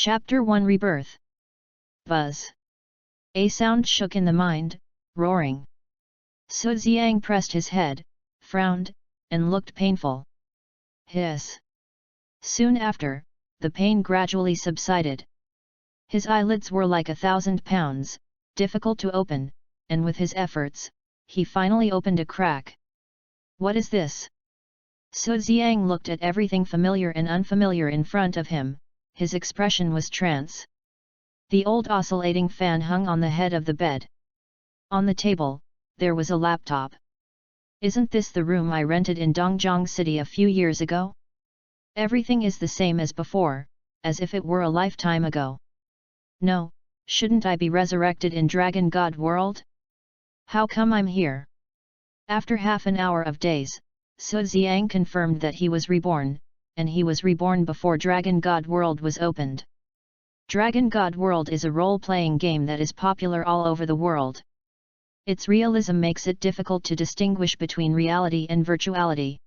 Chapter 1 Rebirth. Buzz. A sound shook in the mind, roaring. Su Xiang pressed his head, frowned, and looked painful. Hiss. Soon after, the pain gradually subsided. His eyelids were like 1,000 pounds, difficult to open, and with his efforts, he finally opened a crack. What is this? Su Xiang looked at everything familiar and unfamiliar in front of him, his expression was trance. The old oscillating fan hung on the head of the bed. On the table, there was a laptop. Isn't this the room I rented in Dongjiang City a few years ago? Everything is the same as before, as if it were a lifetime ago. No, shouldn't I be resurrected in Dragon God World? How come I'm here? After half an hour of days, Su Xiang confirmed that he was reborn, and he was reborn before Dragon God World was opened. Dragon God World is a role-playing game that is popular all over the world. Its realism makes it difficult to distinguish between reality and virtuality.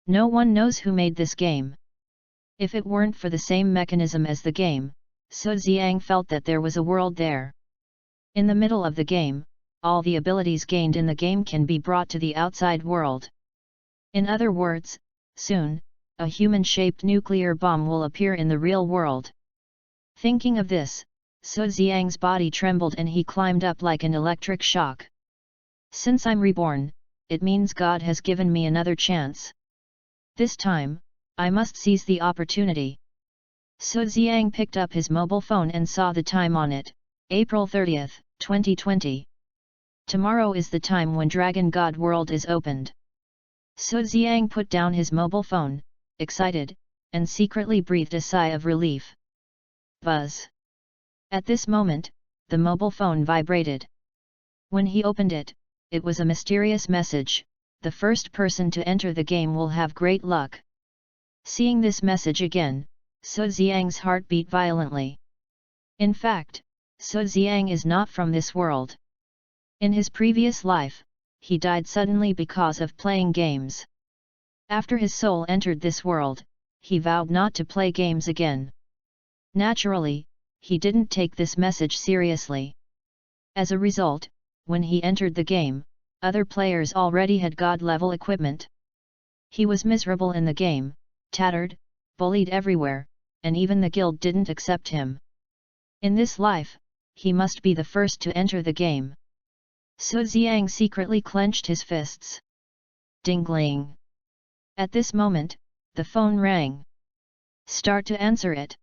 No one knows who made this game. If it weren't for the same mechanism as the game, Su Xiang felt that there was a world there. In the middle of the game, all the abilities gained in the game can be brought to the outside world. In other words, soon, a human-shaped nuclear bomb will appear in the real world. Thinking of this, Su Xiang's body trembled and he climbed up like an electric shock. Since I'm reborn, it means God has given me another chance. This time, I must seize the opportunity. Su Xiang picked up his mobile phone and saw the time on it, April 30, 2020. Tomorrow is the time when Dragon God World is opened. Su Xiang put down his mobile phone, excited, and secretly breathed a sigh of relief. Buzz. At this moment, the mobile phone vibrated. When he opened it, it was a mysterious message: the first person to enter the game will have great luck. Seeing this message again, Su Xiang's heart beat violently. In fact, Su Xiang is not from this world. In his previous life, he died suddenly because of playing games. After his soul entered this world, he vowed not to play games again. Naturally, he didn't take this message seriously. As a result, when he entered the game, other players already had God-level equipment. He was miserable in the game, tattered, bullied everywhere, and even the guild didn't accept him. In this life, he must be the first to enter the game. Su Xiang secretly clenched his fists. Ding-ling. At this moment, the phone rang. Start to answer it.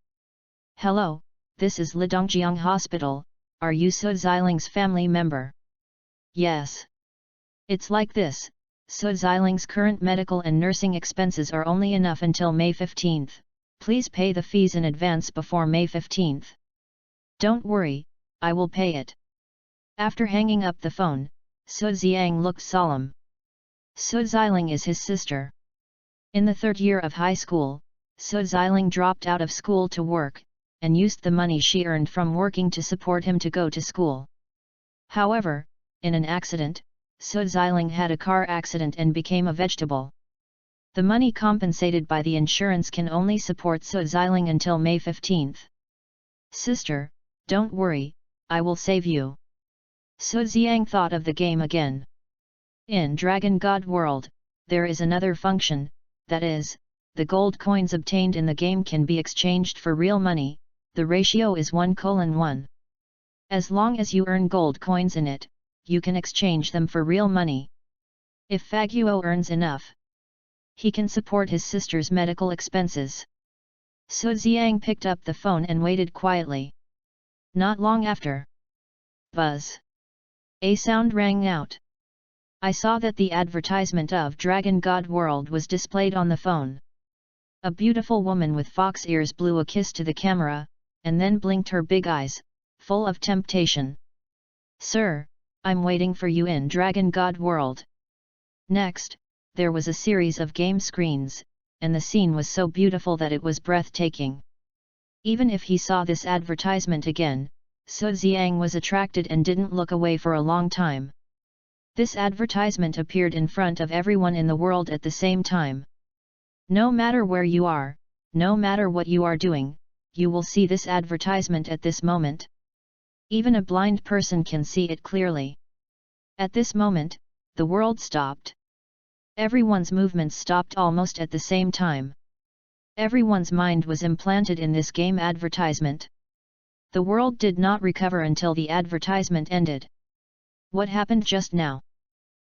Hello, this is Lidongjiang Hospital, are you Su Xiling's family member? Yes. It's like this, Su Xiling's current medical and nursing expenses are only enough until May 15th, please pay the fees in advance before May 15th. Don't worry, I will pay it. After hanging up the phone, Su Xiang looked solemn. Su Xiling is his sister. In the third year of high school, Su Xiling dropped out of school to work, and used the money she earned from working to support him to go to school. However, in an accident, Su Xiling had a car accident and became a vegetable. The money compensated by the insurance can only support Su Xiling until May 15th. Sister, don't worry, I will save you. Su Xiang thought of the game again. In Dragon God World, there is another function, that is, the gold coins obtained in the game can be exchanged for real money, the ratio is 1:1. As long as you earn gold coins in it, you can exchange them for real money. If Faguo earns enough, he can support his sister's medical expenses. Su Xiang picked up the phone and waited quietly. Not long after. Buzz. A sound rang out. I saw that the advertisement of Dragon God World was displayed on the phone. A beautiful woman with fox ears blew a kiss to the camera, and then blinked her big eyes, full of temptation. Sir, I'm waiting for you in Dragon God World. Next, there was a series of game screens, and the scene was so beautiful that it was breathtaking. Even if he saw this advertisement again, Su Xiang was attracted and didn't look away for a long time. This advertisement appeared in front of everyone in the world at the same time. No matter where you are, no matter what you are doing, you will see this advertisement at this moment. Even a blind person can see it clearly. At this moment, the world stopped. Everyone's movements stopped almost at the same time. Everyone's mind was implanted in this game advertisement. The world did not recover until the advertisement ended. What happened just now?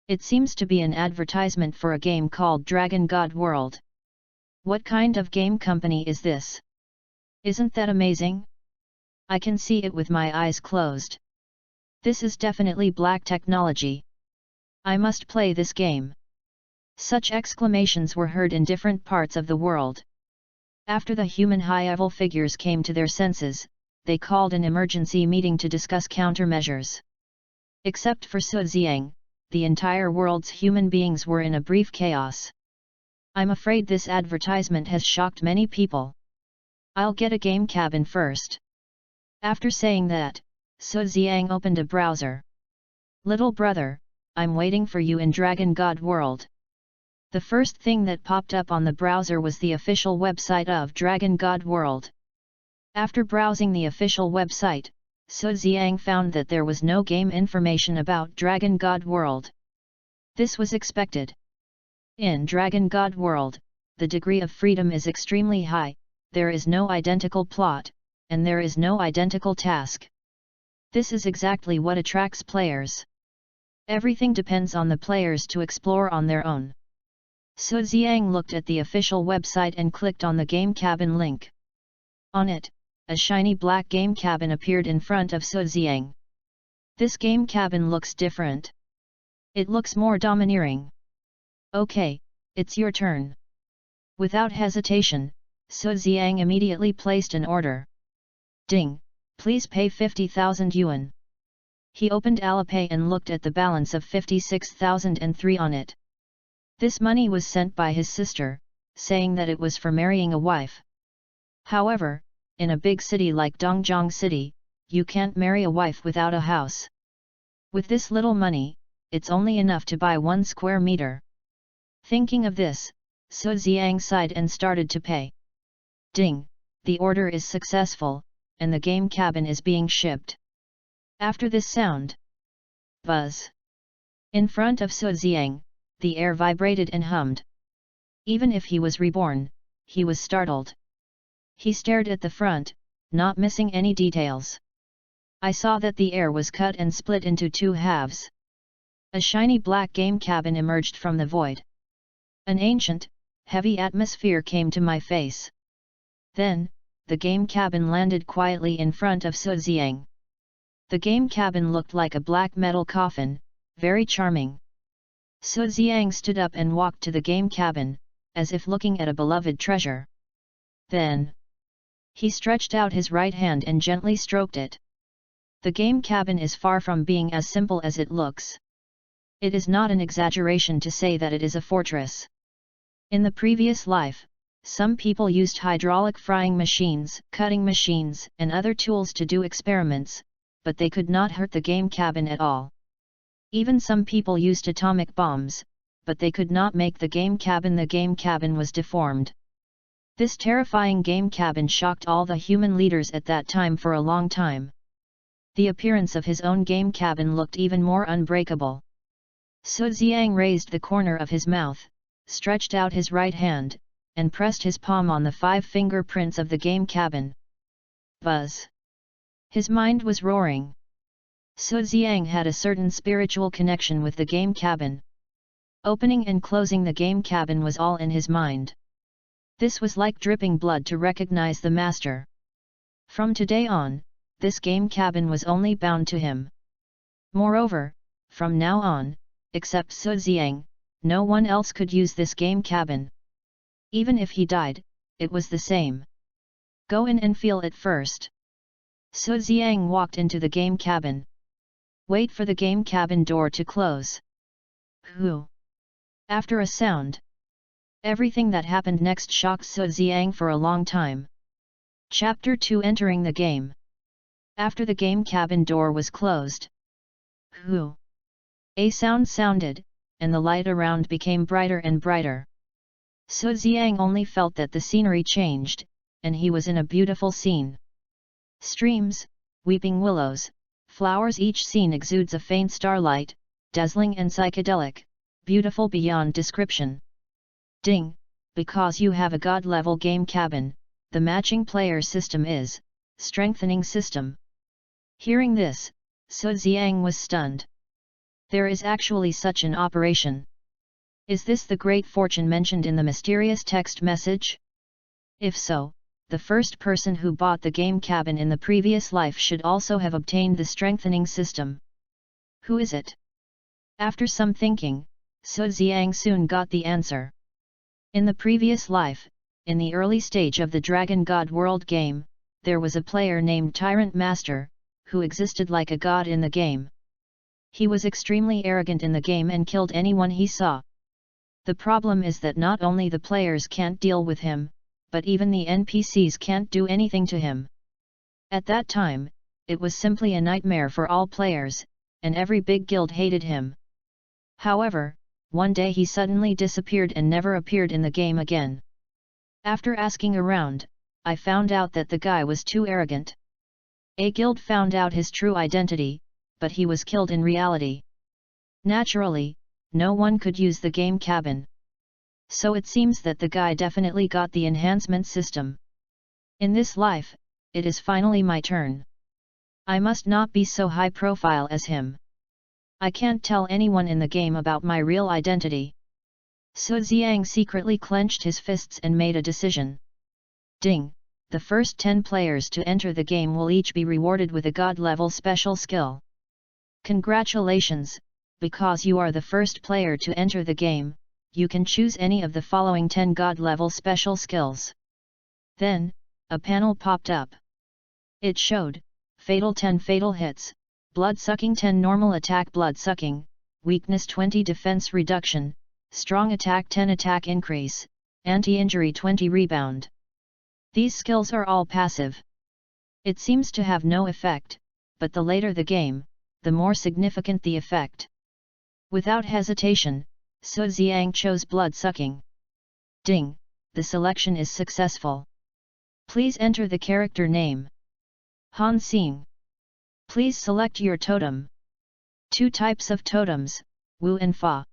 It seems to be an advertisement for a game called Dragon God World. What kind of game company is this? Isn't that amazing? I can see it with my eyes closed. This is definitely black technology. I must play this game. Such exclamations were heard in different parts of the world. After the human high-level figures came to their senses, they called an emergency meeting to discuss countermeasures. Except for Su Ziang, the entire world's human beings were in a brief chaos. I'm afraid this advertisement has shocked many people. I'll get a game cabin first. After saying that, Su Ziang opened a browser. Little brother, I'm waiting for you in Dragon God World. The first thing that popped up on the browser was the official website of Dragon God World. After browsing the official website, Su Ziang found that there was no game information about Dragon God World. This was expected. In Dragon God World, the degree of freedom is extremely high, there is no identical plot, and there is no identical task. This is exactly what attracts players. Everything depends on the players to explore on their own. Su Ziang looked at the official website and clicked on the game cabin link. On it, a shiny black game cabin appeared in front of Su Ziang. This game cabin looks different. It looks more domineering. Okay, it's your turn. Without hesitation, Su Ziang immediately placed an order. Ding, please pay 50,000 yuan. He opened Alipay and looked at the balance of 56,003 on it. This money was sent by his sister, saying that it was for marrying a wife. However, in a big city like Dongjiang City, you can't marry a wife without a house. With this little money, it's only enough to buy 1 square meter. Thinking of this, Su Ziang sighed and started to pay. Ding, the order is successful, and the game cabin is being shipped. After this sound, buzz. In front of Su Ziang, the air vibrated and hummed. Even if he was reborn, he was startled. He stared at the front, not missing any details. I saw that the air was cut and split into 2 halves. A shiny black game cabin emerged from the void. An ancient, heavy atmosphere came to my face. Then, the game cabin landed quietly in front of Su Ziang. The game cabin looked like a black metal coffin, very charming. Su Ziang stood up and walked to the game cabin, as if looking at a beloved treasure. Then, he stretched out his right hand and gently stroked it. The game cabin is far from being as simple as it looks. It is not an exaggeration to say that it is a fortress. In the previous life, some people used hydraulic frying machines, cutting machines, and other tools to do experiments, but they could not hurt the game cabin at all. Even some people used atomic bombs, but they could not make the game cabin. The game cabin was deformed. This terrifying game cabin shocked all the human leaders at that time for a long time. The appearance of his own game cabin looked even more unbreakable. Su Ziang raised the corner of his mouth, stretched out his right hand, and pressed his palm on the 5 fingerprints of the game cabin. Buzz! His mind was roaring. Su Ziang had a certain spiritual connection with the game cabin. Opening and closing the game cabin was all in his mind. This was like dripping blood to recognize the master. From today on, this game cabin was only bound to him. Moreover, from now on, except Su Ziang, no one else could use this game cabin. Even if he died, it was the same. Go in and feel it first. Su Ziang walked into the game cabin. Wait for the game cabin door to close. Who? After a sound. Everything that happened next shocked Su Ziang for a long time. Chapter 2: Entering the game. After the game cabin door was closed. Who? A sound sounded, and the light around became brighter and brighter. Su Ziang only felt that the scenery changed, and he was in a beautiful scene. Streams, weeping willows, flowers, each scene exudes a faint starlight, dazzling and psychedelic, beautiful beyond description. Ding! Because you have a god-level game cabin, the matching player system is strengthening system. Hearing this, Su Xiang was stunned. There is actually such an operation. Is this the great fortune mentioned in the mysterious text message? If so, the first person who bought the game cabin in the previous life should also have obtained the strengthening system. Who is it? After some thinking, Su Xiang soon got the answer. In the previous life, in the early stage of the Dragon God World game, there was a player named Tyrant Master, who existed like a god in the game. He was extremely arrogant in the game and killed anyone he saw. The problem is that not only the players can't deal with him, but even the NPCs can't do anything to him. At that time, it was simply a nightmare for all players, and every big guild hated him. However, one day he suddenly disappeared and never appeared in the game again. After asking around, I found out that the guy was too arrogant. A guild found out his true identity, but he was killed in reality. Naturally, no one could use the game cabin. So it seems that the guy definitely got the enhancement system. In this life, it is finally my turn. I must not be so high profile as him. I can't tell anyone in the game about my real identity. Su Xiang secretly clenched his fists and made a decision. Ding! The first 10 players to enter the game will each be rewarded with a god-level special skill. Congratulations, because you are the first player to enter the game, you can choose any of the following 10 god-level special skills. Then, a panel popped up. It showed, Fatal 10 fatal hits, Blood-sucking 10 normal attack blood-sucking, Weakness 20 defense reduction, Strong attack 10 attack increase, Anti-injury 20 rebound. These skills are all passive. It seems to have no effect, but the later the game, the more significant the effect. Without hesitation, Su Xiang chose blood-sucking. Ding! The selection is successful. Please enter the character name. Han Xing. Please select your totem. 2 types of totems, Wu and Fa.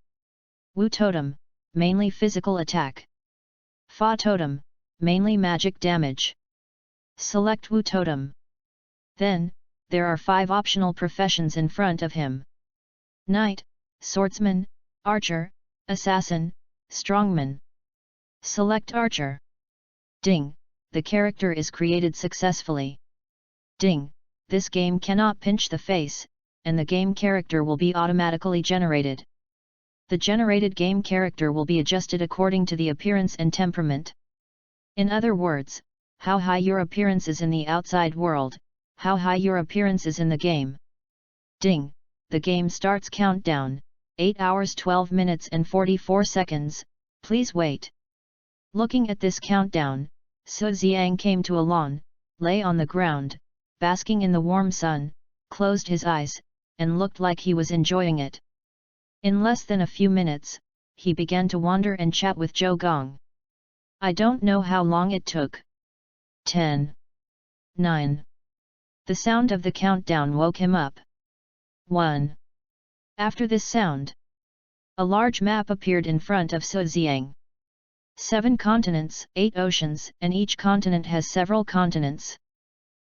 Wu totem, mainly physical attack. Fa totem, mainly magic damage. Select Wu totem. Then, there are 5 optional professions in front of him. Knight, Swordsman, Archer, Assassin, Strongman. Select Archer. Ding! The character is created successfully. Ding! This game cannot pinch the face, and the game character will be automatically generated. The generated game character will be adjusted according to the appearance and temperament. In other words, how high your appearance is in the outside world, how high your appearance is in the game. Ding! The game starts countdown, 8 hours 12 minutes and 44 seconds, please wait. Looking at this countdown, Su Xiang came to a lawn, lay on the ground, basking in the warm sun, closed his eyes, and looked like he was enjoying it. In less than a few minutes, he began to wander and chat with Zhou Gong. I don't know how long it took. 10. 9. The sound of the countdown woke him up. 1. After this sound, a large map appeared in front of Su Xiang. 7 continents, 8 oceans, and each continent has several continents.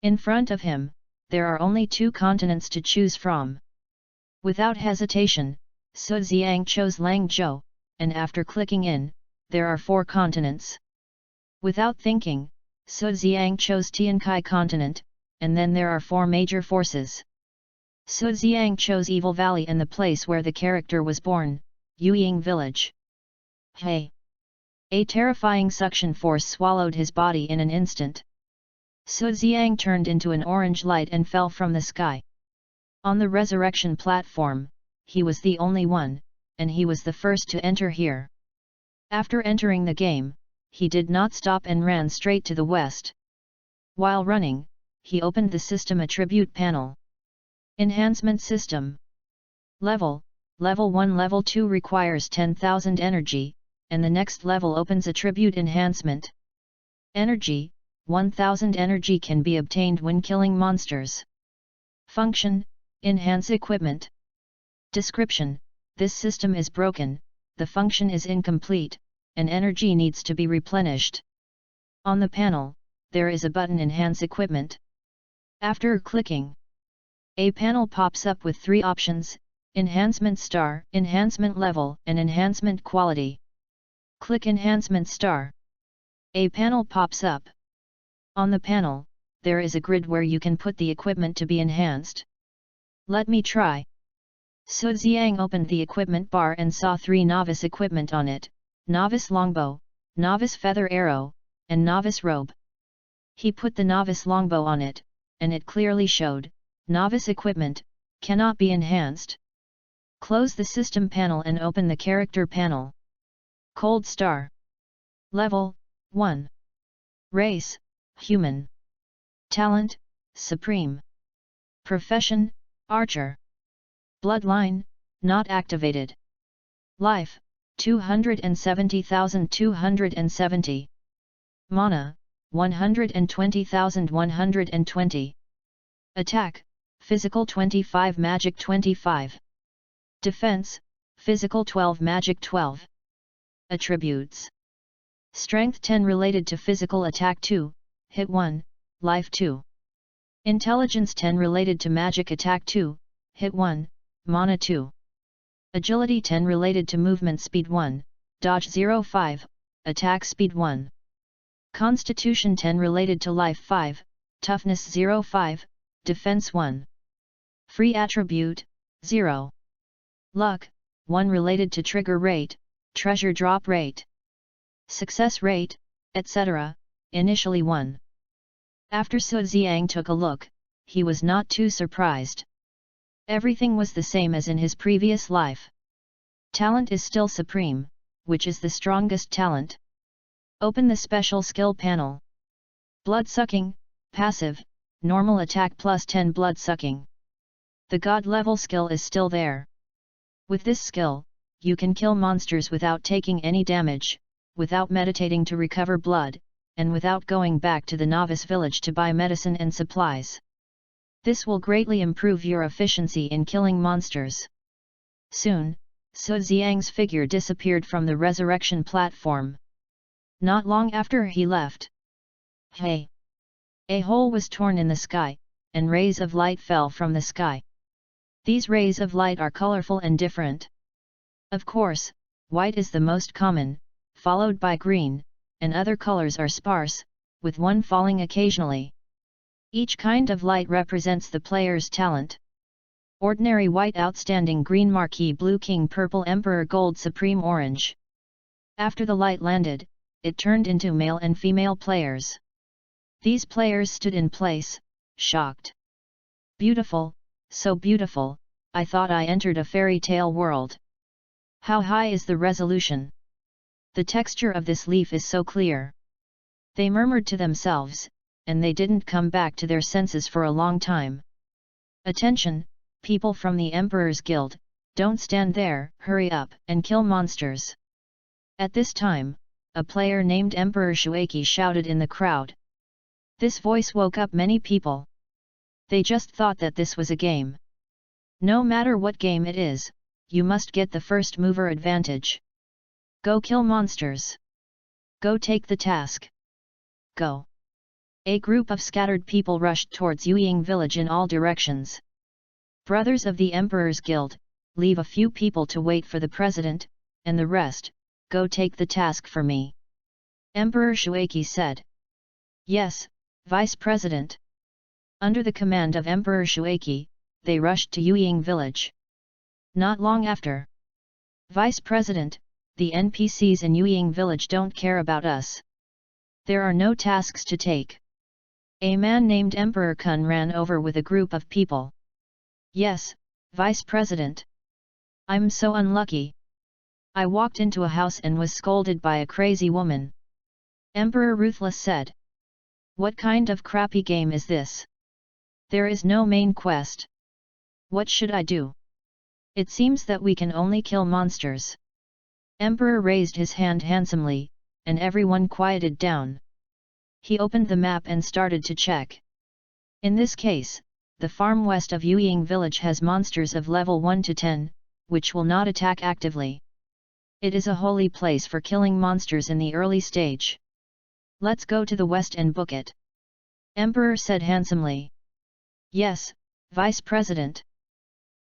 In front of him, there are only 2 continents to choose from. Without hesitation, Su Xiang chose Langzhou, and after clicking in, there are 4 continents. Without thinking, Su Xiang chose Tiankai continent, and then there are 4 major forces. Su Xiang chose Evil Valley and the place where the character was born, Yuying village. Hey! A terrifying suction force swallowed his body in an instant. Su Xiang turned into an orange light and fell from the sky. On the resurrection platform, he was the only one, and he was the first to enter here. After entering the game, he did not stop and ran straight to the west. While running, he opened the system attribute panel. Enhancement system. Level 1 Level 2 requires 10,000 energy, and the next level opens attribute enhancement. Energy, 1000 energy can be obtained when killing monsters. Function: enhance equipment. Description: this system is broken, the function is incomplete, and energy needs to be replenished. On the panel, there is a button Enhance Equipment. After clicking, a panel pops up with 3 options: Enhancement Star, Enhancement Level, and Enhancement Quality. Click Enhancement Star. A panel pops up. On the panel, there is a grid where you can put the equipment to be enhanced. Let me try. Su Xiang opened the equipment bar and saw 3 novice equipment on it: Novice Longbow, Novice Feather Arrow, and Novice Robe. He put the Novice Longbow on it, and it clearly showed, Novice Equipment, cannot be enhanced. Close the system panel and open the character panel. Cold Star. Level: 1. Race: Human. Talent: Supreme. Profession: Archer. Bloodline: not activated. Life: 270,270. Mana: 120,120. Attack: Physical 25, Magic 25. Defense: Physical 12, Magic 12. Attributes: Strength 10 related to physical attack 2, hit 1, life 2. Intelligence 10 related to magic attack 2, hit 1, mana 2. Agility 10 related to movement speed 1, dodge 0.5, attack speed 1. Constitution 10 related to life 5, toughness 0.5, defense 1. Free attribute, 0. Luck, 1 related to trigger rate, treasure drop rate. Success rate, etc., initially 1. After Su Xiang took a look, he was not too surprised. Everything was the same as in his previous life. Talent is still supreme, which is the strongest talent. Open the special skill panel. Blood-sucking, passive, normal attack plus 10 blood-sucking. The god level skill is still there. With this skill, you can kill monsters without taking any damage, without meditating to recover blood, and without going back to the novice village to buy medicine and supplies. This will greatly improve your efficiency in killing monsters. Soon, Su Xiang's figure disappeared from the resurrection platform. Not long after he left. Hey! A hole was torn in the sky, and rays of light fell from the sky. These rays of light are colorful and different. Of course, white is the most common, followed by green, and other colors are sparse, with one falling occasionally. Each kind of light represents the player's talent. Ordinary white, outstanding green, marquee blue, king purple, emperor gold, supreme orange. After the light landed, it turned into male and female players. These players stood in place, shocked. Beautiful, so beautiful, I thought I entered a fairy tale world. How high is the resolution? The texture of this leaf is so clear. They murmured to themselves, and they didn't come back to their senses for a long time. Attention, people from the Emperor's Guild, don't stand there, hurry up and kill monsters. At this time, a player named Emperor Shueki shouted in the crowd. This voice woke up many people. They just thought that this was a game. No matter what game it is, you must get the first mover advantage. Go kill monsters. Go take the task. Go. A group of scattered people rushed towards Yuying village in all directions. Brothers of the Emperor's Guild, leave a few people to wait for the president, and the rest, go take the task for me. Emperor Shueki said. Yes, Vice President. Under the command of Emperor Shueki, they rushed to Yuying village. Not long after. Vice President, the NPCs in Yuying village don't care about us. There are no tasks to take. A man named Emperor Kun ran over with a group of people. Yes, Vice President. I'm so unlucky. I walked into a house and was scolded by a crazy woman. Emperor Ruthless said. What kind of crappy game is this? There is no main quest. What should I do? It seems that we can only kill monsters. Emperor raised his hand handsomely, and everyone quieted down. He opened the map and started to check. In this case, the farm west of Yueying village has monsters of level 1 to 10, which will not attack actively. It is a holy place for killing monsters in the early stage. Let's go to the west and book it. Emperor said handsomely. Yes, Vice President.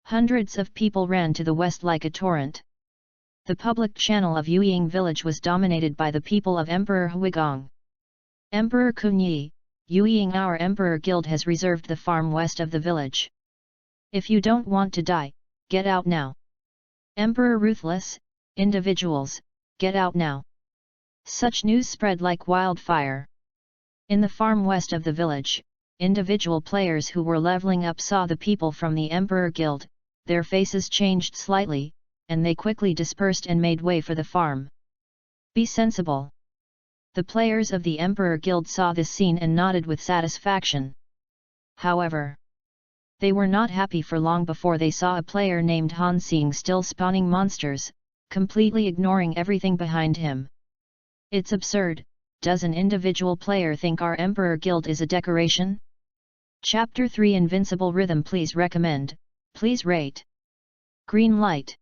Hundreds of people ran to the west like a torrent. The public channel of Yueying village was dominated by the people of Emperor Huigong. Emperor Kunyi, Yueying, our Emperor Guild has reserved the farm west of the village. If you don't want to die, get out now. Emperor Ruthless, individuals, get out now. Such news spread like wildfire. In the farm west of the village, individual players who were leveling up saw the people from the Emperor Guild, their faces changed slightly, and they quickly dispersed and made way for the farm. Be sensible. The players of the Emperor Guild saw this scene and nodded with satisfaction. However, they were not happy for long before they saw a player named Han Xing still spawning monsters, completely ignoring everything behind him. It's absurd. Does an individual player think our Emperor Guild is a decoration? Chapter 3 Invincible Rhythm. Please recommend, please rate. Green light.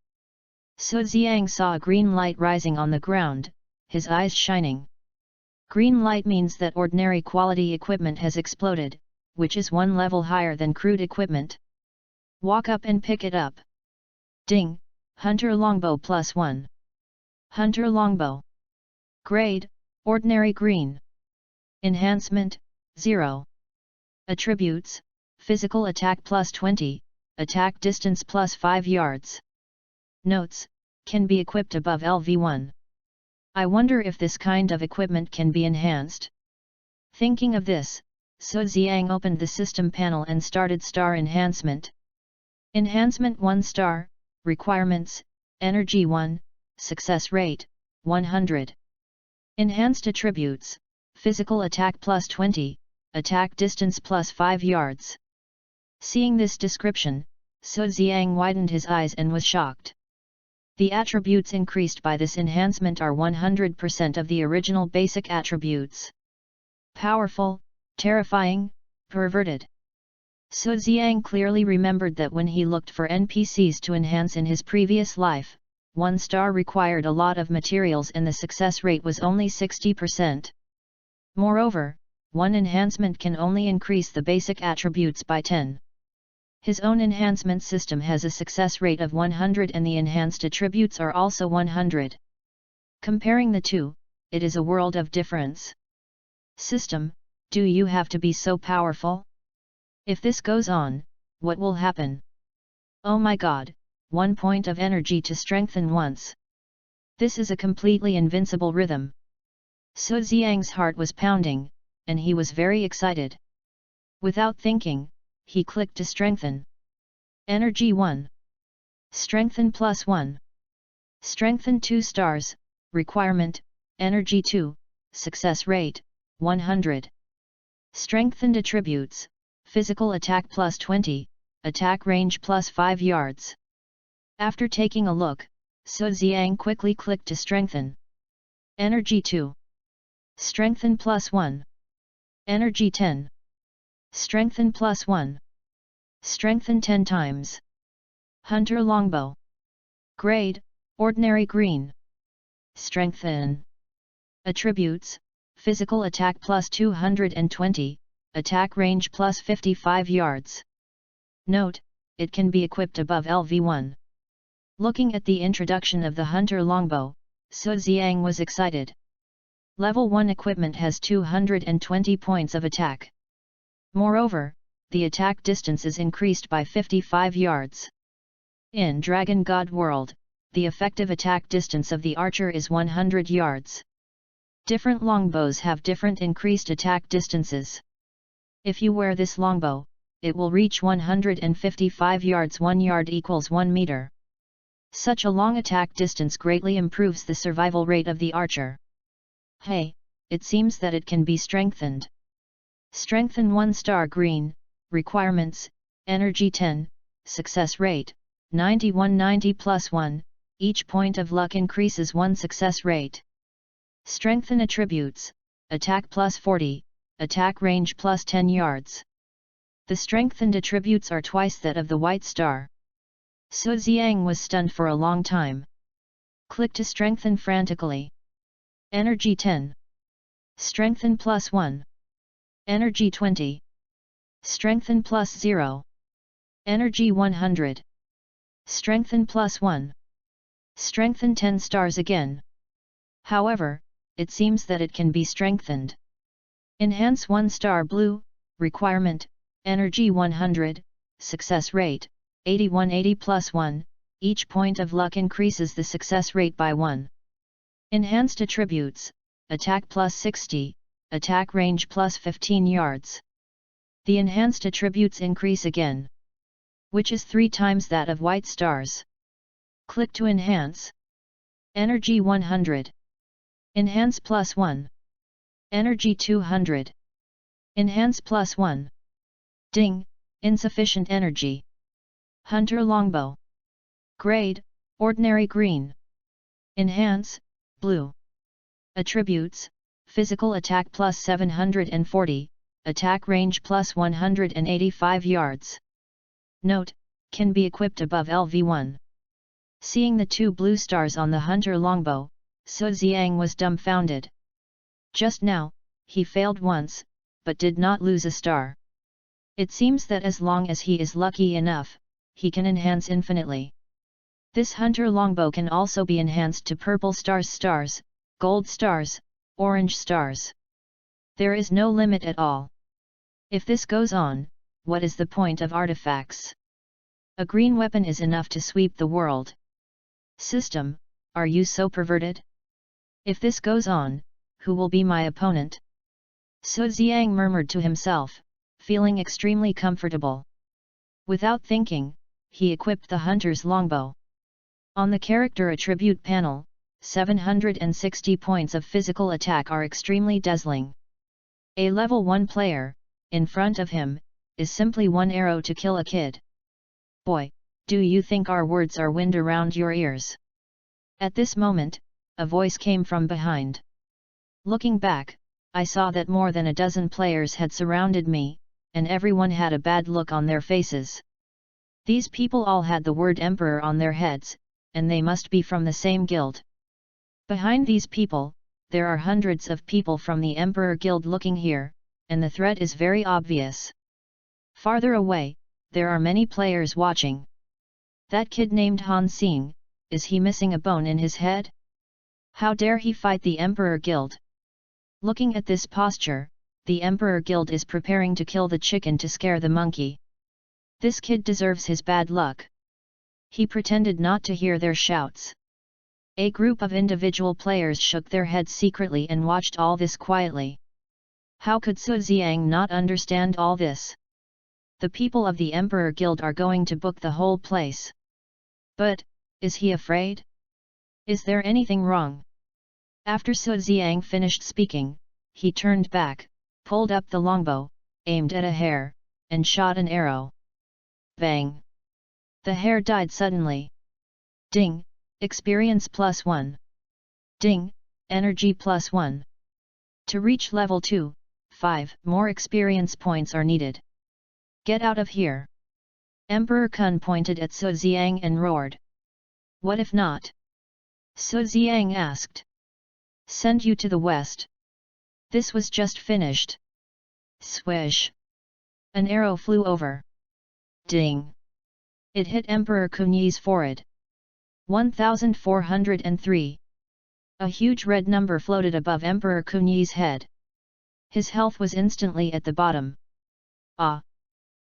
Su Xiang saw a green light rising on the ground, his eyes shining. Green light means that ordinary quality equipment has exploded, which is one level higher than crude equipment. Walk up and pick it up. Ding, Hunter Longbow +1. Hunter Longbow. Grade, Ordinary Green. Enhancement, 0. Attributes, Physical Attack +20, Attack Distance +5 yards. Notes, can be equipped above LV1. I wonder if this kind of equipment can be enhanced. Thinking of this, Su Xiang opened the system panel and started Star Enhancement. Enhancement 1 star, Requirements, Energy 1, Success Rate, 100. Enhanced Attributes, Physical Attack +20, Attack Distance +5 yards. Seeing this description, Su Xiang widened his eyes and was shocked. The attributes increased by this enhancement are 100% of the original basic attributes. Powerful, terrifying, perverted. Su Xiang clearly remembered that when he looked for NPCs to enhance in his previous life, 1 star required a lot of materials and the success rate was only 60%. Moreover, one enhancement can only increase the basic attributes by 10. His own enhancement system has a success rate of 100 and the enhanced attributes are also 100. Comparing the two, it is a world of difference. System, do you have to be so powerful? If this goes on, what will happen? Oh my god, 1 point of energy to strengthen once. This is a completely invincible rhythm. Su Xiang's heart was pounding, and he was very excited. Without thinking, he clicked to strengthen. Energy 1. Strengthen +1. Strengthen 2 stars, requirement, Energy 2, success rate, 100. Strengthened attributes, Physical Attack +20, Attack range +5 yards. After taking a look, Su Xiang quickly clicked to strengthen. Energy 2. Strengthen +1. Energy 10. Strengthen +1. Strengthen 10 times. Hunter Longbow. Grade, Ordinary Green. Strengthen. Attributes, Physical Attack +220, Attack range +55 yards. Note, it can be equipped above LV1. Looking at the introduction of the Hunter Longbow, Su Xiang was excited. Level 1 equipment has 220 points of attack. Moreover, the attack distance is increased by 55 yards. In Dragon God World, the effective attack distance of the archer is 100 yards. Different longbows have different increased attack distances. If you wear this longbow, it will reach 155 yards. 1 yard equals 1 meter. Such a long attack distance greatly improves the survival rate of the archer. Hey, it seems that it can be strengthened. Strengthen 1 star green, requirements, energy 10, success rate, 9190 +1, each point of luck increases 1 success rate. Strengthen attributes, attack +40, attack range plus 10 yards. The strengthened attributes are twice that of the white star. Su Xiang was stunned for a long time. Click to strengthen frantically. Energy 10. Strengthen plus 1. Energy 20. Strengthen plus 0. Energy 100. Strengthen plus 1. Strengthen 10 stars again. However, it seems that it can be strengthened. Enhance 1 star blue, requirement, energy 100, success rate, 8180 plus 1, each point of luck increases the success rate by 1. Enhanced attributes, attack plus 60, attack range plus 15 yards. The enhanced attributes increase again, which is 3 times that of white stars. Click to enhance. Energy 100. Enhance plus 1. Energy 200. Enhance plus 1. Ding, insufficient energy. Hunter longbow. Grade, ordinary green. Enhance, blue. Attributes, physical attack plus 740, attack range plus 185 yards. Note, can be equipped above LV1. Seeing the 2 blue stars on the hunter longbow, Su Xiang was dumbfounded. Just now, he failed once, but did not lose a star. It seems that as long as he is lucky enough, he can enhance infinitely. This hunter longbow can also be enhanced to purple stars, gold stars, orange stars. There is no limit at all. If this goes on, what is the point of artifacts? A green weapon is enough to sweep the world. System, are you so perverted? If this goes on, who will be my opponent? Su Xiang murmured to himself, feeling extremely comfortable. Without thinking, he equipped the hunter's longbow. On the character attribute panel, 760 points of physical attack are extremely dazzling. A level 1 player, in front of him, is simply 1 arrow to kill a kid. Boy, do you think our words are wind around your ears? At this moment, a voice came from behind. Looking back, I saw that more than a dozen players had surrounded me, and everyone had a bad look on their faces. These people all had the word Emperor on their heads, and they must be from the same guild. Behind these people, there are hundreds of people from the Emperor Guild looking here, and the threat is very obvious. Farther away, there are many players watching. That kid named Han Xing, is he missing a bone in his head? How dare he fight the Emperor Guild? Looking at this posture, the Emperor Guild is preparing to kill the chicken to scare the monkey. This kid deserves his bad luck. He pretended not to hear their shouts. A group of individual players shook their heads secretly and watched all this quietly. How could Su Xiang not understand all this? The people of the Emperor Guild are going to book the whole place. But, is he afraid? Is there anything wrong? After Su Xiang finished speaking, he turned back, pulled up the longbow, aimed at a hare, and shot an arrow. Bang! The hare died suddenly. Ding! Experience plus 1. Ding! Energy plus 1. To reach level 2, 5 more experience points are needed. Get out of here! Emperor Kun pointed at Su Xiang and roared. What if not? Su Xiang asked. Send you to the west. This was just finished. Swish! An arrow flew over. Ding! It hit Emperor Kunyi's forehead. 1403. A huge red number floated above Emperor Kunyi's head. His health was instantly at the bottom. Ah!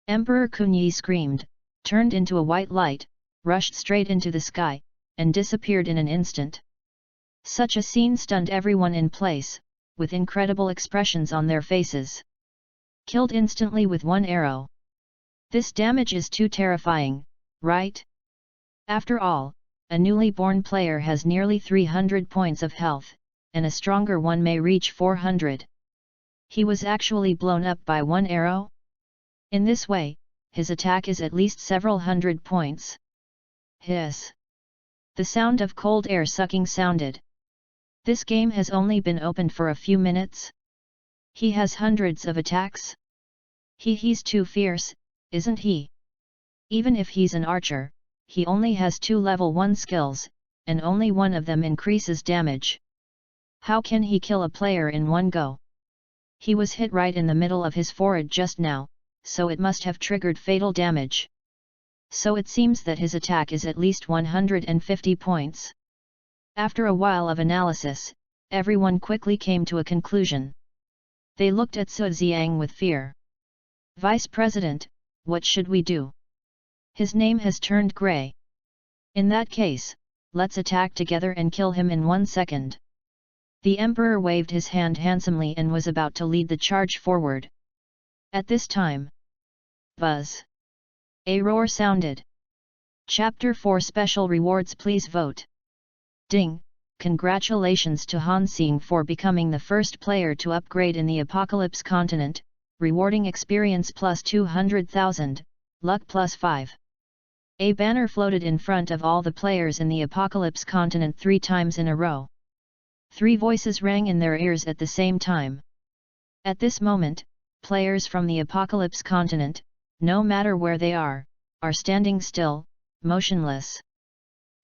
Emperor Kunyi screamed, turned into a white light, rushed straight into the sky, and disappeared in an instant. Such a scene stunned everyone in place, with incredible expressions on their faces. Killed instantly with 1 arrow. This damage is too terrifying, right? After all, a newly born player has nearly 300 points of health, and a stronger one may reach 400. He was actually blown up by 1 arrow? In this way, his attack is at least several hundred points. Hiss! The sound of cold air sucking sounded. This game has only been opened for a few minutes. He has hundreds of attacks? He's too fierce, isn't he? Even if he's an archer, he only has 2 level 1 skills, and only one of them increases damage. How can he kill a player in one go? He was hit right in the middle of his forehead just now, so it must have triggered fatal damage. So it seems that his attack is at least 150 points. After a while of analysis, everyone quickly came to a conclusion. They looked at Su Xiang with fear. Vice President, what should we do? His name has turned grey. In that case, let's attack together and kill him in 1 second. The Emperor waved his hand handsomely and was about to lead the charge forward. At this time, buzz! A roar sounded. Chapter 4 Special Rewards. Please vote. Ding! Congratulations to Han Xing for becoming the first player to upgrade in the Apocalypse continent, rewarding experience plus 200,000, luck plus 5. A banner floated in front of all the players in the Apocalypse continent 3 times in a row. 3 voices rang in their ears at the same time. At this moment, players from the Apocalypse continent, no matter where they are standing still, motionless.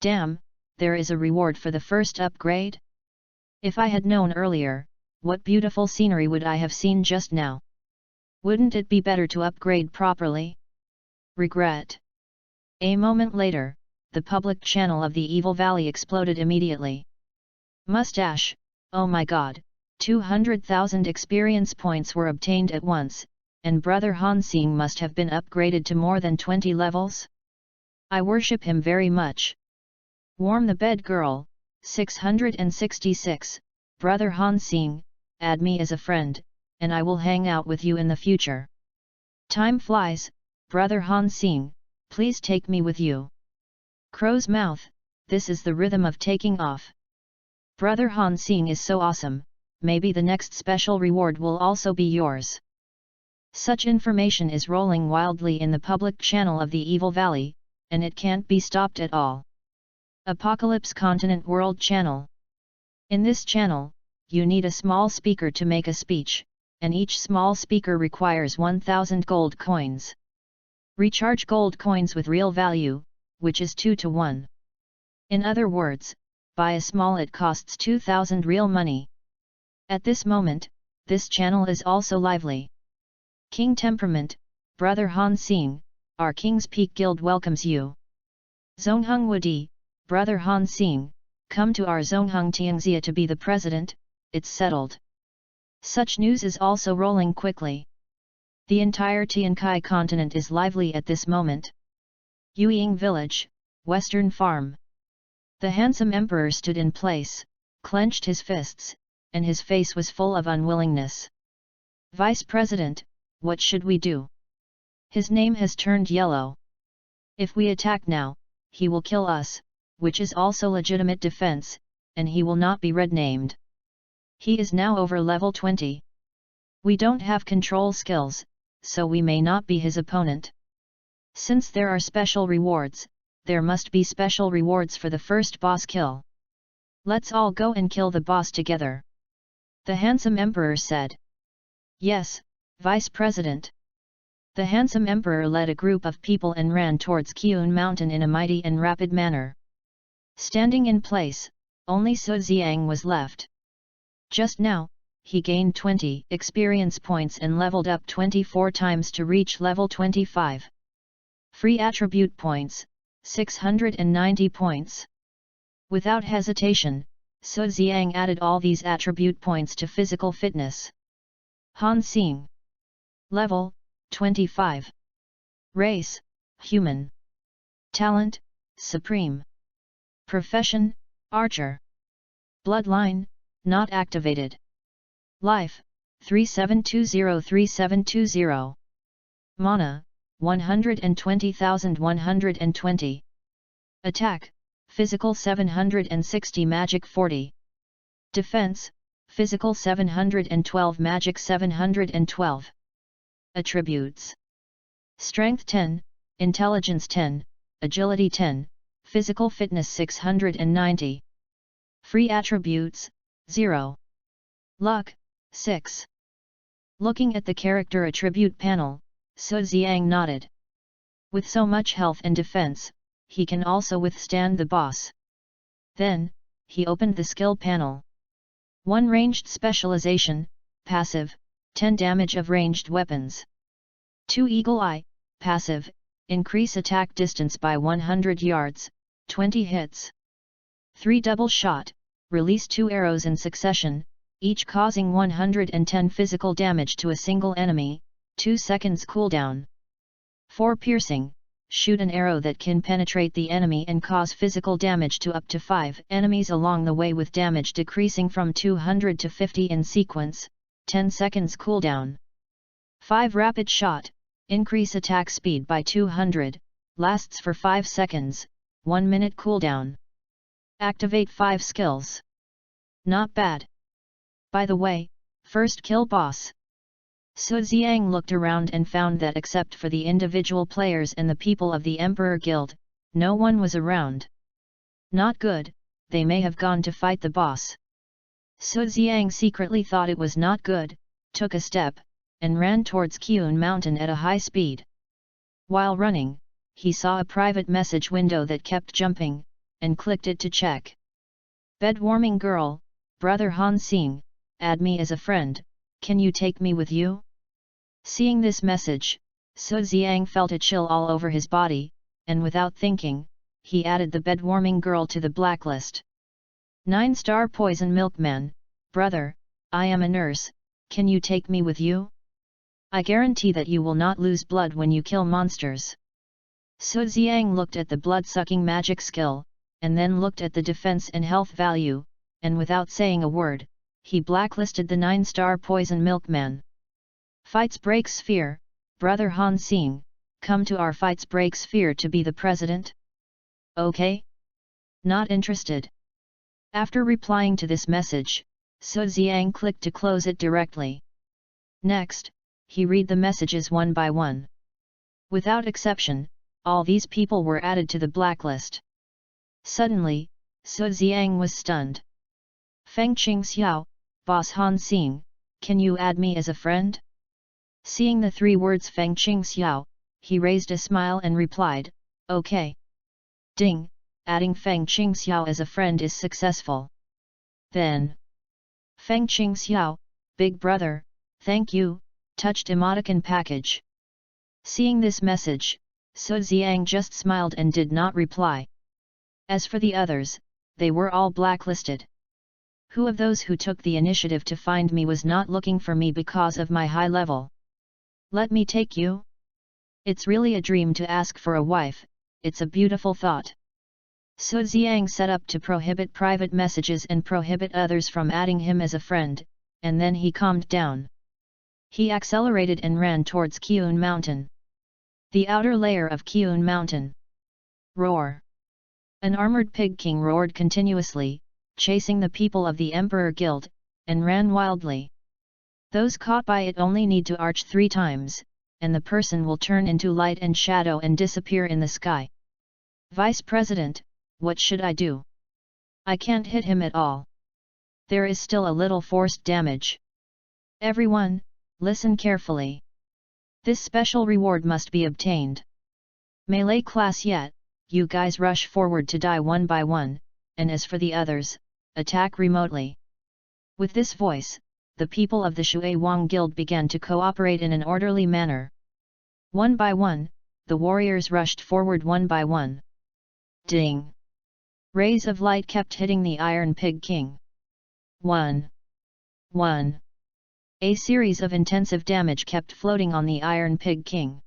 Damn, there is a reward for the first upgrade? If I had known earlier, what beautiful scenery would I have seen just now? Wouldn't it be better to upgrade properly? Regret. A moment later, the public channel of the Evil Valley exploded immediately. Mustache, oh my god, 200,000 experience points were obtained at once, and Brother Han Xing must have been upgraded to more than 20 levels? I worship him very much. Warm the bed girl, 666, Brother Han Xing, add me as a friend, and I will hang out with you in the future. Time flies, Brother Han Xing, please take me with you. Crow's mouth, this is the rhythm of taking off. Brother Han Xing is so awesome, maybe the next special reward will also be yours. Such information is rolling wildly in the public channel of the Evil Valley, and it can't be stopped at all. Apocalypse Continent World Channel. In this channel, you need a small speaker to make a speech, and each small speaker requires 1000 gold coins. Recharge gold coins with real value, which is 2 to 1. In other words, buy a small it costs 2000 real money. At this moment, this channel is also lively. King Temperament, Brother Han Xing, our King's Peak Guild welcomes you. Zongheng Wudi, Brother Han Xing, come to our Zongheng Tianxia to be the president, it's settled. Such news is also rolling quickly. The entire Tiankai continent is lively at this moment. Yueying Village, Western Farm. The handsome emperor stood in place, clenched his fists, and his face was full of unwillingness. Vice President, what should we do? His name has turned yellow. If we attack now, he will kill us, which is also legitimate defense, and he will not be red-named. He is now over level 20. We don't have control skills, so we may not be his opponent. Since there are special rewards, there must be special rewards for the first boss kill. Let's all go and kill the boss together. The handsome emperor said. Yes, Vice President. The handsome emperor led a group of people and ran towards Qiyun Mountain in a mighty and rapid manner. Standing in place, only Su Xiang was left. Just now, he gained 20 experience points and leveled up 24 times to reach level 25. Free attribute points, 690 points. Without hesitation, Su Xiang added all these attribute points to physical fitness. Han Xing. Level, 25. Race, human. Talent, supreme. Profession, archer. Bloodline, not activated. Life, 37203720. Mana, 120,120. Attack, physical 760 magic 40. Defense, physical 712 magic 712. Attributes. Strength 10, Intelligence 10, Agility 10, Physical Fitness 690. Free attributes, 0. Luck, 6. Looking at the character attribute panel, Su Xiang nodded. With so much health and defense, he can also withstand the boss. Then, he opened the skill panel. 1 Ranged Specialization, Passive, 10 damage of ranged weapons. 2 Eagle Eye, Passive, increase attack distance by 100 yards, 20 hits. 3 Double Shot, release 2 arrows in succession, each causing 110 physical damage to a single enemy, 2 seconds cooldown. 4 Piercing, shoot an arrow that can penetrate the enemy and cause physical damage to up to 5 enemies along the way with damage decreasing from 200 to 50 in sequence, 10 seconds cooldown. 5 Rapid Shot, increase attack speed by 200, lasts for 5 seconds, 1 minute cooldown. Activate 5 skills. Not bad. By the way, first kill boss. Su Xiang looked around and found that except for the individual players and the people of the Emperor Guild, no one was around. Not good, they may have gone to fight the boss. Su Xiang secretly thought it was not good, took a step, and ran towards Qun Mountain at a high speed. While running, he saw a private message window that kept jumping, and clicked it to check. Bed-warming girl, brother Han Xing, add me as a friend, can you take me with you? Seeing this message, Su Xiang felt a chill all over his body, and without thinking, he added the bed-warming girl to the blacklist. 9-star Poison Milkman, brother, I am a nurse, can you take me with you? I guarantee that you will not lose blood when you kill monsters. Su Xiang looked at the blood-sucking magic skill, and then looked at the defense and health value, and without saying a word, he blacklisted the 9-star Poison Milkman. Fights Break Sphere, brother Han Xing, come to our Fights Break Sphere to be the president? Okay? Not interested. After replying to this message, Su Xiang clicked to close it directly. Next, he read the messages one by one. Without exception, all these people were added to the blacklist. Suddenly, Su Xiang was stunned. Fengqing Xiao, Boss Han Xing, can you add me as a friend? Seeing the 3 words Fengqing Xiao, he raised a smile and replied, okay. Ding, adding Fengqing Xiao as a friend is successful. Then, Fengqing Xiao, big brother, thank you, touched emoticon package. Seeing this message, Su Xiang just smiled and did not reply. As for the others, they were all blacklisted. Who of those who took the initiative to find me was not looking for me because of my high level? Let me take you? It's really a dream to ask for a wife, it's a beautiful thought. Su Xiang set up to prohibit private messages and prohibit others from adding him as a friend, and then he calmed down. He accelerated and ran towards Qun Mountain. The outer layer of Qun Mountain. Roar! An armored pig king roared continuously, chasing the people of the Emperor Guild, and ran wildly. Those caught by it only need to arch 3 times, and the person will turn into light and shadow and disappear in the sky. Vice President, what should I do? I can't hit him at all. There is still a little forced damage. Everyone, listen carefully. This special reward must be obtained. Melee class yet, you guys rush forward to die one by one, and as for the others, attack remotely. With this voice, the people of the Shui Wang Guild began to cooperate in an orderly manner. One by one, the warriors rushed forward one by one. Ding! Rays of light kept hitting the Iron Pig King. 1. A series of intensive damage kept floating on the Iron Pig King.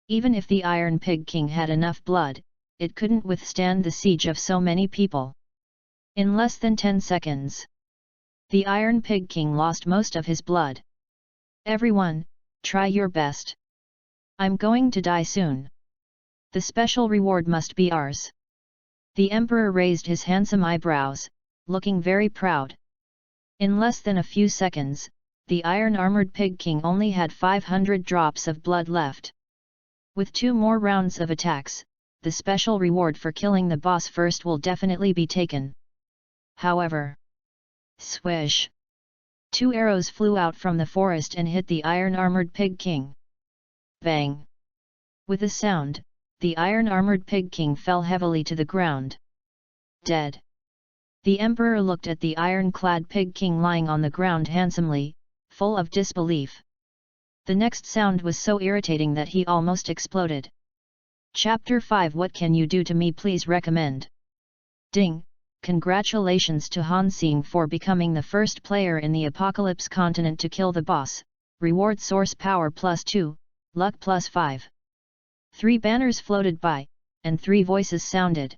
Even if the Iron Pig King had enough blood, it couldn't withstand the siege of so many people. In less than 10 seconds, the Iron Pig King lost most of his blood. Everyone, try your best. I'm going to die soon. The special reward must be ours. The Emperor raised his handsome eyebrows, looking very proud. In less than a few seconds, the iron-armored Pig King only had 500 drops of blood left. With 2 more rounds of attacks, the special reward for killing the boss first will definitely be taken. However, swish! 2 arrows flew out from the forest and hit the iron-armored Pig King. Bang! With a sound, the iron-armored Pig King fell heavily to the ground. Dead. The Emperor looked at the iron-clad Pig King lying on the ground handsomely, full of disbelief. The next sound was so irritating that he almost exploded. Chapter 5. What can you do to me? Please recommend. Ding! Congratulations to Han Xing for becoming the first player in the Apocalypse continent to kill the boss. Reward source power +2, luck +5. 3 banners floated by, and 3 voices sounded.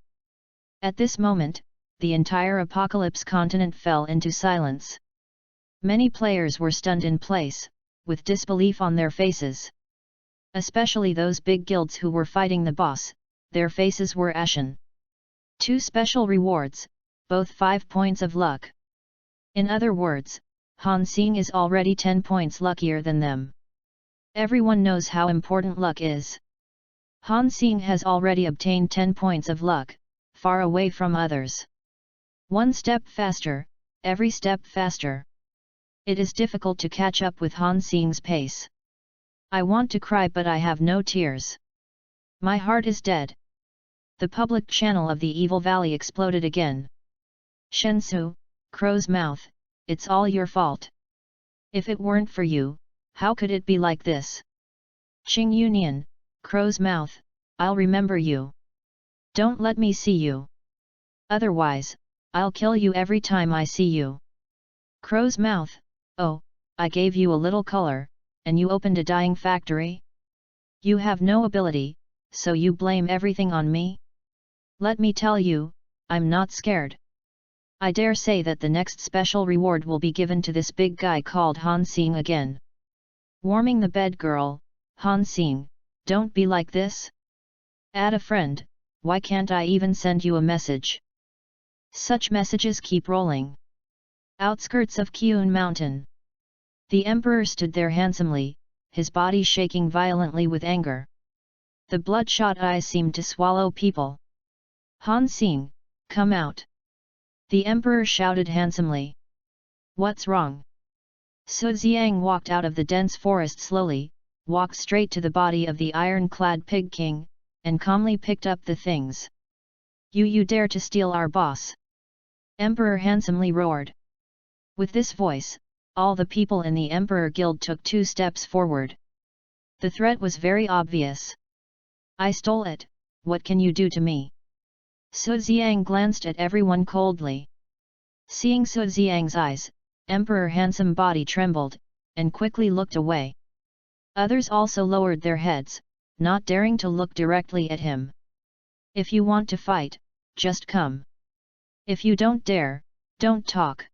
At this moment, the entire Apocalypse continent fell into silence. Many players were stunned in place, with disbelief on their faces. Especially those big guilds who were fighting the boss, their faces were ashen. 2 special rewards, both 5 points of luck. In other words, Han Xing is already 10 points luckier than them. Everyone knows how important luck is. Han Xing has already obtained 10 points of luck, far away from others. 1 step faster, every step faster. It is difficult to catch up with Han Xing's pace. I want to cry but I have no tears. My heart is dead. The public channel of the Evil Valley exploded again. Shensu, Crow's Mouth, it's all your fault. If it weren't for you, how could it be like this? Qing Union, Crow's Mouth, I'll remember you. Don't let me see you. Otherwise, I'll kill you every time I see you. Crow's Mouth, oh, I gave you a little color, and you opened a dyeing factory? You have no ability, so you blame everything on me? Let me tell you, I'm not scared. I dare say that the next special reward will be given to this big guy called Han Xing again. Warming the bed girl, Han Xing, don't be like this. Add a friend, why can't I even send you a message? Such messages keep rolling. Outskirts of Qiyun Mountain. The Emperor stood there handsomely, his body shaking violently with anger. The bloodshot eyes seemed to swallow people. Han Xing, come out! The Emperor shouted handsomely. What's wrong? Su Xiang walked out of the dense forest slowly, walked straight to the body of the iron-clad Pig King, and calmly picked up the things. You dare to steal our boss! Emperor handsomely roared. With this voice, all the people in the Emperor Guild took 2 steps forward. The threat was very obvious. I stole it, what can you do to me? Su Xiang glanced at everyone coldly. Seeing Su Xiang's eyes, Emperor Handsome Body trembled, and quickly looked away. Others also lowered their heads, not daring to look directly at him. If you want to fight, just come. If you don't dare, don't talk.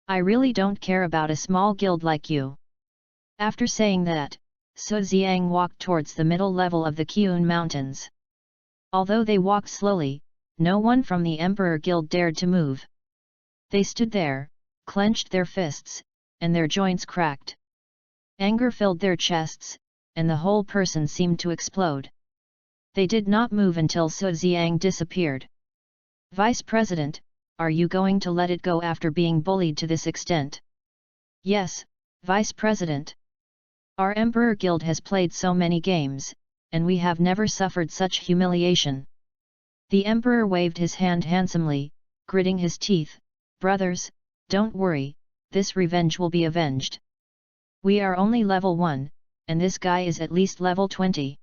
I really don't care about a small guild like you. After saying that, Su Xiang walked towards the middle level of the Qiyun Mountains. Although they walked slowly, no one from the Emperor Guild dared to move. They stood there, clenched their fists, and their joints cracked. Anger filled their chests, and the whole person seemed to explode. They did not move until Su Xiang disappeared. Vice President, are you going to let it go after being bullied to this extent? Yes, Vice President. Our Emperor Guild has played so many games, and we have never suffered such humiliation. The Emperor waved his hand handsomely, gritting his teeth. Brothers, don't worry, this revenge will be avenged. We are only level 1, and this guy is at least level 20.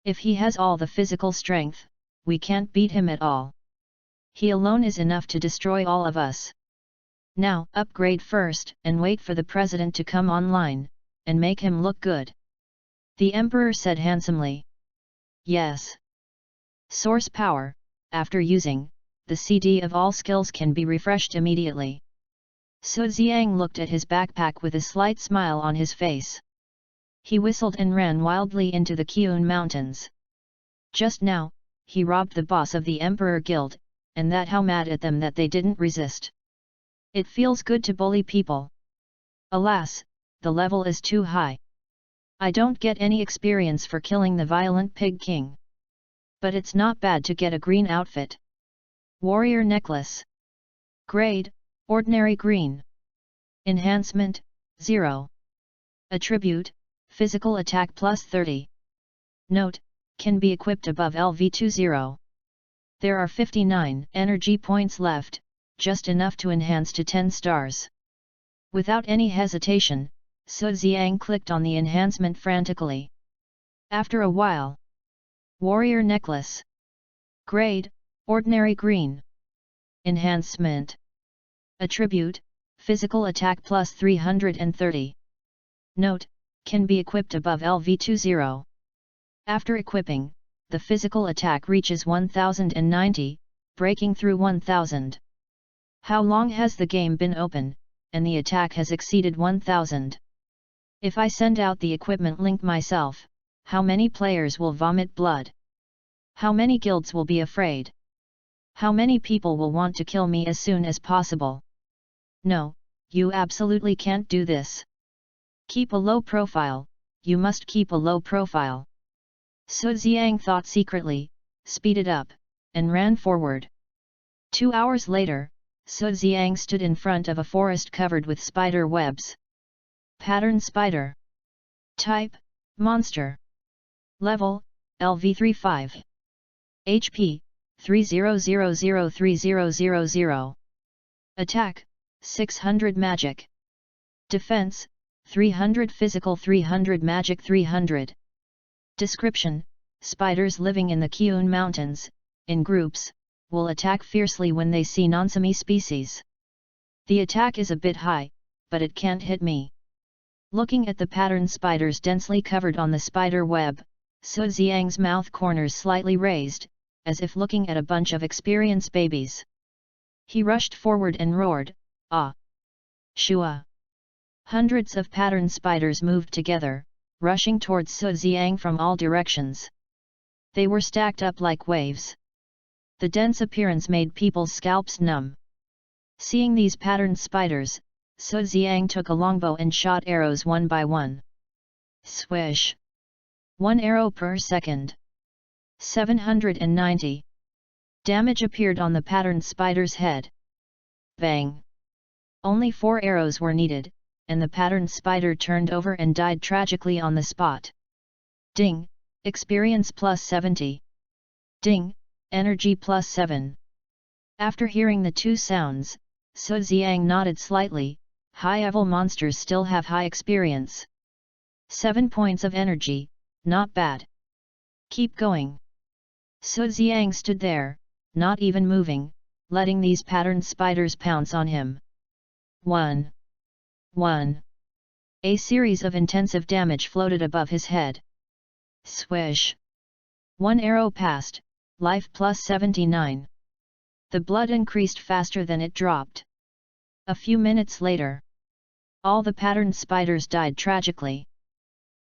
If he has all the physical strength, we can't beat him at all. He alone is enough to destroy all of us. Now, upgrade first, and wait for the President to come online, and make him look good. The Emperor said handsomely. Yes. Source power, after using, the CD of all skills can be refreshed immediately. Su Xiang looked at his backpack with a slight smile on his face. He whistled and ran wildly into the Qiyun Mountains. Just now, he robbed the boss of the Emperor Guild, and that how mad at them that they didn't resist. It feels good to bully people. Alas, the level is too high. I don't get any experience for killing the violent Pig King. But it's not bad to get a green outfit. Warrior necklace. Grade, ordinary green. Enhancement, 0. Attribute, physical attack plus 30. Note, can be equipped above LV20. There are 59 energy points left, just enough to enhance to 10 stars. Without any hesitation, Su Xiang clicked on the enhancement frantically. After a while, Warrior Necklace. Grade, Ordinary Green. Enhancement. Attribute, Physical Attack plus 330. Note, can be equipped above LV20. After equipping, the physical attack reaches 1090, breaking through 1000. How long has the game been open, and the attack has exceeded 1000? If I send out the equipment link myself, how many players will vomit blood? How many guilds will be afraid? How many people will want to kill me as soon as possible? No, you absolutely can't do this. Keep a low profile, you must keep a low profile. Su Xiang thought secretly, speeded up, and ran forward. 2 hours later, Su Xiang stood in front of a forest covered with spider webs. Pattern spider. Type, monster. Level, LV35. HP, 30003000. Attack, 600 magic. Defense, 300 physical 300 magic 300. Description, spiders living in the Qiyun Mountains, in groups, will attack fiercely when they see non-semi species. The attack is a bit high, but it can't hit me. Looking at the pattern spiders densely covered on the spider web, Su Xiang's mouth corners slightly raised, as if looking at a bunch of experienced babies. He rushed forward and roared, "Ah! Shua!" Hundreds of pattern spiders moved together, rushing towards Su Xiang from all directions. They were stacked up like waves. The dense appearance made people's scalps numb. Seeing these patterned spiders, Su Xiang took a longbow and shot arrows one by one. Swish! 1 arrow per second. 790. Damage appeared on the patterned spider's head. Bang! Only 4 arrows were needed, and the patterned spider turned over and died tragically on the spot. Ding! Experience plus 70. Ding! Energy plus 7. After hearing the two sounds, Su Xiang nodded slightly. High-level monsters still have high experience. 7 points of energy, not bad. Keep going. Su Xiang stood there, not even moving, letting these patterned spiders pounce on him. 1. A series of intensive damage floated above his head. Swish! 1 arrow passed, life plus 79. The blood increased faster than it dropped. A few minutes later, all the patterned spiders died tragically.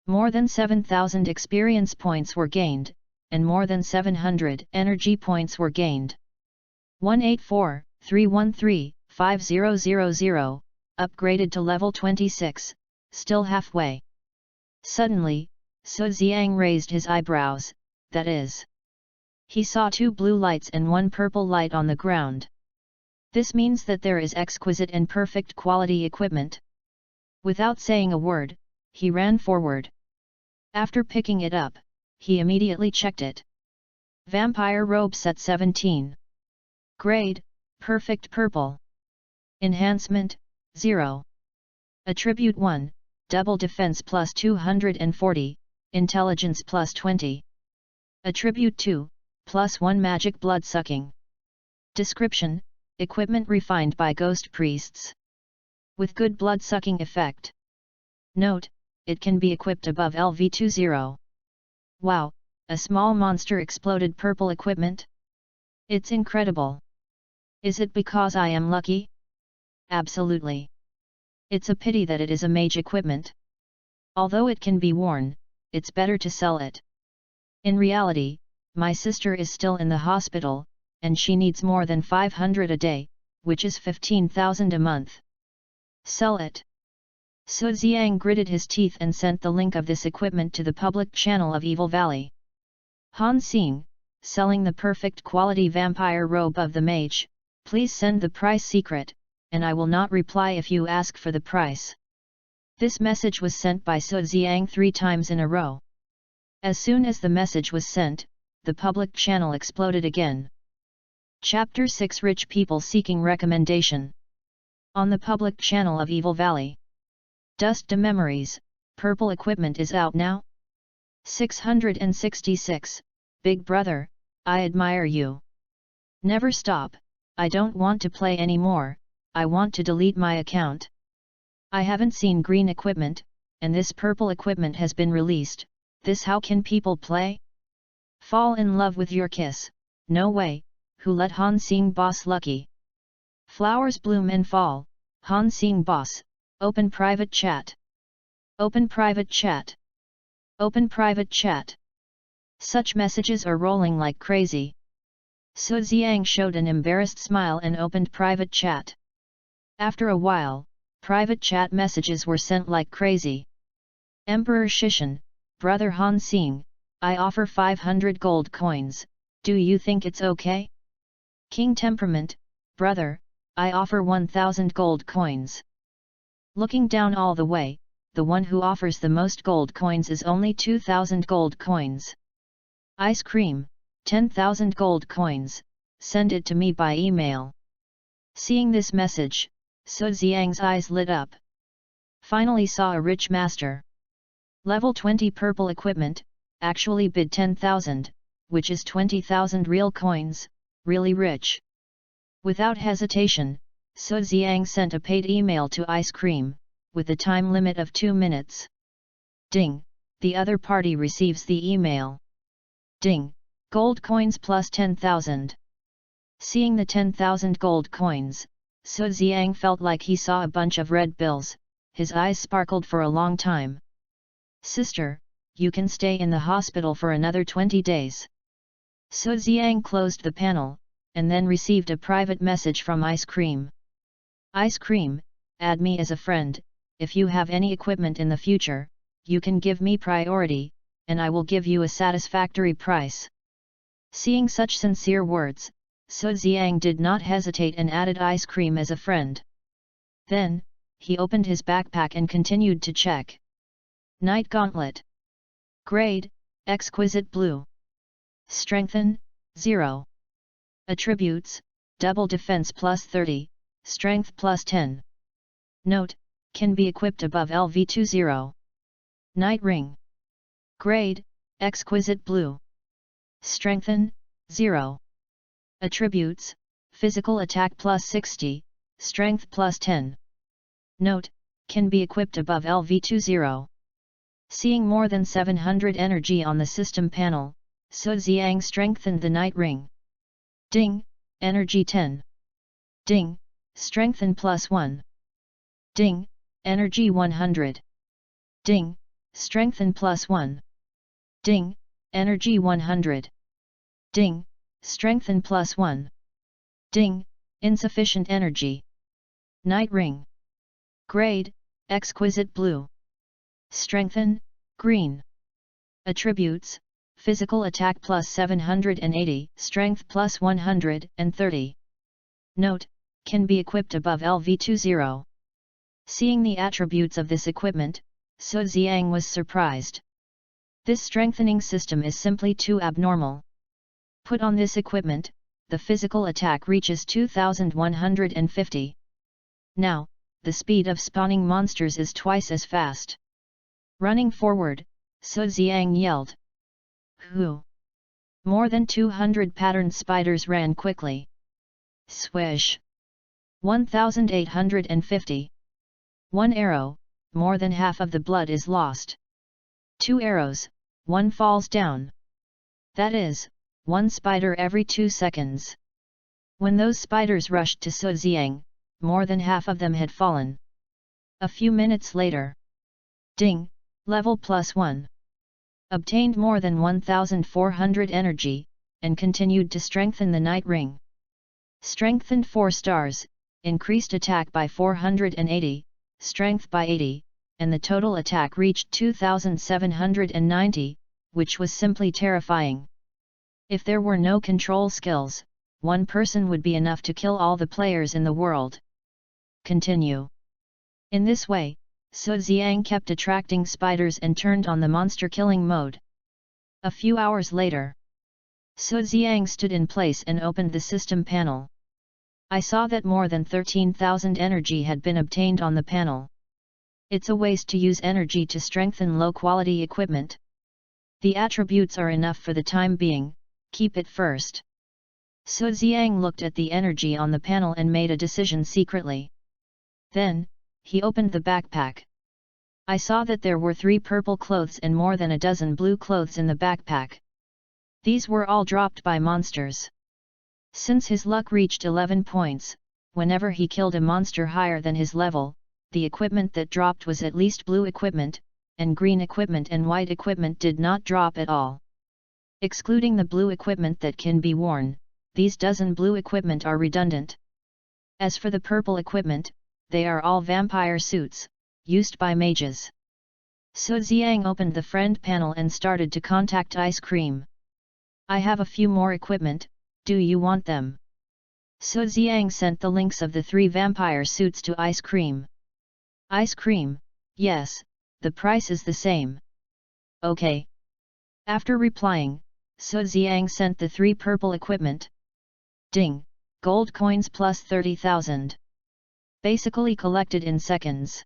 More than 7,000 experience points were gained, and more than 700 energy points were gained. 184-313-5000, upgraded to level 26, still halfway. Suddenly, Su Xiang raised his eyebrows, that is. He saw 2 blue lights and 1 purple light on the ground. This means that there is exquisite and perfect quality equipment. Without saying a word, he ran forward. After picking it up, he immediately checked it. Vampire Robe Set 17. Grade, Perfect Purple. Enhancement, 0. Attribute 1, Double Defense plus 240, Intelligence plus 20. Attribute 2, plus 1 Magic Blood Sucking. Description, equipment refined by ghost priests. With good blood-sucking effect. Note, it can be equipped above LV20. Wow, a small monster exploded purple equipment? It's incredible. Is it because I am lucky? Absolutely. It's a pity that it is a mage equipment. Although it can be worn, it's better to sell it. In reality, my sister is still in the hospital, and she needs more than 500 a day, which is 15,000 a month. Sell it. Su Xiang gritted his teeth and sent the link of this equipment to the public channel of Evil Valley. Han Xing, selling the perfect quality vampire robe of the mage, please send the price secret, and I will not reply if you ask for the price. This message was sent by Su Xiang 3 times in a row. As soon as the message was sent, the public channel exploded again. Chapter 6 Rich People Seeking Recommendation. On the public channel of Evil Valley. Dust to Memories, Purple Equipment is out now? 666, Big Brother, I admire you. Never stop, I don't want to play anymore, I want to delete my account. I haven't seen green equipment, and this purple equipment has been released, this how can people play? Fall in love with your kiss, no way, who let Han Xing boss lucky? Flowers bloom and fall, Han Xing boss, open private chat. Open private chat. Open private chat. Such messages are rolling like crazy. Su Xiang showed an embarrassed smile and opened private chat. After a while, private chat messages were sent like crazy. Emperor Shishan, Brother Han Xing, I offer 500 gold coins, do you think it's okay? King Temperament, Brother, I offer 1000 gold coins. Looking down all the way, the one who offers the most gold coins is only 2000 gold coins. Ice Cream, 10,000 gold coins, send it to me by email. Seeing this message, Su Xiang's eyes lit up. Finally saw a rich master. Level 20 purple equipment, actually bid 10,000, which is 20,000 real coins, really rich. Without hesitation, Su Xiang sent a paid email to Ice Cream, with a time limit of 2 minutes. Ding, the other party receives the email. Ding, gold coins plus 10,000. Seeing the 10,000 gold coins, Su Xiang felt like he saw a bunch of red bills, his eyes sparkled for a long time. Sister, you can stay in the hospital for another 20 days. Su Xiang closed the panel, and then received a private message from Ice Cream. Ice Cream, add me as a friend, if you have any equipment in the future, you can give me priority, and I will give you a satisfactory price. Seeing such sincere words, Su Xiang did not hesitate and added Ice Cream as a friend. Then, he opened his backpack and continued to check. Night Gauntlet. Grade, Exquisite Blue. Strengthen, 0. Attributes, Double Defense plus 30, Strength plus 10. Note, can be equipped above LV20. Night Ring. Grade, Exquisite Blue. Strengthen, 0. Attributes, Physical Attack plus 60, Strength plus 10. Note, can be equipped above LV20. Seeing more than 700 energy on the system panel, Su Xiang strengthened the Night Ring. Ding, Energy 10. Ding, Strengthen plus 1. Ding, Energy 100. Ding, Strengthen plus 1. Ding, Energy 100. Ding, Strengthen plus 1. Ding, Insufficient Energy. Night Ring. Grade, Exquisite Blue. Strengthen, Green. Attributes, Physical Attack plus 780, Strength plus 130. Note, can be equipped above LV20. Seeing the attributes of this equipment, Su Xiang was surprised. This strengthening system is simply too abnormal. Put on this equipment, the physical attack reaches 2150. Now, the speed of spawning monsters is twice as fast. Running forward, Su Xiang yelled. Who? More than 200 patterned spiders ran quickly. Swish! 1850. 1 arrow, more than half of the blood is lost. 2 arrows, 1 falls down. That is, 1 spider every 2 seconds. When those spiders rushed to Su Xiang, more than half of them had fallen. A few minutes later. Ding, level plus 1. Obtained more than 1400 energy, and continued to strengthen the Night Ring. Strengthened 4 stars, increased attack by 480, strength by 80, and the total attack reached 2790, which was simply terrifying. If there were no control skills, one person would be enough to kill all the players in the world. continue. In this way, Su Xiang kept attracting spiders and turned on the monster-killing mode. A few hours later, Su Xiang stood in place and opened the system panel. I saw that more than 13,000 energy had been obtained on the panel. It's a waste to use energy to strengthen low-quality equipment. The attributes are enough for the time being, keep it first. Su Xiang looked at the energy on the panel and made a decision secretly. Then, he opened the backpack. I saw that there were 3 purple clothes and more than a dozen blue clothes in the backpack. These were all dropped by monsters. Since his luck reached 11 points, whenever he killed a monster higher than his level, the equipment that dropped was at least blue equipment, and green equipment and white equipment did not drop at all. Excluding the blue equipment that can be worn, these dozen blue equipment are redundant. As for the purple equipment, they are all vampire suits, used by mages. Su Xiang opened the friend panel and started to contact Ice Cream. I have a few more equipment, do you want them? Su Xiang sent the links of the 3 vampire suits to Ice Cream. Ice Cream, yes, the price is the same. Okay. After replying, Su Xiang sent the 3 purple equipment. Ding, gold coins plus 30,000. Basically collected in seconds.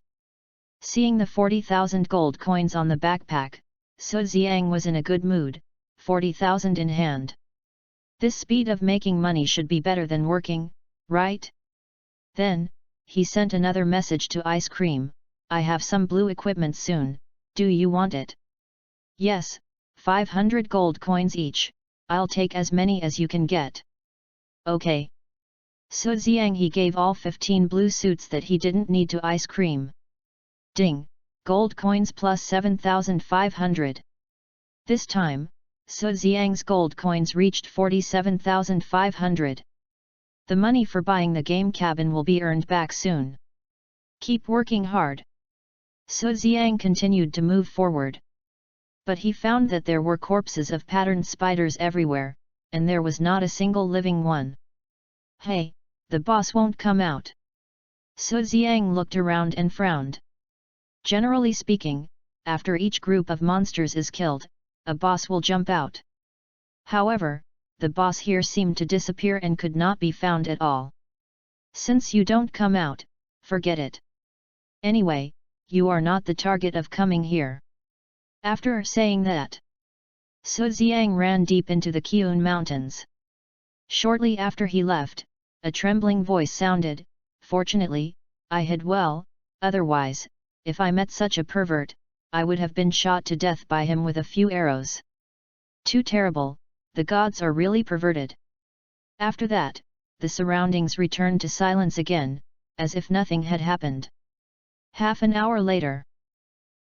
Seeing the 40,000 gold coins on the backpack, Su Xiang was in a good mood, 40,000 in hand. This speed of making money should be better than working, right? Then, he sent another message to Ice Cream, I have some blue equipment soon, do you want it? Yes, 500 gold coins each, I'll take as many as you can get. Okay. Su Xiang he gave all 15 blue suits that he didn't need to Ice Cream. Ding, gold coins plus 7,500. This time, Su Xiang's gold coins reached 47,500. The money for buying the game cabin will be earned back soon. Keep working hard. Su Xiang continued to move forward. But he found that there were corpses of patterned spiders everywhere, and there was not a single living one. Hey, the boss won't come out. Su Xiang looked around and frowned. Generally speaking, after each group of monsters is killed, a boss will jump out. However, the boss here seemed to disappear and could not be found at all. Since you don't come out, forget it. Anyway, you are not the target of coming here. After saying that, Su Xiang ran deep into the Qiun Mountains. Shortly after he left, a trembling voice sounded, fortunately, I hid well, otherwise, if I met such a pervert, I would have been shot to death by him with a few arrows. Too terrible, the gods are really perverted. After that, the surroundings returned to silence again, as if nothing had happened. Half an hour later,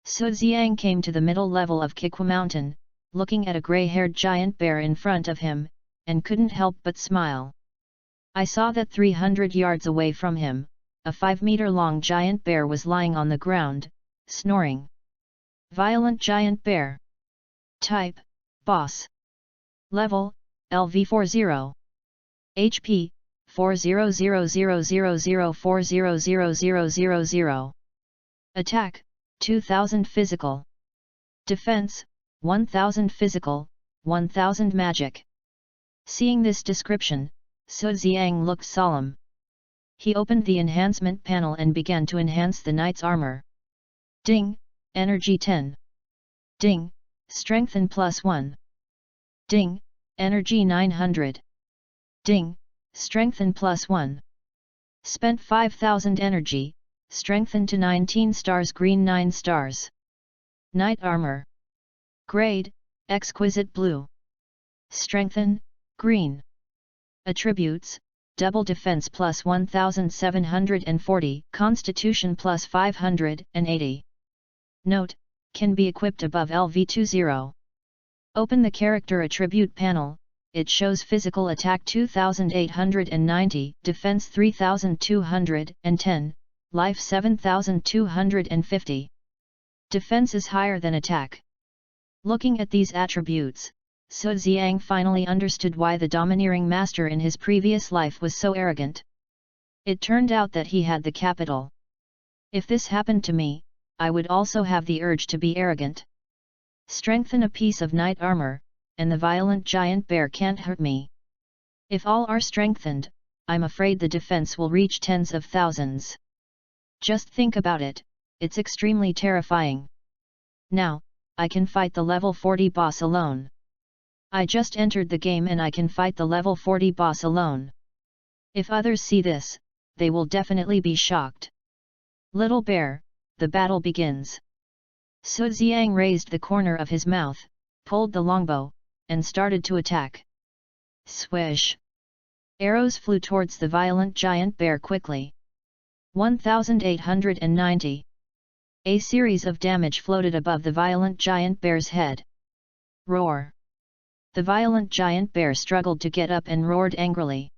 Su Xiang came to the middle level of Kikwa Mountain, looking at a grey-haired giant bear in front of him, and couldn't help but smile. I saw that 300 yards away from him, a 5-meter-long giant bear was lying on the ground, snoring. Violent giant bear. Type, boss. Level, LV40. HP, 4000004000000. Attack, 2000 physical. Defense, 1000 physical, 1000 magic. Seeing this description, Su Xiang looked solemn. He opened the enhancement panel and began to enhance the knight's armor. Ding, energy 10. Ding, strengthen +1. Ding, energy 900. Ding, strengthen +1. Spent 5000 energy, strengthen to 19 stars, green 9 stars. Knight armor. Grade, exquisite blue. Strengthen, green. Attributes, double defense plus 1740, constitution plus 580. Note, can be equipped above LV20. Open the character attribute panel, it shows physical attack 2890, defense 3210, life 7250. Defense is higher than attack. Looking at these attributes, Su Xiang finally understood why the domineering master in his previous life was so arrogant. It turned out that he had the capital. If this happened to me, I would also have the urge to be arrogant. Strengthen a piece of knight armor, and the violent giant bear can't hurt me. If all are strengthened, I'm afraid the defense will reach tens of thousands. Just think about it, it's extremely terrifying. Now, I can fight the level 40 boss alone. I just entered the game and I can fight the level 40 boss alone. If others see this, they will definitely be shocked. Little bear, the battle begins. Su Xiang raised the corner of his mouth, pulled the longbow, and started to attack. Swish! Arrows flew towards the violent giant bear quickly. 1890. A series of damage floated above the violent giant bear's head. Roar! The violent giant bear struggled to get up and roared angrily.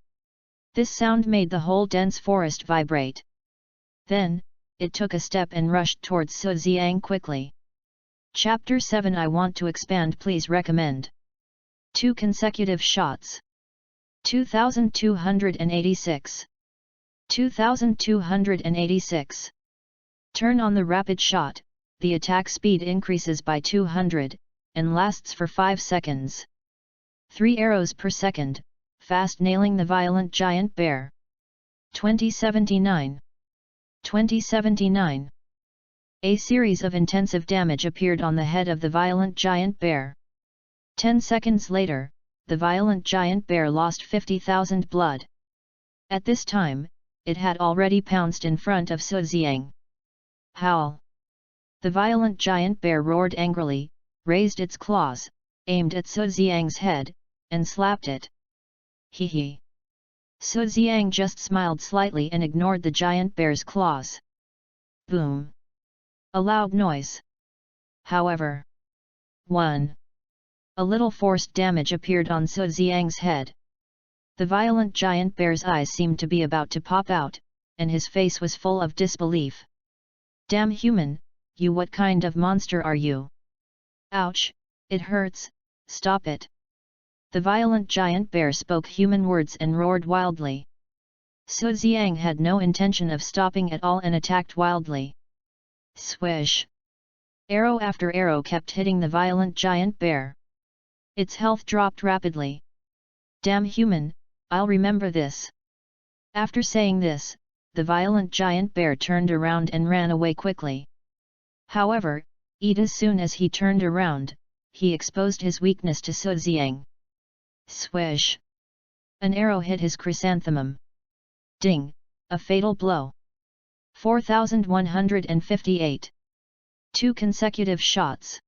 This sound made the whole dense forest vibrate. Then, it took a step and rushed towards Su Xiang quickly. Chapter 7 I want to expand, please recommend. 2 consecutive shots. 2286. 2286. Turn on the rapid shot, the attack speed increases by 200, and lasts for 5 seconds. 3 arrows per second, fast nailing the violent giant bear. 2079. 2079. A series of intensive damage appeared on the head of the violent giant bear. 10 seconds later, the violent giant bear lost 50,000 blood. At this time, it had already pounced in front of Su Xiang. Howl! The violent giant bear roared angrily, raised its claws, aimed at Su Xiang's head, and slapped it. Hee hee! Su Xiang just smiled slightly and ignored the giant bear's claws. Boom! A loud noise. However, 1. A little forced damage appeared on Su Xiang's head. The violent giant bear's eyes seemed to be about to pop out, and his face was full of disbelief. Damn human, you, what kind of monster are you? Ouch, it hurts, stop it. The violent giant bear spoke human words and roared wildly. Su Xiang had no intention of stopping at all and attacked wildly. Swish! Arrow after arrow kept hitting the violent giant bear. Its health dropped rapidly. Damn human, I'll remember this. After saying this, the violent giant bear turned around and ran away quickly. However, as soon as he turned around, he exposed his weakness to Su Xiang. Swish! An arrow hit his chrysanthemum. Ding! A fatal blow. 4158. 2 consecutive shots.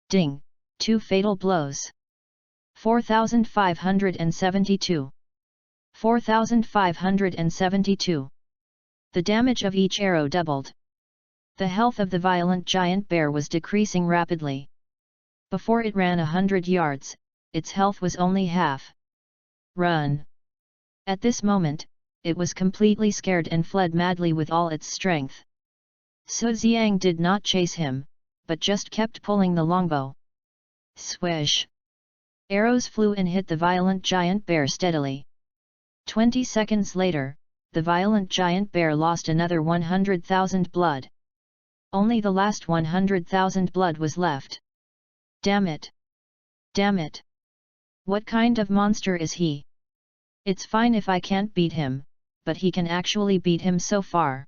Ding! 2 fatal blows. 4572. 4572. The damage of each arrow doubled. The health of the violent giant bear was decreasing rapidly. Before it ran 100 yards, its health was only half. Run! At this moment, it was completely scared and fled madly with all its strength. Su Xiang did not chase him, but just kept pulling the longbow. Swish! Arrows flew and hit the violent giant bear steadily. 20 seconds later, the violent giant bear lost another 100,000 blood. Only the last 100,000 blood was left. Damn it! Damn it! What kind of monster is he? It's fine if I can't beat him, but he can actually beat him so far.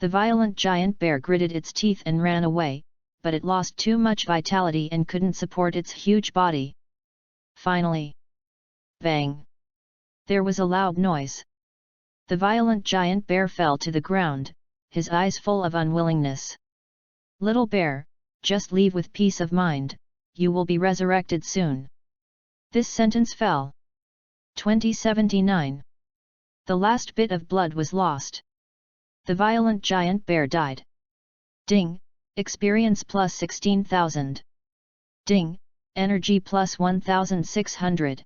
The violent giant bear gritted its teeth and ran away, but it lost too much vitality and couldn't support its huge body. Finally, bang! There was a loud noise. The violent giant bear fell to the ground, his eyes full of unwillingness. Little bear, just leave with peace of mind, you will be resurrected soon. This sentence fell. 2079. The last bit of blood was lost. The violent giant bear died. Ding! Experience plus 16,000. Ding! Energy plus 1,600.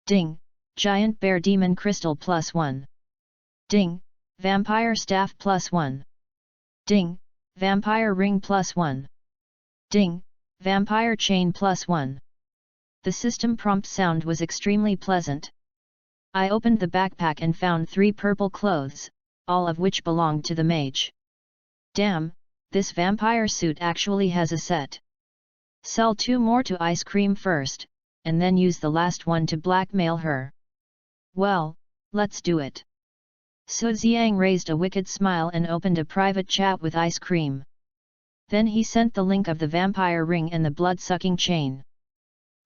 Ding! Giant bear demon crystal plus 1. Ding! Vampire staff plus 1. Ding! Vampire ring plus 1. Ding! Vampire chain plus 1. The system prompt sound was extremely pleasant. I opened the backpack and found 3 purple clothes, all of which belonged to the mage. Damn, this vampire suit actually has a set. Sell 2 more to Ice Cream first, and then use the last one to blackmail her. Well, let's do it. Su Xiang raised a wicked smile and opened a private chat with Ice Cream. Then he sent the link of the vampire ring and the blood-sucking chain.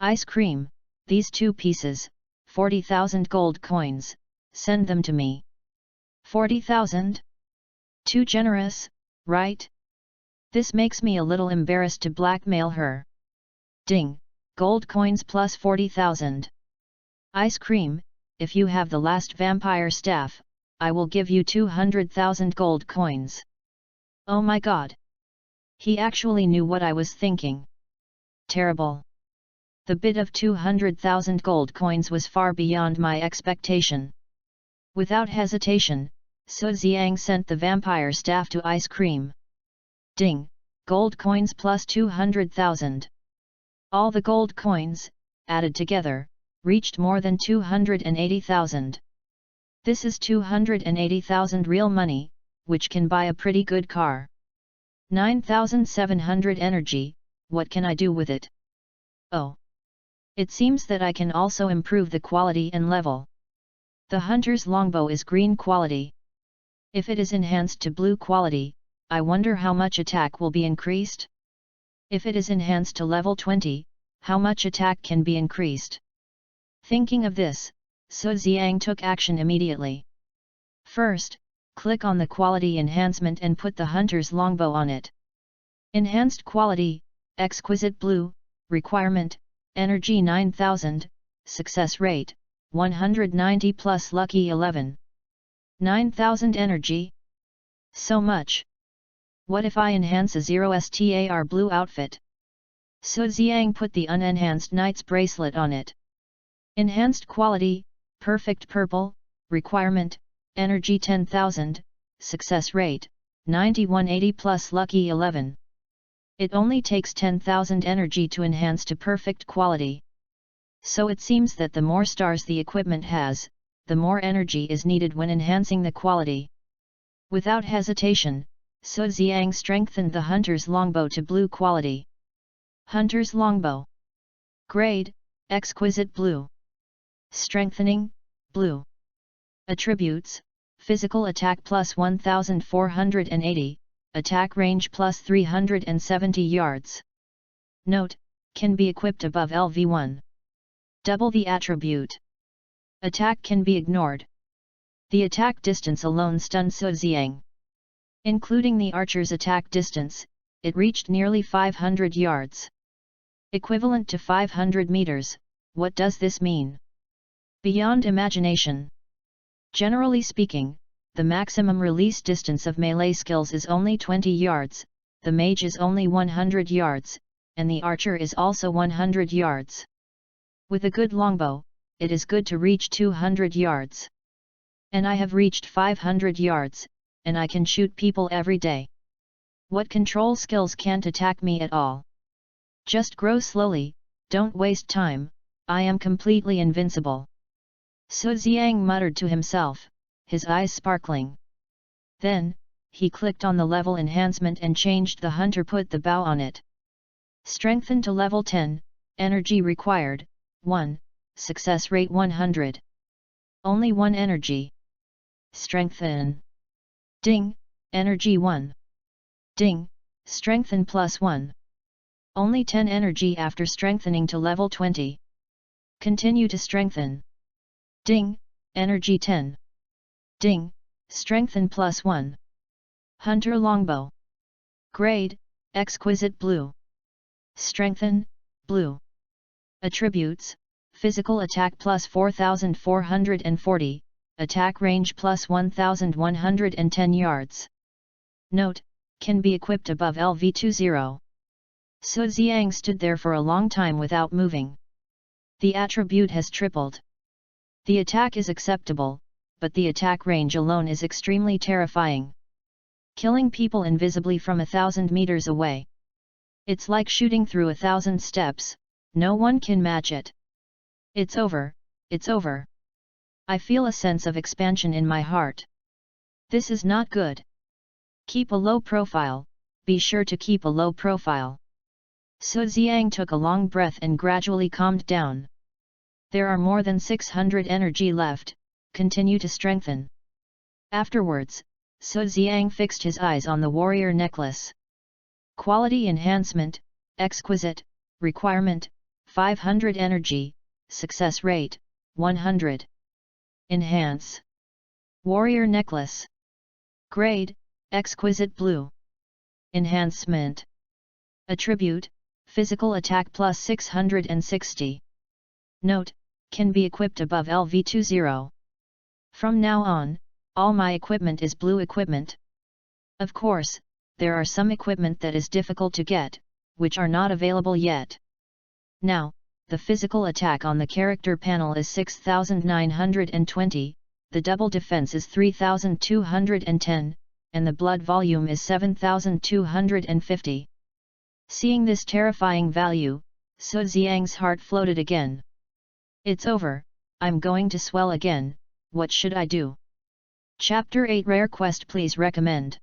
Ice Cream, these 2 pieces, 40,000 gold coins, send them to me. 40,000? Too generous, right? This makes me a little embarrassed to blackmail her. Ding, gold coins plus 40,000. Ice Cream, if you have the last vampire staff, I will give you 200,000 gold coins. Oh my god! He actually knew what I was thinking. Terrible. The bid of 200,000 gold coins was far beyond my expectation. Without hesitation, Su Xiang sent the vampire staff to Ice Cream. Ding, gold coins plus 200,000. All the gold coins, added together, reached more than 280,000. This is 280,000 real money, which can buy a pretty good car. 9,700 energy, what can I do with it? Oh! It seems that I can also improve the quality and level. The hunter's longbow is green quality. If it is enhanced to blue quality, I wonder how much attack will be increased? If it is enhanced to level 20, how much attack can be increased? Thinking of this, Su Xiang took action immediately. First, click on the quality enhancement and put the hunter's longbow on it. Enhanced quality, exquisite blue, requirement, energy 9000, success rate, 190 plus lucky 11. 9000 energy? So much. What if I enhance a 0 star blue outfit? Su Xiang put the unenhanced knight's bracelet on it. Enhanced quality, perfect purple, requirement, energy 10,000, success rate, 9180 plus lucky 11. It only takes 10,000 energy to enhance to perfect quality. So it seems that the more stars the equipment has, the more energy is needed when enhancing the quality. Without hesitation, Su Xiang strengthened the hunter's longbow to blue quality. Hunter's longbow. Grade, exquisite blue. Strengthening, blue. Attributes, physical attack plus 1480, attack range plus 370 yards. Note, can be equipped above LV1. Double the attribute. Attack can be ignored. The attack distance alone stunned Su Xiang. Including the archer's attack distance, it reached nearly 500 yards. Equivalent to 500 meters, what does this mean? Beyond imagination. Generally speaking, the maximum release distance of melee skills is only 20 yards, the mage is only 100 yards, and the archer is also 100 yards. With a good longbow, it is good to reach 200 yards. And I have reached 500 yards, and I can shoot people every day. What control skills can't attack me at all? Just grow slowly, don't waste time, I am completely invincible. Su Xiang muttered to himself, his eyes sparkling. Then, he clicked on the level enhancement and changed the hunter put the bow on it. Strengthen to level 10, energy required, 1, success rate 100. Only 1 energy. Strengthen. Ding, energy 1. Ding, strengthen plus 1. Only 10 energy after strengthening to level 20. Continue to strengthen. Ding, energy 10. Ding, strengthen plus 1. Hunter longbow. Grade, exquisite blue. Strengthen, blue. Attributes, physical attack plus 4440, attack range plus 1110 yards. Note, can be equipped above LV20. Su Xiang stood there for a long time without moving. The attribute has tripled. The attack is acceptable, but the attack range alone is extremely terrifying. Killing people invisibly from 1,000 meters away. It's like shooting through 1,000 steps, no one can match it. It's over, it's over. I feel a sense of expansion in my heart. This is not good. Keep a low profile, be sure to keep a low profile. Su Xiang took a long breath and gradually calmed down. There are more than 600 energy left, continue to strengthen. Afterwards, Su Xiang fixed his eyes on the warrior necklace. Quality enhancement, exquisite, requirement, 500 energy, success rate, 100. Enhance. Warrior necklace. Grade, exquisite blue. Enhancement. Attribute, physical attack plus 660. Note, can be equipped above LV20. From now on, all my equipment is blue equipment. Of course, there are some equipment that is difficult to get, which are not available yet. Now, the physical attack on the character panel is 6920, the double defense is 3210, and the blood volume is 7250. Seeing this terrifying value, Su Xiang's heart floated again. It's over, I'm going to swell again, what should I do? Chapter 8 Rare Quest. Please recommend.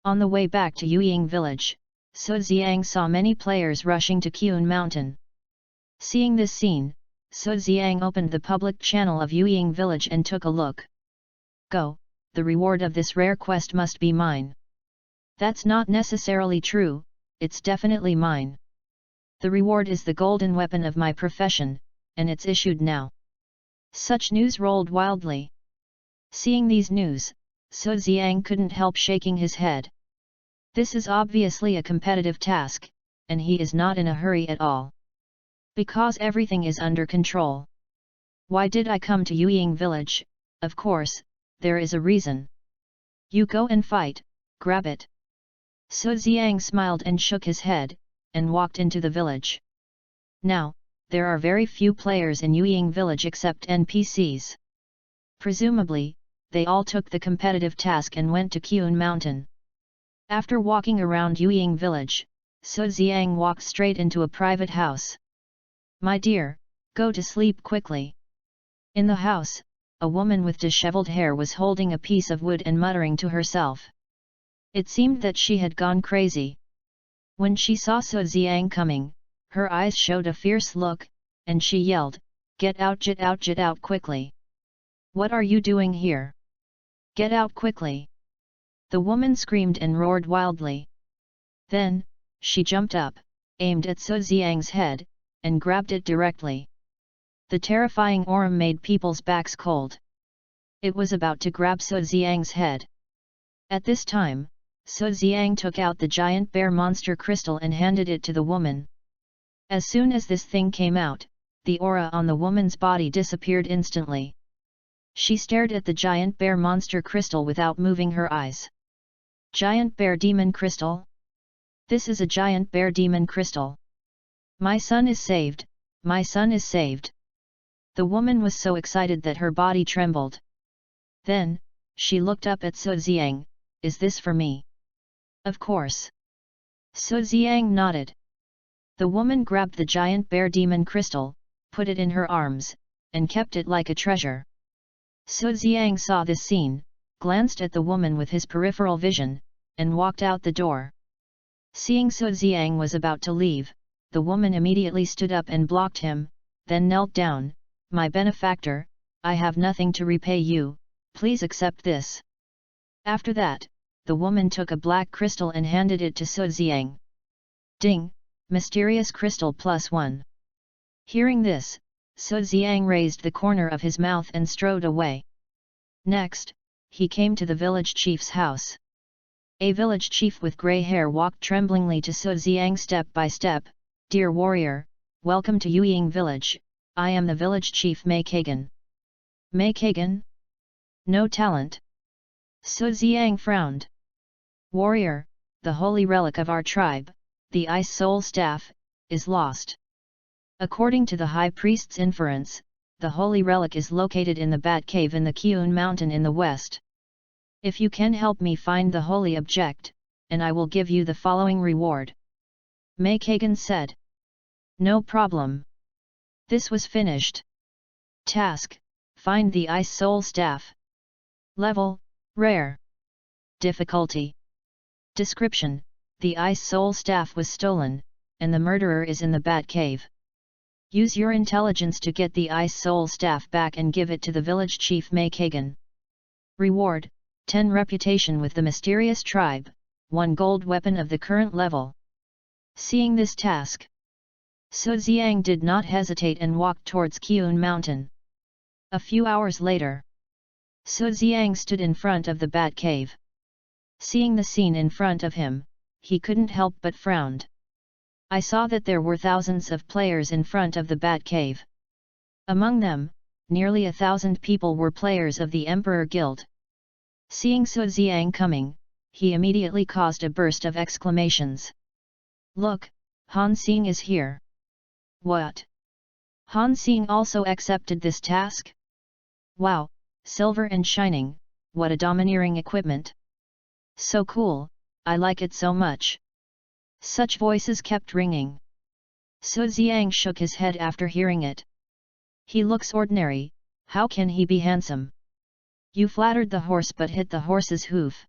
On the way back to Yuying village, Su Xiang saw many players rushing to Qun Mountain. Seeing this scene, Su Xiang opened the public channel of Yuying village and took a look. Go, the reward of this rare quest must be mine. That's not necessarily true, it's definitely mine. The reward is the golden weapon of my profession, and it's issued now. Such news rolled wildly. Seeing these news, Su Xiang couldn't help shaking his head. This is obviously a competitive task, and he is not in a hurry at all. Because everything is under control. Why did I come to Yuying village? Of course, there is a reason. You go and fight, grab it. Su Xiang smiled and shook his head, and walked into the village. Now, there are very few players in Yuying village except NPCs. Presumably, they all took the competitive task and went to Qun Mountain. After walking around Yuying village, Su Xiang walked straight into a private house. My dear, go to sleep quickly. In the house, a woman with disheveled hair was holding a piece of wood and muttering to herself. It seemed that she had gone crazy. When she saw Su Xiang coming, her eyes showed a fierce look, and she yelled, "Get out, get out, get out quickly! What are you doing here? Get out quickly!" The woman screamed and roared wildly. Then, she jumped up, aimed at Su Xiang's head, and grabbed it directly. The terrifying aura made people's backs cold. It was about to grab Su Xiang's head. At this time, Su Xiang took out the giant bear monster crystal and handed it to the woman. As soon as this thing came out, the aura on the woman's body disappeared instantly. She stared at the giant bear monster crystal without moving her eyes. Giant bear demon crystal? This is a giant bear demon crystal. My son is saved, my son is saved. The woman was so excited that her body trembled. Then, she looked up at Su Xiang, "Is this for me?" "Of course." Su Xiang nodded. The woman grabbed the giant bear demon crystal, put it in her arms, and kept it like a treasure. Su Xiang saw this scene, glanced at the woman with his peripheral vision, and walked out the door. Seeing Su Xiang was about to leave, the woman immediately stood up and blocked him, then knelt down. "My benefactor, I have nothing to repay you, please accept this." After that, the woman took a black crystal and handed it to Su Xiang. Ding! Mysterious crystal +1. Hearing this, Su Xiang raised the corner of his mouth and strode away. Next, he came to the village chief's house. A village chief with grey hair walked tremblingly to Su Xiang step by step. "Dear warrior, welcome to Yuying village, I am the village chief Mei Kagan." Mei Kagan? No talent. Su Xiang frowned. "Warrior, the holy relic of our tribe, the Ice Soul Staff, is lost. According to the High Priest's inference, the holy relic is located in the Bat Cave in the Qun Mountain in the west. If you can help me find the holy object, and I will give you the following reward." Mei Kagan said. "No problem." This was finished. Task: Find the Ice Soul Staff. Level, Rare. Difficulty. Description: the Ice Soul Staff was stolen, and the murderer is in the Bat Cave. Use your intelligence to get the Ice Soul Staff back and give it to the village chief May Kagan. Reward: 10 reputation with the mysterious tribe, 1 gold weapon of the current level. Seeing this task, Su Xiang did not hesitate and walked towards Qiyun Mountain. A few hours later, Su Xiang stood in front of the Bat Cave. Seeing the scene in front of him, he couldn't help but frowned. I saw that there were thousands of players in front of the Bat Cave. Among them, nearly 1,000 people were players of the Emperor Guild. Seeing Su Xiang coming, he immediately caused a burst of exclamations. Look, Han Xing is here. What? Han Xing also accepted this task? Wow, silver and shining, what a domineering equipment. So cool, I like it so much. Such voices kept ringing. Su Xiang shook his head after hearing it. He looks ordinary, how can he be handsome? You flattered the horse but hit the horse's hoof.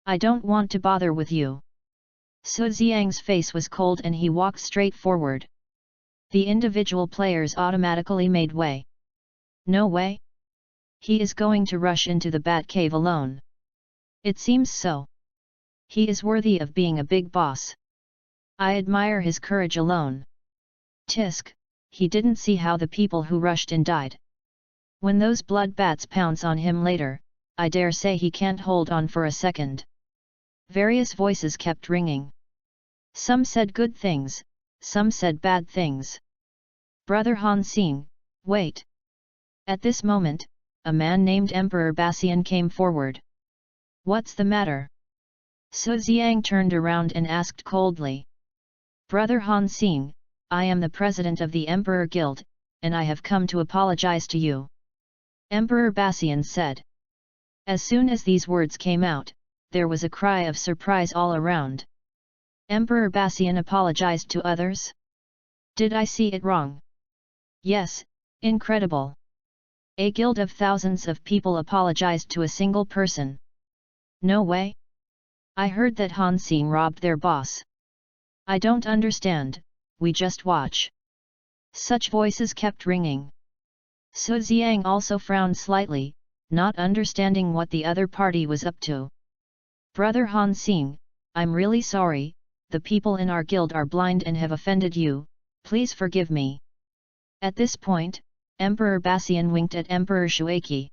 I don't want to bother with you. Su Xiang's face was cold and he walked straight forward. The individual players automatically made way. No way. He is going to rush into the Bat Cave alone. It seems so. He is worthy of being a big boss. I admire his courage alone. Tisk, he didn't see how the people who rushed in died. When those blood bats pounce on him later, I dare say he can't hold on for a second. Various voices kept ringing. Some said good things, some said bad things. Brother Han Xing, wait. At this moment, a man named Emperor Bassian came forward. What's the matter? Su Xiang turned around and asked coldly. Brother Han Xing, I am the president of the Emperor Guild, and I have come to apologize to you. Emperor Bassian said. As soon as these words came out, there was a cry of surprise all around. Emperor Bassian apologized to others? Did I see it wrong? Yes, incredible. A guild of thousands of people apologized to a single person. No way. I heard that Han Xing robbed their boss. I don't understand, we just watch. Such voices kept ringing. Su Xiang also frowned slightly, not understanding what the other party was up to. Brother Han Xing, I'm really sorry, the people in our guild are blind and have offended you, please forgive me. At this point, Emperor Bassian winked at Emperor Shuaki.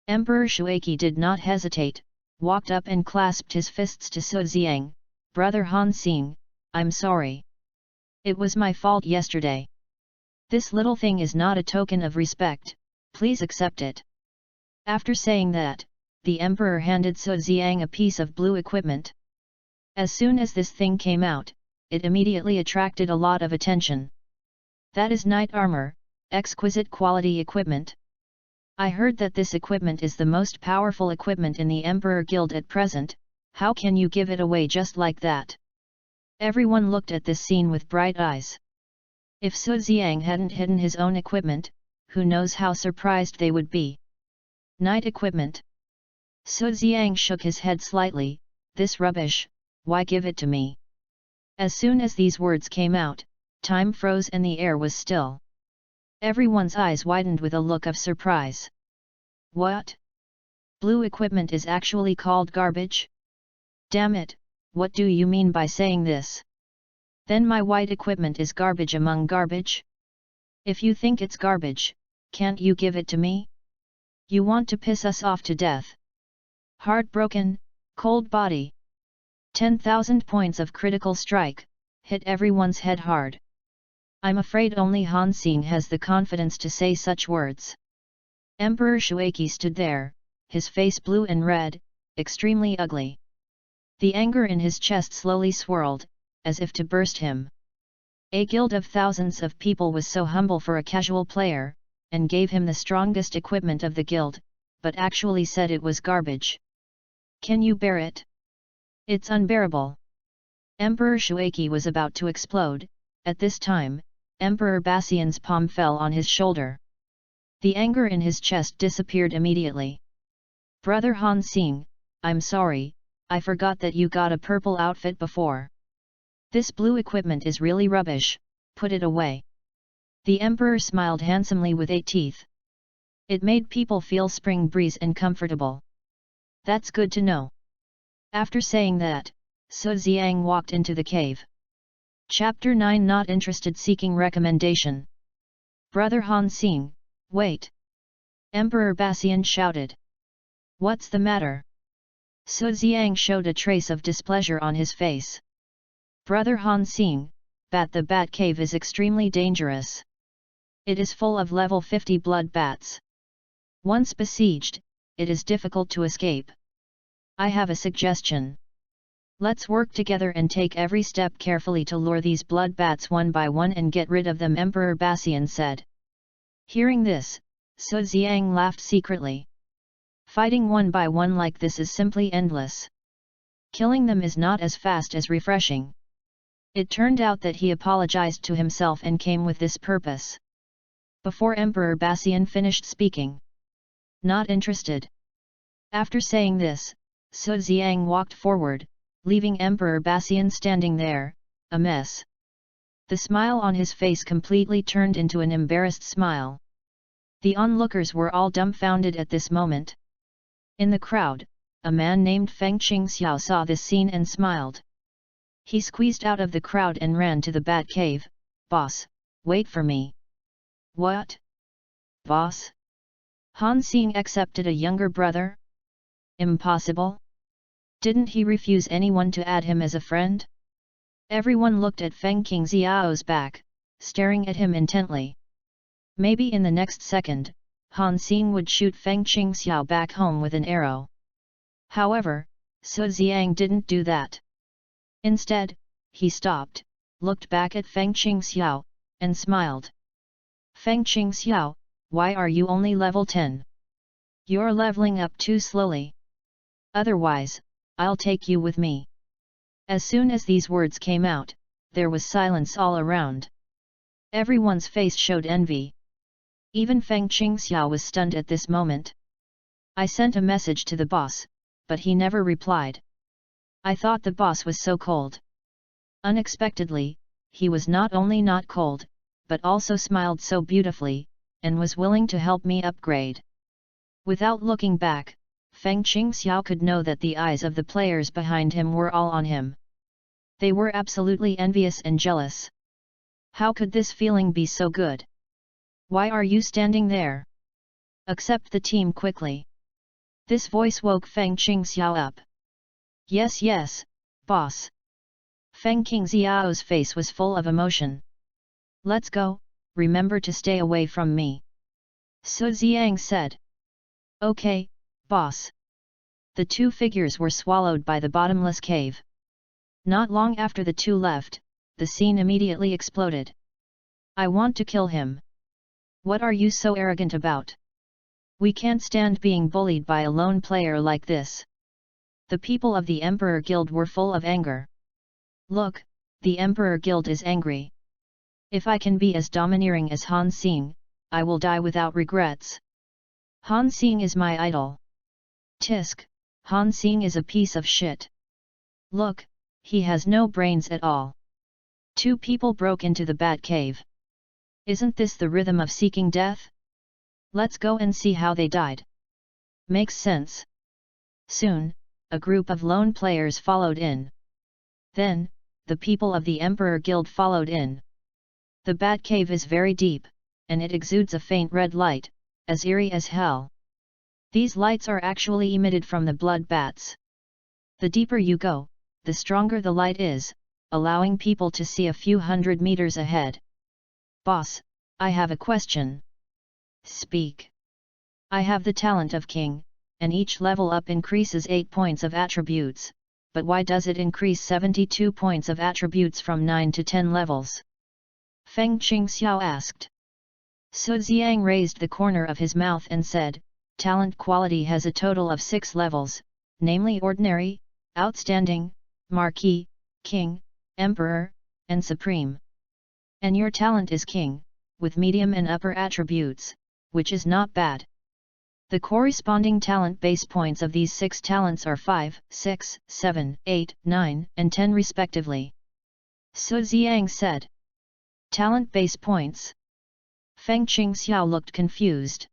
Emperor Shuaki did not hesitate, walked up and clasped his fists to Su Xiang. Brother Han Xing, I'm sorry. It was my fault yesterday. This little thing is not a token of respect, please accept it. After saying that, the Emperor handed Su Xiang a piece of blue equipment. As soon as this thing came out, it immediately attracted a lot of attention. That is knight armor, exquisite quality equipment. I heard that this equipment is the most powerful equipment in the Emperor Guild at present, how can you give it away just like that? Everyone looked at this scene with bright eyes. If Su Xiang hadn't hidden his own equipment, who knows how surprised they would be. Knight equipment. Su Xiang shook his head slightly, this rubbish, why give it to me? As soon as these words came out, time froze and the air was still. Everyone's eyes widened with a look of surprise. What? Blue equipment is actually called garbage? Damn it, what do you mean by saying this? Then my white equipment is garbage among garbage? If you think it's garbage, can't you give it to me? You want to piss us off to death. Heartbroken, cold body. 10,000 points of critical strike, hit everyone's head hard. I'm afraid only Han Xing has the confidence to say such words. Emperor Shuaki stood there, his face blue and red, extremely ugly. The anger in his chest slowly swirled, as if to burst him. A guild of thousands of people was so humble for a casual player, and gave him the strongest equipment of the guild, but actually said it was garbage. Can you bear it? It's unbearable. Emperor Shuaki was about to explode. At this time, Emperor Bassian's palm fell on his shoulder. The anger in his chest disappeared immediately. Brother Han Xing, I'm sorry, I forgot that you got a purple outfit before. This blue equipment is really rubbish, put it away. The emperor smiled handsomely with 8 teeth. It made people feel spring breeze and comfortable. That's good to know. After saying that, Su Xiang walked into the cave. Chapter 9 Not Interested Seeking Recommendation. Brother Han Xing, wait! Emperor Bassian shouted. What's the matter? Su Xiang showed a trace of displeasure on his face. Brother Han Xing, the bat cave is extremely dangerous. It is full of level 50 blood bats. Once besieged, it is difficult to escape. I have a suggestion. Let's work together and take every step carefully to lure these blood bats one by one and get rid of them, Emperor Bassian said. Hearing this, Su Xiang laughed secretly. Fighting one by one like this is simply endless. Killing them is not as fast as refreshing. It turned out that he apologized to himself and came with this purpose. Before Emperor Bassian finished speaking. Not interested. After saying this, Su Xiang walked forward, leaving Emperor Bassian standing there, a mess. The smile on his face completely turned into an embarrassed smile. The onlookers were all dumbfounded at this moment. In the crowd, a man named Feng Qingxiao saw this scene and smiled. He squeezed out of the crowd and ran to the bat cave. Boss, wait for me. What? Boss? Han Xing accepted a younger brother? Impossible? Didn't he refuse anyone to add him as a friend? Everyone looked at Feng Qingxiao's back, staring at him intently. Maybe in the next second, Han Xing would shoot Feng Qingxiao back home with an arrow. However, Su Xiang didn't do that. Instead, he stopped, looked back at Feng Qingxiao, and smiled. Feng Qingxiao, why are you only level 10? You're leveling up too slowly. Otherwise, I'll take you with me. As soon as these words came out, there was silence all around. Everyone's face showed envy. Even Feng Qingxiao was stunned at this moment. I sent a message to the boss, but he never replied. I thought the boss was so cold. Unexpectedly, he was not only not cold, but also smiled so beautifully, and was willing to help me upgrade. Without looking back, Feng Qingxiao could know that the eyes of the players behind him were all on him. They were absolutely envious and jealous. How could this feeling be so good? Why are you standing there? Accept the team quickly. This voice woke Feng Qingxiao up. Yes, boss. Feng Qingxiao's face was full of emotion. Let's go, remember to stay away from me. Su Xiang said. Okay, boss. The two figures were swallowed by the bottomless cave. Not long after the two left, the scene immediately exploded. I want to kill him. What are you so arrogant about? We can't stand being bullied by a lone player like this. The people of the Emperor Guild were full of anger. Look, the Emperor Guild is angry. If I can be as domineering as Han Xing, I will die without regrets. Han Xing is my idol. Tisk, Han Xing is a piece of shit. Look, he has no brains at all. Two people broke into the bat cave. Isn't this the rhythm of seeking death? Let's go and see how they died. Makes sense. Soon, a group of lone players followed in. Then, the people of the Emperor Guild followed in. The bat cave is very deep, and it exudes a faint red light, as eerie as hell. These lights are actually emitted from the blood bats. The deeper you go, the stronger the light is, allowing people to see a few hundred meters ahead. Boss, I have a question. Speak. I have the talent of King, and each level up increases 8 points of attributes, but why does it increase 72 points of attributes from 9 to 10 levels? Feng Qingxiao asked. Su Xiang raised the corner of his mouth and said, talent quality has a total of 6 levels, namely Ordinary, Outstanding, Marquis, King, Emperor, and Supreme. And your talent is King, with medium and upper attributes, which is not bad. The corresponding talent base points of these 6 talents are 5, 6, 7, 8, 9, and 10 respectively. Su Ziyang said. Talent base points? Feng Qingxiao looked confused.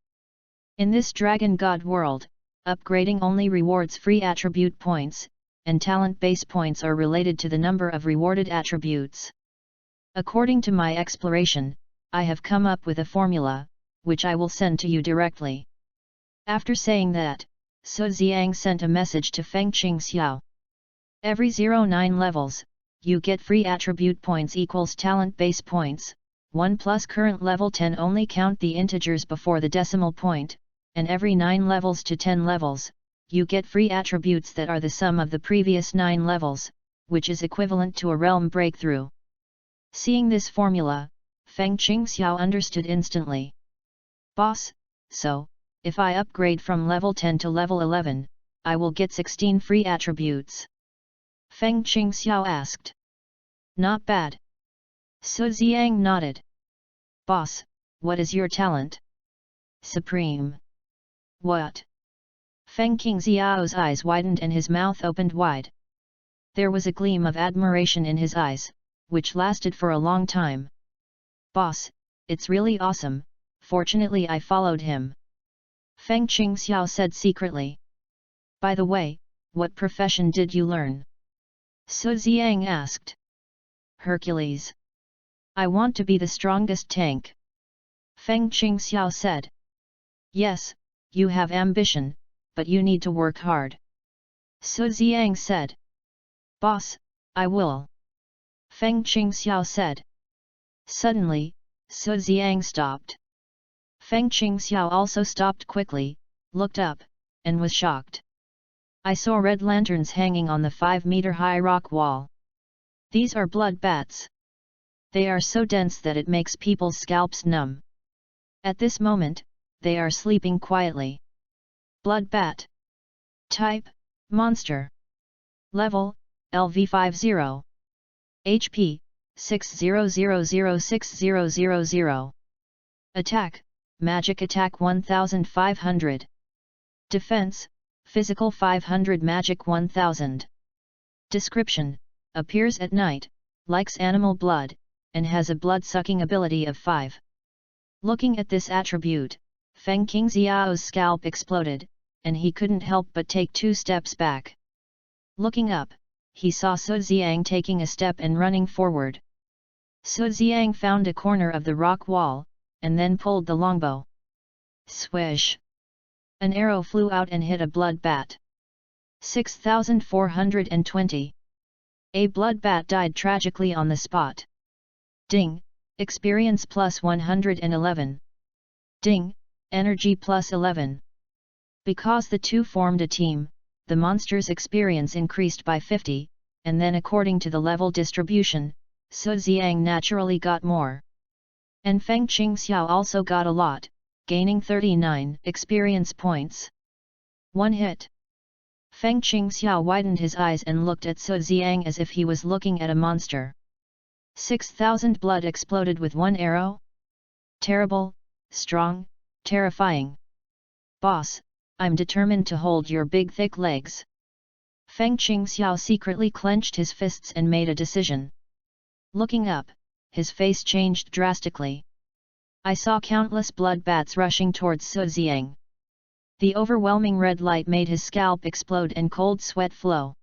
In this Dragon God world, upgrading only rewards free attribute points, and talent base points are related to the number of rewarded attributes. According to my exploration, I have come up with a formula, which I will send to you directly. After saying that, Su Ziyang sent a message to Feng Qingxiao. Every 09 levels, you get free attribute points equals talent base points, 1 plus current level 10 only count the integers before the decimal point, and every 9 levels to 10 levels, you get free attributes that are the sum of the previous 9 levels, which is equivalent to a realm breakthrough. Seeing this formula, Feng Qingxiao understood instantly. Boss, so, if I upgrade from level 10 to level 11, I will get 16 free attributes. Feng Qingxiao asked. Not bad. Su Ziyang nodded. Boss, what is your talent? Supreme. What? Feng Qingxiao's eyes widened and his mouth opened wide. There was a gleam of admiration in his eyes, which lasted for a long time. Boss, it's really awesome, fortunately I followed him. Feng Qingxiao said secretly. By the way, what profession did you learn? Su Ziyang asked. Hercules. I want to be the strongest tank. Feng Qingxiao said. Yes, you have ambition, but you need to work hard. Su Ziyang said. Boss, I will. Feng Qingxiao said. Suddenly, Su Ziyang stopped. Feng Qingxiao also stopped quickly, looked up, and was shocked. I saw red lanterns hanging on the 5-meter-high rock wall. These are blood bats. They are so dense that it makes people's scalps numb. At this moment, they are sleeping quietly. Blood bat. Type, monster. Level, LV50. HP, 60006000. Attack, magic attack 1500. Defense, physical 500 magic 1000. Description, appears at night, likes animal blood, and has a blood-sucking ability of 5. Looking at this attribute, Feng Qingxiao's scalp exploded, and he couldn't help but take 2 steps back. Looking up, he saw Su Ziyang taking a step and running forward. Su Ziyang found a corner of the rock wall, and then pulled the longbow. Swish! An arrow flew out and hit a blood bat. 6420. A blood bat died tragically on the spot. Ding! Experience plus 111. Ding! Energy plus 11. Because the two formed a team, the monster's experience increased by 50, and then according to the level distribution, Su Ziyang naturally got more. And Feng Qingxiao also got a lot, gaining 39 experience points. One hit. Feng Qingxiao widened his eyes and looked at Su Ziyang as if he was looking at a monster. 6,000 blood exploded with one arrow? Terrible, strong, terrifying. Boss, I'm determined to hold your big thick legs. Feng Qingxiao secretly clenched his fists and made a decision. Looking up, his face changed drastically. I saw countless blood bats rushing towards Su Ziyang. The overwhelming red light made his scalp explode and cold sweat flow.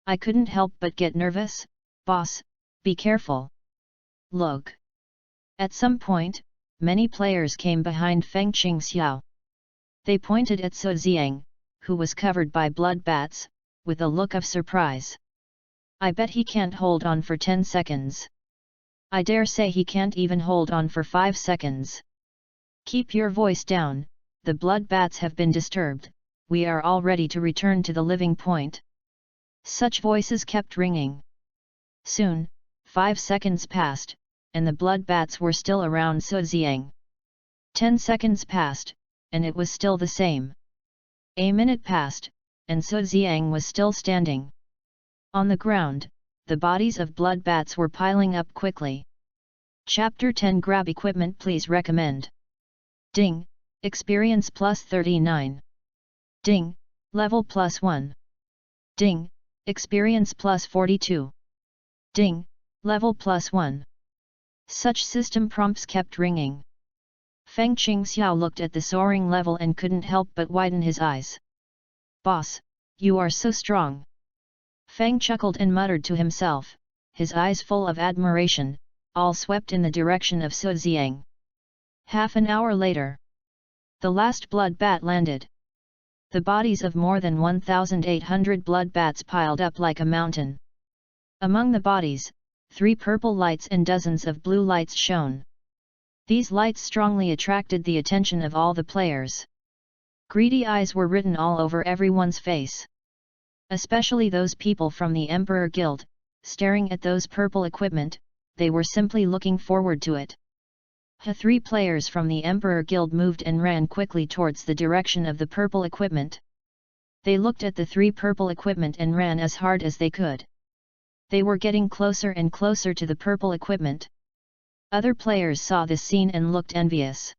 I couldn't help but get nervous. Boss, be careful. Look. At some point, many players came behind Feng Qingxiao. They pointed at Su Ziyang, who was covered by blood bats, with a look of surprise. I bet he can't hold on for 10 seconds. I dare say he can't even hold on for 5 seconds. Keep your voice down, the blood bats have been disturbed, we are all ready to return to the living point. Such voices kept ringing. Soon, 5 seconds passed, and the blood bats were still around Su Ziyang. 10 seconds passed, and it was still the same. A minute passed, and Su Ziyang was still standing. On the ground, the bodies of blood bats were piling up quickly. Chapter 10 Grab equipment please recommend. Ding, experience plus 39. Ding, level plus 1. Ding, experience plus 42. Ding, level plus 1. Such system prompts kept ringing. Feng Qingxiao looked at the soaring level and couldn't help but widen his eyes. Boss, you are so strong. Feng chuckled and muttered to himself, his eyes full of admiration, all swept in the direction of Su Ziang. Half an hour later, the last blood bat landed. The bodies of more than 1,800 blood bats piled up like a mountain. Among the bodies, 3 purple lights and dozens of blue lights shone. These lights strongly attracted the attention of all the players. Greedy eyes were written all over everyone's face. Especially those people from the Emperor Guild, staring at those purple equipment, they were simply looking forward to it. The 3 players from the Emperor Guild moved and ran quickly towards the direction of the purple equipment. They looked at the 3 purple equipment and ran as hard as they could. They were getting closer and closer to the purple equipment. Other players saw this scene and looked envious.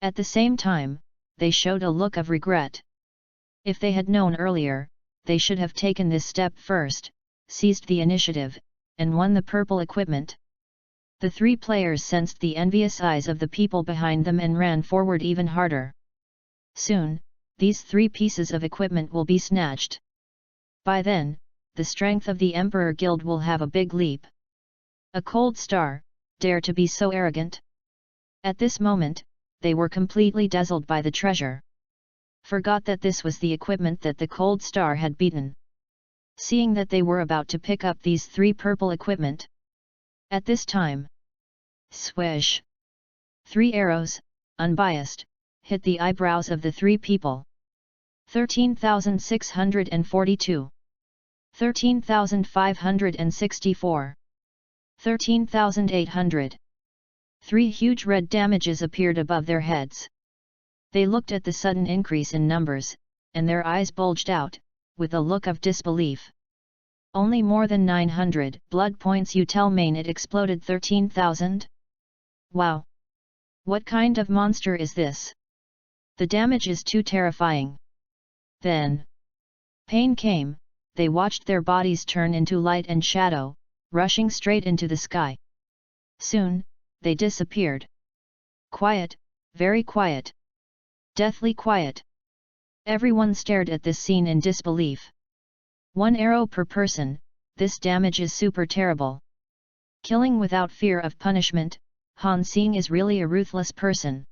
At the same time, they showed a look of regret. If they had known earlier, they should have taken this step first, seized the initiative, and won the purple equipment. The 3 players sensed the envious eyes of the people behind them and ran forward even harder. Soon, these 3 pieces of equipment will be snatched. By then, the strength of the Emperor Guild will have a big leap. A cold star, dare to be so arrogant? At this moment, they were completely dazzled by the treasure. Forgot that this was the equipment that the cold star had beaten. Seeing that they were about to pick up these 3 purple equipment. At this time, swish! 3 arrows, unbiased, hit the eyebrows of the 3 people. 13,642. 13,564. 13,800. 3 huge red damages appeared above their heads. They looked at the sudden increase in numbers, and their eyes bulged out, with a look of disbelief. Only more than 900 blood points, you tell me it exploded 13,000? Wow! What kind of monster is this? The damage is too terrifying. Then, pain came, they watched their bodies turn into light and shadow, rushing straight into the sky. Soon, they disappeared. Quiet, very quiet. Deathly quiet. Everyone stared at this scene in disbelief. 1 arrow per person, this damage is super terrible. Killing without fear of punishment, Han Xing is really a ruthless person.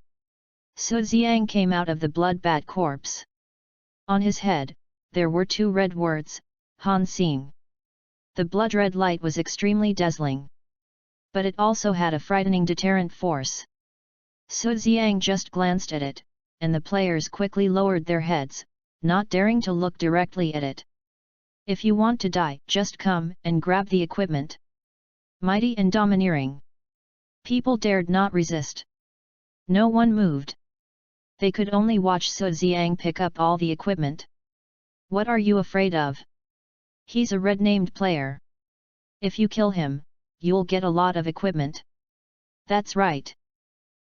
Su Ziang came out of the blood bat corpse. On his head, there were 2 red words, Han Xing. The blood red light was extremely dazzling. But it also had a frightening deterrent force. Su Ziang just glanced at it, and the players quickly lowered their heads, not daring to look directly at it. If you want to die, just come and grab the equipment. Mighty and domineering. People dared not resist. No one moved. They could only watch Su Ziang pick up all the equipment. What are you afraid of? He's a red-named player. If you kill him, you'll get a lot of equipment. That's right.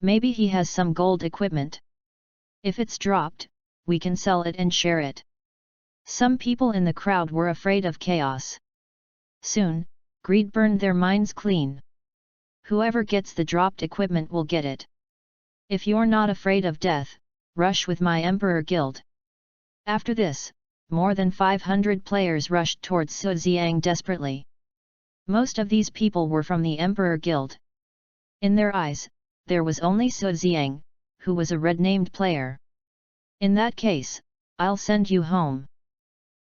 Maybe he has some gold equipment. If it's dropped, we can sell it and share it. Some people in the crowd were afraid of chaos. Soon, greed burned their minds clean. Whoever gets the dropped equipment will get it. If you're not afraid of death, rush with my Emperor Guild. After this, more than 500 players rushed towards Su Ziang desperately. Most of these people were from the Emperor Guild. In their eyes, there was only Su Ziang, who was a red-named player. In that case, I'll send you home.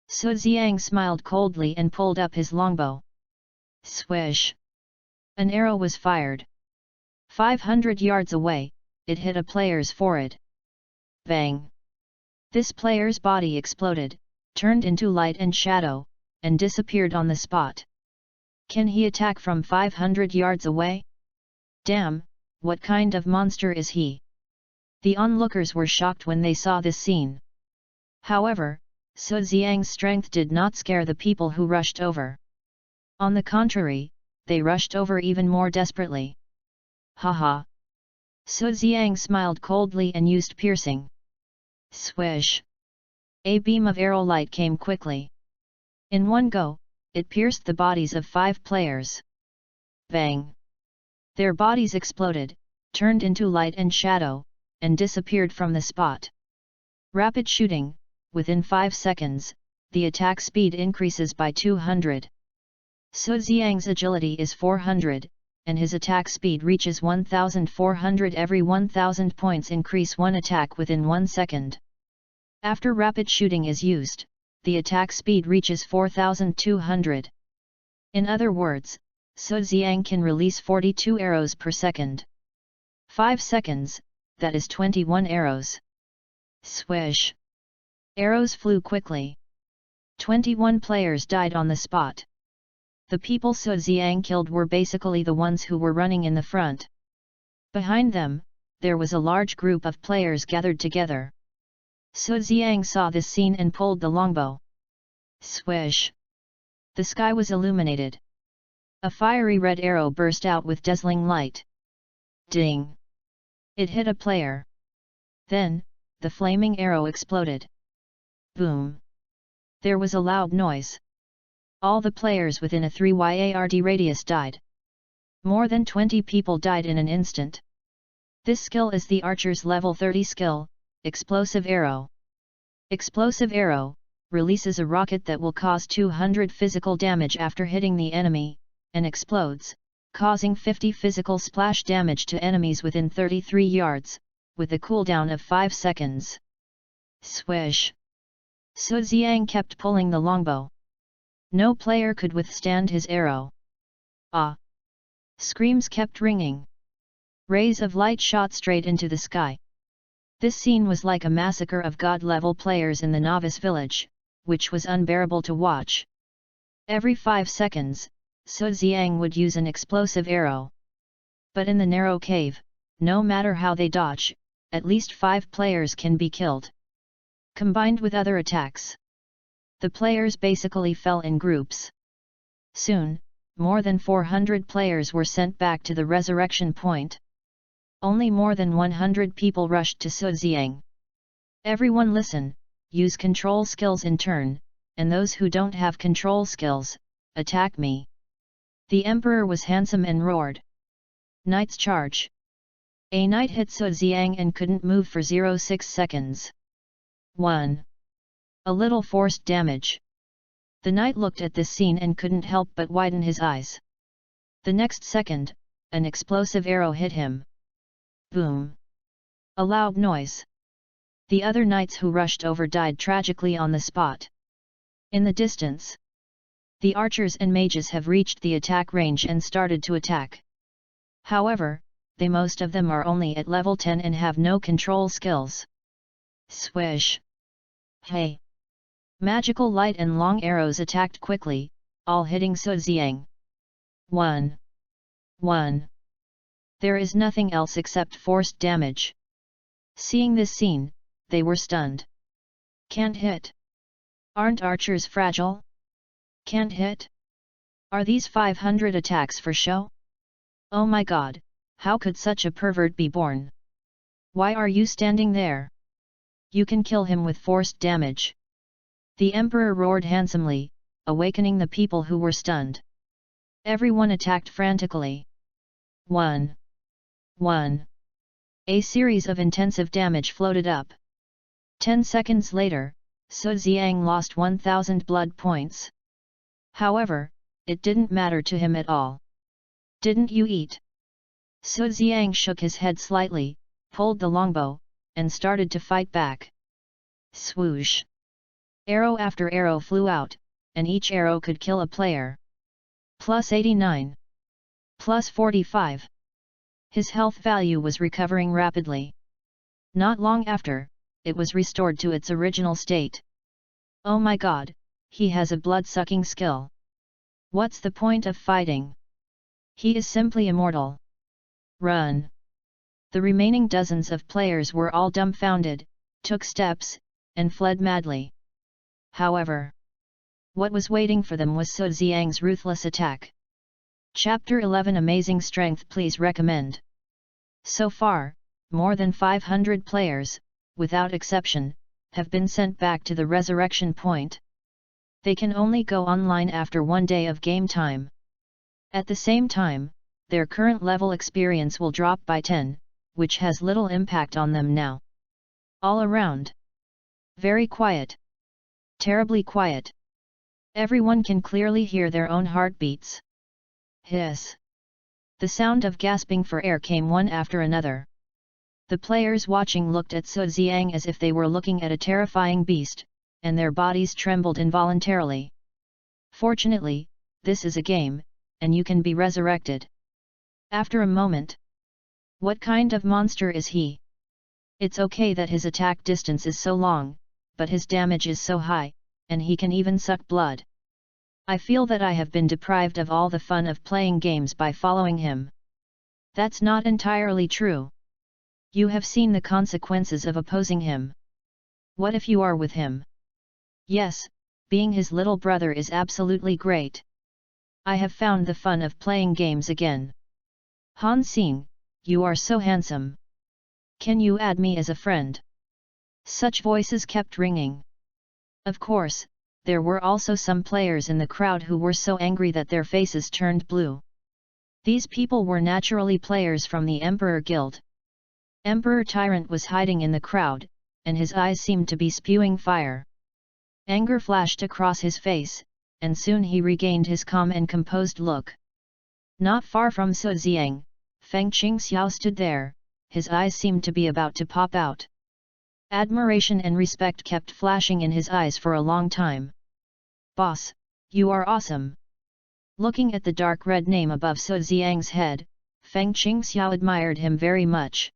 Su Ziang smiled coldly and pulled up his longbow. Swish! An arrow was fired. 500 yards away, it hit a player's forehead. Bang! This player's body exploded, turned into light and shadow, and disappeared on the spot. Can he attack from 500 yards away? Damn, what kind of monster is he? The onlookers were shocked when they saw this scene. However, Su Ziang's strength did not scare the people who rushed over. On the contrary, they rushed over even more desperately. Haha! Su Xiang smiled coldly and used piercing. Swish! A beam of arrow light came quickly. In one go, it pierced the bodies of 5 players. Bang! Their bodies exploded, turned into light and shadow, and disappeared from the spot. Rapid shooting, within 5 seconds, the attack speed increases by 200. Su Xiang's agility is 400, and his attack speed reaches 1400. Every 1000 points increase one attack within 1 second. After rapid shooting is used, the attack speed reaches 4200. In other words, Su Xiang can release 42 arrows per second. 5 seconds, that is 21 arrows. Swish! Arrows flew quickly. 21 players died on the spot. The people Su Xiang killed were basically the ones who were running in the front. Behind them, there was a large group of players gathered together. Su Xiang saw this scene and pulled the longbow. Swish! The sky was illuminated. A fiery red arrow burst out with dazzling light. Ding! It hit a player. Then, the flaming arrow exploded. Boom! There was a loud noise. All the players within a 3 yard radius died. More than 20 people died in an instant. This skill is the archer's level 30 skill, Explosive Arrow. Explosive Arrow releases a rocket that will cause 200 physical damage after hitting the enemy, and explodes, causing 50 physical splash damage to enemies within 33 yards, with a cooldown of 5 seconds. Swish! Su Xiang kept pulling the longbow. No player could withstand his arrow. Ah! Screams kept ringing. Rays of light shot straight into the sky. This scene was like a massacre of god-level players in the novice village, which was unbearable to watch. Every 5 seconds, Su Xiang would use an explosive arrow. But in the narrow cave, no matter how they dodge, at least 5 players can be killed. Combined with other attacks, the players basically fell in groups. Soon, more than 400 players were sent back to the resurrection point. Only more than 100 people rushed to Su Xiang. Everyone listen, use control skills in turn, and those who don't have control skills, attack me. The emperor was handsome and roared. Knight's charge. A knight hit Su Xiang and couldn't move for 0.6 seconds. 1. A little forced damage. The knight looked at this scene and couldn't help but widen his eyes. The next second, an explosive arrow hit him. Boom! A loud noise. The other knights who rushed over died tragically on the spot. In the distance, the archers and mages have reached the attack range and started to attack. However, most of them are only at level 10 and have no control skills. Swish! Hey! Magical light and long arrows attacked quickly, all hitting Su Xiang. 1. There is nothing else except forced damage. Seeing this scene, they were stunned. Can't hit. Aren't archers fragile? Can't hit? Are these 500 attacks for show? Oh my god, how could such a pervert be born? Why are you standing there? You can kill him with forced damage. The emperor roared handsomely, awakening the people who were stunned. Everyone attacked frantically. 1. A series of intensive damage floated up. 10 seconds later, Su Xiang lost 1000 blood points. However, it didn't matter to him at all. Didn't you eat? Su Xiang shook his head slightly, pulled the longbow, and started to fight back. Swoosh! Arrow after arrow flew out, and each arrow could kill a player. Plus 89. Plus 45. His health value was recovering rapidly. Not long after, it was restored to its original state. Oh my god, he has a blood-sucking skill. What's the point of fighting? He is simply immortal. Run! The remaining dozens of players were all dumbfounded, took steps, and fled madly. However, what was waiting for them was Su Xiang's ruthless attack. Chapter 11 Amazing Strength. Please recommend. So far, more than 500 players, without exception, have been sent back to the resurrection point. They can only go online after 1 day of game time. At the same time, their current level experience will drop by 10, which has little impact on them now. All around. Very quiet. Terribly quiet. Everyone can clearly hear their own heartbeats. Hiss. The sound of gasping for air came one after another. The players watching looked at Su Xiang as if they were looking at a terrifying beast, and their bodies trembled involuntarily. Fortunately, this is a game, and you can be resurrected. After a moment. What kind of monster is he? It's okay that his attack distance is so long, but his damage is so high, and he can even suck blood. I feel that I have been deprived of all the fun of playing games by following him. That's not entirely true. You have seen the consequences of opposing him. What if you are with him? Yes, being his little brother is absolutely great. I have found the fun of playing games again. Han Xing, you are so handsome. Can you add me as a friend? Such voices kept ringing. Of course, there were also some players in the crowd who were so angry that their faces turned blue. These people were naturally players from the Emperor Guild. Emperor Tyrant was hiding in the crowd, and his eyes seemed to be spewing fire. Anger flashed across his face, and soon he regained his calm and composed look. Not far from Su Xiang, Feng Qingxiao stood there, his eyes seemed to be about to pop out. Admiration and respect kept flashing in his eyes for a long time. Boss, you are awesome. Looking at the dark red name above Su Xiang's head, Feng Qingxiao admired him very much.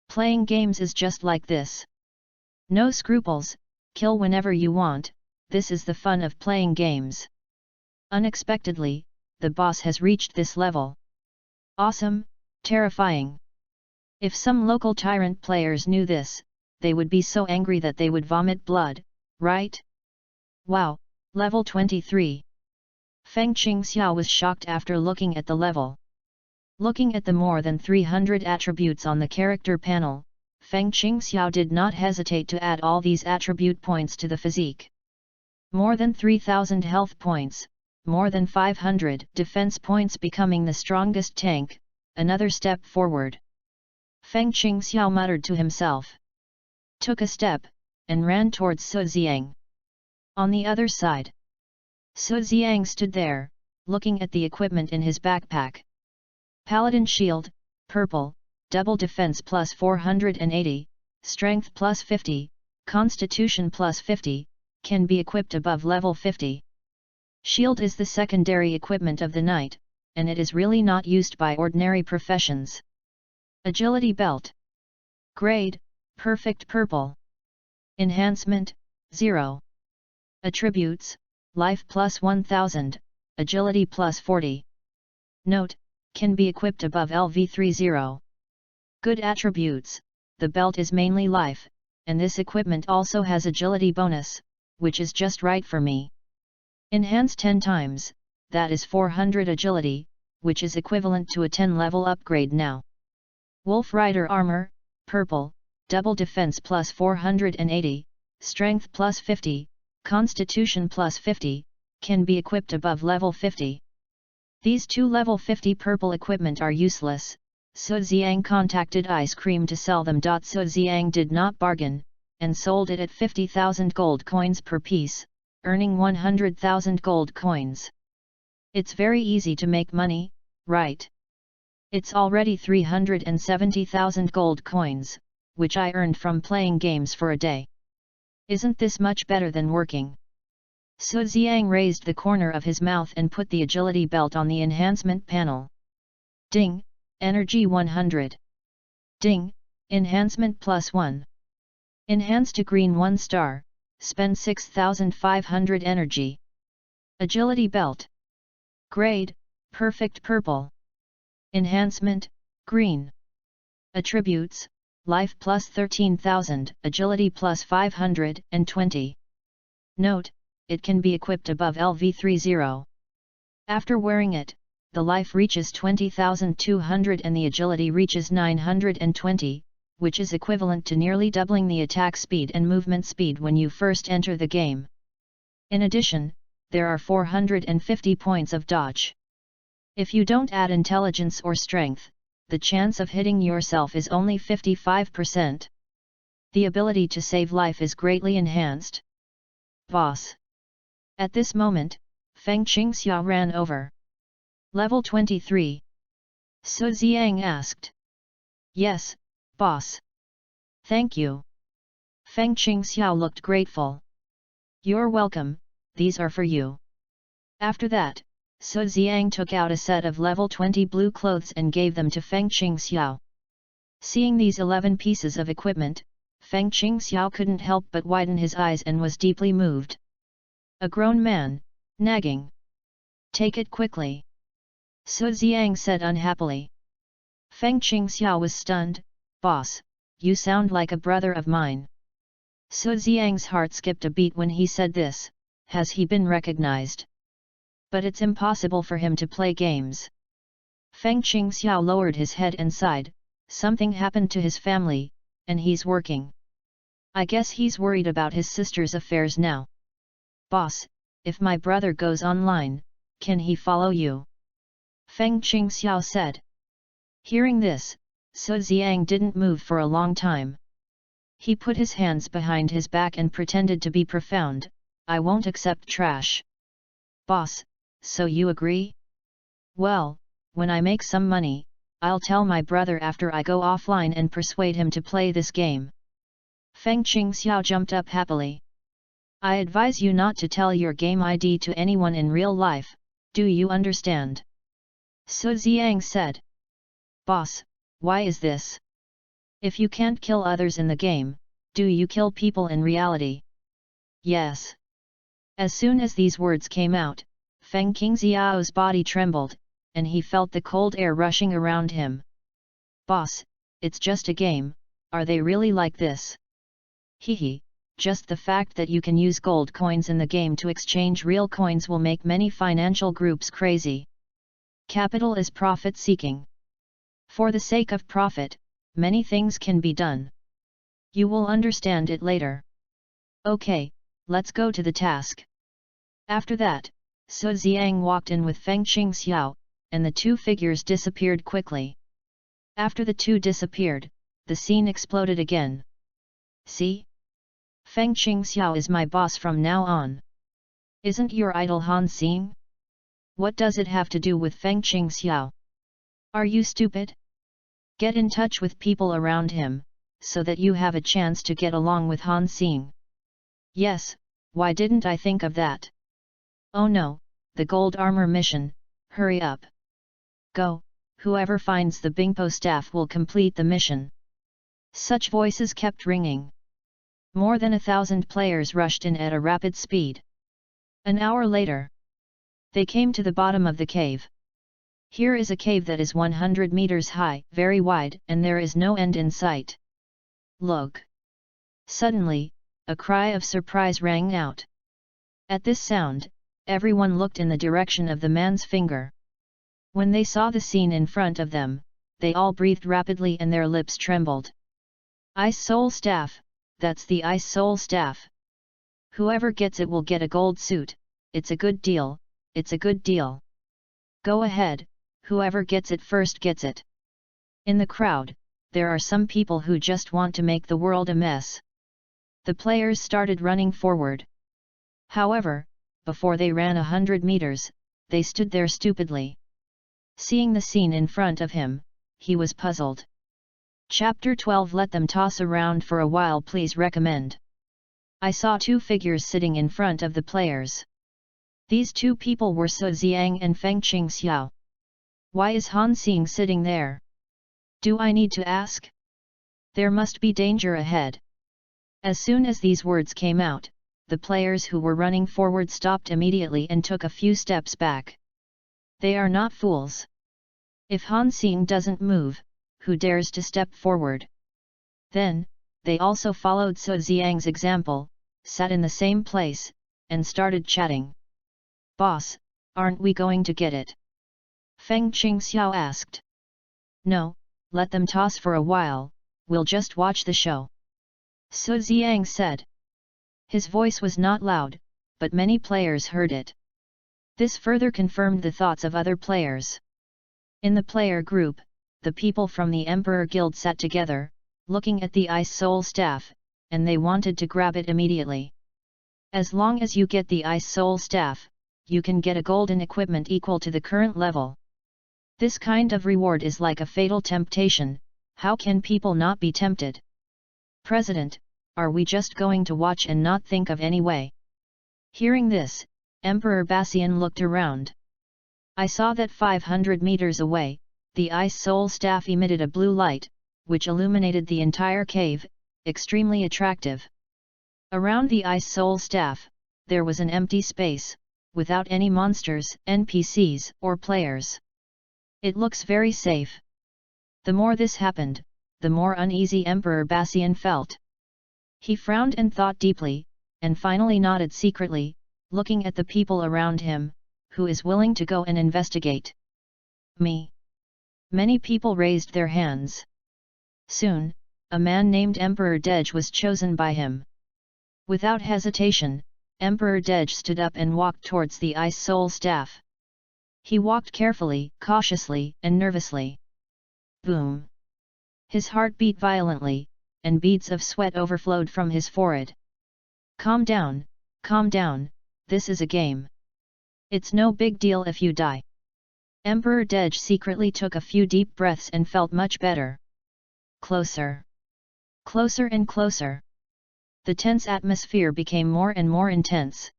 Playing games is just like this. No scruples, kill whenever you want, this is the fun of playing games. Unexpectedly, the boss has reached this level. Awesome, terrifying. If some local tyrant players knew this, they would be so angry that they would vomit blood, right? Wow, level 23. Feng Qingxiao was shocked after looking at the level. Looking at the more than 300 attributes on the character panel, Feng Qingxiao did not hesitate to add all these attribute points to the physique. More than 3,000 health points, more than 500 defense points, becoming the strongest tank, another step forward. Feng Qingxiao muttered to himself. Took a step, and ran towards Su Xiang. On the other side, Su Xiang stood there, looking at the equipment in his backpack. Paladin Shield, Purple, Double Defense plus 480, Strength plus 50, Constitution plus 50, can be equipped above level 50. Shield is the secondary equipment of the knight, and it is really not used by ordinary professions. Agility Belt. Grade, Perfect Purple. Enhancement, 0. Attributes, Life plus 1000, Agility plus 40. Note, can be equipped above LV30. Good attributes, the belt is mainly life, and this equipment also has agility bonus, which is just right for me. Enhance 10 times, that is 400 agility, which is equivalent to a 10 level upgrade now. Wolf Rider Armor, Purple, Double Defense plus 480, Strength plus 50, Constitution plus 50, can be equipped above level 50. These two level 50 purple equipment are useless. Su Xiang contacted Ice Cream to sell them. Su Xiang did not bargain, and sold it at 50,000 gold coins per piece, earning 100,000 gold coins. It's very easy to make money, right? It's already 370,000 gold coins, which I earned from playing games for a day. Isn't this much better than working? Su Xiang raised the corner of his mouth and put the agility belt on the enhancement panel. Ding, Energy 100. Ding, Enhancement plus 1. Enhance to green 1 star, spend 6,500 energy. Agility Belt. Grade, Perfect Purple. Enhancement, Green. Attributes, Life plus 13,000, Agility plus 520. Note, it can be equipped above LV30. After wearing it, the life reaches 20,200 and the agility reaches 920, which is equivalent to nearly doubling the attack speed and movement speed when you first enter the game. In addition, there are 450 points of dodge. If you don't add intelligence or strength, the chance of hitting yourself is only 55%. The ability to save life is greatly enhanced. Boss. At this moment, Feng Qingxiao ran over. Level 23. Su Ziang asked. Yes, boss. Thank you. Feng Qingxiao looked grateful. You're welcome, these are for you. After that, Su Ziang took out a set of level 20 blue clothes and gave them to Feng Qingxiao. Seeing these 11 pieces of equipment, Feng Qingxiao couldn't help but widen his eyes and was deeply moved. A grown man, nagging. Take it quickly. Su Ziang said unhappily. Feng Qingxiao was stunned. Boss, you sound like a brother of mine. Su Ziang's heart skipped a beat when he said this. Has he been recognized? But it's impossible for him to play games. Feng Qingxiao lowered his head and sighed. Something happened to his family, and he's working. I guess he's worried about his sister's affairs now. Boss, if my brother goes online, can he follow you? Feng Qingxiao said. Hearing this, Su Ziang didn't move for a long time. He put his hands behind his back and pretended to be profound. I won't accept trash. Boss, so you agree? Well, when I make some money, I'll tell my brother after I go offline and persuade him to play this game. Feng Qingxiao jumped up happily. I advise you not to tell your game ID to anyone in real life, do you understand? Su Ziang said. Boss, why is this? If you can't kill others in the game, do you kill people in reality? Yes. As soon as these words came out, Feng Qingxiao's body trembled, and he felt the cold air rushing around him. Boss, it's just a game, are they really like this? Hehe, just the fact that you can use gold coins in the game to exchange real coins will make many financial groups crazy. Capital is profit-seeking. For the sake of profit, many things can be done. You will understand it later. Okay, let's go to the task. After that, Su Ziang walked in with Feng Qingxiao, and the two figures disappeared quickly. After the two disappeared, the scene exploded again. See? Feng Qingxiao is my boss from now on. Isn't your idol Han Xing? What does it have to do with Feng Qingxiao? Are you stupid? Get in touch with people around him, so that you have a chance to get along with Han Xing. Yes, why didn't I think of that? Oh no, the gold armor mission, hurry up. Go, whoever finds the Bingpo staff will complete the mission. Such voices kept ringing. More than 1,000 players rushed in at a rapid speed. An hour later, they came to the bottom of the cave. Here is a cave that is 100 meters high, very wide, and there is no end in sight. Look! Suddenly, a cry of surprise rang out. At this sound, everyone looked in the direction of the man's finger. When they saw the scene in front of them, they all breathed rapidly and their lips trembled. Ice Soul Staff, that's the Ice Soul Staff. Whoever gets it will get a gold suit, it's a good deal, it's a good deal. Go ahead, whoever gets it first gets it. In the crowd, there are some people who just want to make the world a mess. The players started running forward. However, before they ran 100 meters, they stood there stupidly. Seeing the scene in front of him, he was puzzled. Chapter 12. Let them toss around for a while, please recommend. I saw two figures sitting in front of the players. These two people were Su Ziang and Feng Qingxiao. Why is Han Xing sitting there? Do I need to ask? There must be danger ahead. As soon as these words came out, the players who were running forward stopped immediately and took a few steps back. They are not fools. If Han Xing doesn't move, who dares to step forward? Then, they also followed Su Ziang's example, sat in the same place, and started chatting. Boss, aren't we going to get it? Feng Qingxiao asked. No, let them toss for a while, we'll just watch the show. Su Ziang said. His voice was not loud, but many players heard it. This further confirmed the thoughts of other players. In the player group, the people from the Emperor Guild sat together, looking at the Ice Soul Staff, and they wanted to grab it immediately. As long as you get the Ice Soul Staff, you can get a golden equipment equal to the current level. This kind of reward is like a fatal temptation, how can people not be tempted? President, are we just going to watch and not think of any way? Hearing this, Emperor Bassian looked around. I saw that 500 meters away, the Ice Soul Staff emitted a blue light, which illuminated the entire cave, extremely attractive. Around the Ice Soul Staff, there was an empty space, without any monsters, NPCs, or players. It looks very safe. The more this happened, the more uneasy Emperor Bassian felt. He frowned and thought deeply, and finally nodded secretly, looking at the people around him, who is willing to go and investigate. Me. Many people raised their hands. Soon, a man named Emperor Dej was chosen by him. Without hesitation, Emperor Dej stood up and walked towards the Ice Soul Staff. He walked carefully, cautiously, and nervously. Boom! His heart beat violently, and beads of sweat overflowed from his forehead. Calm down, this is a game. It's no big deal if you die. Emperor Dej secretly took a few deep breaths and felt much better. Closer. Closer and closer. The tense atmosphere became more and more intense.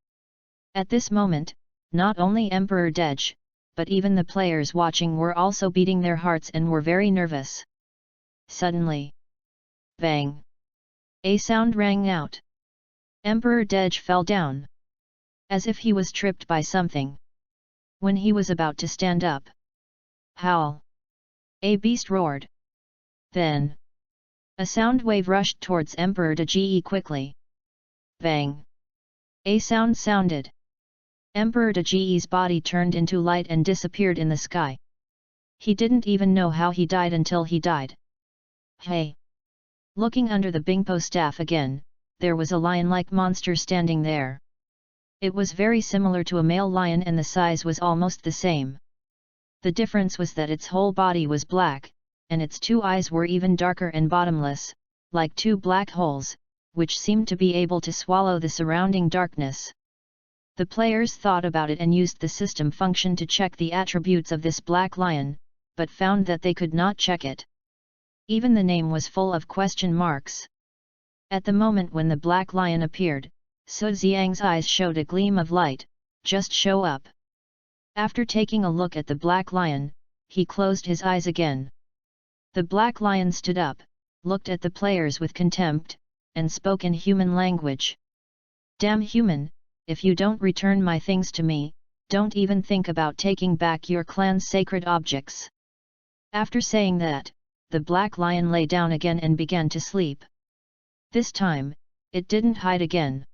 At this moment, not only Emperor Dej, but even the players watching were also beating their hearts and were very nervous. Suddenly, bang! A sound rang out. Emperor Dej fell down. As if he was tripped by something. When he was about to stand up. Howl! A beast roared. Then, a sound wave rushed towards Emperor Deji quickly. Bang! A sound sounded. Emperor Deji's body turned into light and disappeared in the sky. He didn't even know how he died until he died. Hey! Looking under the Bingpo staff again, there was a lion-like monster standing there. It was very similar to a male lion and the size was almost the same. The difference was that its whole body was black, and its two eyes were even darker and bottomless, like two black holes, which seemed to be able to swallow the surrounding darkness. The players thought about it and used the system function to check the attributes of this black lion, but found that they could not check it. Even the name was full of question marks. At the moment when the black lion appeared, Su Xiang's eyes showed a gleam of light, just show up. After taking a look at the black lion, he closed his eyes again. The black lion stood up, looked at the players with contempt, and spoke in human language. Damn human, if you don't return my things to me, don't even think about taking back your clan's sacred objects. After saying that, the black lion lay down again and began to sleep. This time, it didn't hide again.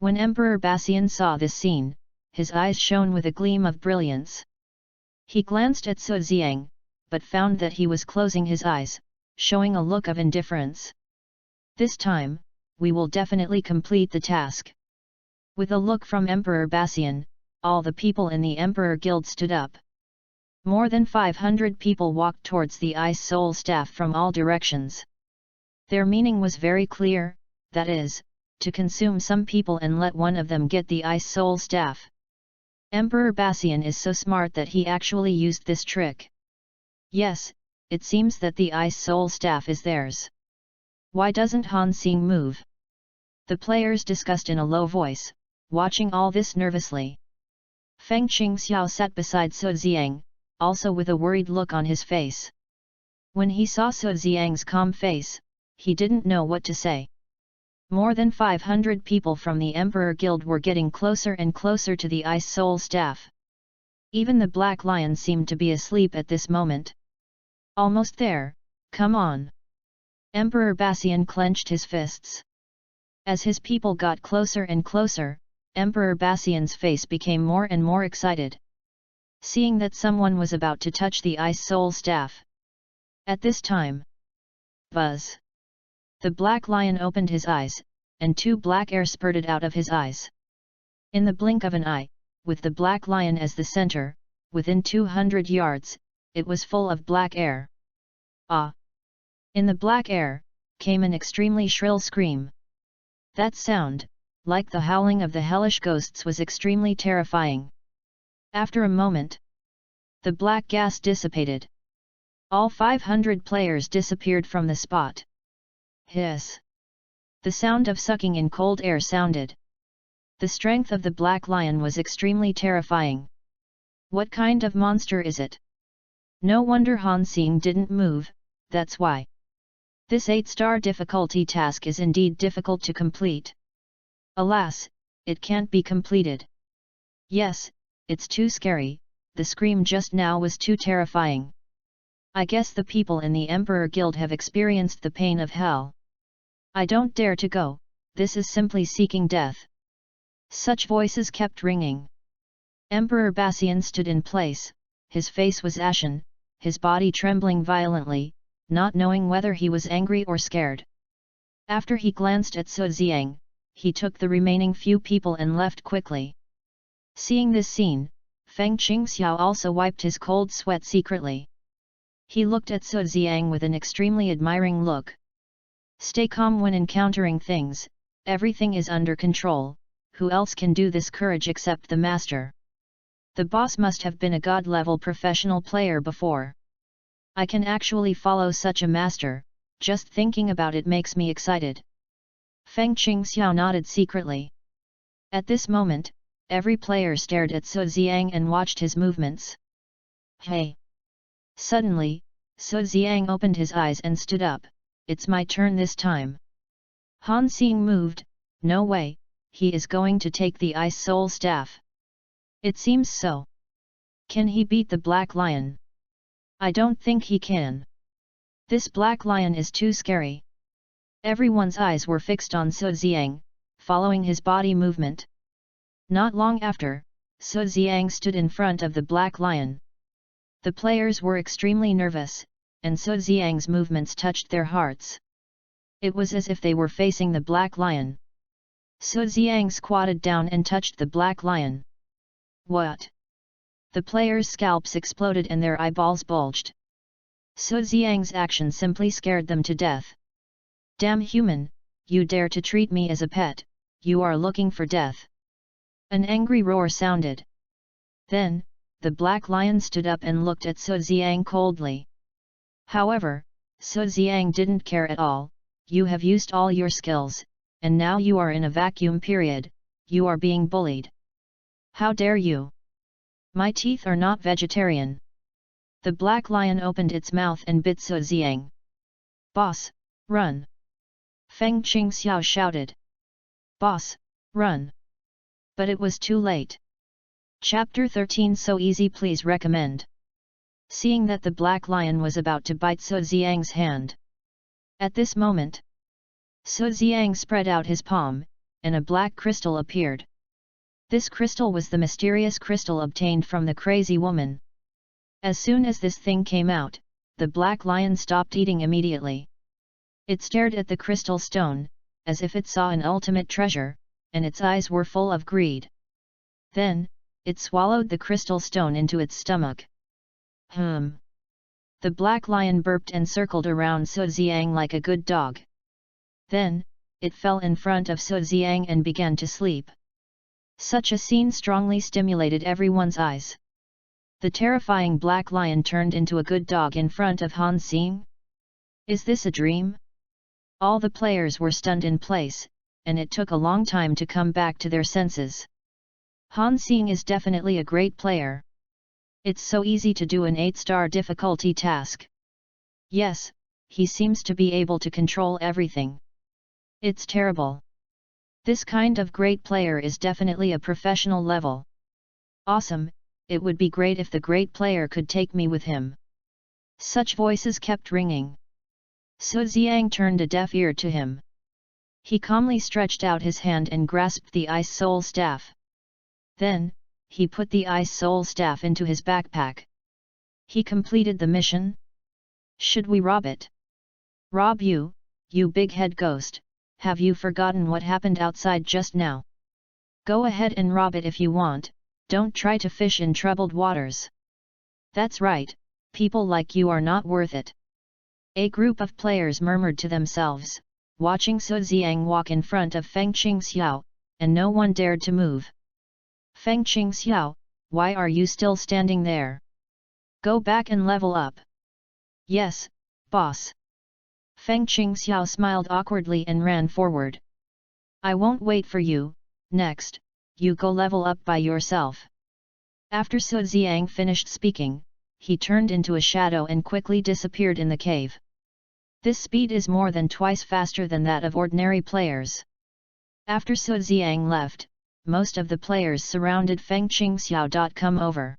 When Emperor Bassian saw this scene, his eyes shone with a gleam of brilliance. He glanced at Su Xiang, but found that he was closing his eyes, showing a look of indifference. This time, we will definitely complete the task. With a look from Emperor Bassian, all the people in the Emperor Guild stood up. More than 500 people walked towards the Ice Soul Staff from all directions. Their meaning was very clear, that is, to consume some people and let one of them get the Ice Soul Staff. Emperor Bassian is so smart that he actually used this trick. Yes, it seems that the Ice Soul Staff is theirs. Why doesn't Han Xing move? The players discussed in a low voice, watching all this nervously. Feng Qingxiao sat beside Su Xiang, also with a worried look on his face. When he saw Su Xiang's calm face, he didn't know what to say. More than 500 people from the Emperor Guild were getting closer and closer to the Ice Soul Staff. Even the Black Lion seemed to be asleep at this moment. Almost there, come on! Emperor Bassian clenched his fists. As his people got closer and closer, Emperor Bassian's face became more and more excited. seeing that someone was about to touch the ice soul staff. At this time, buzz! The black lion opened his eyes, and 2 black air spurted out of his eyes. In the blink of an eye, with the black lion as the center, within 200 yards, it was full of black air. Ah! In the black air, came an extremely shrill scream. That sound, like the howling of the hellish ghosts, was extremely terrifying. After a moment, the black gas dissipated. All 500 players disappeared from the spot. Hiss! The sound of sucking in cold air sounded. The strength of the black lion was extremely terrifying. What kind of monster is it? No wonder Han Xing didn't move, that's why. This 8-star difficulty task is indeed difficult to complete. Alas, it can't be completed. Yes, it's too scary, the scream just now was too terrifying. I guess the people in the Emperor Guild have experienced the pain of hell. I don't dare to go, this is simply seeking death. Such voices kept ringing. Emperor Bassian stood in place, his face was ashen, his body trembling violently, not knowing whether he was angry or scared. After he glanced at Su Xiang, he took the remaining few people and left quickly. Seeing this scene, Feng Qingxiao also wiped his cold sweat secretly. He looked at Su Xiang with an extremely admiring look. Stay calm when encountering things, everything is under control, who else can do this courage except the master? The boss must have been a god-level professional player before. I can actually follow such a master, just thinking about it makes me excited. Feng Qingxiao nodded secretly. At this moment, every player stared at Su Xiang and watched his movements. Hey! Suddenly, Su Xiang opened his eyes and stood up. It's my turn this time. Han Xing moved. No way, he is going to take the Ice Soul Staff. It seems so. Can he beat the Black Lion? I don't think he can. This Black Lion is too scary. Everyone's eyes were fixed on Su Xiang, following his body movement. Not long after, Su Xiang stood in front of the Black Lion. The players were extremely nervous, and Su Xiang's movements touched their hearts. It was as if they were facing the Black Lion. Su Xiang squatted down and touched the Black Lion. What? The players' scalps exploded and their eyeballs bulged. Su Xiang's action simply scared them to death. Damn human, you dare to treat me as a pet, you are looking for death. An angry roar sounded. Then, the Black Lion stood up and looked at Su Xiang coldly. However, Su Xiang didn't care at all. You have used all your skills, and now you are in a vacuum period, you are being bullied. How dare you? My teeth are not vegetarian. The Black Lion opened its mouth and bit Su Xiang. Boss, run! Feng Qingxiao shouted. Boss, run! But it was too late. Chapter 13 So easy, please recommend. Seeing that the Black Lion was about to bite Su Xiang's hand. At this moment, Su Xiang spread out his palm, and a black crystal appeared. This crystal was the mysterious crystal obtained from the crazy woman. As soon as this thing came out, the Black Lion stopped eating immediately. It stared at the crystal stone, as if it saw an ultimate treasure, and its eyes were full of greed. Then, it swallowed the crystal stone into its stomach. The Black Lion burped and circled around Su Xiang like a good dog. Then, it fell in front of Su Xiang and began to sleep. Such a scene strongly stimulated everyone's eyes. The terrifying Black Lion turned into a good dog in front of Han Xing? Is this a dream? All the players were stunned in place, and it took a long time to come back to their senses. Han Xing is definitely a great player. It's so easy to do an 8-star difficulty task. Yes, he seems to be able to control everything. It's terrible. This kind of great player is definitely a professional level. Awesome, it would be great if the great player could take me with him. Such voices kept ringing. Su Xiang turned a deaf ear to him. He calmly stretched out his hand and grasped the Ice Soul Staff. Then, he put the Ice Soul Staff into his backpack. He completed the mission? Should we rob it? Rob you, you big-head ghost, have you forgotten what happened outside just now? Go ahead and rob it if you want, don't try to fish in troubled waters. That's right, people like you are not worth it. A group of players murmured to themselves, watching Su Xiang walk in front of Feng Qingxiao, and no one dared to move. Feng Qingxiao, why are you still standing there? Go back and level up. Yes, boss. Feng Qingxiao smiled awkwardly and ran forward. I won't wait for you, next, you go level up by yourself. After Su Xiang finished speaking, he turned into a shadow and quickly disappeared in the cave. This speed is more than twice faster than that of ordinary players. After Su Xiang left, most of the players surrounded Feng Qingxiao. Come over.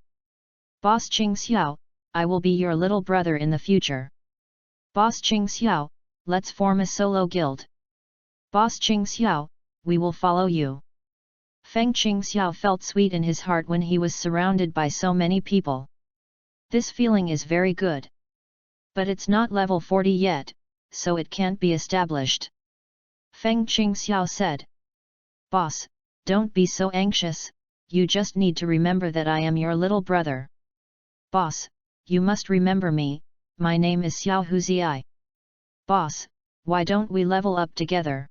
Boss Qingxiao, I will be your little brother in the future. Boss Qingxiao, let's form a solo guild. Boss Qingxiao, we will follow you. Feng Qingxiao felt sweet in his heart when he was surrounded by so many people. This feeling is very good. But it's not level 40 yet, so it can't be established. Feng Qingxiao said. Boss, don't be so anxious, you just need to remember that I am your little brother. Boss, you must remember me, my name is Xiao Huzi. Boss, why don't we level up together?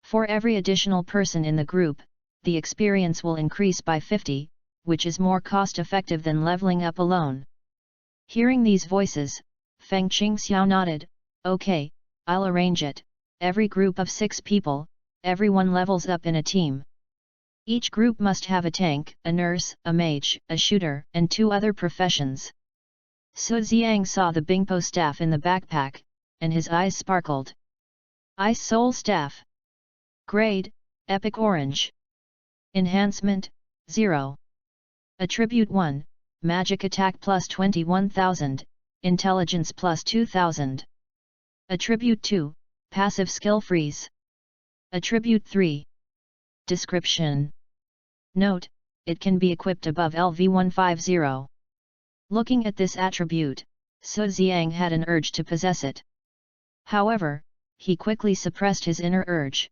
For every additional person in the group, the experience will increase by 50, which is more cost-effective than leveling up alone. Hearing these voices, Feng Qingxiao nodded, okay, I'll arrange it, every group of 6 people, everyone levels up in a team. Each group must have a tank, a nurse, a mage, a shooter, and 2 other professions. Su Xiang saw the Bingpo staff in the backpack, and his eyes sparkled. Ice Soul Staff. Grade, Epic Orange. Enhancement, 0. Attribute 1, Magic Attack plus 21,000, Intelligence plus 2,000. Attribute 2, Passive Skill Freeze. Attribute 3. Description. Note, it can be equipped above LV150. Looking at this attribute, Su Xiang had an urge to possess it. However, he quickly suppressed his inner urge.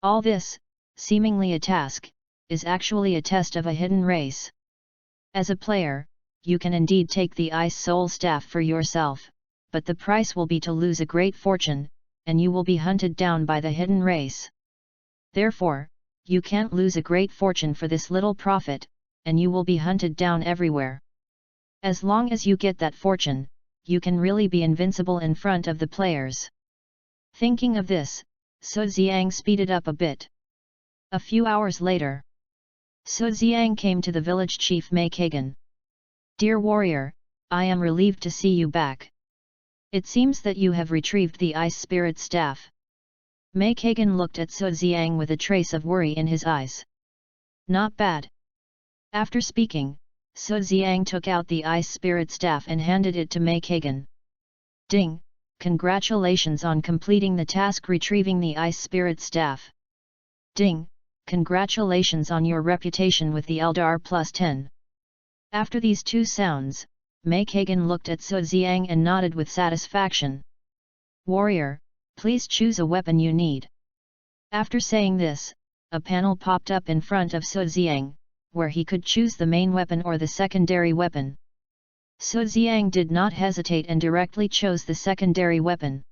All this, seemingly a task, is actually a test of a hidden race. As a player, you can indeed take the Ice Soul Staff for yourself, but the price will be to lose a great fortune, and you will be hunted down by the hidden race. Therefore, you can't lose a great fortune for this little profit, and you will be hunted down everywhere. As long as you get that fortune, you can really be invincible in front of the players. Thinking of this, Su Xiang speeded up a bit. A few hours later, Su Xiang came to the village chief Mei Kagan. Dear warrior, I am relieved to see you back. It seems that you have retrieved the Ice Spirit Staff. Mei Kagan looked at Su Xiang with a trace of worry in his eyes. Not bad. After speaking, Su Xiang took out the Ice Spirit Staff and handed it to Mei Kagan. Ding! Congratulations on completing the task retrieving the Ice Spirit Staff. Ding! Congratulations on your reputation with the Eldar plus 10. After these 2 sounds, Mei Kagan looked at Su Xiang and nodded with satisfaction. Warrior, please choose a weapon you need. After saying this, a panel popped up in front of Su Xiang, where he could choose the main weapon or the secondary weapon. Su Xiang did not hesitate and directly chose the secondary weapon.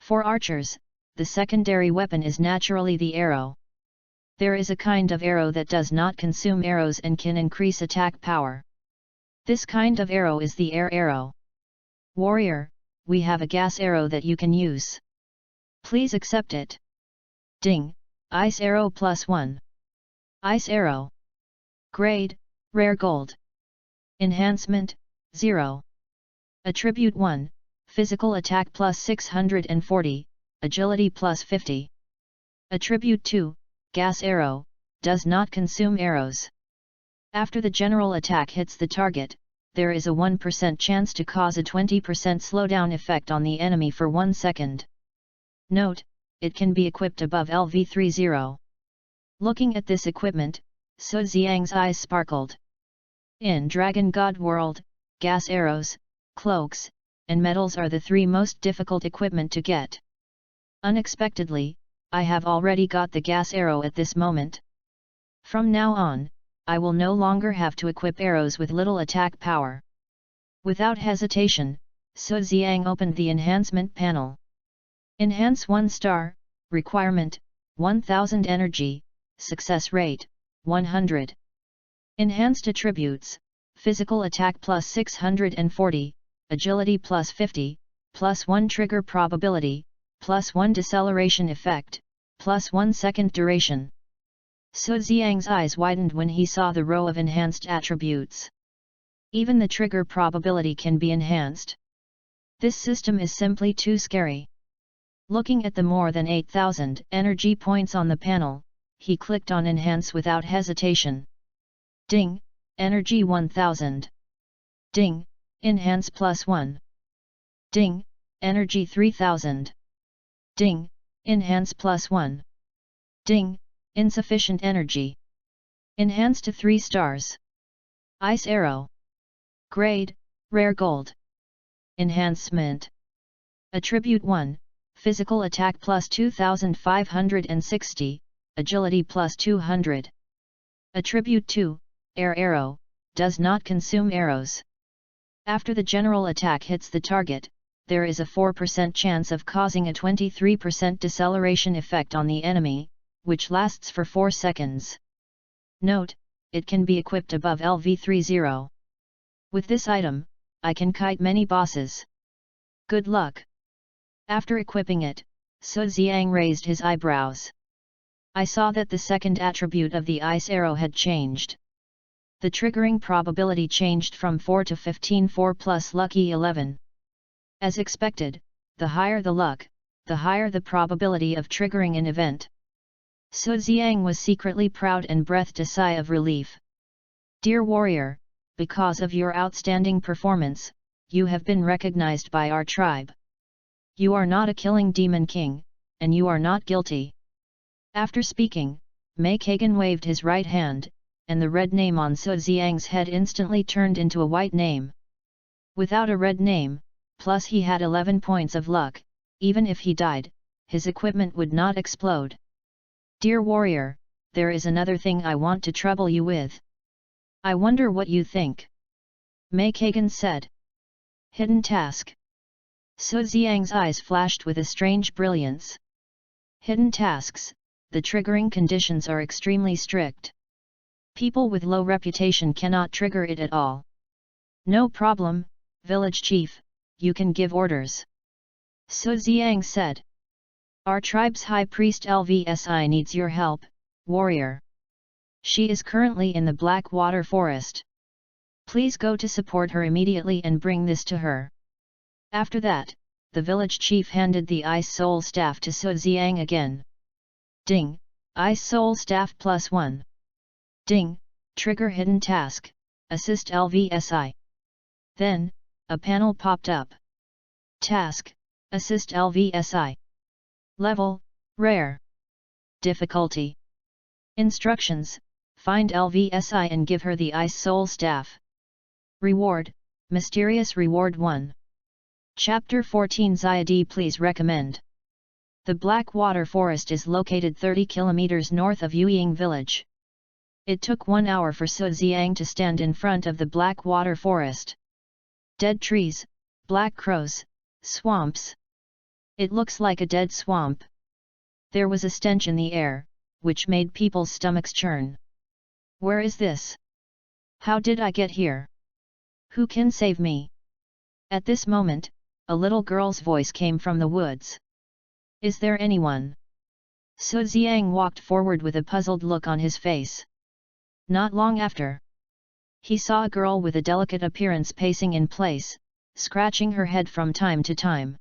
For archers, the secondary weapon is naturally the arrow. There is a kind of arrow that does not consume arrows and can increase attack power. This kind of arrow is the air arrow. Warrior, we have a gas arrow that you can use. Please accept it. Ding! Ice arrow plus 1. Ice arrow. Grade, Rare Gold. Enhancement, 0. Attribute 1, Physical Attack plus 640, Agility plus 50. Attribute 2, Gas Arrow, does not consume arrows. After the general attack hits the target, there is a 1% chance to cause a 20% slowdown effect on the enemy for 1 second. Note, it can be equipped above LV30. Looking at this equipment, Su Xiang's eyes sparkled. In Dragon God world, gas arrows, cloaks, and medals are the three most difficult equipment to get. Unexpectedly, I have already got the gas arrow at this moment. From now on, I will no longer have to equip arrows with little attack power. Without hesitation, Su Xiang opened the enhancement panel. Enhance 1 star, requirement, 1000 energy, success rate, 100. Enhanced attributes, physical attack plus 640, agility plus 50, plus 1 trigger probability, plus 1 deceleration effect, plus 1 second duration. Su Xiang's eyes widened when he saw the row of enhanced attributes. Even the trigger probability can be enhanced. This system is simply too scary. Looking at the more than 8,000 energy points on the panel, he clicked on Enhance without hesitation. Ding! Energy 1000. Ding! Enhance plus 1. Ding! Energy 3000. Ding! Enhance plus 1. Ding! Insufficient energy. Enhance to 3 stars. Ice Arrow. Grade, Rare Gold. Enhancement. Attribute 1, Physical Attack plus 2560, Agility plus 200. Attribute 2, Air Arrow, does not consume arrows. After the general attack hits the target, there is a 4% chance of causing a 23% deceleration effect on the enemy, which lasts for 4 seconds. Note, it can be equipped above LV30. With this item, I can kite many bosses. Good luck! After equipping it, Su Xiang raised his eyebrows. I saw that the second attribute of the ice arrow had changed. The triggering probability changed from 4 to 15, 4 plus lucky 11. As expected, the higher the luck, the higher the probability of triggering an event. Su Xiang was secretly proud and breathed a sigh of relief. Dear warrior, because of your outstanding performance, you have been recognized by our tribe. You are not a killing demon king, and you are not guilty. After speaking, Mei Kagan waved his right hand, and the red name on Su Xiang's head instantly turned into a white name. Without a red name, plus he had 11 points of luck, even if he died, his equipment would not explode. Dear warrior, there is another thing I want to trouble you with. I wonder what you think. Mei Kagan said. Hidden task. Su Xiang's eyes flashed with a strange brilliance. Hidden tasks, the triggering conditions are extremely strict. People with low reputation cannot trigger it at all. No problem, village chief, you can give orders. Su Xiang said. Our tribe's high priest LVSI needs your help, warrior. She is currently in the Black Water Forest. Please go to support her immediately and bring this to her. After that, the village chief handed the Ice Soul Staff to Su Xiang again. Ding! Ice Soul Staff plus 1. Ding! Trigger hidden task, assist LVSI. Then, a panel popped up. Task, assist LVSI. Level, Rare. Difficulty. Instructions, find LVSI and give her the Ice Soul Staff. Reward, Mysterious Reward 1. Chapter 14 Zayadi please recommend. The Black Water Forest is located 30 kilometers north of Yuying village. It took 1 hour for Su Xiang to stand in front of the Black Water Forest. Dead trees, black crows, swamps. It looks like a dead swamp. There was a stench in the air, which made people's stomachs churn. Where is this? How did I get here? Who can save me? At this moment, a little girl's voice came from the woods. Is there anyone? Su Xiang walked forward with a puzzled look on his face. Not long after, he saw a girl with a delicate appearance pacing in place, scratching her head from time to time.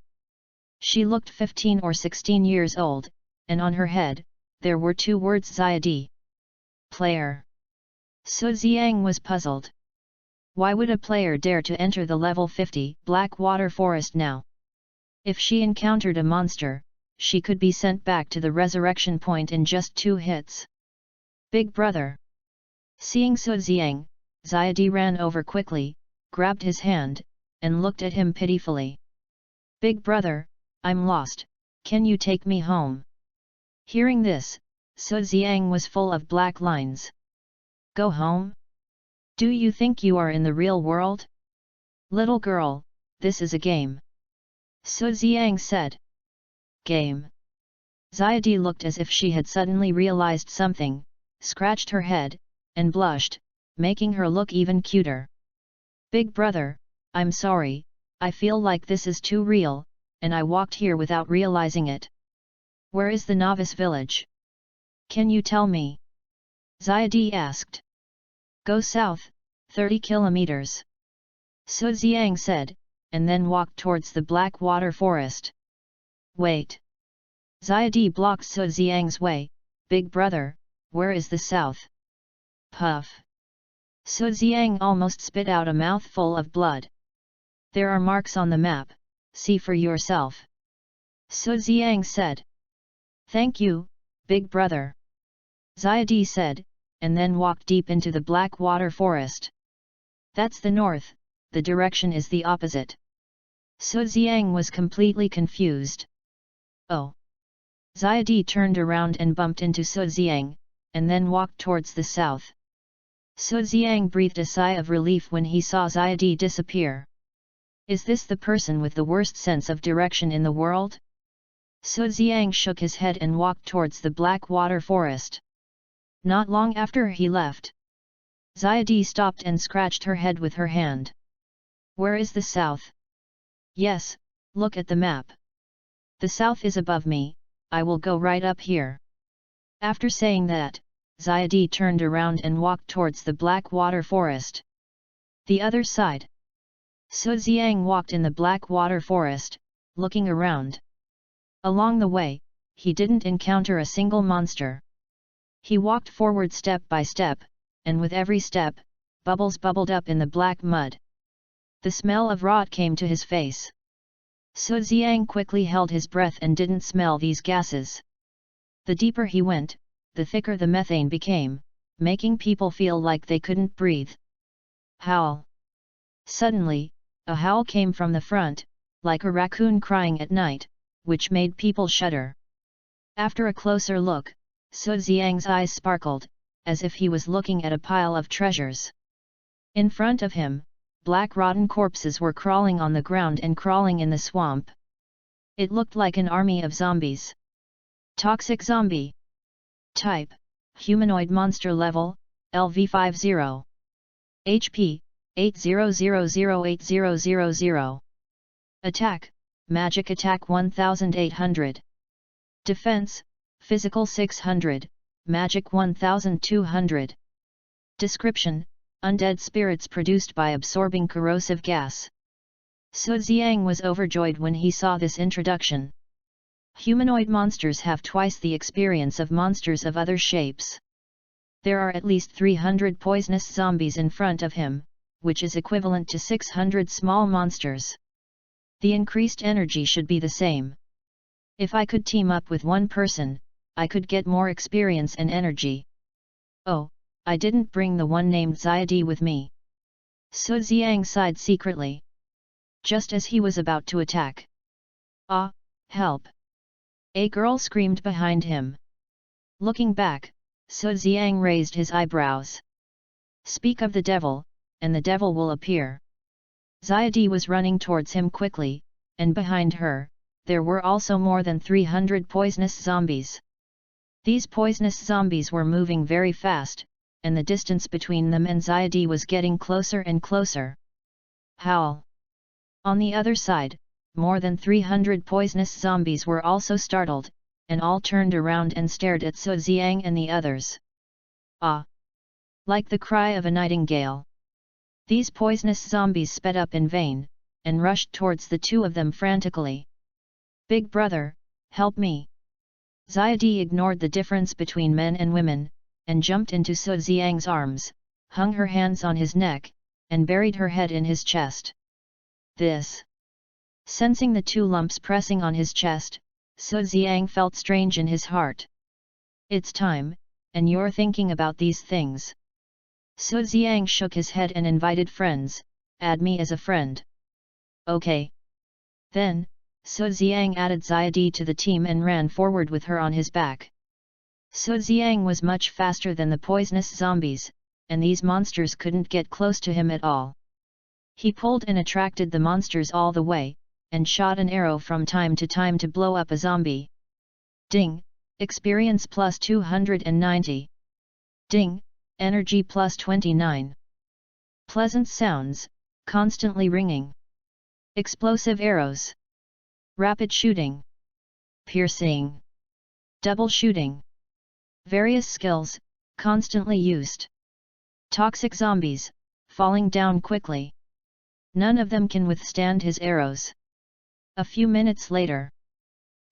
She looked 15 or 16 years old, and on her head, there were 2 words Zayadi. Player. Su Xiang was puzzled. Why would a player dare to enter the level 50 Black Water Forest now? If she encountered a monster, she could be sent back to the resurrection point in just 2 hits. Big brother. Seeing Su Xiang, Xiadi ran over quickly, grabbed his hand, and looked at him pitifully. Big brother, I'm lost, can you take me home? Hearing this, Su Xiang was full of black lines. Go home? Do you think you are in the real world? Little girl, this is a game. Su Xiang said. Game. Xiadi looked as if she had suddenly realized something, scratched her head, and blushed, making her look even cuter. Big brother, I'm sorry, I feel like this is too real, and I walked here without realizing it. Where is the novice village? Can you tell me? Xiadi asked. Go south, 30 kilometers. Su Xiang said, and then walked towards the black water forest. Wait. Xiadi blocked Su Xiang's way. Big brother, where is the south? Puff. Su Xiang almost spit out a mouthful of blood. There are marks on the map, see for yourself. Su Xiang said. Thank you, big brother. Xiadi said, and then walked deep into the black water forest. That's the north, the direction is the opposite. Su Xiang was completely confused. Oh. Xiadi turned around and bumped into Su Xiang, and then walked towards the south. Su Xiang breathed a sigh of relief when he saw Xiadi disappear. Is this the person with the worst sense of direction in the world? Su Xiang shook his head and walked towards the black water forest. Not long after he left, Xiadi stopped and scratched her head with her hand. Where is the south? Yes, look at the map. The south is above me, I will go right up here. After saying that, Xiadi turned around and walked towards the black water forest. The other side. Su Xiang walked in the black water forest, looking around. Along the way, he didn't encounter a single monster. He walked forward step by step, and with every step, bubbles bubbled up in the black mud. The smell of rot came to his face. Su Xiang quickly held his breath and didn't smell these gases. The deeper he went, the thicker the methane became, making people feel like they couldn't breathe. Howl! Suddenly, a howl came from the front, like a raccoon crying at night, which made people shudder. After a closer look, Su Xiang's eyes sparkled, as if he was looking at a pile of treasures. In front of him, black rotten corpses were crawling on the ground and crawling in the swamp. It looked like an army of zombies. Toxic zombie. Type: humanoid monster level, LV50. HP: 80008000. Attack: magic attack 1800. Defense: physical 600, magic 1200. Description: undead spirits produced by absorbing corrosive gas. Su Xiang was overjoyed when he saw this introduction. Humanoid monsters have twice the experience of monsters of other shapes. There are at least 300 poisonous zombies in front of him, which is equivalent to 600 small monsters. The increased energy should be the same. If I could team up with one person, I could get more experience and energy. Oh, I didn't bring the one named Xiadi with me. Su Xiang sighed secretly. Just as he was about to attack. Ah, help! A girl screamed behind him. Looking back, Su Xiang raised his eyebrows. Speak of the devil, and the devil will appear. Xiadi was running towards him quickly, and behind her, there were also more than 300 poisonous zombies. These poisonous zombies were moving very fast, and the distance between them and Xiadi was getting closer and closer. Howl! On the other side, more than 300 poisonous zombies were also startled, and all turned around and stared at Su Xiang and the others. Ah! Like the cry of a nightingale. These poisonous zombies sped up in vain, and rushed towards the two of them frantically. Big brother, help me! Xiadi ignored the difference between men and women, and jumped into Su Xiang's arms, hung her hands on his neck, and buried her head in his chest. This. Sensing the two lumps pressing on his chest, Su Xiang felt strange in his heart. It's time, and you're thinking about these things. So Xiang shook his head and invited friends, add me as a friend. Okay. Then, So Xiang added Xiadi to the team and ran forward with her on his back. So Xiang was much faster than the poisonous zombies, and these monsters couldn't get close to him at all. He pulled and attracted the monsters all the way, and shot an arrow from time to time to blow up a zombie. Ding! Experience plus 290. Ding! Energy plus 29. Pleasant sounds, constantly ringing. Explosive arrows. Rapid shooting. Piercing. Double shooting. Various skills, constantly used. Toxic zombies, falling down quickly. None of them can withstand his arrows. A few minutes later.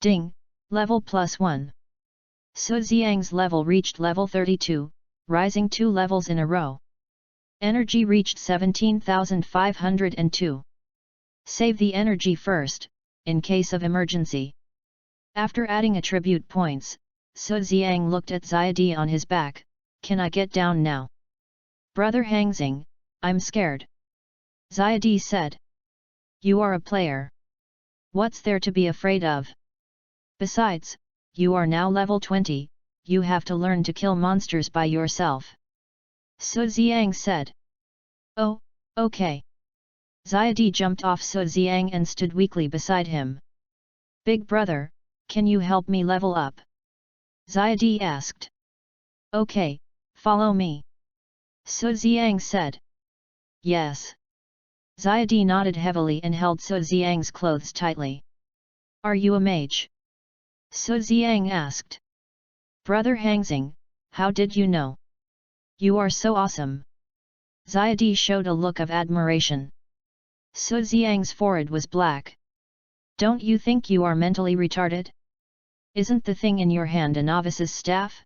Ding! Level plus 1. So Xiang's level reached level 32, rising 2 levels in a row. Energy reached 17,502. Save the energy first, in case of emergency. After adding attribute points, So Xiang looked at Xiadi on his back. Can I get down now? Brother Hangxing, I'm scared. Xiadi said. You are a player. What's there to be afraid of? Besides, you are now level 20, you have to learn to kill monsters by yourself. So Xiang said. Oh, okay. Xiadi jumped off So Xiang and stood weakly beside him. Big brother, can you help me level up? Xiadi asked. Okay, follow me. So Xiang said. Yes. Xiadi nodded heavily and held So Xiang's clothes tightly. Are you a mage? So Xiang asked. Brother Hangxing, how did you know? You are so awesome. Xiadi showed a look of admiration. So Xiang's forehead was black. Don't you think you are mentally retarded? Isn't the thing in your hand a novice's staff?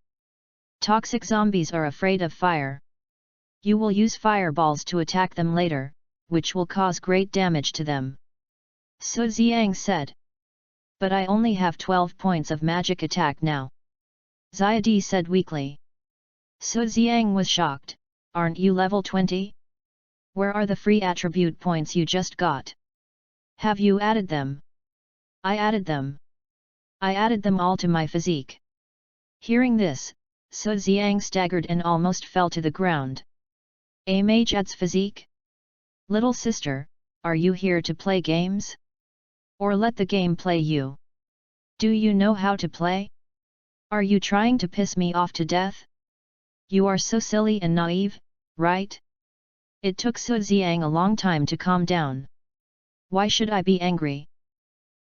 Toxic zombies are afraid of fire. You will use fireballs to attack them later, which will cause great damage to them. So Xiang said. But I only have 12 points of magic attack now. Xiadi said weakly. So Xiang was shocked. Aren't you level 20? Where are the free attribute points you just got? Have you added them? I added them. I added them all to my physique. Hearing this, So Xiang staggered and almost fell to the ground. A mage adds physique? Little sister, are you here to play games? Or let the game play you? Do you know how to play? Are you trying to piss me off to death? You are so silly and naive, right? It took So Xiang a long time to calm down. Why should I be angry?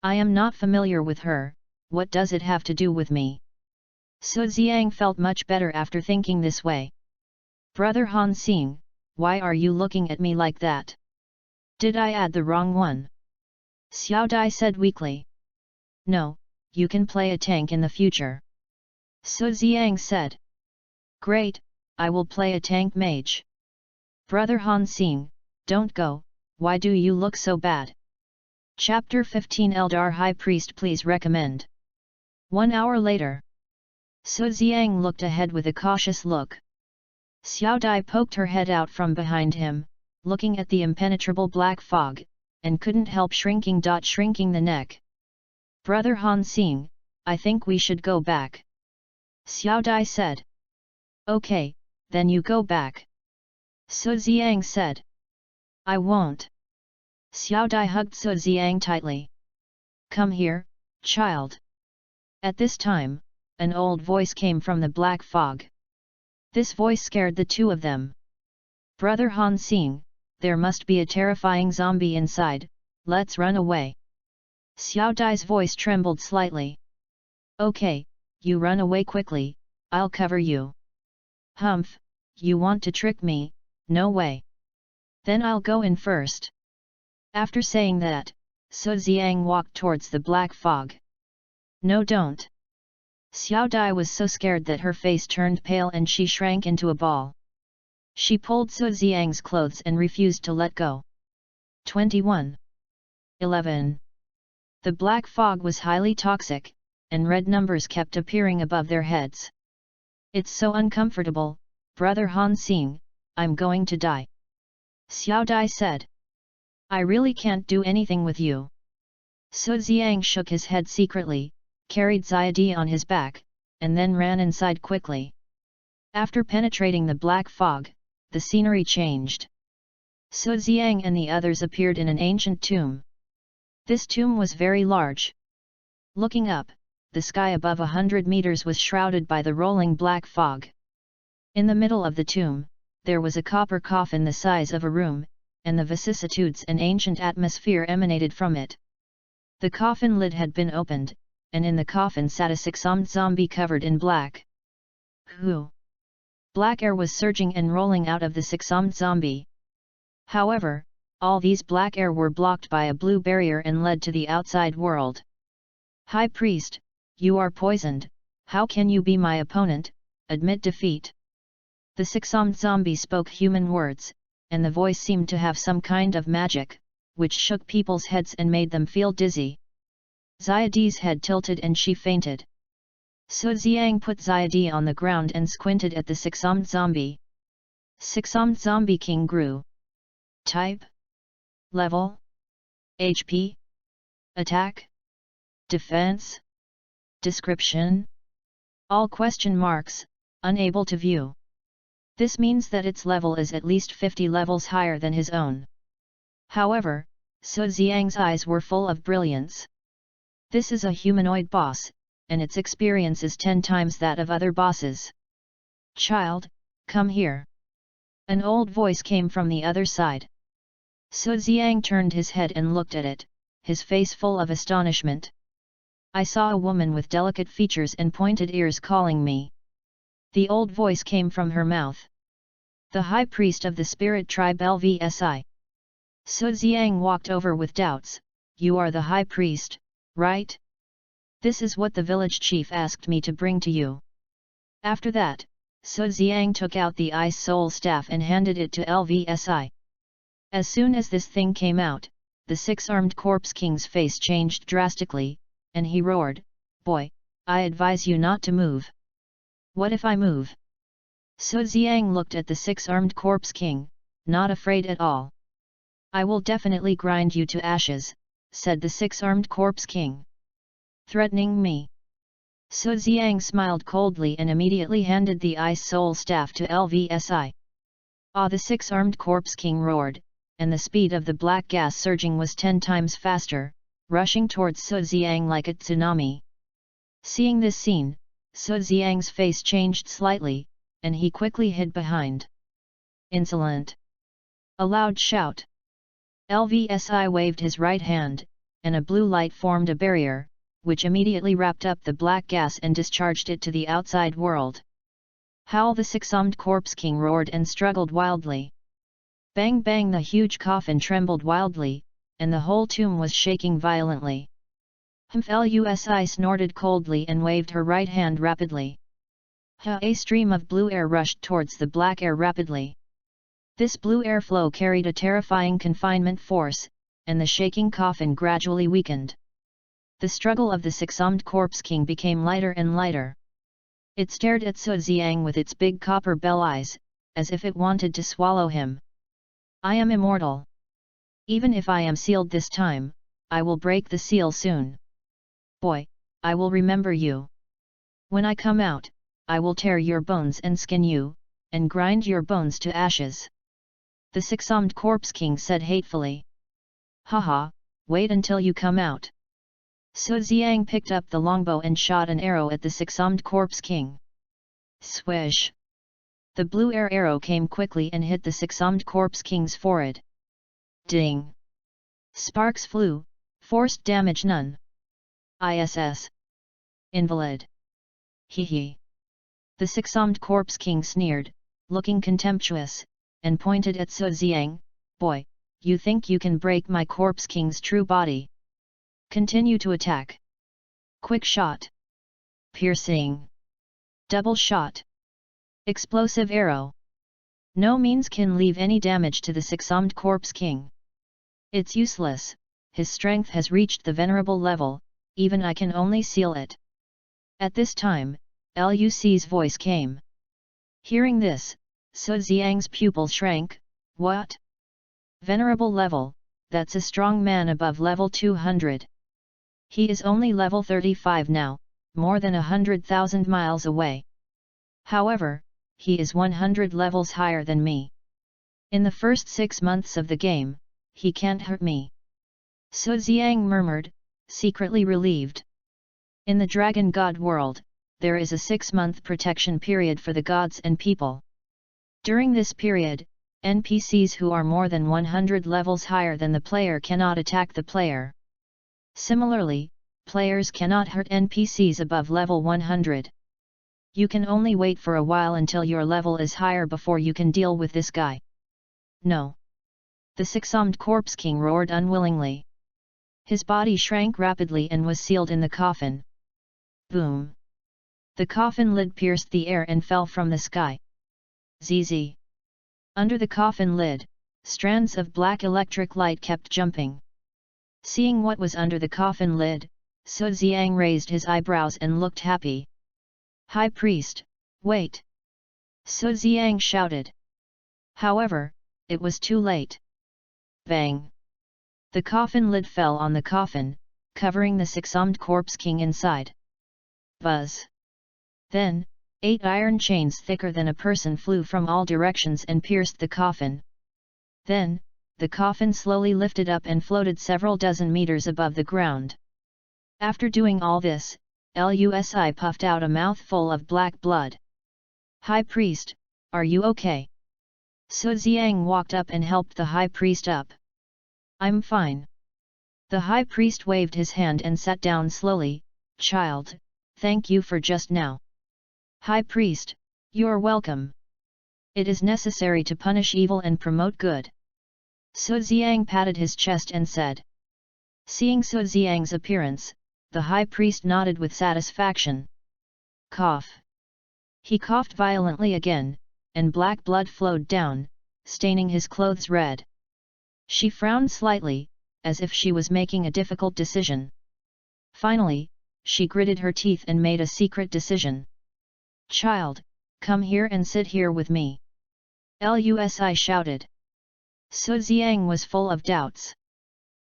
I am not familiar with her, what does it have to do with me? So Xiang felt much better after thinking this way. Brother Han Xing, why are you looking at me like that? Did I add the wrong one? Xiao Dai said weakly. No, you can play a tank in the future. So Xiang said. Great, I will play a tank mage. Brother Han Xing, don't go, why do you look so bad? Chapter 15 Eldar High Priest please recommend. 1 hour later. So Xiang looked ahead with a cautious look. Xiao Dai poked her head out from behind him, looking at the impenetrable black fog, and couldn't help shrinking the neck. Brother Han Xing, I think we should go back. Xiao Dai said. Okay, then you go back. So Xiang said. I won't. Xiao Dai hugged So Xiang tightly. Come here, child. At this time, an old voice came from the black fog. This voice scared the two of them. Brother Han Xing, there must be a terrifying zombie inside, let's run away. Xiao Dai's voice trembled slightly. Okay, you run away quickly, I'll cover you. Humph, you want to trick me, no way. Then I'll go in first. After saying that, So Xiang walked towards the black fog. No, don't. Xiao Dai was so scared that her face turned pale and she shrank into a ball. She pulled So Xiang's clothes and refused to let go. 21:11. The black fog was highly toxic, and red numbers kept appearing above their heads. It's so uncomfortable, Brother Han Xing, I'm going to die. Xiao Dai said. I really can't do anything with you. Su Xiang shook his head secretly, carried Xiadi on his back, and then ran inside quickly. After penetrating the black fog, the scenery changed. Su Xiang and the others appeared in an ancient tomb. This tomb was very large. Looking up, the sky above 100 meters was shrouded by the rolling black fog. In the middle of the tomb, there was a copper coffin the size of a room, and the vicissitudes and ancient atmosphere emanated from it. The coffin lid had been opened, and in the coffin sat a six-armed zombie covered in black. Who? Black air was surging and rolling out of the six-armed zombie. However, all these black air were blocked by a blue barrier and led to the outside world. High Priest, you are poisoned, how can you be my opponent? Admit defeat. The six-armed zombie spoke human words, and the voice seemed to have some kind of magic, which shook people's heads and made them feel dizzy. Xiadi's head tilted and she fainted. Su Xiang put Xiadi on the ground and squinted at the six-armed zombie. Six-armed zombie king grew. Type? Level? HP? Attack? Defense? Description? All question marks, unable to view. This means that its level is at least 50 levels higher than his own. However, Su Xiang's eyes were full of brilliance. This is a humanoid boss, and its experience is 10 times that of other bosses. Child, come here. An old voice came from the other side. Su Xiang turned his head and looked at it, his face full of astonishment. I saw a woman with delicate features and pointed ears calling me. The old voice came from her mouth. The High Priest of the Spirit Tribe LVSI. Su Xiang walked over with doubts. You are the High Priest, right? This is what the village chief asked me to bring to you. After that, Su Xiang took out the Ice Soul Staff and handed it to LVSI. As soon as this thing came out, the six-armed corpse king's face changed drastically, and he roared, Boy, I advise you not to move. What if I move? Su Xiang looked at the six-armed corpse king, not afraid at all. I will definitely grind you to ashes, said the six-armed corpse king. Threatening me? Su Xiang smiled coldly and immediately handed the Ice Soul Staff to LVSI. Ah! The six-armed corpse king roared, and the speed of the black gas surging was 10 times faster, rushing towards Su Xiang like a tsunami. Seeing this scene, Su Xiang's face changed slightly, and he quickly hid behind. Insolent! A loud shout. LVSI waved his right hand, and a blue light formed a barrier, which immediately wrapped up the black gas and discharged it to the outside world. Howl! The six-armed corpse king roared and struggled wildly. Bang bang! The huge coffin trembled wildly, and the whole tomb was shaking violently. Humph! LUSI snorted coldly and waved her right hand rapidly. A stream of blue air rushed towards the black air rapidly. This blue air flow carried a terrifying confinement force, and the shaking coffin gradually weakened. The struggle of the six-armed corpse king became lighter and lighter. It stared at Su Xiang with its big copper bell eyes, as if it wanted to swallow him. I am immortal. Even if I am sealed this time, I will break the seal soon. Boy, I will remember you. When I come out, I will tear your bones and skin you, and grind your bones to ashes. The six-armed corpse king said hatefully. Haha, wait until you come out. Su Xiang picked up the longbow and shot an arrow at the six-armed corpse king. Swish! The blue air arrow came quickly and hit the six-armed corpse king's forehead. Ding! Sparks flew, forced damage none. ISS. Invalid. Hee. The six-armed corpse king sneered, looking contemptuous, and pointed at Su Xiang. Boy, you think you can break my corpse king's true body? Continue to attack. Quick shot. Piercing. Double shot. Explosive arrow. No means can leave any damage to the six-armed corpse king. It's useless, his strength has reached the venerable level, even I can only seal it. At this time, Luc's voice came. Hearing this, Su Xiang's pupil shrank. What? Venerable level, that's a strong man above level 200. He is only level 35 now, more than 100,000 miles away. However, he is 100 levels higher than me. In the first 6 months of the game, he can't hurt me. Su Xiang murmured, secretly relieved. In the Dragon God world, there is a 6-month protection period for the gods and people. During this period, NPCs who are more than 100 levels higher than the player cannot attack the player. Similarly, players cannot hurt NPCs above level 100. You can only wait for a while until your level is higher before you can deal with this guy. No. The six-armed corpse king roared unwillingly. His body shrank rapidly and was sealed in the coffin. Boom! The coffin lid pierced the air and fell from the sky. ZZ. Under the coffin lid, strands of black electric light kept jumping. Seeing what was under the coffin lid, Su Xiang raised his eyebrows and looked happy. High Priest, wait! Su Xiang shouted. However, it was too late. Bang! The coffin lid fell on the coffin, covering the six-armed corpse king inside. Buzz! Then, 8 iron chains thicker than a person flew from all directions and pierced the coffin. Then, the coffin slowly lifted up and floated several dozen meters above the ground. After doing all this, Lusi puffed out a mouthful of black blood. High Priest, are you okay? Su Xiang walked up and helped the High Priest up. I'm fine. The High Priest waved his hand and sat down slowly. Child, thank you for just now. High Priest, you're welcome. It is necessary to punish evil and promote good. Su Xiang patted his chest and said. Seeing Su Xiang's appearance, the High Priest nodded with satisfaction. Cough. He coughed violently again, and black blood flowed down, staining his clothes red. She frowned slightly, as if she was making a difficult decision. Finally, she gritted her teeth and made a secret decision. Child, come here and sit here with me. Lusi shouted. Su Xiang was full of doubts.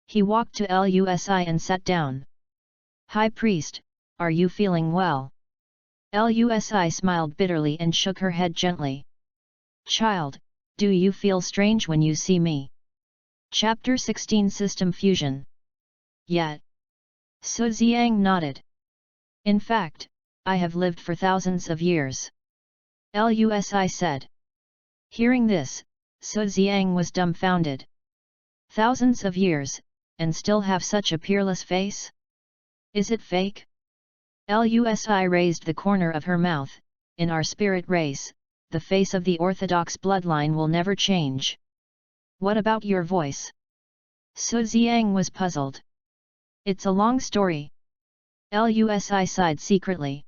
He walked to Lusi and sat down. High Priest, are you feeling well? Lusi smiled bitterly and shook her head gently. Child, do you feel strange when you see me? Chapter 16 System Fusion. Yet. Su Xiang nodded. In fact, I have lived for thousands of years. Lusi said. Hearing this, Su Xiang was dumbfounded. Thousands of years, and still have such a peerless face? Is it fake? Lusi raised the corner of her mouth. In our spirit race, the face of the orthodox bloodline will never change. What about your voice? Su Xiang was puzzled. It's a long story. Lusi sighed secretly.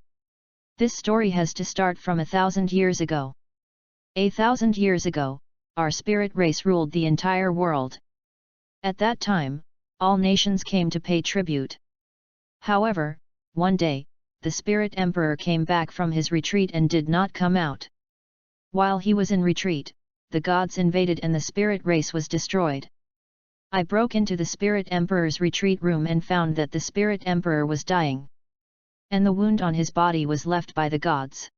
This story has to start from 1,000 years ago. 1,000 years ago, our spirit race ruled the entire world. At that time, all nations came to pay tribute. However, one day, the Spirit Emperor came back from his retreat and did not come out. While he was in retreat, the gods invaded and the spirit race was destroyed. I broke into the Spirit Emperor's retreat room and found that the Spirit Emperor was dying. And the wound on his body was left by the gods.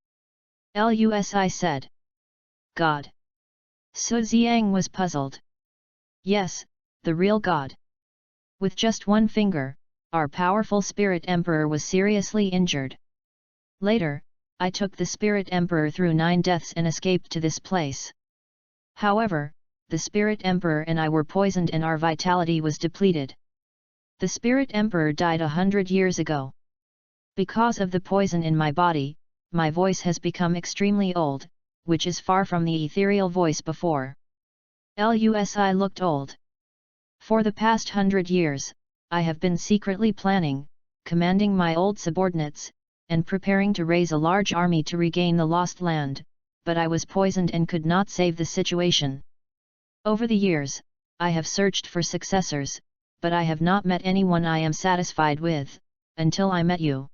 Lusi said. God. Su Xiang was puzzled. Yes, the real God. With just one finger, our powerful Spirit Emperor was seriously injured. Later, I took the Spirit Emperor through 9 deaths and escaped to this place. However, the Spirit Emperor and I were poisoned and our vitality was depleted. The Spirit Emperor died 100 years ago. Because of the poison in my body, my voice has become extremely old, which is far from the ethereal voice before. Lusi looked old. For the past 100 years, I have been secretly planning, commanding my old subordinates, and preparing to raise a large army to regain the lost land, but I was poisoned and could not save the situation. Over the years, I have searched for successors, but I have not met anyone I am satisfied with, until I met you.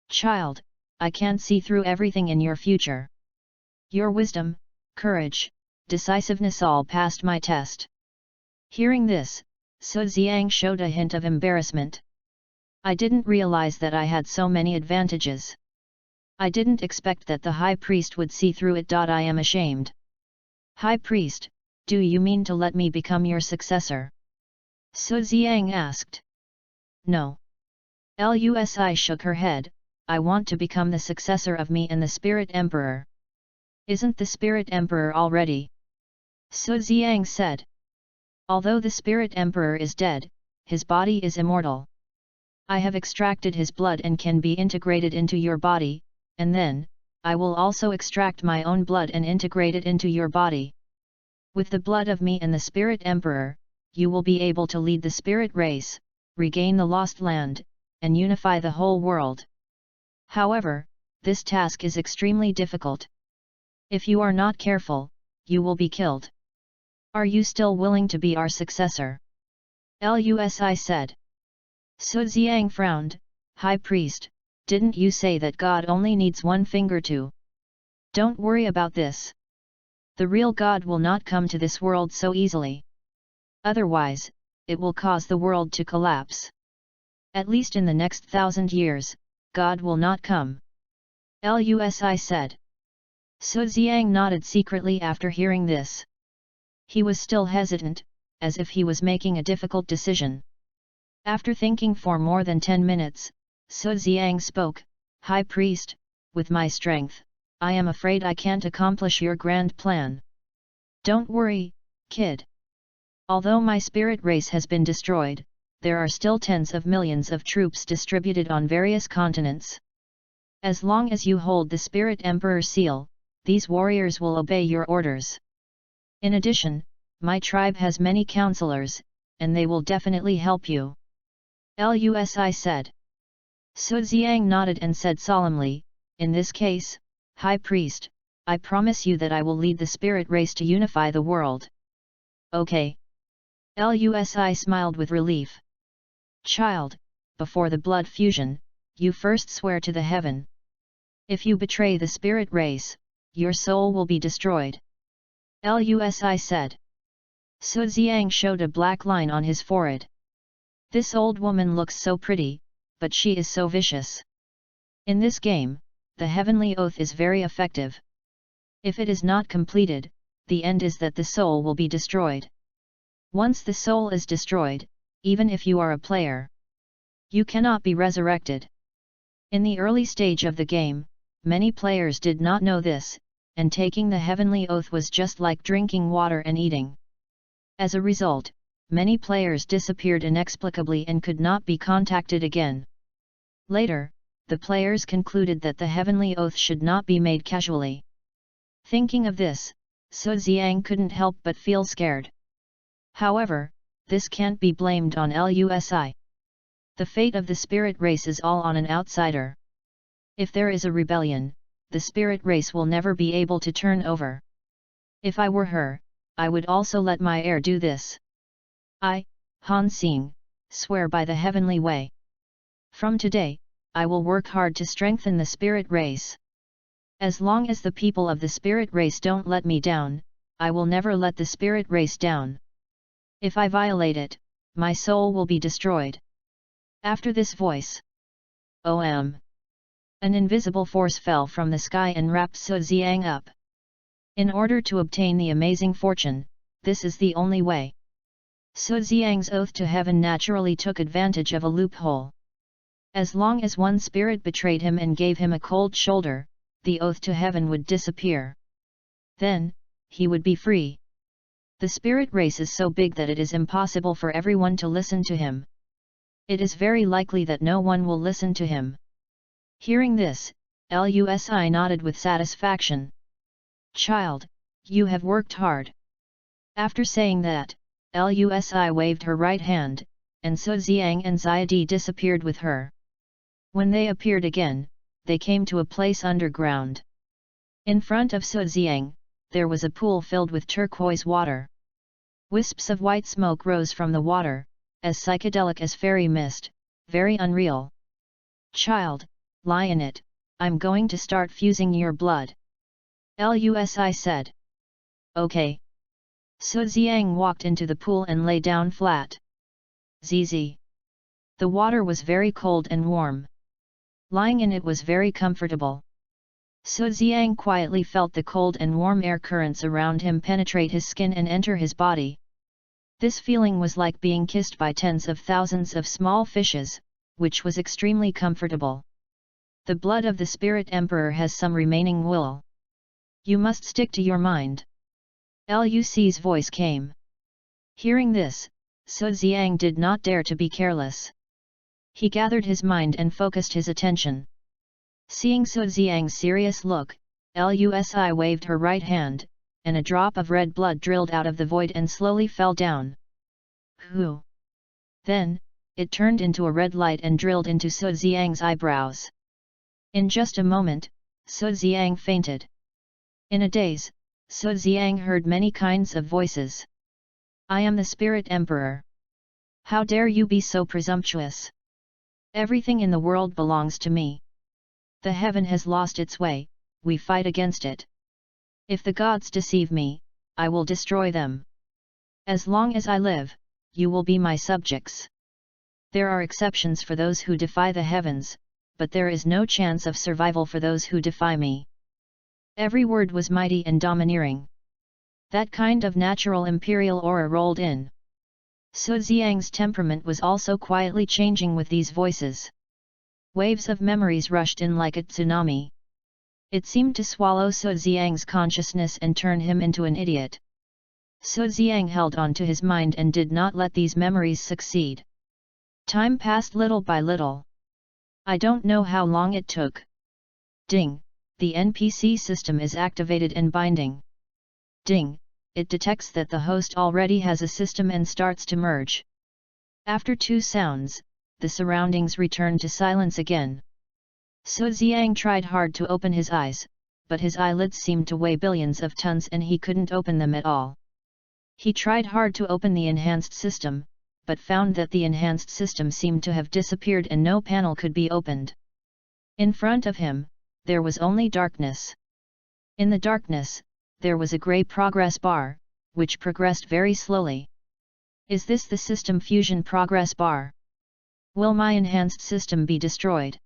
Child, I can see through everything in your future. Your wisdom, courage, decisiveness all passed my test. Hearing this, Su Xiang showed a hint of embarrassment. I didn't realize that I had so many advantages. I didn't expect that the High Priest would see through it. I am ashamed. High Priest, do you mean to let me become your successor? Su Xiang asked. No. Lusi shook her head, I want to become the successor of me and the Spirit Emperor. Isn't the Spirit Emperor already? Su Xiang said. Although the Spirit Emperor is dead, his body is immortal. I have extracted his blood and can be integrated into your body, and then, I will also extract my own blood and integrate it into your body. With the blood of me and the Spirit Emperor, you will be able to lead the spirit race, regain the lost land, and unify the whole world. However, this task is extremely difficult. If you are not careful, you will be killed. Are you still willing to be our successor? Lusi said. Su Xiang frowned, High Priest, didn't you say that God only needs one finger to? Don't worry about this. The real God will not come to this world so easily. Otherwise, it will cause the world to collapse. At least in the next 1,000 years, God will not come. Lusi said. Su Xiang nodded secretly after hearing this. He was still hesitant, as if he was making a difficult decision. After thinking for more than 10 minutes, Su Xiang spoke, High Priest, with my strength, I am afraid I can't accomplish your grand plan. Don't worry, kid. Although my spirit race has been destroyed, there are still tens of millions of troops distributed on various continents. As long as you hold the Spirit Emperor seal, these warriors will obey your orders. In addition, my tribe has many counselors, and they will definitely help you. Lusi said. Su Xiang nodded and said solemnly, in this case, High Priest, I promise you that I will lead the spirit race to unify the world. Okay. Lusi smiled with relief. Child, before the blood fusion, you first swear to the heaven. If you betray the spirit race, your soul will be destroyed. Lusi said. Su Xiang showed a black line on his forehead. This old woman looks so pretty, but she is so vicious. In this game, the heavenly oath is very effective. If it is not completed, the end is that the soul will be destroyed. Once the soul is destroyed, even if you are a player, you cannot be resurrected. In the early stage of the game, many players did not know this, and taking the heavenly oath was just like drinking water and eating. As a result, many players disappeared inexplicably and could not be contacted again. Later, the players concluded that the heavenly oath should not be made casually. Thinking of this, Su Xiang couldn't help but feel scared. However, this can't be blamed on Lusi. The fate of the spirit race is all on an outsider. If there is a rebellion, the spirit race will never be able to turn over. If I were her, I would also let my heir do this. I, Han Xing, swear by the heavenly way. From today, I will work hard to strengthen the spirit race. As long as the people of the spirit race don't let me down, I will never let the spirit race down. If I violate it, my soul will be destroyed. After this voice, an invisible force fell from the sky and wrapped Su Xiang up. In order to obtain the amazing fortune, this is the only way. Su Xiang's oath to heaven naturally took advantage of a loophole. As long as one spirit betrayed him and gave him a cold shoulder, the oath to heaven would disappear. Then, he would be free. The spirit race is so big that it is impossible for everyone to listen to him. It is very likely that no one will listen to him. Hearing this, Lusi nodded with satisfaction. Child, you have worked hard. After saying that, Lusi waved her right hand, and Su Xiang and Xiadi disappeared with her. When they appeared again, they came to a place underground. In front of Su Xiang, there was a pool filled with turquoise water. Wisps of white smoke rose from the water, as psychedelic as fairy mist, very unreal. Child, lie in it, I'm going to start fusing your blood. Lusi said. Okay. Su Xiang walked into the pool and lay down flat. Zzz. The water was very cold and warm. Lying in it was very comfortable. Su Xiang quietly felt the cold and warm air currents around him penetrate his skin and enter his body. This feeling was like being kissed by tens of thousands of small fishes, which was extremely comfortable. The blood of the Spirit Emperor has some remaining will. You must stick to your mind. Luc's voice came. Hearing this, Su Xiang did not dare to be careless. He gathered his mind and focused his attention. Seeing Su Xiang's serious look, Lusi waved her right hand, and a drop of red blood drilled out of the void and slowly fell down. Hoo! Then, it turned into a red light and drilled into Su Xiang's eyebrows. In just a moment, Su Xiang fainted. In a daze, Su Xiang heard many kinds of voices. I am the Spirit Emperor. How dare you be so presumptuous? Everything in the world belongs to me. The heaven has lost its way, we fight against it. If the gods deceive me, I will destroy them. As long as I live, you will be my subjects. There are exceptions for those who defy the heavens, but there is no chance of survival for those who defy me. Every word was mighty and domineering. That kind of natural imperial aura rolled in. Su Xiang's temperament was also quietly changing with these voices. Waves of memories rushed in like a tsunami. It seemed to swallow Su Xiang's consciousness and turn him into an idiot. Su Xiang held on to his mind and did not let these memories succeed. Time passed little by little. I don't know how long it took. Ding! The NPC system is activated and binding. Ding! It detects that the host already has a system and starts to merge. After 2 sounds, the surroundings returned to silence again. Su Xiang tried hard to open his eyes, but his eyelids seemed to weigh billions of tons and he couldn't open them at all. He tried hard to open the enhanced system, but found that the enhanced system seemed to have disappeared and no panel could be opened. In front of him, there was only darkness. In the darkness, there was a grey progress bar, which progressed very slowly. Is this the system fusion progress bar? Will my enhanced system be destroyed?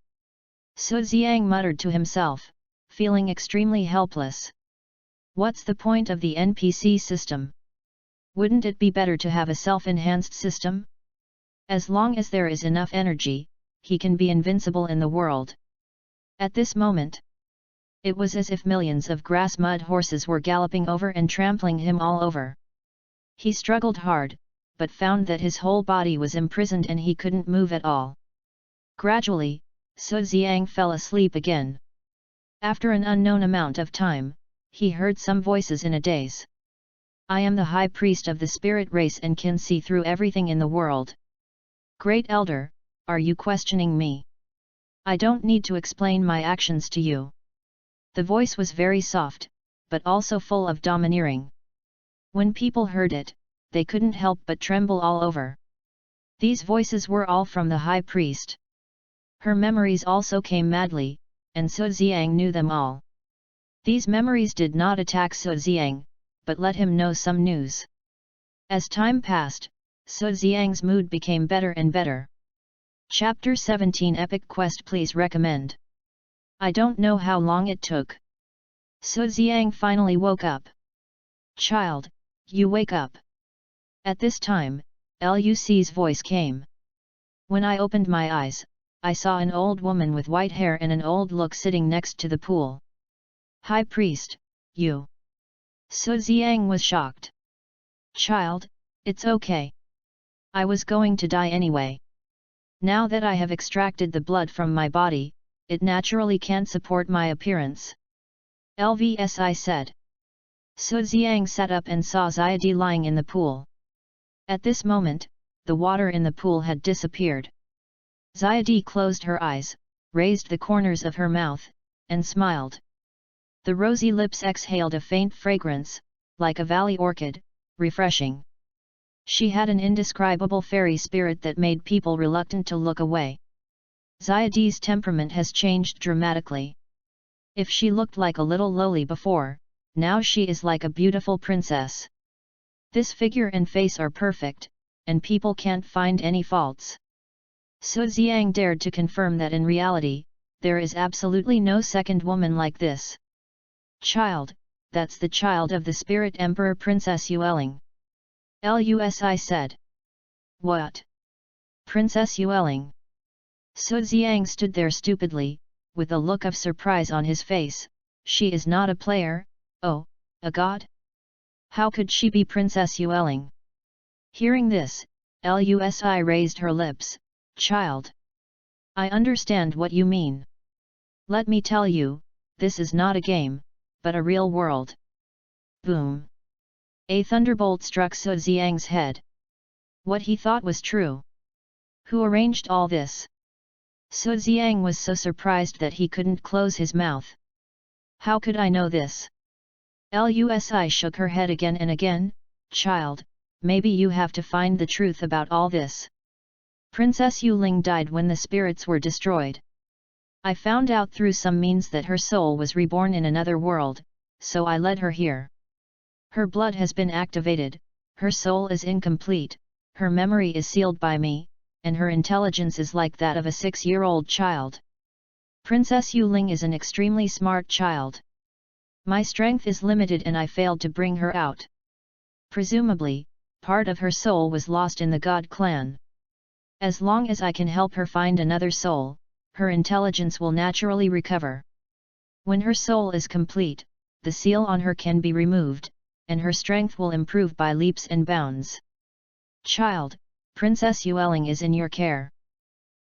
Su Xiang muttered to himself, feeling extremely helpless. What's the point of the NPC system? Wouldn't it be better to have a self-enhanced system? As long as there is enough energy, he can be invincible in the world. At this moment, it was as if millions of grass mud horses were galloping over and trampling him all over. He struggled hard, but found that his whole body was imprisoned and he couldn't move at all. Gradually, Su Xiang fell asleep again. After an unknown amount of time, he heard some voices in a daze. I am the high priest of the spirit race and can see through everything in the world. Great Elder, are you questioning me? I don't need to explain my actions to you. The voice was very soft, but also full of domineering. When people heard it, they couldn't help but tremble all over. These voices were all from the high priest. Her memories also came madly, and Su Xiang knew them all. These memories did not attack Su Xiang, but let him know some news. As time passed, Su Xiang's mood became better and better. Chapter 17 Epic Quest. Please recommend. I don't know how long it took. Su Xiang finally woke up. Child, you wake up. At this time, Luc's voice came. When I opened my eyes, I saw an old woman with white hair and an old look sitting next to the pool. High Priest, you. Su Xiang was shocked. Child, it's okay. I was going to die anyway. Now that I have extracted the blood from my body, it naturally can't support my appearance. LVSI said. Su Xiang sat up and saw Xiadi lying in the pool. At this moment, the water in the pool had disappeared. Xiadi closed her eyes, raised the corners of her mouth, and smiled. The rosy lips exhaled a faint fragrance, like a valley orchid, refreshing. She had an indescribable fairy spirit that made people reluctant to look away. Xiadi's temperament has changed dramatically. If she looked like a little lowly before, now she is like a beautiful princess. This figure and face are perfect, and people can't find any faults. Su Xiang dared to confirm that in reality, there is absolutely no second woman like this. Child, that's the child of the Spirit Emperor Princess Yueling. Lusi said. What? Princess Yueling? Su Xiang stood there stupidly, with a look of surprise on his face. She is not a player, oh, a god? How could she be Princess Yueling? Hearing this, Lusi raised her lips. Child. I understand what you mean. Let me tell you, this is not a game, but a real world. Boom. A thunderbolt struck Su Xiang's head. What he thought was true. Who arranged all this? Su Xiang was so surprised that he couldn't close his mouth. How could I know this? Lusi shook her head again and again. Child, maybe you have to find the truth about all this. Princess Yueling died when the spirits were destroyed. I found out through some means that her soul was reborn in another world, so I led her here. Her blood has been activated, her soul is incomplete, her memory is sealed by me, and her intelligence is like that of a 6-year-old child. Princess Yueling is an extremely smart child. My strength is limited and I failed to bring her out. Presumably, part of her soul was lost in the God clan. As long as I can help her find another soul, her intelligence will naturally recover. When her soul is complete, the seal on her can be removed, and her strength will improve by leaps and bounds. Child, Princess Yueling is in your care.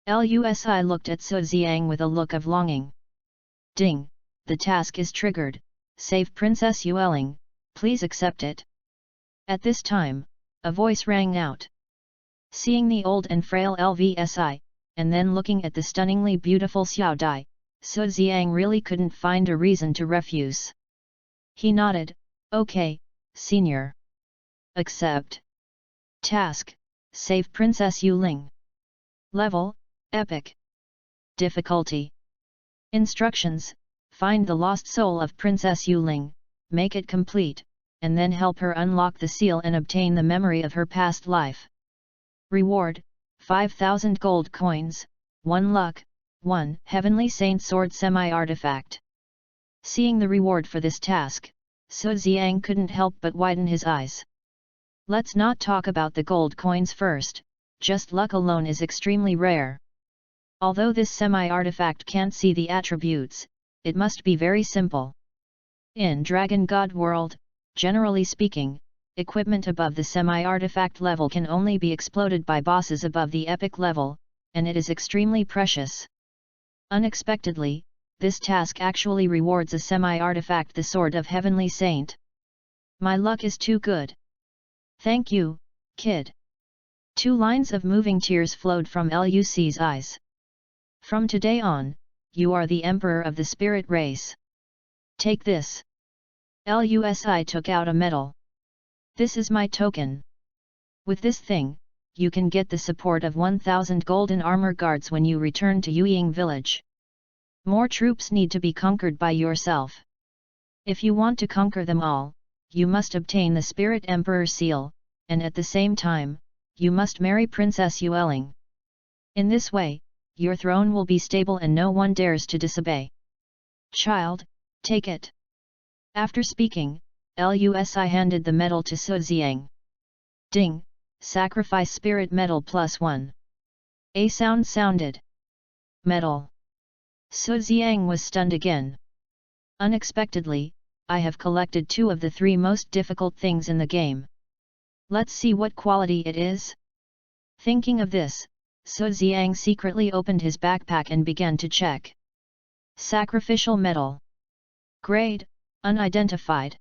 Lusi looked at Su Xiang with a look of longing. Ding, the task is triggered, save Princess Yueling, please accept it. At this time, a voice rang out. Seeing the old and frail LVSI, and then looking at the stunningly beautiful Xiao Dai, Su Xiang really couldn't find a reason to refuse. He nodded, okay, senior. Accept. Task, save Princess Yueling. Level, Epic. Difficulty. Instructions, find the lost soul of Princess Yueling, make it complete, and then help her unlock the seal and obtain the memory of her past life. Reward, 5,000 gold coins, 1 luck, 1 Heavenly Saint Sword Semi-Artifact. Seeing the reward for this task, Su Xiang couldn't help but widen his eyes. Let's not talk about the gold coins first, just luck alone is extremely rare. Although this semi-artifact can't see the attributes, it must be very simple. In Dragon God World, generally speaking, equipment above the semi-artifact level can only be exploded by bosses above the epic level, and it is extremely precious. Unexpectedly, this task actually rewards a semi-artifact, the Sword of Heavenly Saint. My luck is too good. Thank you, kid. 2 lines of moving tears flowed from Luci's eyes. From today on, you are the Emperor of the Spirit Race. Take this. Lusi took out a medal. This is my token. With this thing, you can get the support of 1,000 golden armor guards when you return to Yuying village. More troops need to be conquered by yourself. If you want to conquer them all, you must obtain the Spirit Emperor seal, and at the same time, you must marry Princess Yueling. In this way, your throne will be stable and no one dares to disobey. Child, take it. After speaking, Lusi handed the medal to Su Xiang. Ding, sacrifice spirit medal +1. A sound sounded. Medal. Su Xiang was stunned again. Unexpectedly, I have collected 2 of the 3 most difficult things in the game. Let's see what quality it is. Thinking of this, Su Xiang secretly opened his backpack and began to check. Sacrificial medal. Grade, unidentified.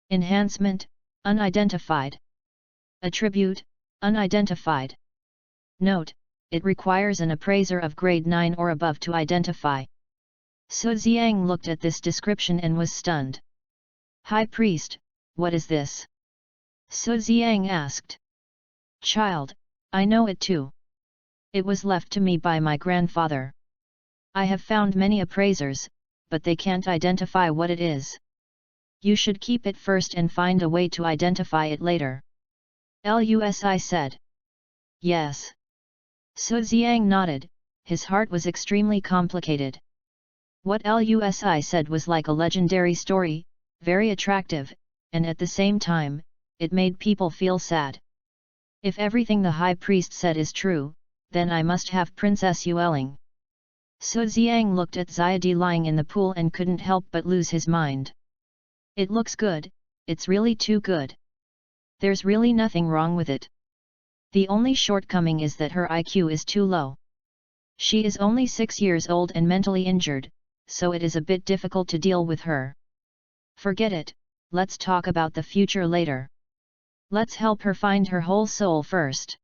Enhancement, unidentified. Attribute, unidentified. Note, it requires an appraiser of grade 9 or above to identify. Su Xiang looked at this description and was stunned. High Priest, what is this? Su Xiang asked. Child, I know it too. It was left to me by my grandfather. I have found many appraisers, but they can't identify what it is. You should keep it first and find a way to identify it later. Lusi said. Yes. Su Xiang nodded, his heart was extremely complicated. What Lusi said was like a legendary story, very attractive, and at the same time, it made people feel sad. If everything the high priest said is true, then I must have Princess Yueling. Su Xiang looked at Xiadi lying in the pool and couldn't help but lose his mind. It looks good, it's really too good. There's really nothing wrong with it. The only shortcoming is that her IQ is too low. She is only 6 years old and mentally injured, so it is a bit difficult to deal with her. Forget it, let's talk about the future later. Let's help her find her whole soul first.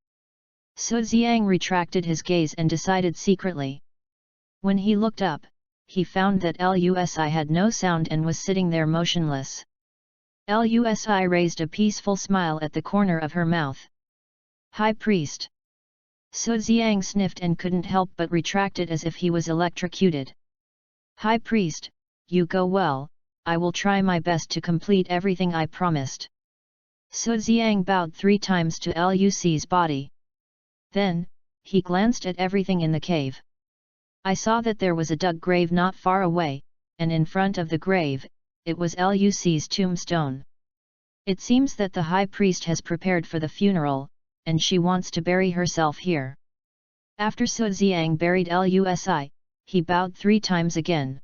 Su Xiang retracted his gaze and decided secretly. When he looked up, he found that Lusi had no sound and was sitting there motionless. Lusi raised a peaceful smile at the corner of her mouth. High priest. Su Xiang sniffed and couldn't help but retract it as if he was electrocuted. High priest, you go well, I will try my best to complete everything I promised. Su Xiang bowed 3 times to Luci's body. Then, he glanced at everything in the cave. I saw that there was a dug grave not far away, and in front of the grave, it was Luci's tombstone. It seems that the high priest has prepared for the funeral, and she wants to bury herself here. After Su Xiang buried Lusi, he bowed 3 times again.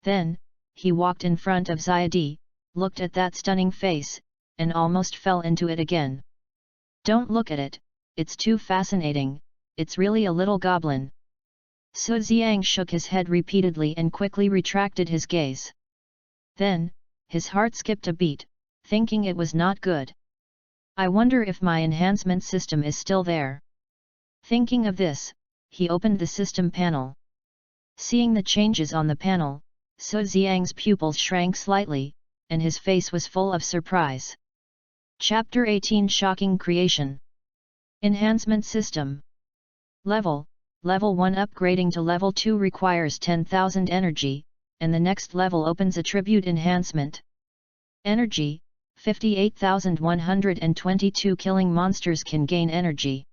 Then, he walked in front of Xiadi, looked at that stunning face, and almost fell into it again. Don't look at it, it's too fascinating, it's really a little goblin. Su Xiang shook his head repeatedly and quickly retracted his gaze. Then, his heart skipped a beat, thinking it was not good. I wonder if my enhancement system is still there. Thinking of this, he opened the system panel. Seeing the changes on the panel, Su Xiang's pupils shrank slightly, and his face was full of surprise. Chapter 18 Shocking Creation. Enhancement System. Level 1 upgrading to Level 2 requires 10,000 energy, and the next level opens Attribute Enhancement. Energy, 58,122 killing monsters can gain energy.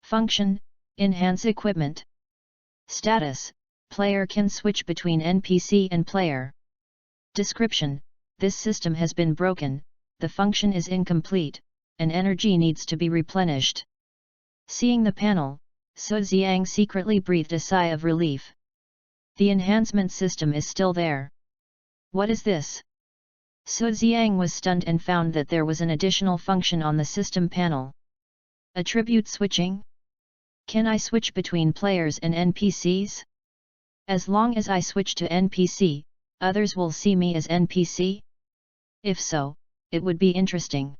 Function, enhance equipment. Status, player can switch between NPC and player. Description, this system has been broken, the function is incomplete, and energy needs to be replenished. Seeing the panel, Su Xiang secretly breathed a sigh of relief. The enhancement system is still there. What is this? Su Xiang was stunned and found that there was an additional function on the system panel. Attribute switching? Can I switch between players and NPCs? As long as I switch to NPC, others will see me as NPC? If so, it would be interesting.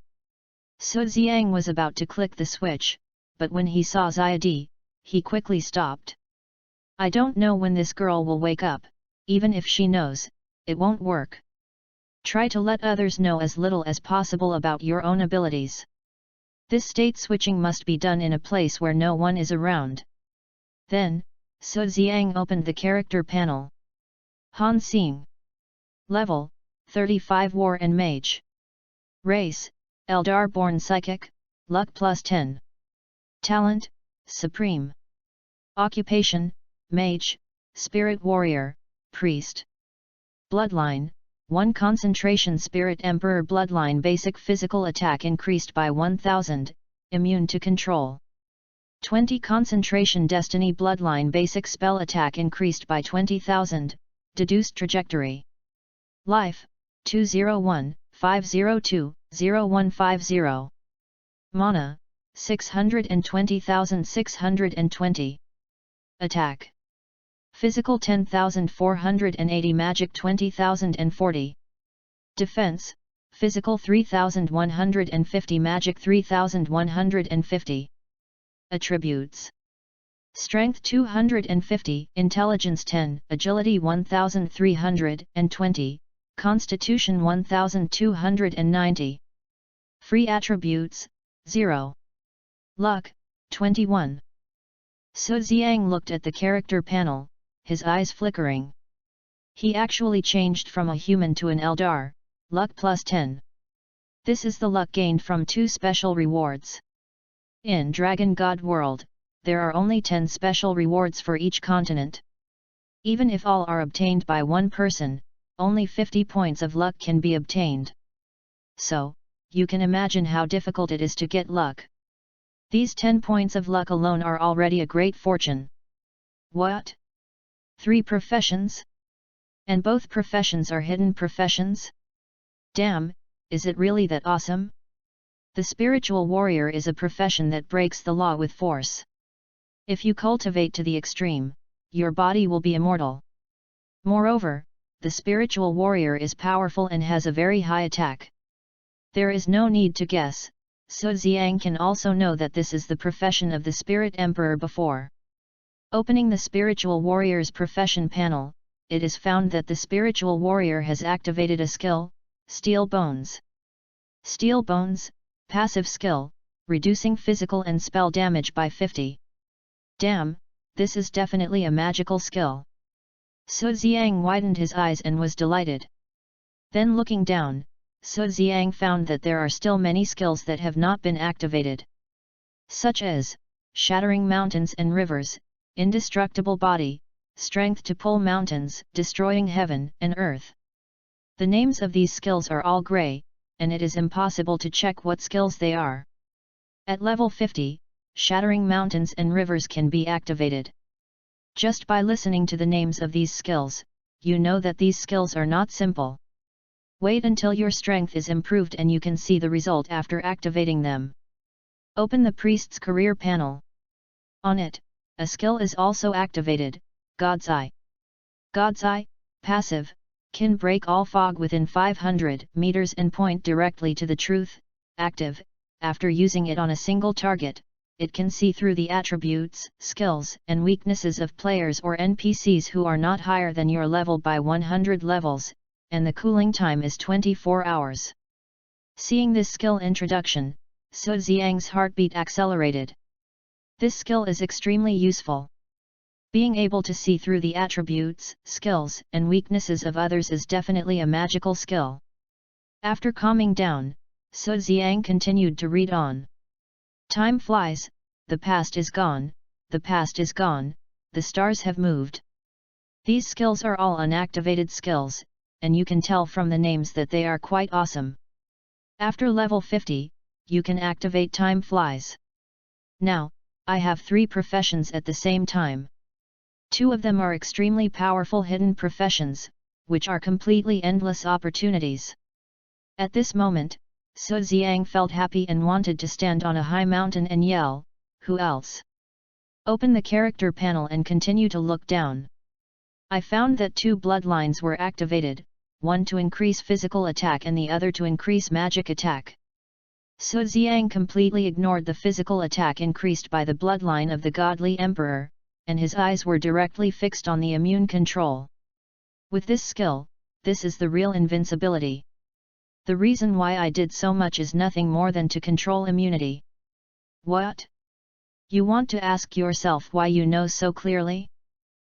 Su Xiang was about to click the switch, but when he saw Xiadi, he quickly stopped. I don't know when this girl will wake up, even if she knows, it won't work. Try to let others know as little as possible about your own abilities. This state switching must be done in a place where no one is around. Then, Su Xiang opened the character panel. Han Xing. Level, 35 War and Mage. Race, Eldar-born Psychic, Luck plus 10. Talent, Supreme. Occupation, Mage, Spirit Warrior, Priest. Bloodline, 1 Concentration Spirit Emperor Bloodline Basic Physical Attack increased by 1000, Immune to Control. 20 Concentration Destiny Bloodline Basic Spell Attack increased by 20,000, Deduced Trajectory. Life, 201, 502, 0150. Mana, 620,620. Attack. Physical 10,480 Magic 20,040. Defense, Physical 3,150 Magic 3,150. Attributes. Strength 250, Intelligence 10, Agility 1,320, Constitution 1,290. Free attributes, 0. Luck, 21. Su Xiang looked at the character panel, his eyes flickering. He actually changed from a human to an Eldar, luck plus 10. This is the luck gained from 2 special rewards. In Dragon God World, there are only 10 special rewards for each continent. Even if all are obtained by one person, only 50 points of luck can be obtained. So, you can imagine how difficult it is to get luck. These 10 points of luck alone are already a great fortune. What? 3 professions? And both professions are hidden professions? Damn, is it really that awesome? The spiritual warrior is a profession that breaks the law with force. If you cultivate to the extreme, your body will be immortal. Moreover, the spiritual warrior is powerful and has a very high attack. There is no need to guess, Su Xiang can also know that this is the profession of the Spirit Emperor before. Opening the spiritual warrior's profession panel, it is found that the spiritual warrior has activated a skill, Steel Bones. Steel Bones, passive skill, reducing physical and spell damage by 50. Damn, this is definitely a magical skill. Su Xiang widened his eyes and was delighted. Then looking down, Su Xiang found that there are still many skills that have not been activated. Such as, Shattering Mountains and Rivers, Indestructible Body, Strength to Pull Mountains, Destroying Heaven and Earth. The names of these skills are all grey, and it is impossible to check what skills they are. At level 50, Shattering Mountains and Rivers can be activated. Just by listening to the names of these skills, you know that these skills are not simple. Wait until your strength is improved and you can see the result after activating them. Open the Priest's Career panel. On it, a skill is also activated, God's Eye. God's Eye, passive, can break all fog within 500 meters and point directly to the truth. Active, after using it on a single target, it can see through the attributes, skills, and weaknesses of players or NPCs who are not higher than your level by 100 levels, and the cooling time is 24 hours. Seeing this skill introduction, Su Xiang's heartbeat accelerated. This skill is extremely useful. Being able to see through the attributes, skills, and weaknesses of others is definitely a magical skill. After calming down, Su Xiang continued to read on. Time flies, the past is gone, the past is gone, the stars have moved. These skills are all unactivated skills, and you can tell from the names that they are quite awesome. After level 50, you can activate Time Flies. Now, I have 3 professions at the same time. 2 of them are extremely powerful hidden professions, which are completely endless opportunities. At this moment, Su Xiang felt happy and wanted to stand on a high mountain and yell, "Who else?" Open the character panel and continue to look down. I found that 2 bloodlines were activated, one to increase physical attack and the other to increase magic attack. Su Xiang completely ignored the physical attack increased by the bloodline of the godly emperor, and his eyes were directly fixed on the immune control. With this skill, this is the real invincibility. The reason why I did so much is nothing more than to control immunity. What? You want to ask yourself why you know so clearly?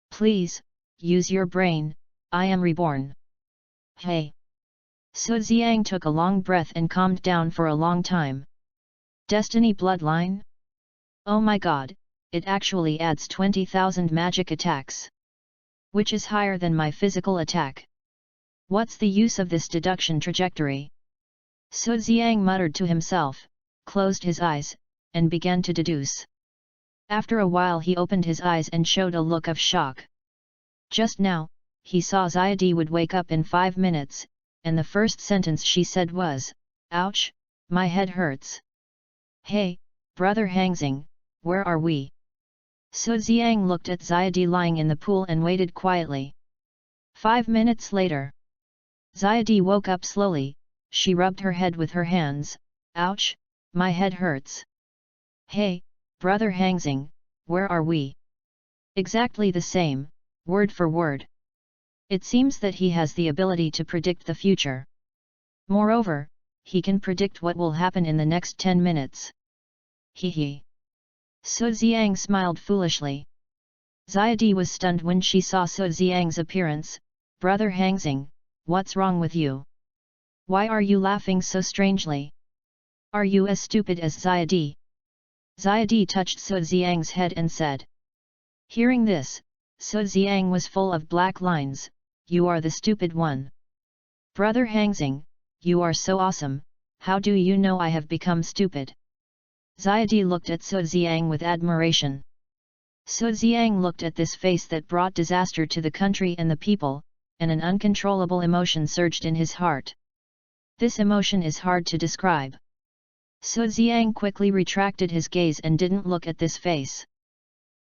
Please, use your brain, I am reborn. Hey! Su Xiang took a long breath and calmed down for a long time. Destiny Bloodline? Oh my god, it actually adds 20,000 magic attacks. Which is higher than my physical attack. What's the use of this deduction trajectory? Su Xiang muttered to himself, closed his eyes, and began to deduce. After a while he opened his eyes and showed a look of shock. Just now, he saw Xiadi would wake up in 5 minutes, and the first sentence she said was, "Ouch, my head hurts." "Hey, brother Hangxing, where are we?" Su Xiang looked at Xiadi lying in the pool and waited quietly. 5 minutes later, Xiadi woke up slowly, she rubbed her head with her hands, "Ouch, my head hurts." "Hey, brother Hangxing, where are we?" Exactly the same, word for word. It seems that he has the ability to predict the future. Moreover, he can predict what will happen in the next 10 minutes. Hee. Su Xiang smiled foolishly. Xiadi was stunned when she saw Su Xiang's appearance. "Brother Hangxing, what's wrong with you? Why are you laughing so strangely? Are you as stupid as Xiadi? Xiadi touched Su Xiang's head and said. Hearing this, Su Xiang was full of black lines. You are the stupid one. Brother Hangxing, you are so awesome, how do you know I have become stupid? Xiadi looked at Su Xiang with admiration. Su Xiang looked at this face that brought disaster to the country and the people, and an uncontrollable emotion surged in his heart. This emotion is hard to describe. Su Xiang quickly retracted his gaze and didn't look at this face.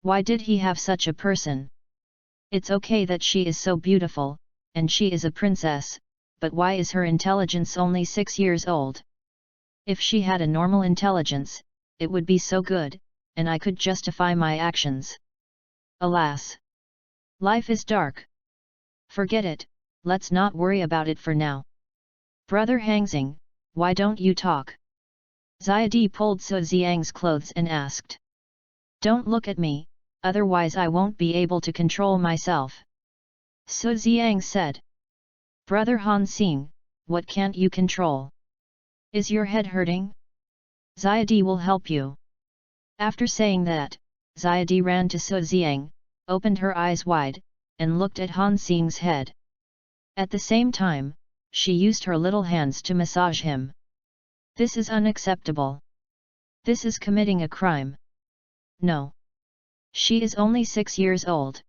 Why did he have such a person? It's okay that she is so beautiful, and she is a princess, but why is her intelligence only 6 years old? If she had a normal intelligence, it would be so good, and I could justify my actions. Alas! Life is dark. Forget it, let's not worry about it for now. Brother Hangxing, why don't you talk? Xiadi pulled Su Xiang's clothes and asked. Don't look at me, otherwise I won't be able to control myself. Su Xiang said. Brother Hangxing, what can't you control? Is your head hurting? Xiadi will help you. After saying that, Xiadi ran to Su Xiang, opened her eyes wide, and looked at Hangxing's head. At the same time, she used her little hands to massage him. This is unacceptable. This is committing a crime. No. She is only 6 years old.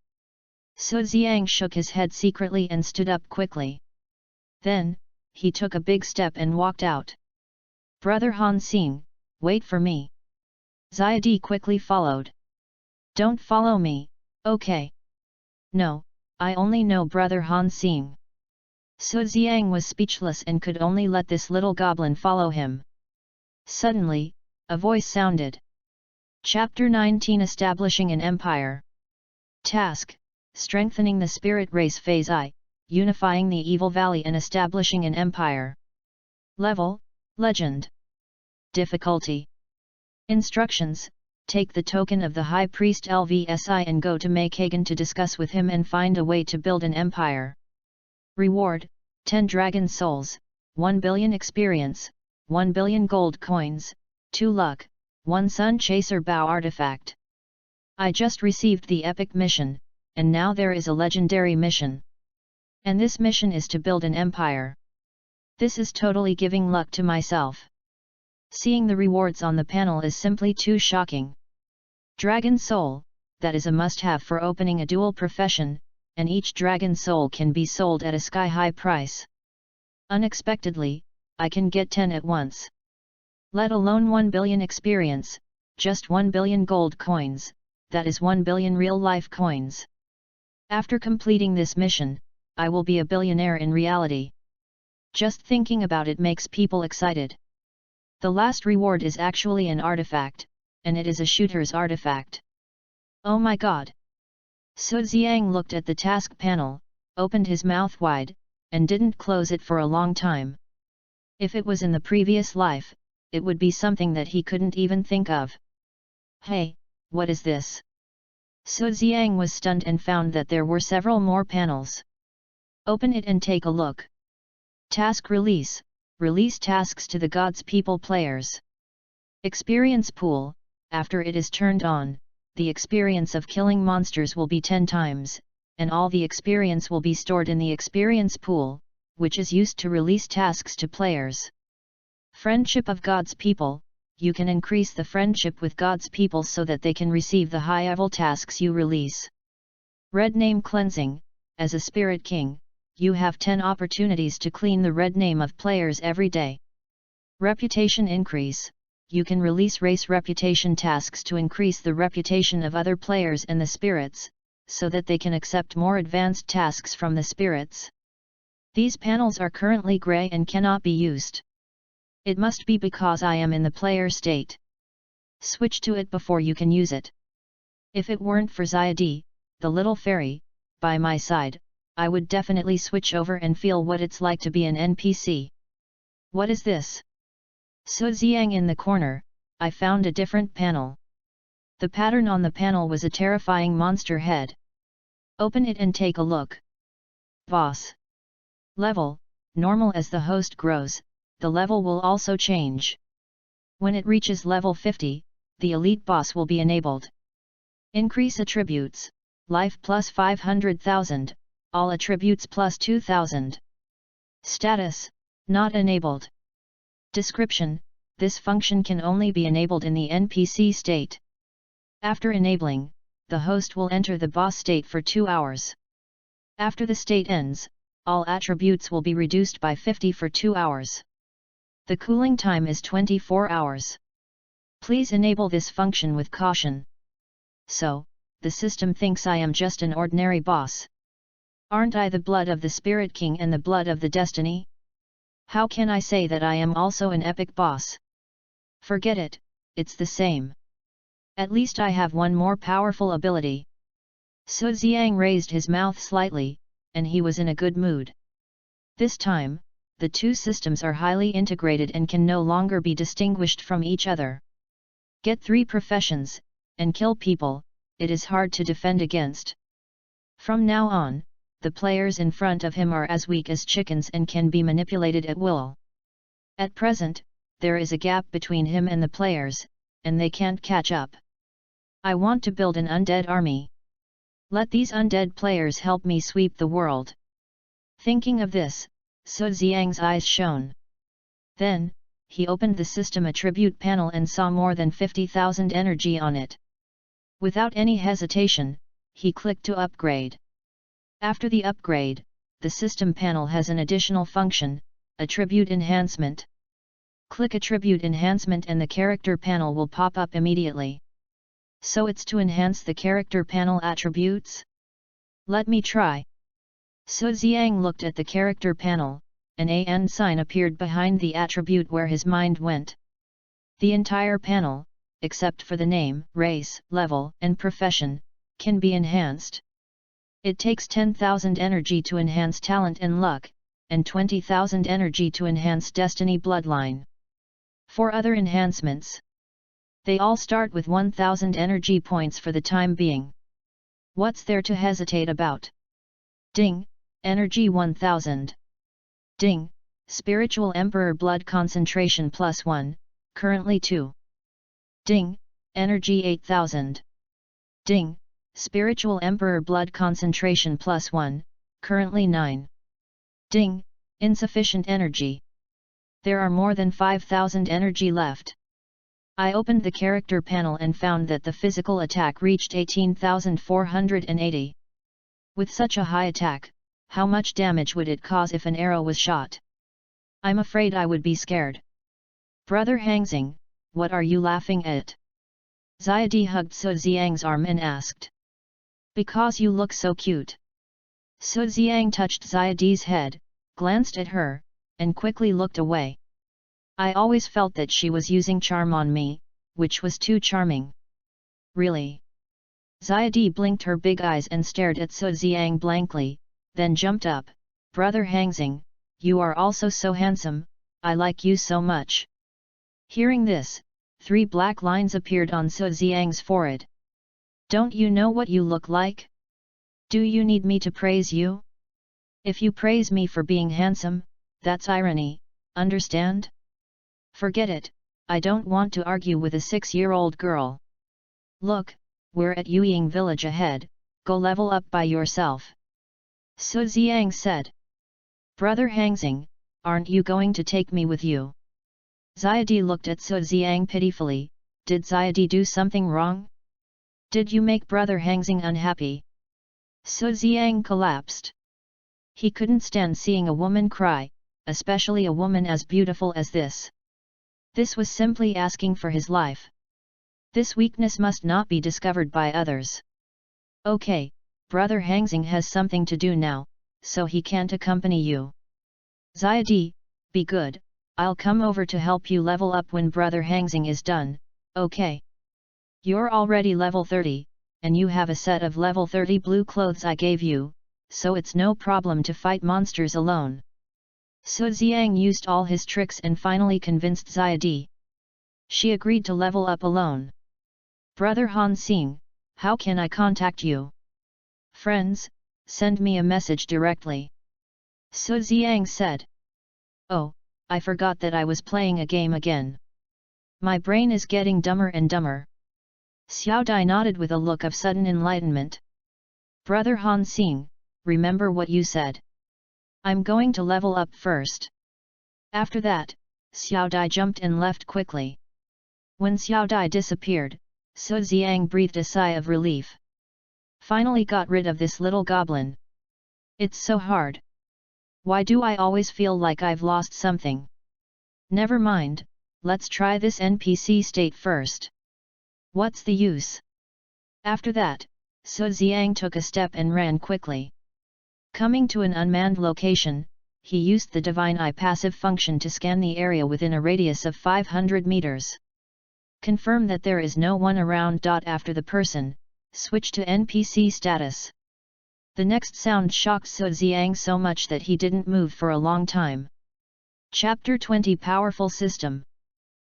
Su Xiang shook his head secretly and stood up quickly. Then, he took a big step and walked out. Brother Hangxing, wait for me. Xiadi quickly followed. Don't follow me, okay? No, I only know Brother Hangxing. Su Xiang was speechless and could only let this little goblin follow him. Suddenly, a voice sounded. Chapter 19 Establishing an Empire. Task: Strengthening the Spirit Race Phase I, Unifying the Evil Valley and Establishing an Empire. Level: Legend. Difficulty. Instructions: Take the token of the High Priest LVSI and go to Maekagan to discuss with him and find a way to build an empire. Reward: 10 Dragon Souls, 1 billion experience, 1 billion gold coins, 2 luck, 1 Sun Chaser Bow artifact. I just received the epic mission, and now there is a legendary mission. And this mission is to build an empire. This is totally giving luck to myself. Seeing the rewards on the panel is simply too shocking. Dragon Soul, that is a must-have for opening a dual profession, and each Dragon Soul can be sold at a sky-high price. Unexpectedly, I can get 10 at once. Let alone 1 billion experience, just 1 billion gold coins, that is 1 billion real-life coins. After completing this mission, I will be a billionaire in reality. Just thinking about it makes people excited. The last reward is actually an artifact, and it is a shooter's artifact. Oh my god! Su Xiang looked at the task panel, opened his mouth wide, and didn't close it for a long time. If it was in the previous life, it would be something that he couldn't even think of. Hey, what is this? Su Xiang was stunned and found that there were several more panels. Open it and take a look. Task Release: Release tasks to the God's People players. Experience Pool: After it is turned on, the experience of killing monsters will be 10 times, and all the experience will be stored in the experience pool, which is used to release tasks to players. Friendship of God's People: You can increase the friendship with God's people so that they can receive the high-level tasks you release. Red Name Cleansing: As a Spirit King, you have 10 opportunities to clean the red name of players every day. Reputation Increase: You can release race reputation tasks to increase the reputation of other players and the spirits, so that they can accept more advanced tasks from the spirits. These panels are currently grey and cannot be used. It must be because I am in the player state. Switch to it before you can use it. If it weren't for Xiadi, the little fairy, by my side, I would definitely switch over and feel what it's like to be an NPC. What is this? Su Xiang in the corner, I found a different panel. The pattern on the panel was a terrifying monster head. Open it and take a look. Boss. Level: normal as the host grows, the level will also change. When it reaches level 50, the elite boss will be enabled. Increase attributes, life plus 500,000, all attributes plus 2,000. Status, not enabled. Description, this function can only be enabled in the NPC state. After enabling, the host will enter the boss state for 2 hours. After the state ends, all attributes will be reduced by 50 for 2 hours. The cooling time is 24 hours. Please enable this function with caution. So, the system thinks I am just an ordinary boss. Aren't I the blood of the Spirit King and the blood of the Destiny? How can I say that I am also an epic boss? Forget it, it's the same. At least I have one more powerful ability. Su Xiang raised his mouth slightly, and he was in a good mood. This time, the two systems are highly integrated and can no longer be distinguished from each other. Get 3 professions, and kill people, it is hard to defend against. From now on, the players in front of him are as weak as chickens and can be manipulated at will. At present, there is a gap between him and the players, and they can't catch up. I want to build an undead army. Let these undead players help me sweep the world. Thinking of this, Su Xiang's eyes shone. Then, he opened the system attribute panel and saw more than 50,000 energy on it. Without any hesitation, he clicked to upgrade. After the upgrade, the system panel has an additional function, Attribute Enhancement. Click Attribute Enhancement and the character panel will pop up immediately. So it's to enhance the character panel attributes? Let me try. Su Xiang looked at the character panel, an AN sign appeared behind the attribute where his mind went. The entire panel, except for the name, race, level, and profession, can be enhanced. It takes 10,000 energy to enhance talent and luck, and 20,000 energy to enhance destiny bloodline. For other enhancements, they all start with 1,000 energy points for the time being. What's there to hesitate about? Ding, energy 1,000. Ding, spiritual emperor blood concentration plus 1, currently 2. Ding, energy 8,000. Ding, spiritual emperor blood concentration plus 1, currently 9. Ding, insufficient energy. There are more than 5,000 energy left. I opened the character panel and found that the physical attack reached 18,480. With such a high attack, how much damage would it cause if an arrow was shot? I'm afraid I would be scared. Brother Hangxing, what are you laughing at? Xiadi hugged Su Xiang's arm and asked. Because you look so cute. Su Xiang touched Xiadi's head, glanced at her, and quickly looked away. I always felt that she was using charm on me, which was too charming. Really? Xiadi blinked her big eyes and stared at Su Xiang blankly, then jumped up. Brother Hangxing, you are also so handsome, I like you so much. Hearing this, 3 black lines appeared on Su Xiang's forehead. Don't you know what you look like? Do you need me to praise you? If you praise me for being handsome, that's irony, understand? Forget it, I don't want to argue with a 6-year-old girl. Look, we're at Yuying village ahead, go level up by yourself. Su Xiang said. Brother Hangxing, aren't you going to take me with you? Xiadi looked at Su Xiang pitifully, did Xiadi do something wrong? Did you make Brother Hangxing unhappy? Su Xiang collapsed. He couldn't stand seeing a woman cry, especially a woman as beautiful as this. This was simply asking for his life. This weakness must not be discovered by others. Okay, Brother Hangxing has something to do now, so he can't accompany you. Xiadi, be good, I'll come over to help you level up when Brother Hangxing is done, okay? You're already level 30, and you have a set of level 30 blue clothes I gave you, so it's no problem to fight monsters alone. Su Xiang used all his tricks and finally convinced Xiadi. She agreed to level up alone. Brother Han Xing, how can I contact you? Friends, send me a message directly. Su Xiang said. Oh, I forgot that I was playing a game again. My brain is getting dumber and dumber. Xiao Dai nodded with a look of sudden enlightenment. Brother Han Xing, remember what you said. I'm going to level up first. After that, Xiao Dai jumped and left quickly. When Xiao Dai disappeared, Su Xiang breathed a sigh of relief. Finally got rid of this little goblin. It's so hard. Why do I always feel like I've lost something? Never mind, let's try this NPC state first. What's the use? After that, Su Xiang took a step and ran quickly. Coming to an unmanned location, he used the Divine Eye passive function to scan the area within a radius of 500 meters. Confirm that there is no one around. After the person, switch to NPC status. The next sound shocked Su Xiang so much that he didn't move for a long time. Chapter 20 Powerful System.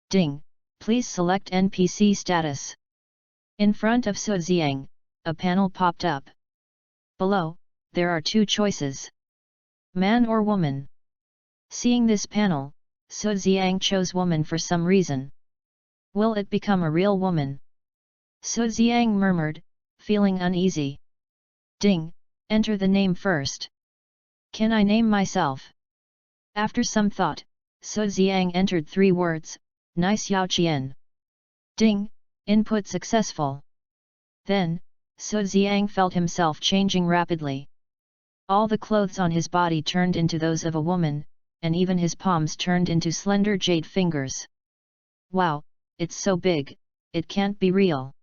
Ding, please select NPC status. In front of Su Xiang, a panel popped up. Below, there are two choices. Man or woman. Seeing this panel, Su Xiang chose woman for some reason. Will it become a real woman? Su Xiang murmured, feeling uneasy. Ding, enter the name first. Can I name myself? After some thought, Su Xiang entered 3 words, Nai Xiao Qian. Ding, input successful. Then, Su Xiang felt himself changing rapidly. All the clothes on his body turned into those of a woman, and even his palms turned into slender jade fingers. Wow, it's so big, it can't be real.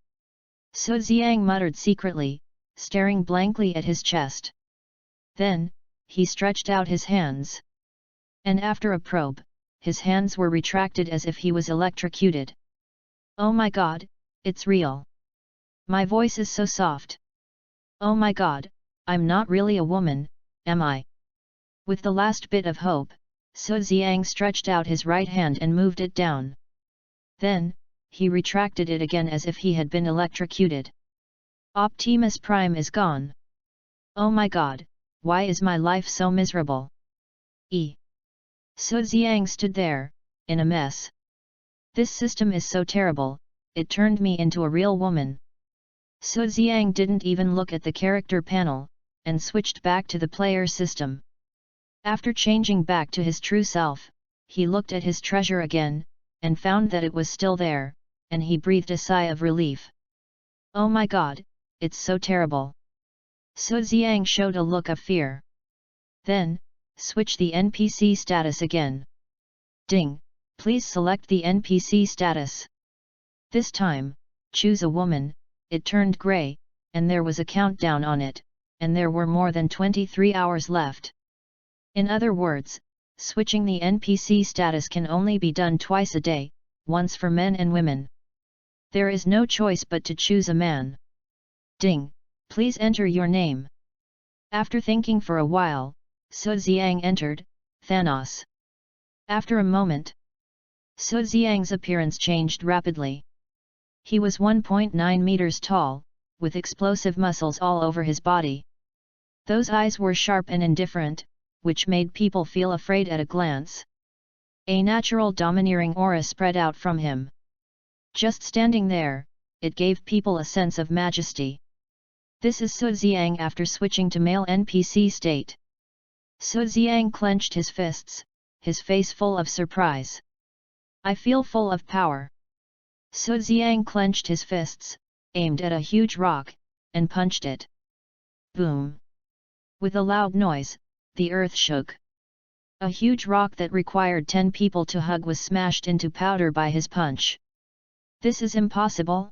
Su Xiang muttered secretly, staring blankly at his chest. Then, he stretched out his hands. And after a probe, his hands were retracted as if he was electrocuted. Oh my god, it's real. My voice is so soft. Oh my god, I'm not really a woman, am I? With the last bit of hope, Su Xiang stretched out his right hand and moved it down. Then, he retracted it again as if he had been electrocuted. Optimus Prime is gone. Oh my god, why is my life so miserable? Su Xiang stood there, in a mess. This system is so terrible, it turned me into a real woman. Su Xiang didn't even look at the character panel, and switched back to the player system. After changing back to his true self, he looked at his treasure again, and found that it was still there, and he breathed a sigh of relief. Oh my god, it's so terrible. Su Xiang showed a look of fear. Then, switch the NPC status again. Ding, please select the NPC status. This time, choose a woman. It turned grey, and there was a countdown on it, and there were more than 23 hours left. In other words, switching the NPC status can only be done twice a day, once for men and women. There is no choice but to choose a man. Ding, please enter your name. After thinking for a while, Su Xiang entered, Thanos. After a moment, Su Xiang's appearance changed rapidly. He was 1.9 meters tall, with explosive muscles all over his body. Those eyes were sharp and indifferent, which made people feel afraid at a glance. A natural domineering aura spread out from him. Just standing there, it gave people a sense of majesty. This is Su Xiang after switching to male NPC state. Su Xiang clenched his fists, his face full of surprise. I feel full of power. Su Xiang clenched his fists, aimed at a huge rock, and punched it. Boom! With a loud noise, the earth shook. A huge rock that required 10 people to hug was smashed into powder by his punch. This is impossible.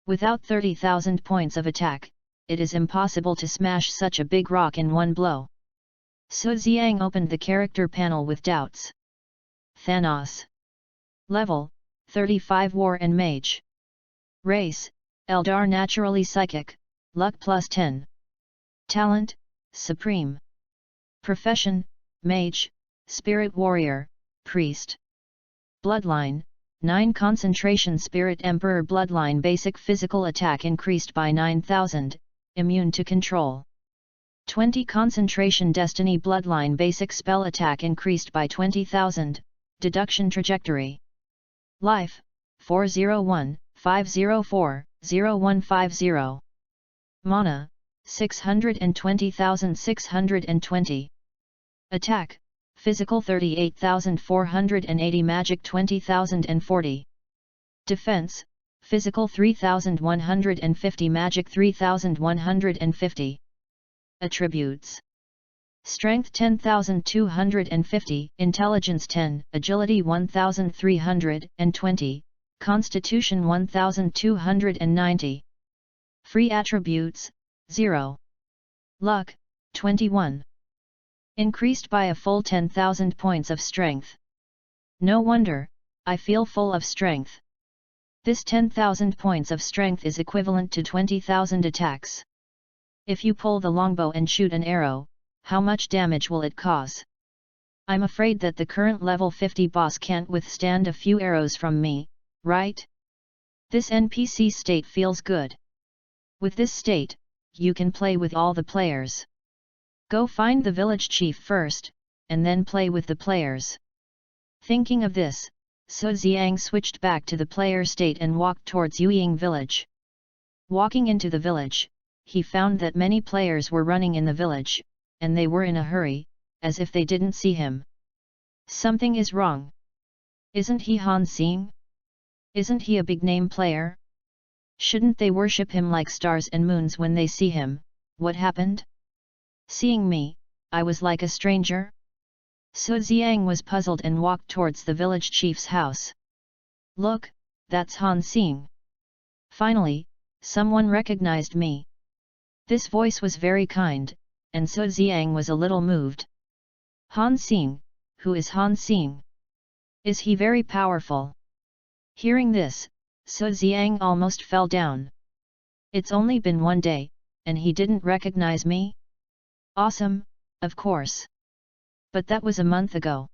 Without 30,000 points of attack, it is impossible to smash such a big rock in one blow. Su Xiang opened the character panel with doubts. Thanos. Level, 35 War and Mage. Race, Eldar naturally psychic, luck plus 10. Talent, Supreme. Profession, Mage, Spirit Warrior, Priest. Bloodline, 9 Concentration Spirit Emperor Bloodline. Basic physical attack increased by 9,000, immune to control. 20 Concentration Destiny Bloodline Basic Spell Attack increased by 20,000, Deduction Trajectory. Life, 401, 504, 0150. Mana, 620,620. Attack, Physical 38,480 Magic 20,040. Defense, Physical 3,150 Magic 3,150. Attributes. Strength 10,250, Intelligence 10, Agility 1,320, Constitution 1,290. Free attributes, 0. Luck, 21. Increased by a full 10,000 points of strength. No wonder, I feel full of strength. This 10,000 points of strength is equivalent to 20,000 attacks. If you pull the longbow and shoot an arrow, how much damage will it cause? I'm afraid that the current level 50 boss can't withstand a few arrows from me, right? This NPC state feels good. With this state, you can play with all the players. Go find the village chief first, and then play with the players. Thinking of this, Su Xiang switched back to the player state and walked towards Yuying village. Walking into the village, he found that many players were running in the village, and they were in a hurry, as if they didn't see him. Something is wrong. Isn't he Han Xing? Isn't he a big-name player? Shouldn't they worship him like stars and moons when they see him? What happened? Seeing me, I was like a stranger? Su Xiang was puzzled and walked towards the village chief's house. Look, that's Han Xing. Finally, someone recognized me. This voice was very kind, and Su Xiang was a little moved. Han Xing, who is Han Xing? Is he very powerful? Hearing this, Su Xiang almost fell down. It's only been one day, and he didn't recognize me? Awesome, of course. But that was a month ago.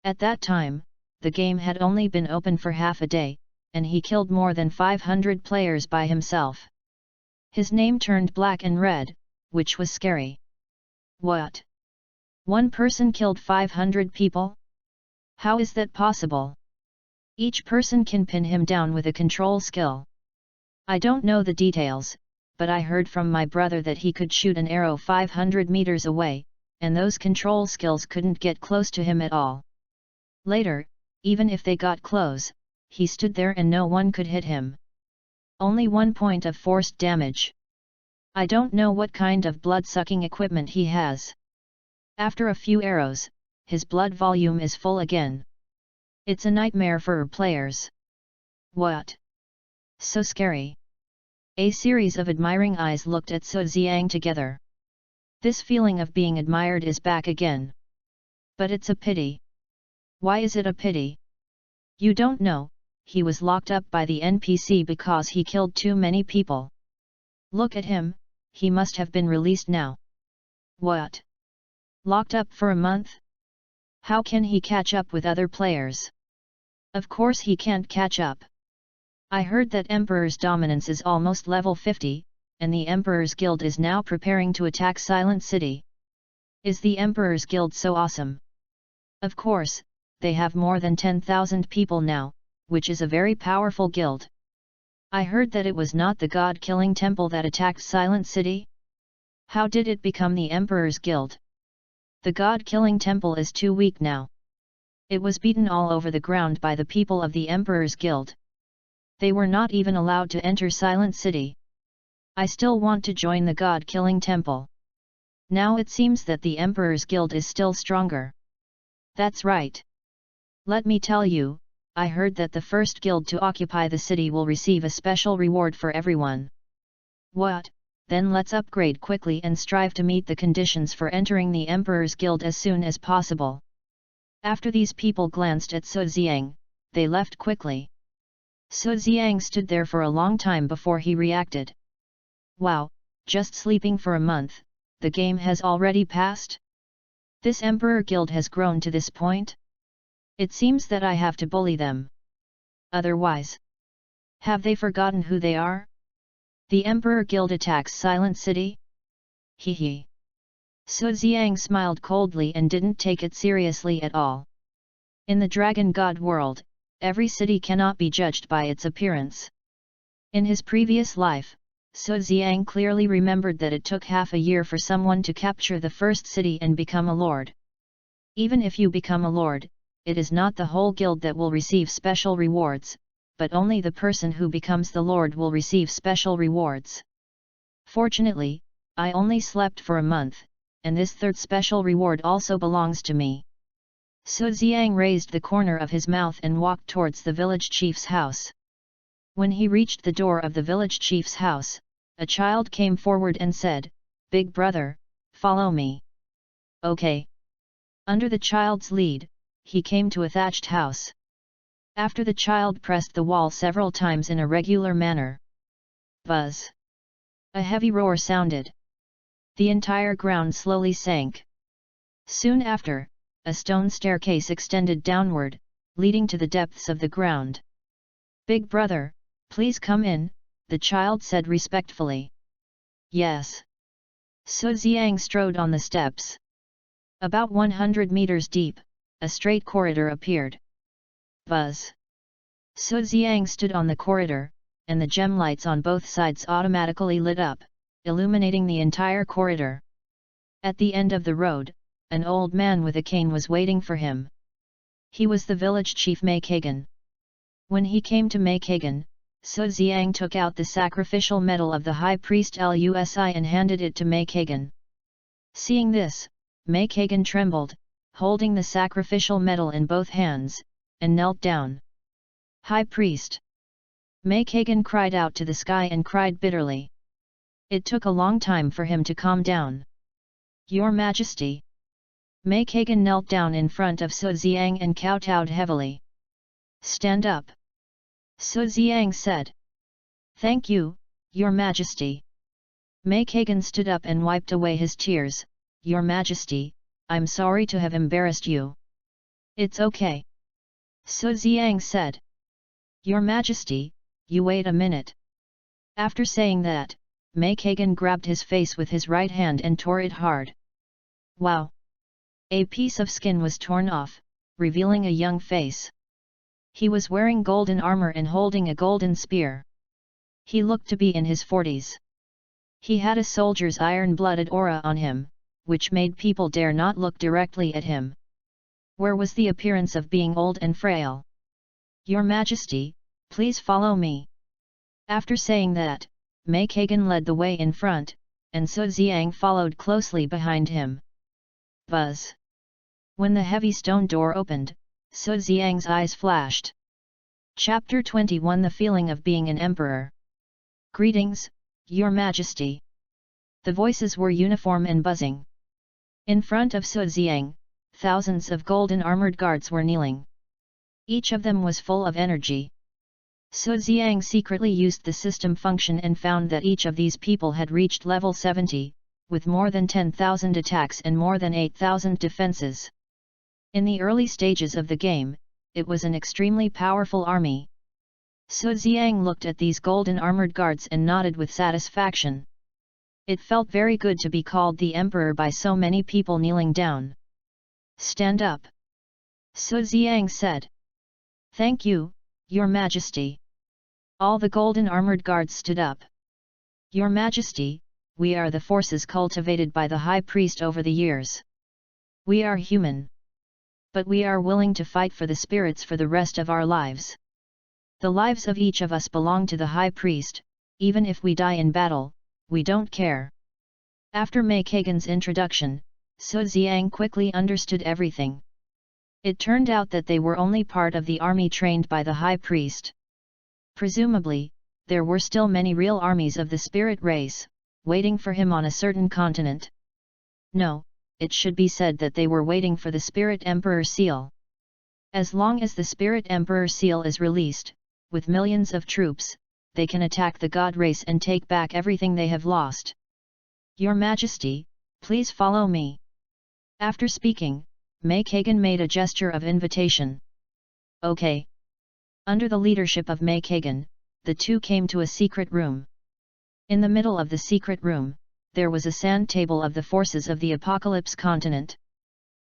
At that time, the game had only been open for half a day, and he killed more than 500 players by himself. His name turned black and red, which was scary. What? One person killed 500 people? How is that possible? Each person can pin him down with a control skill. I don't know the details, but I heard from my brother that he could shoot an arrow 500 meters away, and those control skills couldn't get close to him at all. Later, even if they got close, he stood there and no one could hit him. Only 1 point of forced damage. I don't know what kind of blood-sucking equipment he has. After a few arrows, his blood volume is full again. It's a nightmare for players. What? So scary. A series of admiring eyes looked at Su Xiang together. This feeling of being admired is back again. But it's a pity. Why is it a pity? You don't know, he was locked up by the NPC because he killed too many people. Look at him, he must have been released now. What? Locked up for a month? How can he catch up with other players? Of course he can't catch up. I heard that Emperor's dominance is almost level 50, and the Emperor's Guild is now preparing to attack Silent City. Is the Emperor's Guild so awesome? Of course, they have more than 10,000 people now, which is a very powerful guild. I heard that it was not the god-killing temple that attacked Silent City? How did it become the Emperor's Guild? The god-killing temple is too weak now. It was beaten all over the ground by the people of the Emperor's Guild. They were not even allowed to enter Silent City. I still want to join the god-killing temple. Now it seems that the Emperor's Guild is still stronger. That's right. Let me tell you, I heard that the first guild to occupy the city will receive a special reward for everyone. What? Then let's upgrade quickly and strive to meet the conditions for entering the Emperor's Guild as soon as possible. After these people glanced at Su Xiang, they left quickly. Su Xiang stood there for a long time before he reacted. Wow, just sleeping for a month, the game has already passed? This Emperor Guild has grown to this point? It seems that I have to bully them. Otherwise, have they forgotten who they are? The Emperor Guild attacks Silent City? Hee hee. Su Xiang smiled coldly and didn't take it seriously at all. In the Dragon God world, every city cannot be judged by its appearance. In his previous life, Su Xiang clearly remembered that it took half a year for someone to capture the first city and become a lord. Even if you become a lord, it is not the whole guild that will receive special rewards, but only the person who becomes the lord will receive special rewards. Fortunately, I only slept for a month, and this third special reward also belongs to me. Su Xiang raised the corner of his mouth and walked towards the village chief's house. When he reached the door of the village chief's house, a child came forward and said, "Big brother, follow me." Okay. Under the child's lead, he came to a thatched house. After the child pressed the wall several times in a regular manner. Buzz! A heavy roar sounded. The entire ground slowly sank. Soon after, a stone staircase extended downward, leading to the depths of the ground. "Big brother, please come in," the child said respectfully. "Yes." Su Xiang strode on the steps. About 100 meters deep, a straight corridor appeared. Buzz! Su Xiang stood on the corridor, and the gem lights on both sides automatically lit up, illuminating the entire corridor. At the end of the road, an old man with a cane was waiting for him. He was the village chief Maikagan. When he came to Maikagan, Su Xiang took out the sacrificial medal of the high priest Lusi and handed it to Maikagan. Seeing this, Maikagan trembled, holding the sacrificial medal in both hands, and knelt down. "High priest!" Maikagan cried out to the sky and cried bitterly. It took a long time for him to calm down. "Your Majesty!" Maikagan knelt down in front of Su Xiang and kowtowed heavily. "Stand up!" Su Xiang said. "Thank you, Your Majesty." Maikagan stood up and wiped away his tears. "Your Majesty, I'm sorry to have embarrassed you." "It's okay." Su Xiang said. "Your Majesty, you wait a minute." After saying that, Maikagan grabbed his face with his right hand and tore it hard. Wow! A piece of skin was torn off, revealing a young face. He was wearing golden armor and holding a golden spear. He looked to be in his 40s. He had a soldier's iron-blooded aura on him, which made people dare not look directly at him. Where was the appearance of being old and frail? "Your Majesty, please follow me." After saying that, Maikagan led the way in front, and Su Xiang followed closely behind him. Buzz! When the heavy stone door opened, Su Xiang's eyes flashed. Chapter 21: The Feeling of Being an Emperor. "Greetings, Your Majesty." The voices were uniform and buzzing. In front of Su Xiang, thousands of golden armored guards were kneeling. Each of them was full of energy. Su Xiang secretly used the system function and found that each of these people had reached level 70, with more than 10,000 attacks and more than 8,000 defenses. In the early stages of the game, it was an extremely powerful army. Su Xiang looked at these golden armored guards and nodded with satisfaction. It felt very good to be called the Emperor by so many people kneeling down. "Stand up," Su Xiang said. "Thank you, Your Majesty." All the golden armored guards stood up. "Your Majesty, we are the forces cultivated by the High Priest over the years. We are human. But we are willing to fight for the spirits for the rest of our lives. The lives of each of us belong to the High Priest, even if we die in battle, we don't care." After Maikagan's introduction, Su Xiang quickly understood everything. It turned out that they were only part of the army trained by the High Priest. Presumably, there were still many real armies of the spirit race, waiting for him on a certain continent. No, it should be said that they were waiting for the Spirit Emperor seal. As long as the Spirit Emperor seal is released, with millions of troops, they can attack the God race and take back everything they have lost. "Your Majesty, please follow me." After speaking, Maikagan made a gesture of invitation. "Okay." Under the leadership of Maikagan, the two came to a secret room. In the middle of the secret room, there was a sand table of the forces of the Apocalypse continent.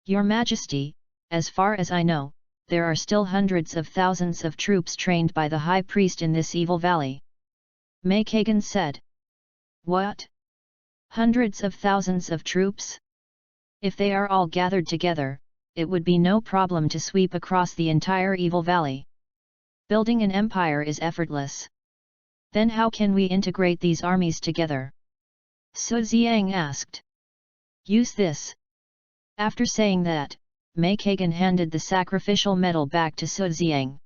Your Majesty, as far as I know, there are still hundreds of thousands of troops trained by the High Priest in this evil valley. May Kagan said. What? Hundreds of thousands of troops? If they are all gathered together, it would be no problem to sweep across the entire evil valley. Building an empire is effortless. Then how can we integrate these armies together? Su Xiang asked. Use this. After saying that, May Kagan handed the sacrificial medal back to Su Xiang.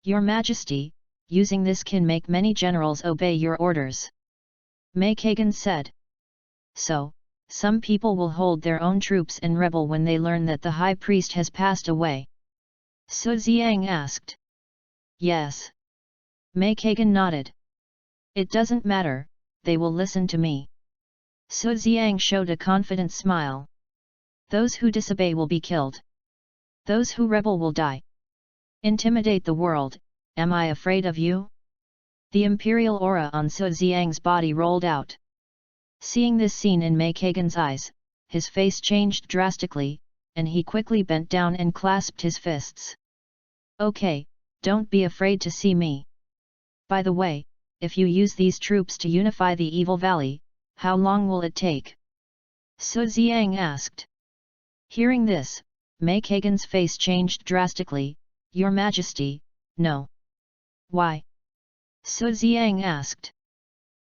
Your Majesty, using this can make many generals obey your orders. May Kagan said. So, some people will hold their own troops and rebel when they learn that the High Priest has passed away. Su Xiang asked. Yes. May Kagan nodded. It doesn't matter, they will listen to me. Su Xiang showed a confident smile. Those who disobey will be killed. Those who rebel will die. Intimidate the world, am I afraid of you? The imperial aura on Su Xiang's body rolled out. Seeing this scene in May Kagan's eyes, his face changed drastically, and he quickly bent down and clasped his fists. Okay, don't be afraid to see me. By the way, if you use these troops to unify the evil valley, how long will it take? Su Xiang asked. Hearing this, May Kagan's face changed drastically. Your Majesty, no. Why? Su Xiang asked.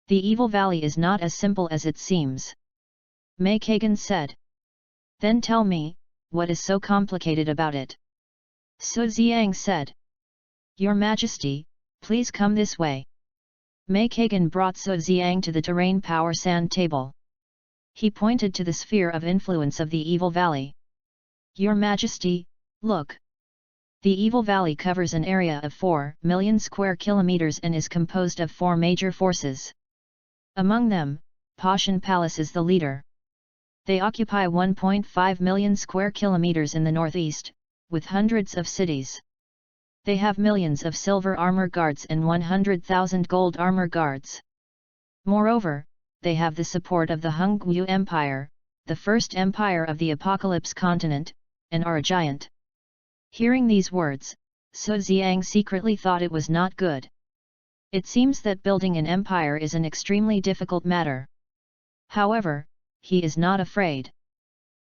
The evil valley is not as simple as it seems. May Kagan said. Then tell me, what is so complicated about it? Su Xiang said. Your Majesty, please come this way. May Kagan brought Su Xiang to the terrain power sand table. He pointed to the sphere of influence of the evil valley. Your Majesty, look. The evil valley covers an area of 4 million square kilometers and is composed of 4 major forces. Among them, Pashan Palace is the leader. They occupy 1.5 million square kilometers in the northeast, with hundreds of cities. They have millions of silver armor guards and 100,000 gold armor guards. Moreover, they have the support of the Hongwu Empire, the first empire of the Apocalypse continent, and are a giant. Hearing these words, Su Xiang secretly thought it was not good. It seems that building an empire is an extremely difficult matter. However, he is not afraid.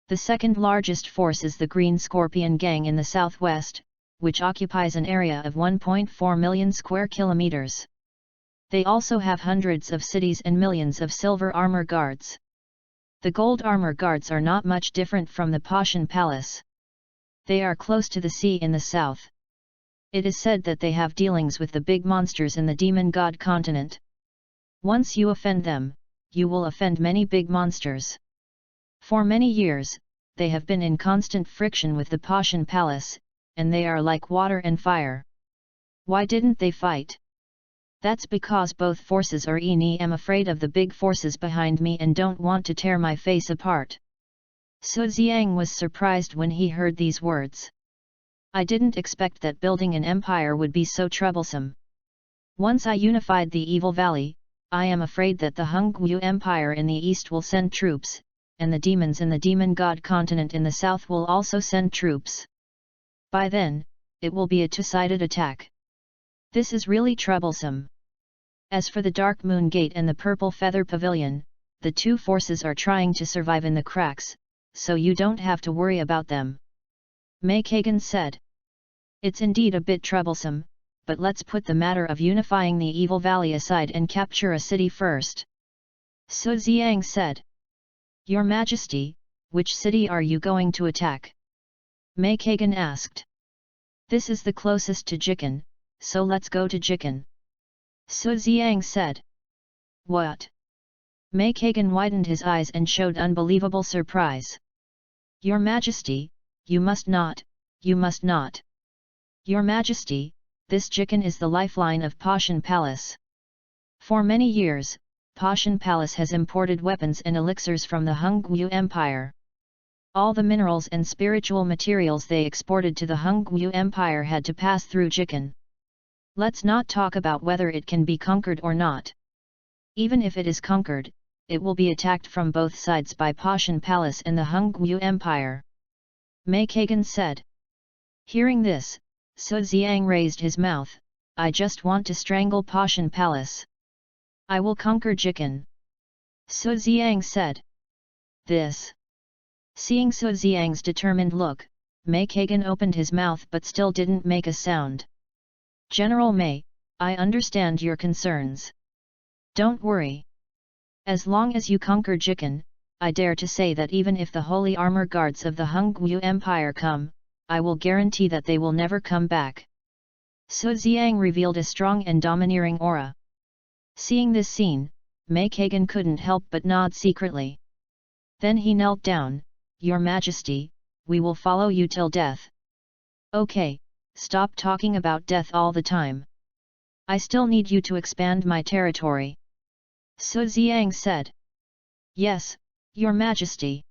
The second largest force is the Green Scorpion Gang in the southwest, which occupies an area of 1.4 million square kilometers. They also have hundreds of cities and millions of silver armor guards. The gold armor guards are not much different from the Pashan Palace. They are close to the sea in the south. It is said that they have dealings with the big monsters in the demon god continent. Once you offend them, you will offend many big monsters. For many years, they have been in constant friction with the Pashan Palace, and they are like water and fire. Why didn't they fight? That's because both forces are am afraid of the big forces behind me and don't want to tear my face apart. Su Xiang was surprised when he heard these words. I didn't expect that building an empire would be so troublesome. Once I unified the evil valley, I am afraid that the Hongwu Empire in the east will send troops, and the demons in the demon god continent in the south will also send troops. By then, it will be a two-sided attack. This is really troublesome. As for the Dark Moon Gate and the Purple Feather Pavilion, the two forces are trying to survive in the cracks, so you don't have to worry about them. May Kagan said. It's indeed a bit troublesome, but let's put the matter of unifying the evil valley aside and capture a city first. Su Xiang said. Your Majesty, which city are you going to attack? May Kagan asked. This is the closest to Jikan, so let's go to Jikan. Su Xiang said. What? May Kagan widened his eyes and showed unbelievable surprise. Your Majesty, you must not, you must not. Your Majesty, this Jikan is the lifeline of Pashan Palace. For many years, Pashan Palace has imported weapons and elixirs from the Hongwu Empire. All the minerals and spiritual materials they exported to the Hongwu Empire had to pass through Jikan. Let's not talk about whether it can be conquered or not. Even if it is conquered, it will be attacked from both sides by Pashan Palace and the Hongwu Empire. Mei Kagan said. Hearing this, Su Xiang raised his mouth. I just want to strangle Pashan Palace. I will conquer Jikan. Su Xiang said. This. Seeing Su Xiang's determined look, Mei Kagan opened his mouth but still didn't make a sound. General Mei, I understand your concerns. Don't worry. As long as you conquer Jikan, I dare to say that even if the holy armor guards of the Hongwu Empire come, I will guarantee that they will never come back. Su Xiang revealed a strong and domineering aura. Seeing this scene, Mei Kagan couldn't help but nod secretly. Then he knelt down. Your Majesty, we will follow you till death. Okay, stop talking about death all the time. I still need you to expand my territory. Su Xiang said. Yes, Your Majesty.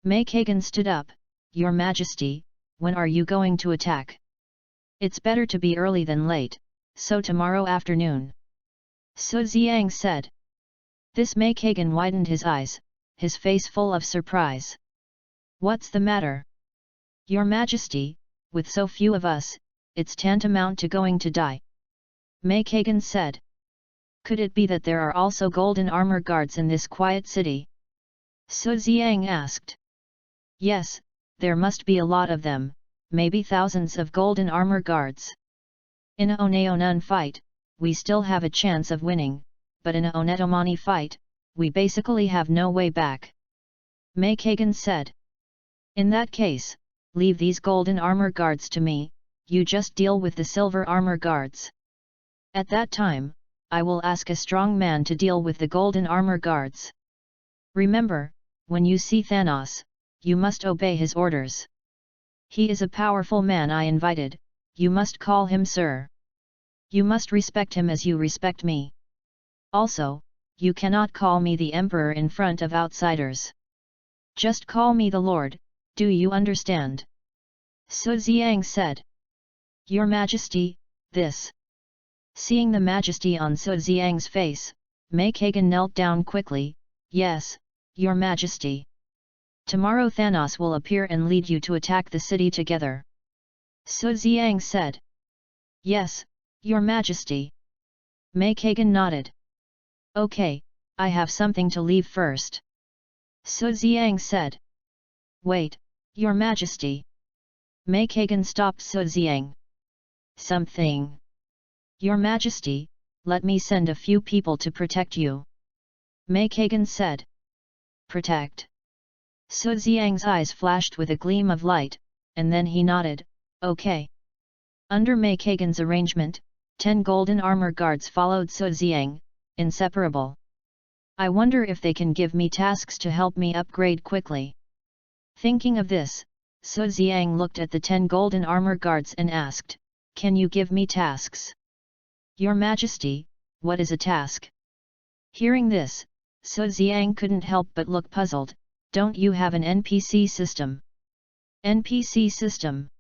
Mei Kagan stood up. Your Majesty, when are you going to attack? It's better to be early than late, so tomorrow afternoon. Su Xiang said. This Mei Kagan widened his eyes, his face full of surprise. What's the matter? Your Majesty, with so few of us, it's tantamount to going to die. Mei Kagan said. Could it be that there are also golden armor guards in this quiet city? Su Xiang asked. Yes, there must be a lot of them, maybe thousands of golden armor guards. In a Oneonan fight, we still have a chance of winning, but in a Onetomani fight, we basically have no way back. Mei Kagan said. In that case, leave these golden armor guards to me, you just deal with the silver armor guards. At that time, I will ask a strong man to deal with the golden armor guards. Remember, when you see Thanos, you must obey his orders. He is a powerful man I invited, you must call him sir. You must respect him as you respect me. Also, you cannot call me the emperor in front of outsiders. Just call me the Lord, do you understand? Su Xiang said. Your Majesty, this. Seeing the majesty on Su Xiang's face, Mei Kagan knelt down quickly. Yes, Your Majesty. Tomorrow Thanos will appear and lead you to attack the city together. Su Xiang said. Yes, Your Majesty. Mei Kagan nodded. Okay, I have something to leave first. Su Xiang said. Wait, Your Majesty. Mei Kagan stopped Su Xiang. Something. Your Majesty, let me send a few people to protect you. Mei Kagan said. Protect. Su Xiang's eyes flashed with a gleam of light, and then he nodded, okay. Under Mei Kagan's arrangement, 10 golden armor guards followed Su Xiang, inseparable. I wonder if they can give me tasks to help me upgrade quickly. Thinking of this, Su Xiang looked at the 10 golden armor guards and asked, can you give me tasks? Your Majesty, what is a task? Hearing this, Su Xiang couldn't help but look puzzled. Don't you have an NPC system? NPC system?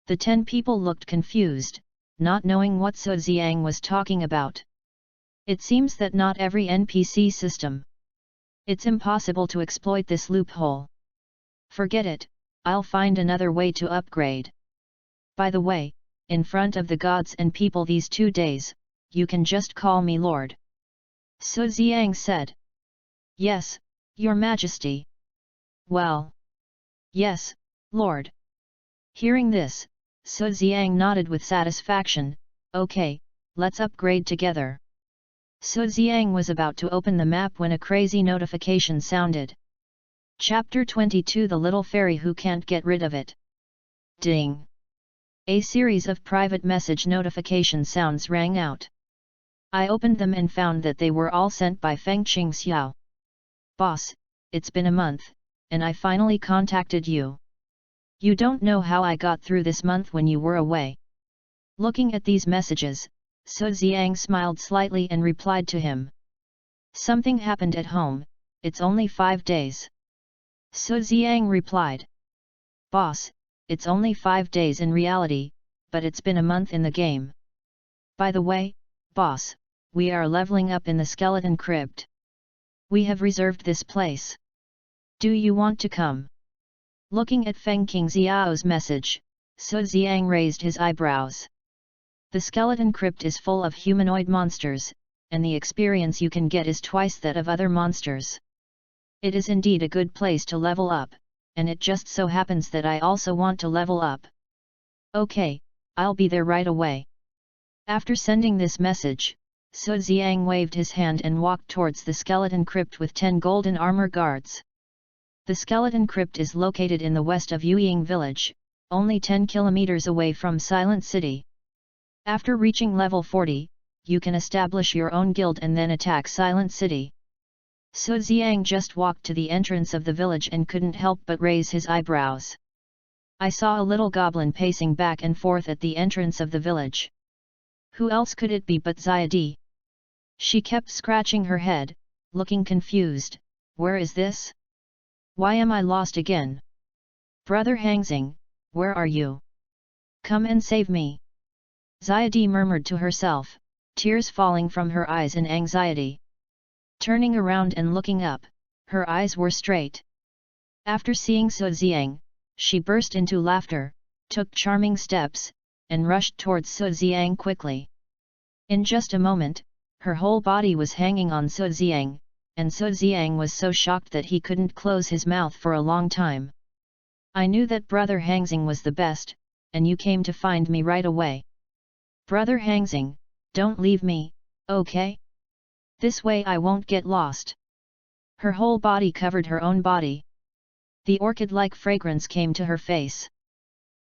The 10 people looked confused, not knowing what Su Xiang was talking about. It seems that not every NPC system. It's impossible to exploit this loophole. Forget it, I'll find another way to upgrade. By the way, in front of the gods and people these 2 days, you can just call me Lord. Su Xiang said. Yes, Your Majesty. Well. Yes, Lord. Hearing this, Su Xiang nodded with satisfaction. Okay, let's upgrade together. Su Xiang was about to open the map when a crazy notification sounded. Chapter 22 The Little Fairy Who Can't Get Rid of It. Ding! A series of private message notification sounds rang out. I opened them and found that they were all sent by Feng Qingxiao. Boss, it's been a month, and I finally contacted you. You don't know how I got through this month when you were away. Looking at these messages, Su Xiang smiled slightly and replied to him. Something happened at home, it's only 5 days. Su Xiang replied. Boss, it's only 5 days in reality, but it's been a month in the game. By the way, boss, we are leveling up in the skeleton crypt. We have reserved this place. Do you want to come? Looking at Feng King Xiao's message, Su Xiang raised his eyebrows. The skeleton crypt is full of humanoid monsters, and the experience you can get is twice that of other monsters. It is indeed a good place to level up, and it just so happens that I also want to level up. Okay, I'll be there right away. After sending this message, Su Xiang waved his hand and walked towards the skeleton crypt with 10 golden armor guards. The skeleton crypt is located in the west of Yuying village, only 10 kilometers away from Silent City. After reaching level 40, you can establish your own guild and then attack Silent City. Su Xiang just walked to the entrance of the village and couldn't help but raise his eyebrows. I saw a little goblin pacing back and forth at the entrance of the village. Who else could it be but Xiadi? She kept scratching her head, looking confused. Where is this? Why am I lost again? Brother Hangxing, where are you? Come and save me. Xiadi murmured to herself, tears falling from her eyes in anxiety. Turning around and looking up, her eyes were straight. After seeing Su Xiang, she burst into laughter, took charming steps, and rushed towards Su Xiang quickly. In just a moment, her whole body was hanging on Su Xiang, and Su Xiang was so shocked that he couldn't close his mouth for a long time. I knew that Brother Hangxing was the best, and you came to find me right away. Brother Hangxing, don't leave me, okay? This way I won't get lost. Her whole body covered her own body. The orchid-like fragrance came to her face.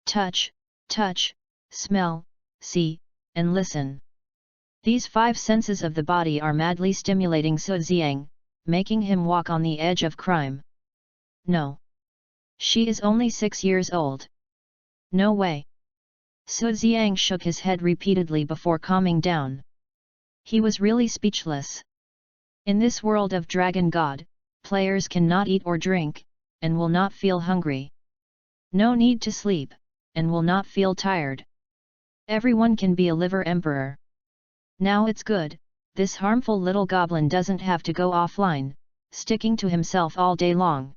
Touch, smell, see, and listen. These 5 senses of the body are madly stimulating Su Xiang, making him walk on the edge of crime. No. She is only 6 years old. No way. Su Xiang shook his head repeatedly before calming down. He was really speechless. In this world of Dragon God, players cannot eat or drink, and will not feel hungry. No need to sleep, and will not feel tired. Everyone can be a liver emperor. Now it's good, this harmful little goblin doesn't have to go offline, sticking to himself all day long.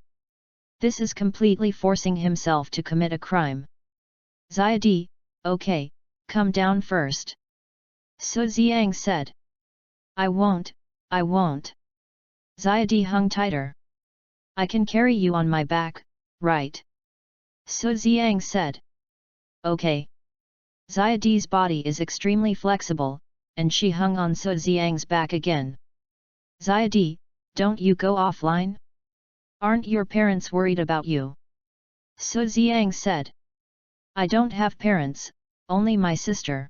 This is completely forcing himself to commit a crime. Xiadi, okay, come down first. Su Xiang said. I won't. Xiadi hung tighter. I can carry you on my back, right? Su Xiang said. Okay. Xiadi's body is extremely flexible, and she hung on Su Xiang's back again. Xiadi, don't you go offline? Aren't your parents worried about you? Su Xiang said. I don't have parents, only my sister.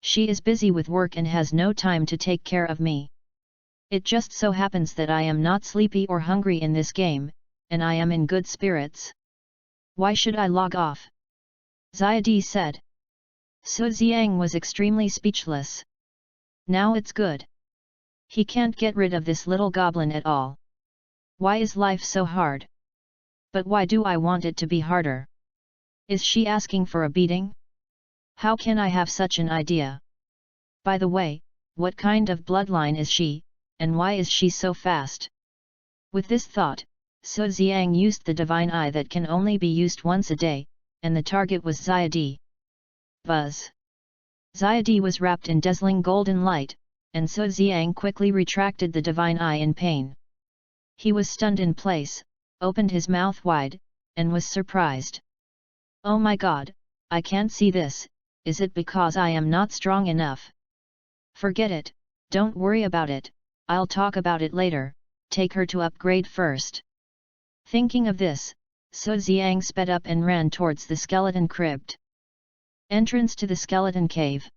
She is busy with work and has no time to take care of me. It just so happens that I am not sleepy or hungry in this game, and I am in good spirits. Why should I log off? Xiadi said. Su Xiang was extremely speechless. Now it's good. He can't get rid of this little goblin at all. Why is life so hard? But why do I want it to be harder? Is she asking for a beating? How can I have such an idea? By the way, what kind of bloodline is she, and why is she so fast? With this thought, Su Xiang used the divine eye that can only be used once a day, and the target was Xiadi. Buzz! Xiadi was wrapped in dazzling golden light, and Su Xiang quickly retracted the divine eye in pain. He was stunned in place, opened his mouth wide, and was surprised. Oh my god, I can't see this, is it because I am not strong enough? Forget it, don't worry about it, I'll talk about it later, take her to upgrade first. Thinking of this, Su Xiang sped up and ran towards the skeleton crypt. Entrance to the skeleton cave.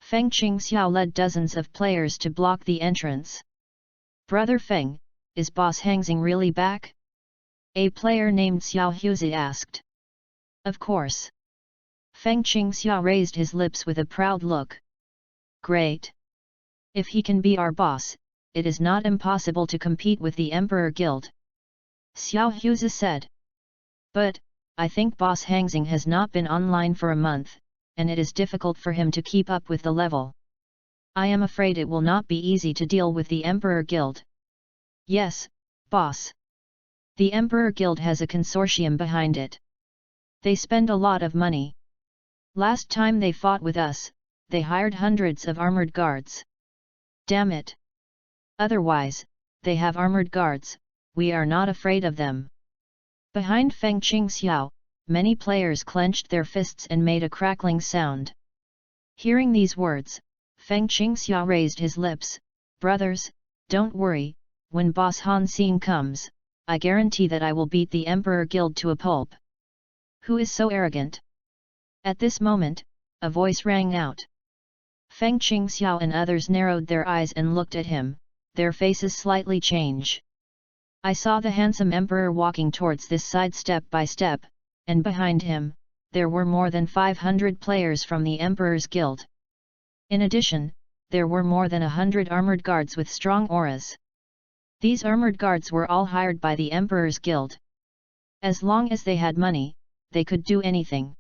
Feng Qingxiao led dozens of players to block the entrance. Brother Feng, is Boss Hangxing really back? A player named Xiao Huzi asked. Of course. Feng Qingxiao raised his lips with a proud look. Great! If he can be our boss, it is not impossible to compete with the Emperor Guild. Xiao Huzi said. But, I think Boss Hangxing has not been online for a month, and it is difficult for him to keep up with the level. I am afraid it will not be easy to deal with the Emperor Guild. Yes, boss. The Emperor Guild has a consortium behind it. They spend a lot of money. Last time they fought with us, they hired hundreds of armored guards. Damn it. Otherwise, they have armored guards, we are not afraid of them. Behind Feng Qingxiao, many players clenched their fists and made a crackling sound. Hearing these words, Feng Qingxiao raised his lips. Brothers, don't worry, when Boss Han Xing comes, I guarantee that I will beat the Emperor Guild to a pulp. Who is so arrogant? At this moment, a voice rang out. Feng Qingxiao and others narrowed their eyes and looked at him, their faces slightly change. I saw the handsome emperor walking towards this side step by step, and behind him, there were more than 500 players from the Emperor's Guild. In addition, there were more than 100 armored guards with strong auras. These armored guards were all hired by the Emperor's Guild. As long as they had money, they could do anything.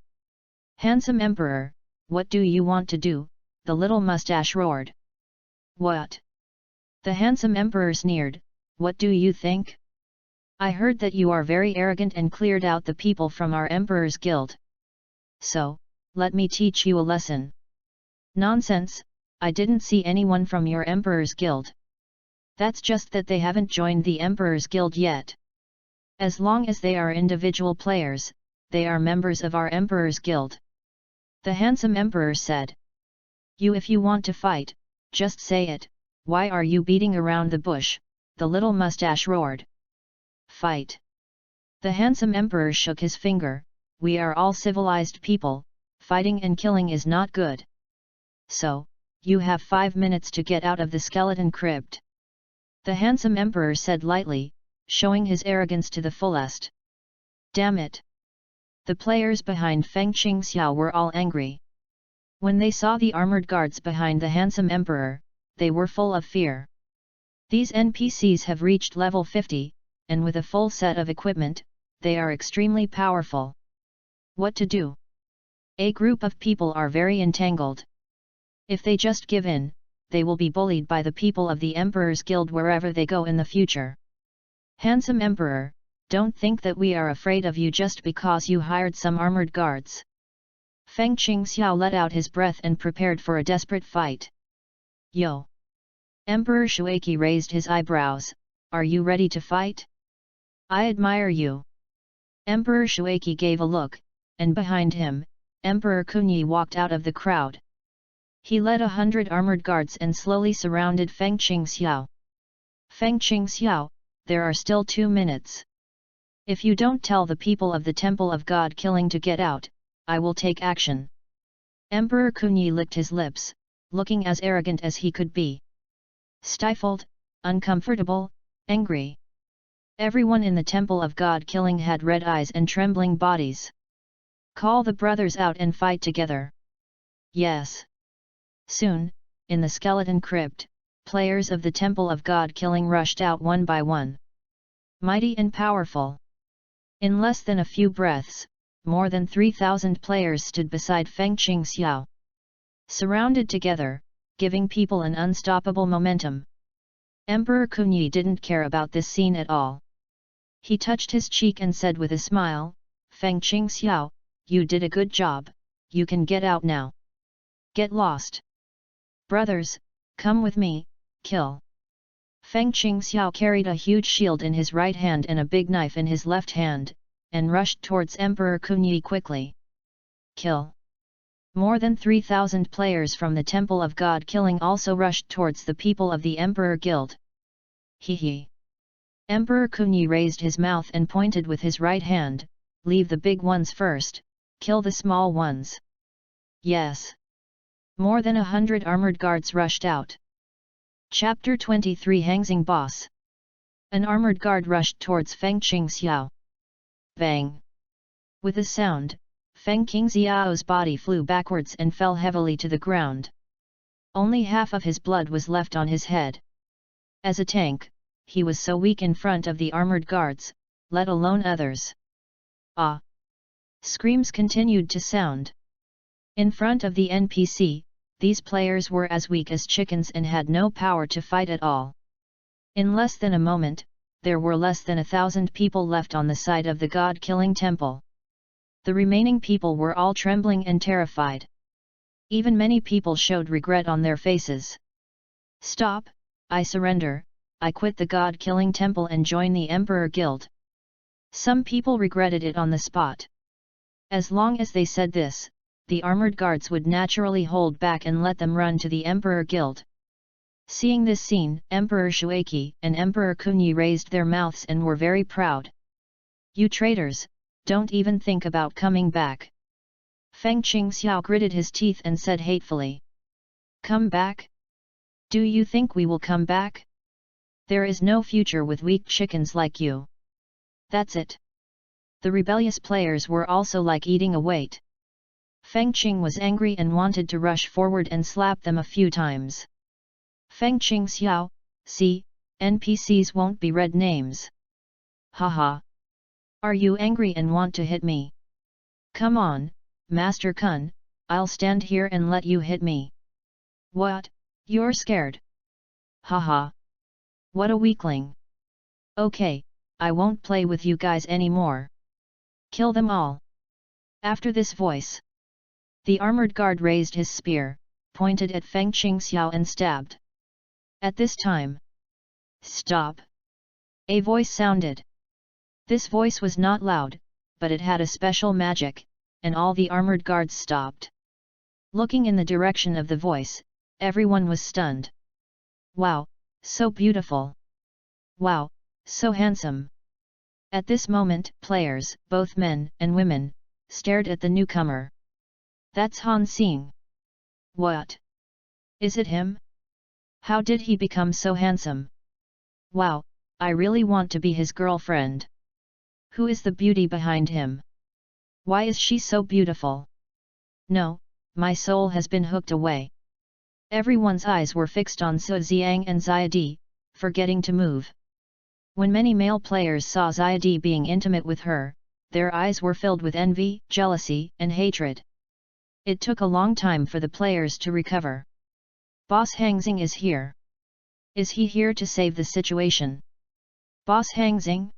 Handsome Emperor, what do you want to do? The little mustache roared. What? The handsome Emperor sneered. What do you think? I heard that you are very arrogant and cleared out the people from our Emperor's Guild. So, let me teach you a lesson. Nonsense, I didn't see anyone from your Emperor's Guild. That's just that they haven't joined the Emperor's Guild yet. As long as they are individual players, they are members of our Emperor's Guild. The handsome Emperor said. If you want to fight, just say it, why are you beating around the bush? The little mustache roared. Fight! The handsome Emperor shook his finger. We are all civilized people, fighting and killing is not good. So, you have 5 minutes to get out of the skeleton crypt. The handsome Emperor said lightly, showing his arrogance to the fullest. Damn it! The players behind Feng Qingxiao were all angry. When they saw the armored guards behind the handsome Emperor, they were full of fear. These NPCs have reached level 50, and with a full set of equipment, they are extremely powerful. What to do? A group of people are very entangled. If they just give in, they will be bullied by the people of the Emperor's Guild wherever they go in the future. Handsome Emperor, don't think that we are afraid of you just because you hired some armored guards. Feng Qingxiao let out his breath and prepared for a desperate fight. Yo! Emperor Shueki raised his eyebrows. Are you ready to fight? I admire you. Emperor Shueki gave a look, and behind him, Emperor Kunyi walked out of the crowd. He led 100 armored guards and slowly surrounded Feng Qingxiao. Feng Qingxiao, there are still 2 minutes. If you don't tell the people of the Temple of God Killing to get out, I will take action. Emperor Kunyi licked his lips, looking as arrogant as he could be. Stifled, uncomfortable, angry. Everyone in the Temple of God Killing had red eyes and trembling bodies. Call the brothers out and fight together. Yes. Soon, in the skeleton crypt, players of the Temple of God Killing rushed out one by one. Mighty and powerful. In less than a few breaths, more than 3,000 players stood beside Feng Qingxiao. Surrounded together, giving people an unstoppable momentum. Emperor Kunyi didn't care about this scene at all. He touched his cheek and said with a smile, Feng Qingxiao, you did a good job, you can get out now. Get lost. Brothers, come with me, kill. Feng Qingxiao carried a huge shield in his right hand and a big knife in his left hand, and rushed towards Emperor Kunyi quickly. Kill. More than 3,000 players from the Temple of God Killing also rushed towards the people of the Emperor Guild. Hee. Emperor Kunyi raised his mouth and pointed with his right hand, leave the big ones first, kill the small ones. Yes. More than 100 armored guards rushed out. Chapter 23 Hangzing Boss. An armored guard rushed towards Feng Qingxiao. Bang! With a sound, Feng Qingxiao's body flew backwards and fell heavily to the ground. Only half of his blood was left on his head. As a tank, he was so weak in front of the armored guards, let alone others. Ah! Screams continued to sound. In front of the NPC, these players were as weak as chickens and had no power to fight at all. In less than a moment, there were less than 1,000 people left on the site of the god-killing temple. The remaining people were all trembling and terrified. Even many people showed regret on their faces. "Stop, I surrender, I quit the god-killing temple and join the Emperor Guild." Some people regretted it on the spot. As long as they said this, the armored guards would naturally hold back and let them run to the Emperor Guild. Seeing this scene, Emperor Shueiki and Emperor Kunyi raised their mouths and were very proud. "You traitors, don't even think about coming back." Feng Qingxiao gritted his teeth and said hatefully. "Come back? Do you think we will come back? There is no future with weak chickens like you." That's it. The rebellious players were also like eating a weight. Feng Qing was angry and wanted to rush forward and slap them a few times. "Feng Qingxiao, see, NPCs won't be red names. Haha. Are you angry and want to hit me? Come on, Master Kun, I'll stand here and let you hit me." "What, you're scared? Haha. What a weakling. Okay, I won't play with you guys anymore. Kill them all." After this voice, the armored guard raised his spear, pointed at Feng Qingxiao and stabbed. At this time, "Stop!" a voice sounded. This voice was not loud, but it had a special magic, and all the armored guards stopped. Looking in the direction of the voice, everyone was stunned. "Wow, so beautiful! Wow, so handsome!" At this moment, players, both men and women, stared at the newcomer. "That's Han Xing. What? Is it him? How did he become so handsome? Wow, I really want to be his girlfriend. Who is the beauty behind him? Why is she so beautiful? No, my soul has been hooked away." Everyone's eyes were fixed on Su Xiang and Xiadi, forgetting to move. When many male players saw Xiadi being intimate with her, their eyes were filled with envy, jealousy, and hatred. It took a long time for the players to recover. "Boss Hangxing is here. Is he here to save the situation? Boss Hangxing?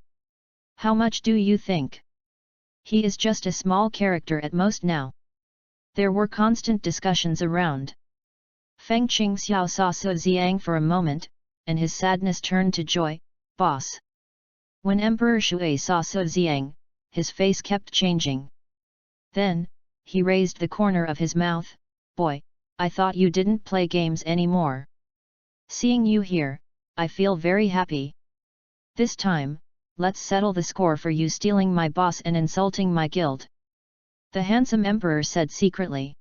How much do you think? He is just a small character at most now." There were constant discussions around. Feng Qingxiao saw Su Xiang for a moment, and his sadness turned to joy. "Boss." When Emperor Shui saw Su Xiang, his face kept changing. Then, he raised the corner of his mouth. "Boy, I thought you didn't play games anymore. Seeing you here, I feel very happy. This time, let's settle the score for you stealing my boss and insulting my guild," the handsome emperor said secretly.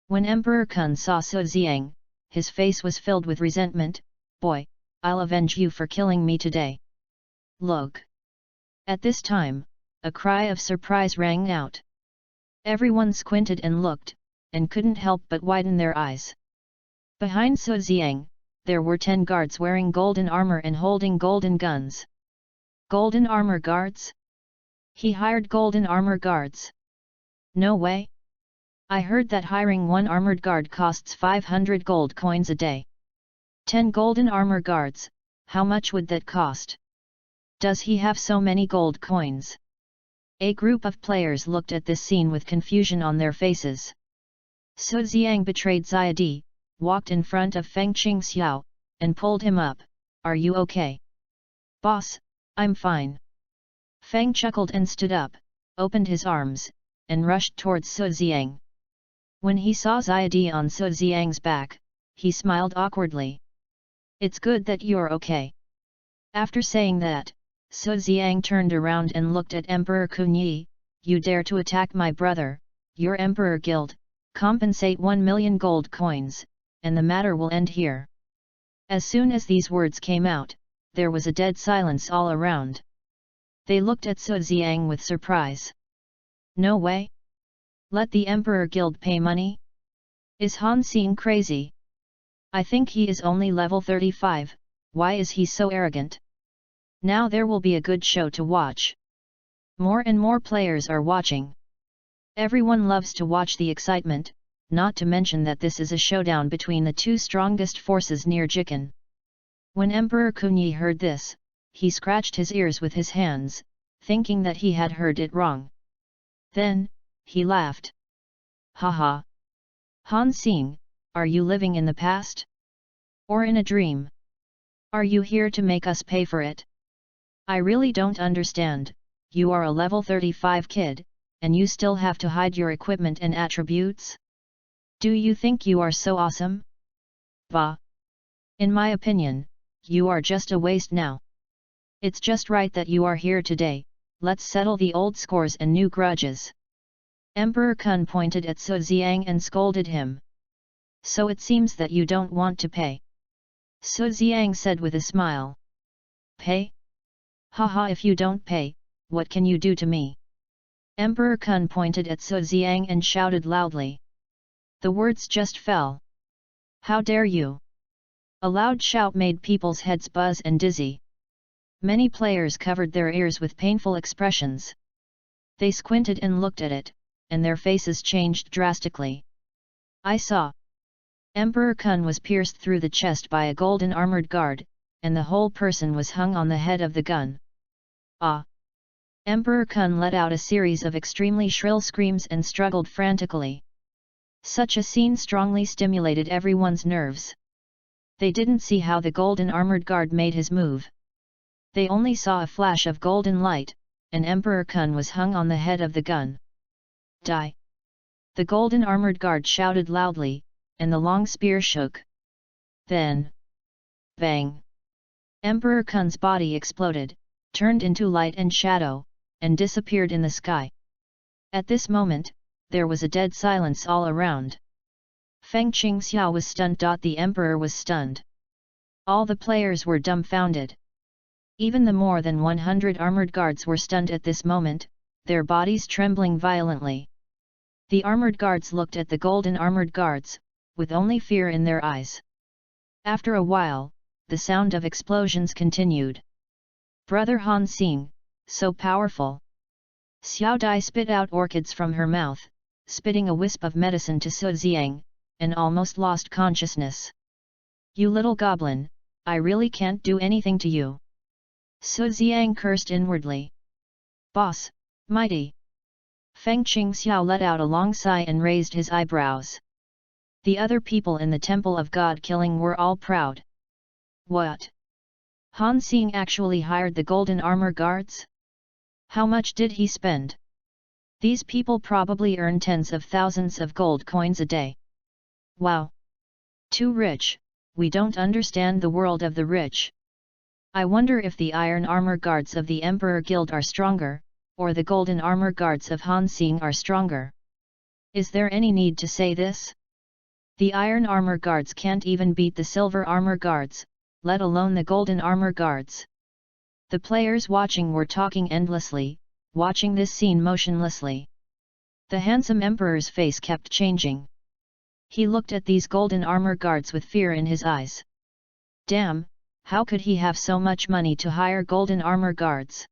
When Emperor Kun saw Su Xiang, his face was filled with resentment. "Boy, I'll avenge you for killing me today. Look!" At this time, a cry of surprise rang out. Everyone squinted and looked, and couldn't help but widen their eyes. Behind Su Xiang, there were 10 guards wearing golden armor and holding golden guns. Golden armor guards? He hired golden armor guards? No way! I heard that hiring one armored guard costs 500 gold coins a day. 10 golden armor guards, how much would that cost? Does he have so many gold coins? A group of players looked at this scene with confusion on their faces. Su Xiang betrayed Xiadi, walked in front of Feng Qingxiao, and pulled him up. "Are you okay?" "Boss, I'm fine." Feng chuckled and stood up, opened his arms, and rushed towards Su Xiang. When he saw Xiadi on Su Xiang's back, he smiled awkwardly. "It's good that you're okay." After saying that, Su Xiang turned around and looked at Emperor Kunyi. "You dare to attack my brother, your Emperor Guild, compensate 1 million gold coins, and the matter will end here." As soon as these words came out, there was a dead silence all around. They looked at Su Xiang with surprise. "No way? Let the Emperor Guild pay money? Is Han Xing crazy? I think he is only level 35, why is he so arrogant? Now there will be a good show to watch." More and more players are watching. Everyone loves to watch the excitement, not to mention that this is a showdown between the two strongest forces near Jikan. When Emperor Kunyi heard this, he scratched his ears with his hands, thinking that he had heard it wrong. Then, he laughed. Haha! Han Xing, are you living in the past? Or in a dream? Are you here to make us pay for it? I really don't understand. You are a level 35 kid, and you still have to hide your equipment and attributes? Do you think you are so awesome? Bah! In my opinion, you are just a waste now. It's just right that you are here today. Let's settle the old scores and new grudges. Emperor Kun pointed at Su Xiang and scolded him. So it seems that you don't want to pay. Su Xiang said with a smile. Pay? Haha, if you don't pay, what can you do to me? Emperor Kun pointed at Su Xiang and shouted loudly. The words just fell. How dare you! A loud shout made people's heads buzz and dizzy. Many players covered their ears with painful expressions. They squinted and looked at it, and their faces changed drastically. I saw. Emperor Kun was pierced through the chest by a golden armored guard, and the whole person was hung on the head of the gun. Ah! Emperor Kun let out a series of extremely shrill screams and struggled frantically. Such a scene strongly stimulated everyone's nerves. They didn't see how the golden armored guard made his move. They only saw a flash of golden light, and Emperor Kun was hung on the head of the gun. Die! The golden armored guard shouted loudly, and the long spear shook. Then, bang! Emperor Kun's body exploded, turned into light and shadow, and disappeared in the sky. At this moment, there was a dead silence all around. Feng Qingxiao was stunned. The emperor was stunned. All the players were dumbfounded. Even the more than 100 armored guards were stunned at this moment, their bodies trembling violently. The armored guards looked at the golden armored guards, with only fear in their eyes. After a while, the sound of explosions continued. Brother Han Xing, so powerful! Xiao Dai spit out orchids from her mouth, spitting a wisp of medicine to Su Xiang, and almost lost consciousness. You little goblin, I really can't do anything to you. Su Xiang cursed inwardly. Boss, mighty! Feng Qingxiao let out a long sigh and raised his eyebrows. The other people in the Temple of God Killing were all proud. What? Han Xing actually hired the golden armor guards? How much did he spend? These people probably earn tens of thousands of gold coins a day. Wow! Too rich, we don't understand the world of the rich. I wonder if the iron armor guards of the Emperor Guild are stronger, or the golden armor guards of Han Xing are stronger. Is there any need to say this? The iron armor guards can't even beat the silver armor guards, let alone the golden armor guards. The players watching were talking endlessly, watching this scene motionlessly. The handsome emperor's face kept changing. He looked at these golden armor guards with fear in his eyes. Damn, how could he have so much money to hire golden armor guards?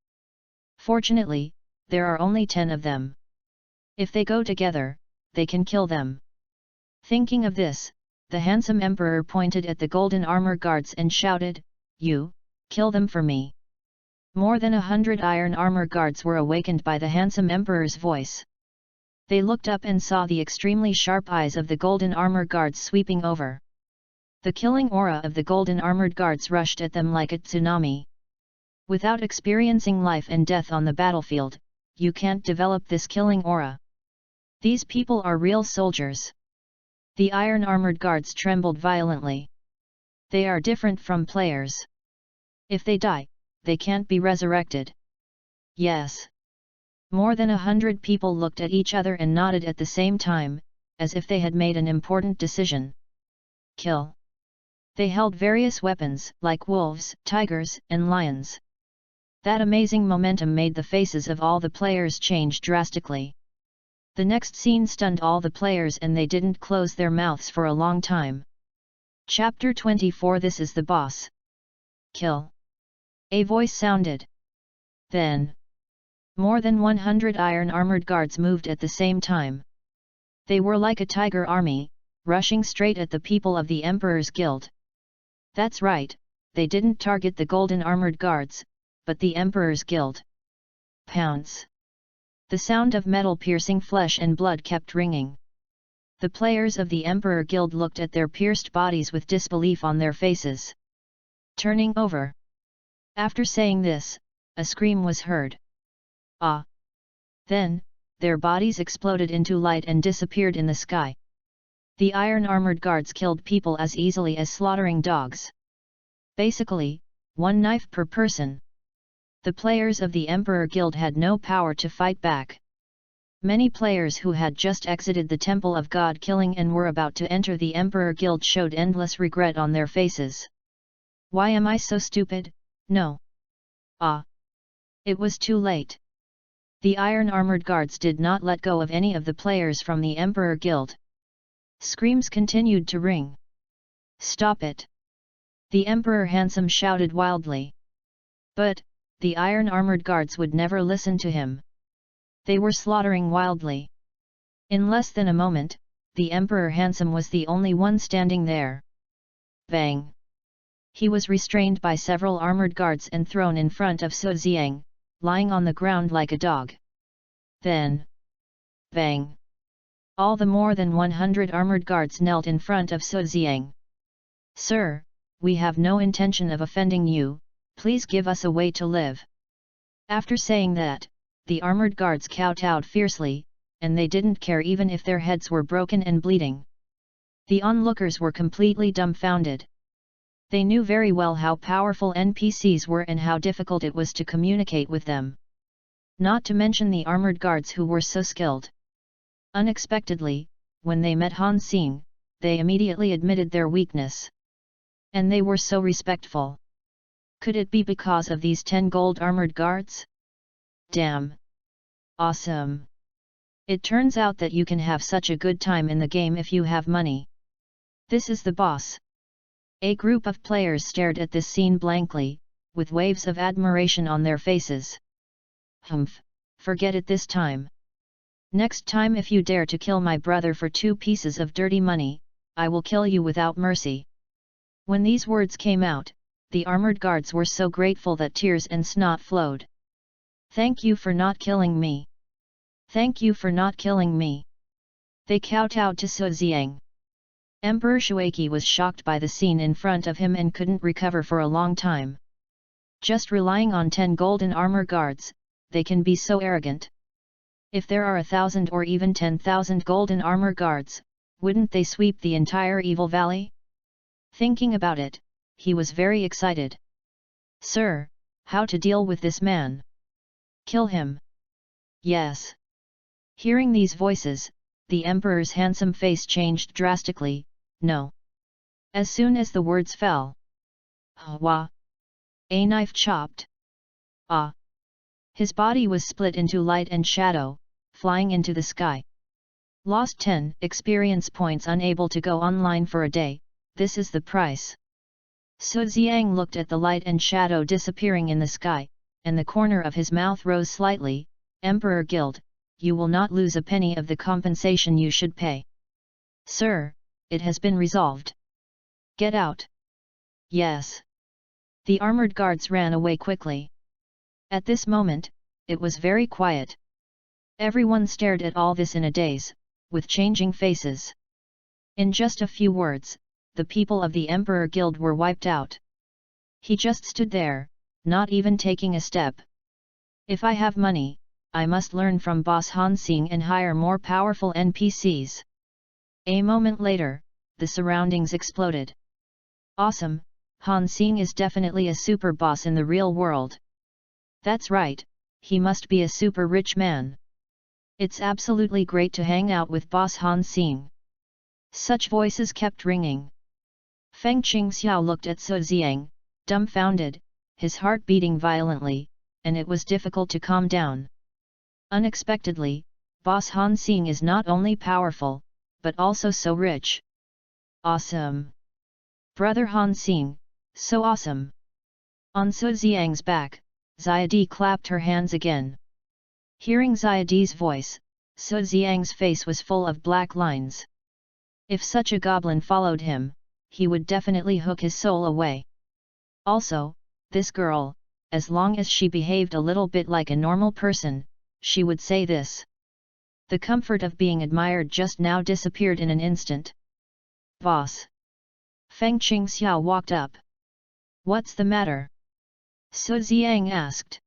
Fortunately, there are only 10 of them. If they go together, they can kill them. Thinking of this, the handsome emperor pointed at the golden armor guards and shouted, "You, kill them for me." More than 100 iron armor guards were awakened by the handsome emperor's voice. They looked up and saw the extremely sharp eyes of the golden armor guards sweeping over. The killing aura of the golden armored guards rushed at them like a tsunami. Without experiencing life and death on the battlefield, you can't develop this killing aura. These people are real soldiers. The iron armored guards trembled violently. They are different from players. If they die, they can't be resurrected. Yes. More than 100 people looked at each other and nodded at the same time, as if they had made an important decision. Kill. They held various weapons, like wolves, tigers, and lions. That amazing momentum made the faces of all the players change drastically. The next scene stunned all the players and they didn't close their mouths for a long time. Chapter 24 This is the boss. Kill. A voice sounded. Then, more than 100 iron armored guards moved at the same time. They were like a tiger army, rushing straight at the people of the Emperor's Guild. That's right, they didn't target the golden armored guards, but the Emperor's guild. Pounce. The sound of metal piercing flesh and blood kept ringing. The players of the Emperor Guild looked at their pierced bodies with disbelief on their faces. Turning over. After saying this, a scream was heard. Ah! Then, their bodies exploded into light and disappeared in the sky. The iron-armored guards killed people as easily as slaughtering dogs. Basically, one knife per person. The players of the Emperor Guild had no power to fight back. Many players who had just exited the Temple of God Killing and were about to enter the Emperor Guild showed endless regret on their faces. Why am I so stupid? No. Ah! It was too late. The iron-armored guards did not let go of any of the players from the Emperor Guild. Screams continued to ring. Stop it! The Emperor Handsome shouted wildly. But, the iron-armored guards would never listen to him. They were slaughtering wildly. In less than a moment, the Emperor Handsome was the only one standing there. Bang! He was restrained by several armored guards and thrown in front of Su Xiang, lying on the ground like a dog. Then, bang! All the more than 100 armored guards knelt in front of Su Xiang. Sir, we have no intention of offending you, please give us a way to live. After saying that, the armored guards kowtowed fiercely, and they didn't care even if their heads were broken and bleeding. The onlookers were completely dumbfounded. They knew very well how powerful NPCs were and how difficult it was to communicate with them. Not to mention the armored guards who were so skilled. Unexpectedly, when they met Han Xing, they immediately admitted their weakness. And they were so respectful. Could it be because of these 10 gold armored guards? Damn! Awesome! It turns out that you can have such a good time in the game if you have money. This is the boss. A group of players stared at this scene blankly, with waves of admiration on their faces. Humph, forget it this time. Next time if you dare to kill my brother for 2 pieces of dirty money, I will kill you without mercy. When these words came out, the armored guards were so grateful that tears and snot flowed. Thank you for not killing me. Thank you for not killing me. They kowtowed to Su Xiang. Emperor Shuaki was shocked by the scene in front of him and couldn't recover for a long time. Just relying on 10 golden armor guards, they can be so arrogant. If there are 1,000 or even 10,000 golden armor guards, wouldn't they sweep the entire Evil Valley? Thinking about it, he was very excited. Sir, how to deal with this man? Kill him. Yes. Hearing these voices, the Emperor's handsome face changed drastically. No. As soon as the words fell. Hwa! A knife chopped. Ah! His body was split into light and shadow, flying into the sky. Lost 10 experience points, unable to go online for a day, this is the price. Su Xiang looked at the light and shadow disappearing in the sky, and the corner of his mouth rose slightly. Emperor Guild, you will not lose a penny of the compensation you should pay. Sir, it has been resolved. Get out. Yes. The armored guards ran away quickly. At this moment, it was very quiet. Everyone stared at all this in a daze, with changing faces. In just a few words, the people of the Emperor Guild were wiped out. He just stood there, not even taking a step. If I have money, I must learn from Boss Han Xing and hire more powerful NPCs. A moment later, the surroundings exploded. Awesome, Han Xing is definitely a super boss in the real world. That's right, he must be a super rich man. It's absolutely great to hang out with Boss Han Xing. Such voices kept ringing. Feng Qingxiao looked at Su Xiang, dumbfounded, his heart beating violently, and it was difficult to calm down. Unexpectedly, Boss Han Xing is not only powerful, but also so rich. Awesome! Brother Han Xing, so awesome! On Su Xiang's back, Xiadi clapped her hands again. Hearing Xiadi's voice, Su Xiang's face was full of black lines. If such a goblin followed him, he would definitely hook his soul away. Also, this girl, as long as she behaved a little bit like a normal person, she would say this. The comfort of being admired just now disappeared in an instant. Boss. Feng Qingxiao walked up. What's the matter? Su Ziang asked.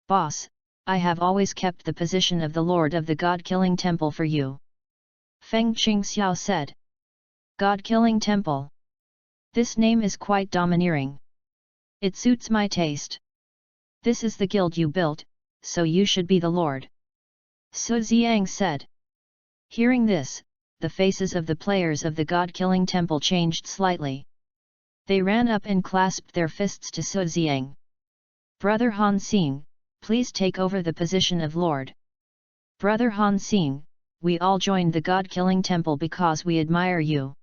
Boss, I have always kept the position of the Lord of the God-killing temple for you. Feng Qingxiao said. God-killing temple. This name is quite domineering. It suits my taste. This is the guild you built, so you should be the Lord. Su Ziang said. Hearing this, the faces of the players of the God-killing temple changed slightly. They ran up and clasped their fists to Su Ziang. Brother Han Xing, please take over the position of Lord. Brother Han Xing, we all joined the God-killing temple because we admire you.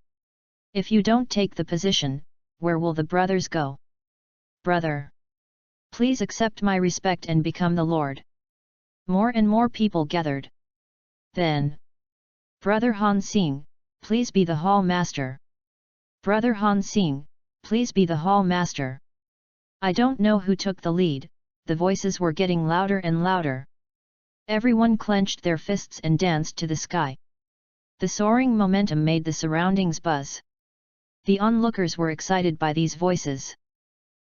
If you don't take the position, where will the brothers go? Brother. Please accept my respect and become the Lord. More and more people gathered. Then. Brother Han Xing, please be the hall master. Brother Han Xing, please be the hall master. I don't know who took the lead, the voices were getting louder and louder. Everyone clenched their fists and danced to the sky. The soaring momentum made the surroundings buzz. The onlookers were excited by these voices.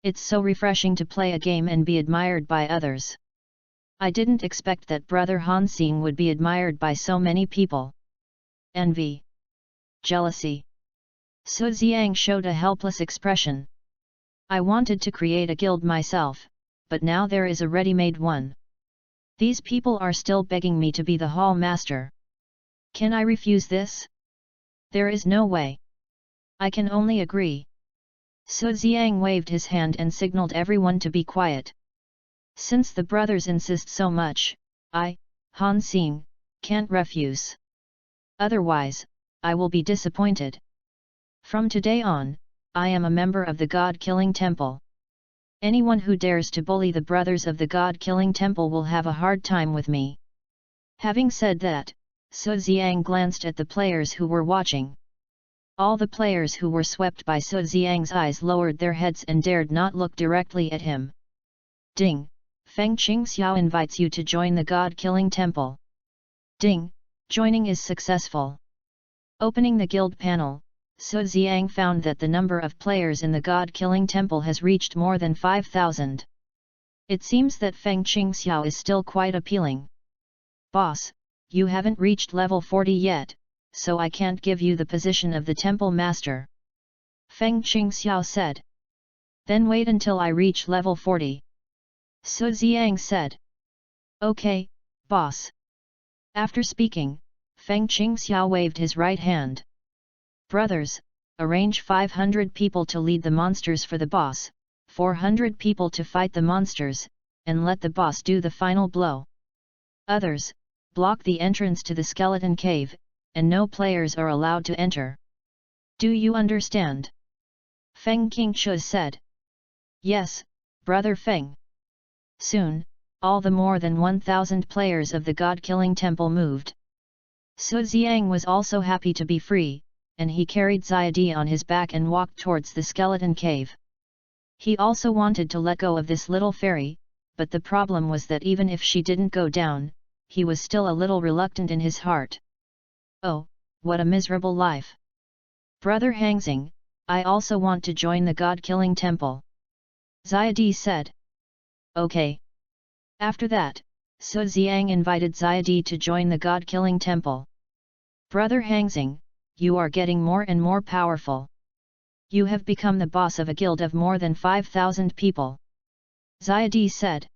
It's so refreshing to play a game and be admired by others. I didn't expect that Brother Han Xing would be admired by so many people. Envy. Jealousy. Su Ziang showed a helpless expression. I wanted to create a guild myself, but now there is a ready-made one. These people are still begging me to be the hall master. Can I refuse this? There is no way. I can only agree. Su Ziang waved his hand and signaled everyone to be quiet. Since the brothers insist so much, I, Han Xing, can't refuse. Otherwise, I will be disappointed. From today on, I am a member of the God-killing temple. Anyone who dares to bully the brothers of the God-killing temple will have a hard time with me. Having said that, Su Ziang glanced at the players who were watching. All the players who were swept by Su Ziang's eyes lowered their heads and dared not look directly at him. Ding! Feng Qingxiao invites you to join the God-killing temple. Ding! Joining is successful. Opening the guild panel, Su Ziang found that the number of players in the God-killing temple has reached more than 5,000. It seems that Feng Qingxiao is still quite appealing. Boss, you haven't reached level 40 yet, so I can't give you the position of the temple master. Feng Qingxiao said. Then wait until I reach level 40. Su Ziang said. Okay, boss. After speaking, Feng Qingxiao waved his right hand. Brothers, arrange 500 people to lead the monsters for the boss, 400 people to fight the monsters, and let the boss do the final blow. Others, block the entrance to the skeleton cave, and no players are allowed to enter. Do you understand? Feng Qingqiu said. Yes, Brother Feng. Soon, all the more than 1,000 players of the God-killing temple moved. Su Ziang was also happy to be free, and he carried Ziadi on his back and walked towards the skeleton cave. He also wanted to let go of this little fairy, but the problem was that even if she didn't go down, he was still a little reluctant in his heart. Oh, what a miserable life! Brother Hangxing, I also want to join the God-killing temple. Ziadi said. Okay. After that, Su Ziang invited Ziadi to join the God-killing temple. Brother Hangxing, you are getting more and more powerful. You have become the boss of a guild of more than 5,000 people. Ziadi said.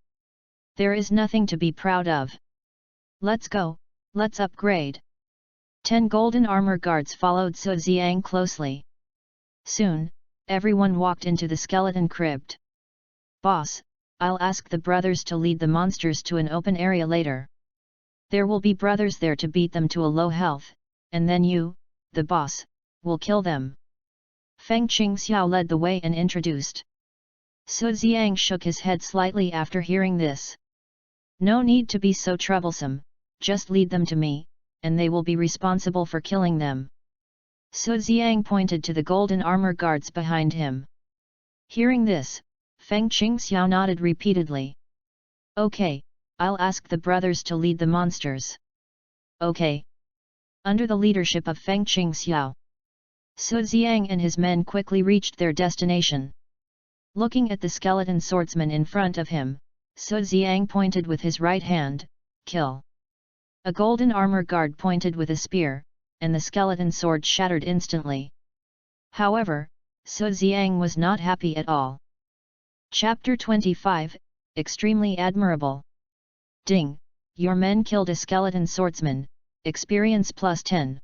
There is nothing to be proud of. Let's go, let's upgrade. 10 golden armor guards followed Su Ziang closely. Soon, everyone walked into the skeleton crypt. Boss, I'll ask the brothers to lead the monsters to an open area later. There will be brothers there to beat them to a low health, and then you, the boss, will kill them. Feng Qingxiao led the way and introduced. Su Ziang shook his head slightly after hearing this. No need to be so troublesome, just lead them to me, and they will be responsible for killing them. Su Ziang pointed to the golden armor guards behind him. Hearing this, Feng Qingxiao nodded repeatedly. Okay, I'll ask the brothers to lead the monsters. Okay. Under the leadership of Feng Qingxiao, Su Xiang and his men quickly reached their destination. Looking at the skeleton swordsman in front of him, Su Xiang pointed with his right hand, kill. A golden armor guard pointed with a spear, and the skeleton sword shattered instantly. However, Su Xiang was not happy at all. Chapter 25, Extremely Admirable. Ding, your men killed a skeleton swordsman, experience plus 10.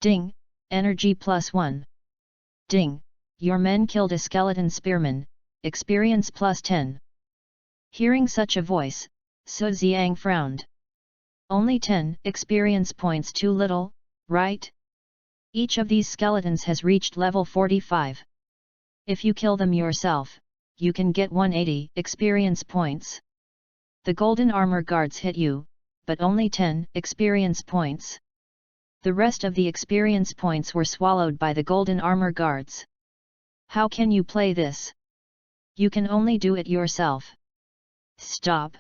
Ding, energy plus 1. Ding, your men killed a skeleton spearman, experience plus 10. Hearing such a voice, Su Xiang frowned. Only 10 experience points too little, right? Each of these skeletons has reached level 45. If you kill them yourself, you can get 180 experience points. The golden armor guards hit you, but only 10 experience points. The rest of the experience points were swallowed by the golden armor guards. How can you play this? You can only do it yourself. Stop.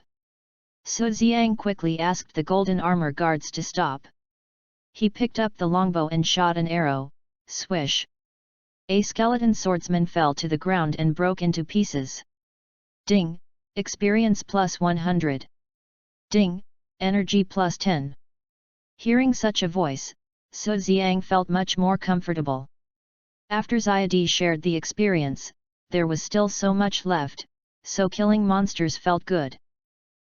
Su Xiang quickly asked the golden armor guards to stop. He picked up the longbow and shot an arrow, swish. A skeleton swordsman fell to the ground and broke into pieces. Ding, experience plus 100. Ding, energy plus 10. Hearing such a voice, Su Xiang felt much more comfortable. After Xiadi shared the experience, there was still so much left, so killing monsters felt good.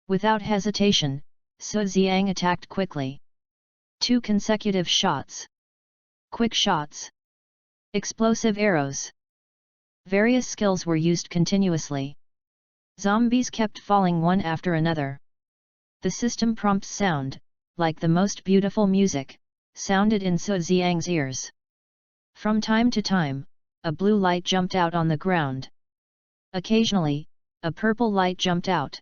Without hesitation, Su Xiang attacked quickly. 2 consecutive shots. Quick shots. Explosive arrows. Various skills were used continuously. Zombies kept falling one after another. The system prompts sound, like the most beautiful music, sounded in Su Xiang's ears. From time to time, a blue light jumped out on the ground. Occasionally, a purple light jumped out.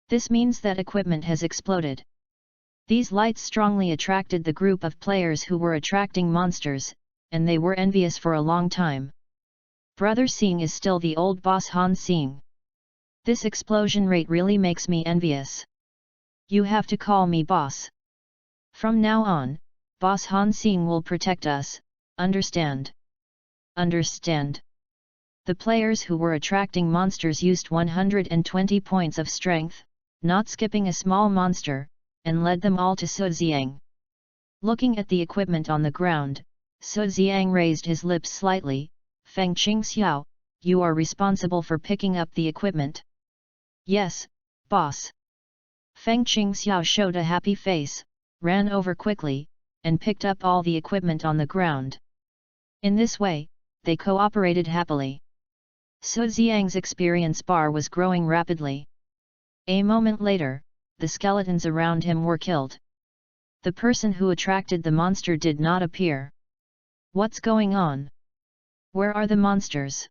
This means that equipment has exploded. These lights strongly attracted the group of players who were attracting monsters, and they were envious for a long time. Brother Xing is still the old boss Han Xing. This explosion rate really makes me envious. You have to call me boss. From now on, boss Han Xing will protect us, understand? Understand. The players who were attracting monsters used 120 points of strength, not skipping a small monster, and led them all to Su Xiang. Looking at the equipment on the ground, Su Xiang raised his lips slightly. Feng Qingxiao, you are responsible for picking up the equipment. Yes, boss. Feng Qingxiao showed a happy face, ran over quickly, and picked up all the equipment on the ground. In this way, they cooperated happily. Su Xiang's experience bar was growing rapidly. A moment later, the skeletons around him were killed. The person who attracted the monster did not appear. What's going on? Where are the monsters?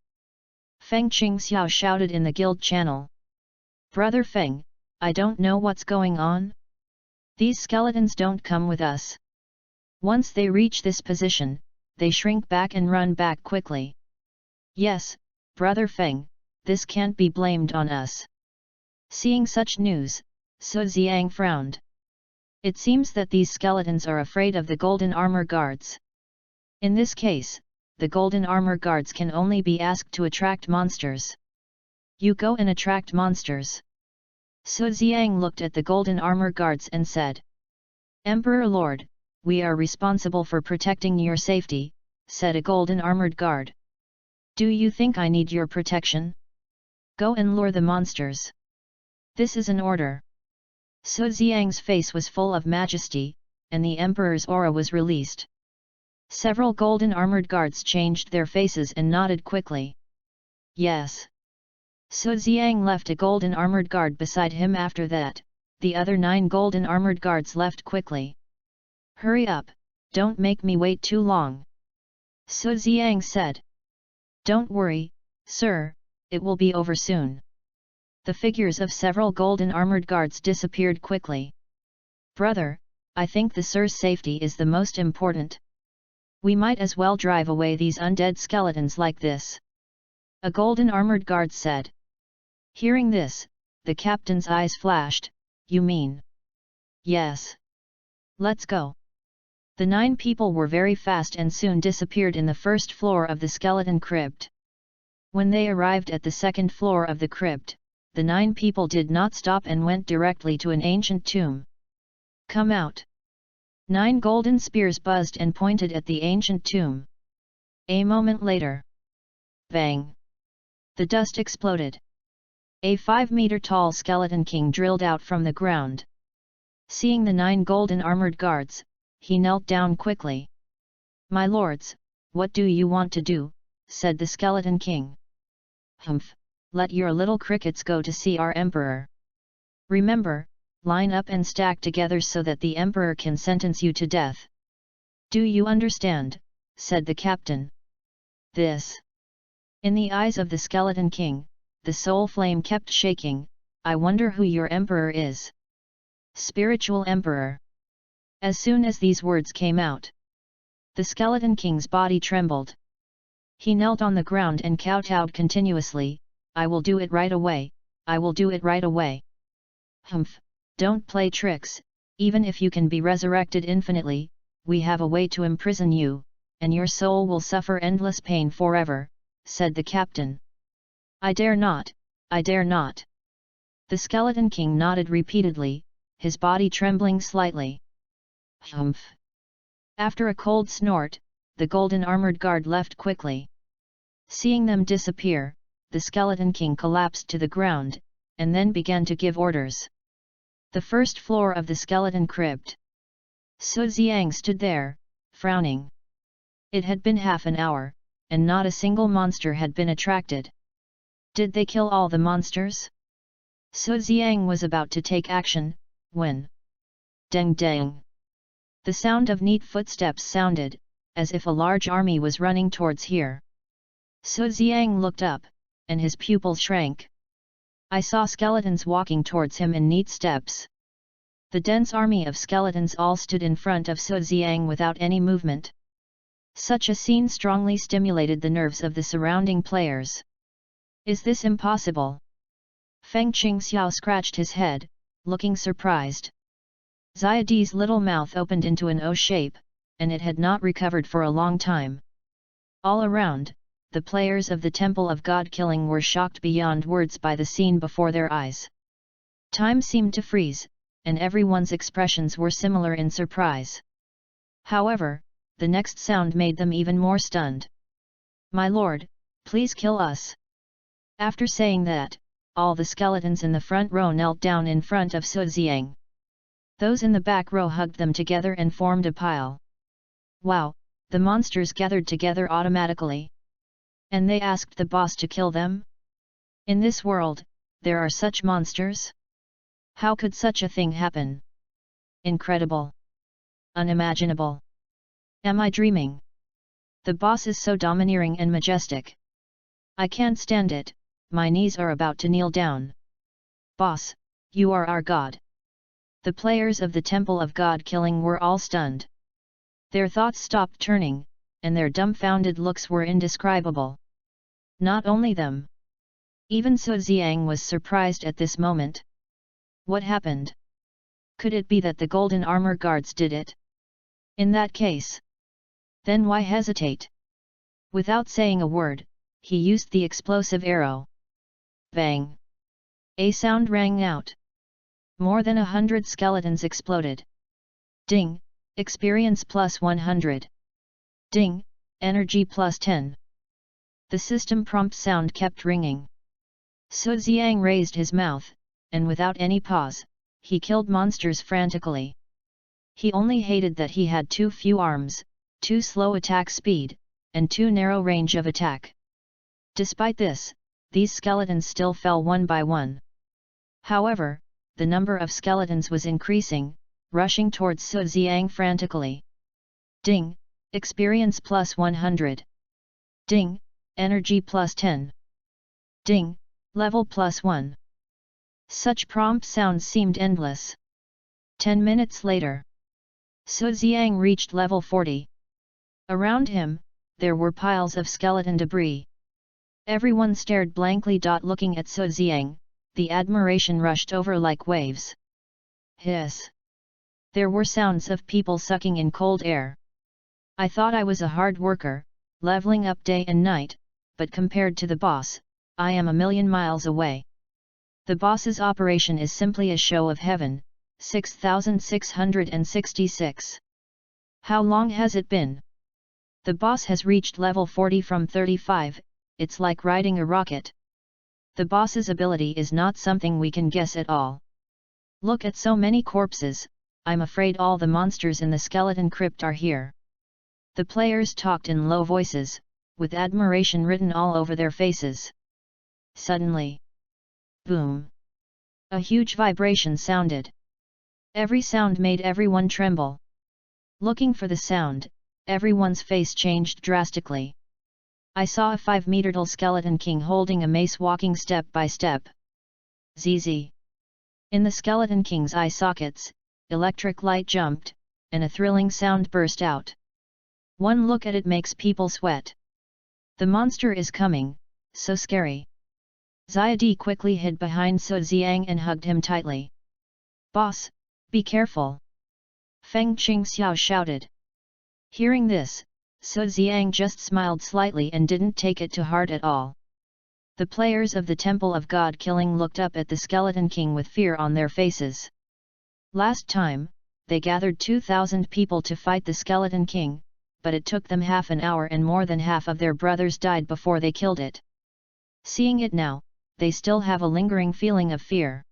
Feng Qingxiao shouted in the guild channel. Brother Feng, I don't know what's going on. These skeletons don't come with us. Once they reach this position, they shrink back and run back quickly. Yes, Brother Feng, this can't be blamed on us. Seeing such news, Su Xiang frowned. It seems that these skeletons are afraid of the golden armor guards. In this case, the golden armor guards can only be asked to attract monsters. You go and attract monsters. Su Xiang looked at the golden armor guards and said. Emperor Lord, we are responsible for protecting your safety, said a golden armored guard. Do you think I need your protection? Go and lure the monsters. This is an order. Su Xiang's face was full of majesty, and the emperor's aura was released. Several golden armored guards changed their faces and nodded quickly. Yes. Su Xiang left a golden armored guard beside him. After that, the other 9 golden armored guards left quickly. Hurry up, don't make me wait too long. Su Xiang said. Don't worry, sir, it will be over soon. The figures of several golden armored guards disappeared quickly. Brother, I think the sir's safety is the most important. We might as well drive away these undead skeletons like this. a golden armored guard said. Hearing this, the captain's eyes flashed. You mean? Yes. Let's go. The 9 people were very fast and soon disappeared in the first floor of the skeleton crypt. When they arrived at the second floor of the crypt, the 9 people did not stop and went directly to an ancient tomb. Come out! 9 golden spears buzzed and pointed at the ancient tomb. A moment later. Bang! The dust exploded. A 5-meter-tall skeleton king drilled out from the ground. Seeing the 9 golden armored guards, he knelt down quickly. My lords, what do you want to do? Said the skeleton king. Humph, let your little crickets go to see our emperor. Remember, line up and stack together so that the emperor can sentence you to death. Do you understand? Said the captain. This. In the eyes of the skeleton king, the soul flame kept shaking. I wonder who your emperor is. Spiritual emperor. As soon as these words came out, the skeleton king's body trembled. He knelt on the ground and kowtowed continuously. I will do it right away, I will do it right away. Humph, don't play tricks, even if you can be resurrected infinitely, we have a way to imprison you, and your soul will suffer endless pain forever, said the captain. I dare not, I dare not. The skeleton king nodded repeatedly, his body trembling slightly. Humph. After a cold snort, the golden armored guard left quickly. Seeing them disappear, the skeleton king collapsed to the ground, and then began to give orders. The first floor of the skeleton crypt. Su Xiang stood there, frowning. It had been half an hour, and not a single monster had been attracted. Did they kill all the monsters? Su Xiang was about to take action, when... Deng deng! The sound of neat footsteps sounded, as if a large army was running towards here. Su Xiang looked up, and his pupils shrank. I saw skeletons walking towards him in neat steps. The dense army of skeletons all stood in front of Su Xiang without any movement. Such a scene strongly stimulated the nerves of the surrounding players. Is this impossible? Feng Qingxiao scratched his head, looking surprised. Xiaodi's little mouth opened into an O shape, and it had not recovered for a long time. All around, the players of the Temple of God Killing were shocked beyond words by the scene before their eyes. Time seemed to freeze, and everyone's expressions were similar in surprise. However, the next sound made them even more stunned. My lord, please kill us. After saying that, all the skeletons in the front row knelt down in front of Su Xiang. Those in the back row hugged them together and formed a pile. Wow, the monsters gathered together automatically. And they asked the boss to kill them? In this world, there are such monsters? How could such a thing happen? Incredible. Unimaginable. Am I dreaming? The boss is so domineering and majestic. I can't stand it, my knees are about to kneel down. Boss, you are our god. The players of the Temple of God Killing were all stunned. Their thoughts stopped turning, and their dumbfounded looks were indescribable. Not only them. Even Su Xiang was surprised at this moment. What happened? Could it be that the golden armor guards did it? In that case. Then why hesitate? Without saying a word, he used the explosive arrow. Bang! A sound rang out. More than 100 skeletons exploded. Ding! Experience plus 100. Ding! Energy plus 10. The system prompt sound kept ringing. Su Xiang raised his mouth, and without any pause, he killed monsters frantically. He only hated that he had too few arms, too slow attack speed, and too narrow range of attack. Despite this, these skeletons still fell one by one. However, the number of skeletons was increasing, rushing towards Su Xiang frantically. Ding! Experience plus 100. Ding! Energy plus 10. Ding! Level plus 1. Such prompt sounds seemed endless. 10 minutes later, Su Xiang reached level 40. Around him, there were piles of skeleton debris. Everyone stared blankly. Looking at Su Xiang, the admiration rushed over like waves. Hiss! There were sounds of people sucking in cold air. I thought I was a hard worker, leveling up day and night, but compared to the boss, I am a million miles away. The boss's operation is simply a show of heaven. 6666. How long has it been? The boss has reached level 40 from 35, it's like riding a rocket. The boss's ability is not something we can guess at all. Look at so many corpses, I'm afraid all the monsters in the skeleton crypt are here. The players talked in low voices, with admiration written all over their faces. Suddenly, boom! A huge vibration sounded. Every sound made everyone tremble. Looking for the sound, everyone's face changed drastically. I saw a 5-meter-tall skeleton king holding a mace walking step by step. ZZ. In the skeleton king's eye sockets, electric light jumped, and a thrilling sound burst out. One look at it makes people sweat. The monster is coming, so scary. Xiadi quickly hid behind Su Xiang and hugged him tightly. Boss, be careful! Feng Qingxiao shouted. Hearing this, Su Xiang just smiled slightly and didn't take it to heart at all. The players of the Temple of God Killing looked up at the Skeleton King with fear on their faces. Last time, they gathered 2,000 people to fight the Skeleton King, but it took them half an hour and more than half of their brothers died before they killed it. Seeing it now, they still have a lingering feeling of fear.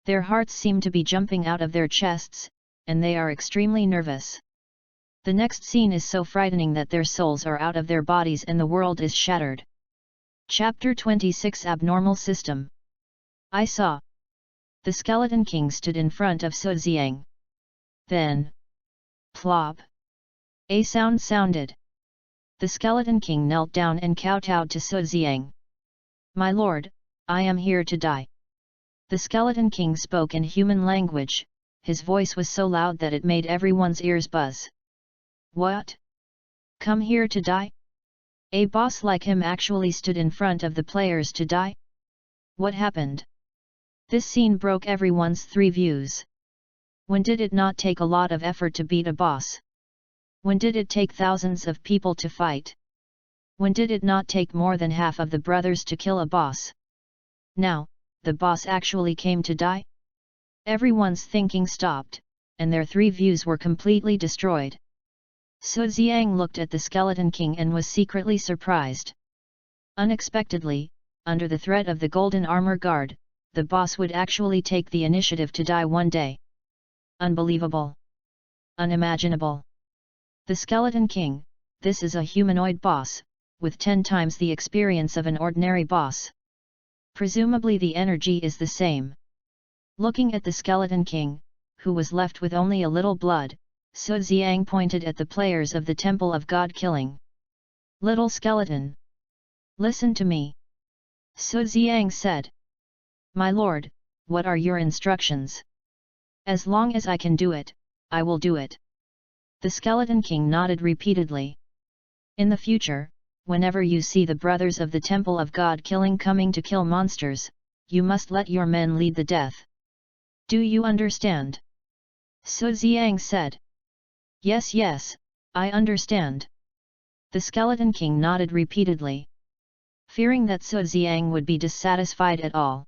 Their hearts seem to be jumping out of their chests, and they are extremely nervous. The next scene is so frightening that their souls are out of their bodies and the world is shattered. Chapter 26 Abnormal System. I saw. The Skeleton King stood in front of Su Xiang. Then, plop! A sound sounded. The Skeleton King knelt down and kowtowed to Su Xiang. My lord, I am here to die. The Skeleton King spoke in human language, his voice was so loud that it made everyone's ears buzz. What? Come here to die? A boss like him actually stood in front of the players to die? What happened? This scene broke everyone's three views. When did it not take a lot of effort to beat a boss? When did it take thousands of people to fight? When did it not take more than half of the brothers to kill a boss? Now, the boss actually came to die? Everyone's thinking stopped, and their three views were completely destroyed. Su Xiang looked at the Skeleton King and was secretly surprised. Unexpectedly, under the threat of the Golden Armor Guard, the boss would actually take the initiative to die one day. Unbelievable! Unimaginable! The Skeleton King, this is a humanoid boss, with 10 times the experience of an ordinary boss. Presumably the energy is the same. Looking at the Skeleton King, who was left with only a little blood, Su Xiang pointed at the players of the Temple of God Killing. Little skeleton! Listen to me! Su Xiang said. My lord, what are your instructions? As long as I can do it, I will do it. The Skeleton King nodded repeatedly. In the future, whenever you see the brothers of the Temple of God Killing coming to kill monsters, you must let your men lead the death. Do you understand? Su Xiang said. Yes, yes, I understand. The Skeleton King nodded repeatedly. Fearing that Su Xiang would be dissatisfied at all.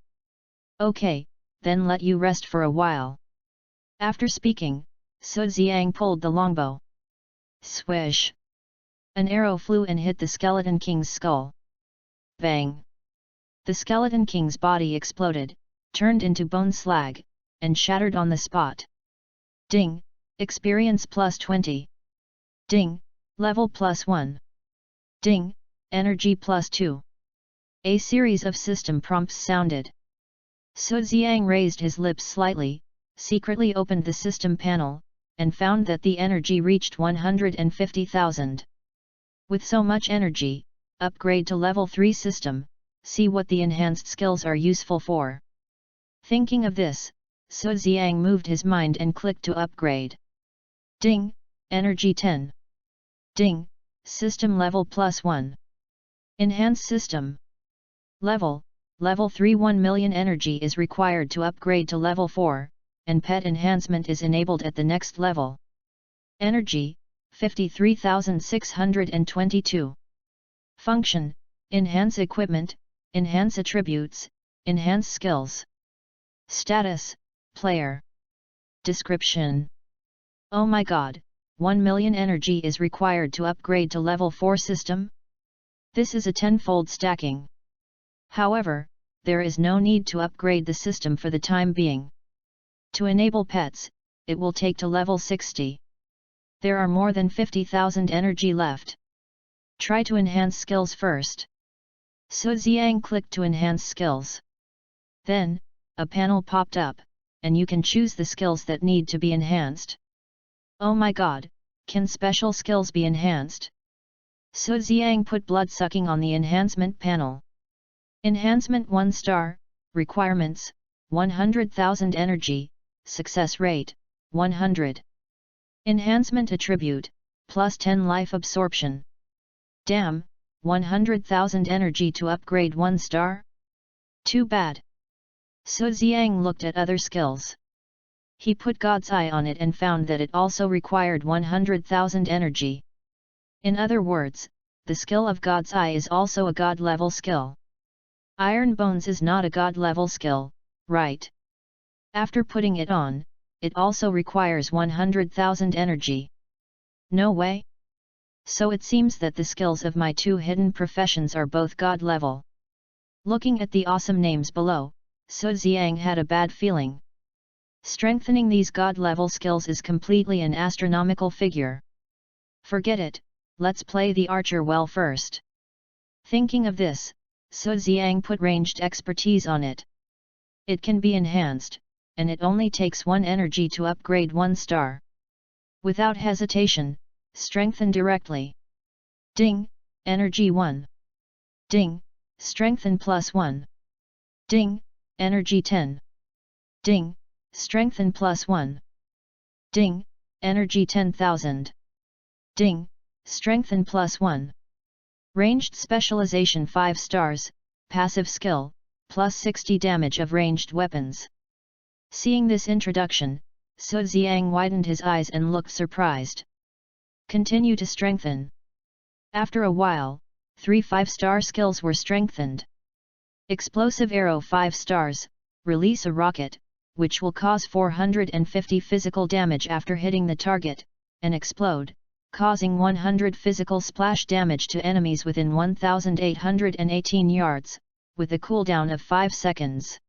Okay, then let you rest for a while. After speaking, Su Xiang pulled the longbow. Swish! An arrow flew and hit the Skeleton King's skull. Bang! The Skeleton King's body exploded, turned into bone slag, and shattered on the spot. Ding! Experience plus 20. Ding! Level plus 1. Ding! Energy plus 2. A series of system prompts sounded. Su Xiang raised his lips slightly, secretly opened the system panel, and found that the energy reached 150,000. With so much energy, upgrade to level 3 system, see what the enhanced skills are useful for. Thinking of this, Su Xiang moved his mind and clicked to upgrade. Ding! Energy 10. Ding! System level plus 1. Enhanced system. Level 3 1 million energy is required to upgrade to level 4, and pet enhancement is enabled at the next level. Energy, 53,622. Function, enhance equipment, enhance attributes, enhance skills. Status, player. Description: oh my god, 1 million energy is required to upgrade to level 4 system? This is a tenfold stacking. However, there is no need to upgrade the system for the time being. To enable pets, it will take to level 60. There are more than 50,000 energy left. Try to enhance skills first. Su Xiang clicked to enhance skills. Then, a panel popped up, and you can choose the skills that need to be enhanced. Oh my god, can special skills be enhanced? Su Xiang put blood-sucking on the enhancement panel. Enhancement 1 star, requirements, 100,000 energy, success rate, 100. Enhancement attribute, plus 10 life absorption. Damn, 100,000 energy to upgrade 1 star? Too bad. Su Xiang looked at other skills. He put God's Eye on it and found that it also required 100,000 energy. In other words, the skill of God's Eye is also a God-level skill. Iron Bones is not a God-level skill, right? After putting it on, it also requires 100,000 energy. No way? So it seems that the skills of my 2 hidden professions are both God-level. Looking at the awesome names below, Su Xiang had a bad feeling. Strengthening these God-level skills is completely an astronomical figure. Forget it, let's play the archer well first. Thinking of this, Su Xiang put ranged expertise on it. It can be enhanced, and it only takes 1 energy to upgrade 1 star. Without hesitation, strengthen directly. Ding, energy 1. Ding, strengthen plus 1. Ding, energy 10. Ding, strengthen plus 1. Ding, energy 10,000. Ding, strengthen plus 1. Ranged specialization 5 stars, passive skill, plus 60 damage of ranged weapons. Seeing this introduction, Su Xiang widened his eyes and looked surprised. Continue to strengthen. After a while, 3 5-star skills were strengthened. Explosive Arrow 5 stars, release a rocket, which will cause 450 physical damage after hitting the target, and explode, causing 100 physical splash damage to enemies within 1,818 yards, with a cooldown of 5 seconds.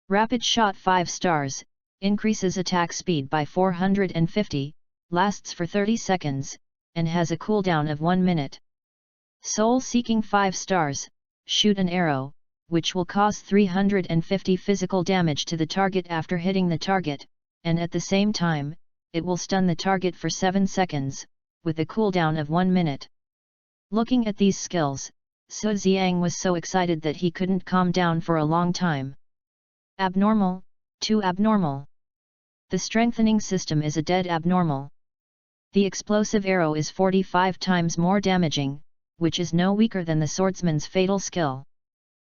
Rapid Shot 5 stars, increases attack speed by 450, lasts for 30 seconds, and has a cooldown of 1 minute. Soul Seeking 5 stars, shoot an arrow, which will cause 350 physical damage to the target after hitting the target, and at the same time, it will stun the target for 7 seconds, with a cooldown of 1 minute. Looking at these skills, Su Xiang was so excited that he couldn't calm down for a long time. Abnormal, too abnormal. The strengthening system is a dead abnormal. The explosive arrow is 45 times more damaging, which is no weaker than the swordsman's fatal skill.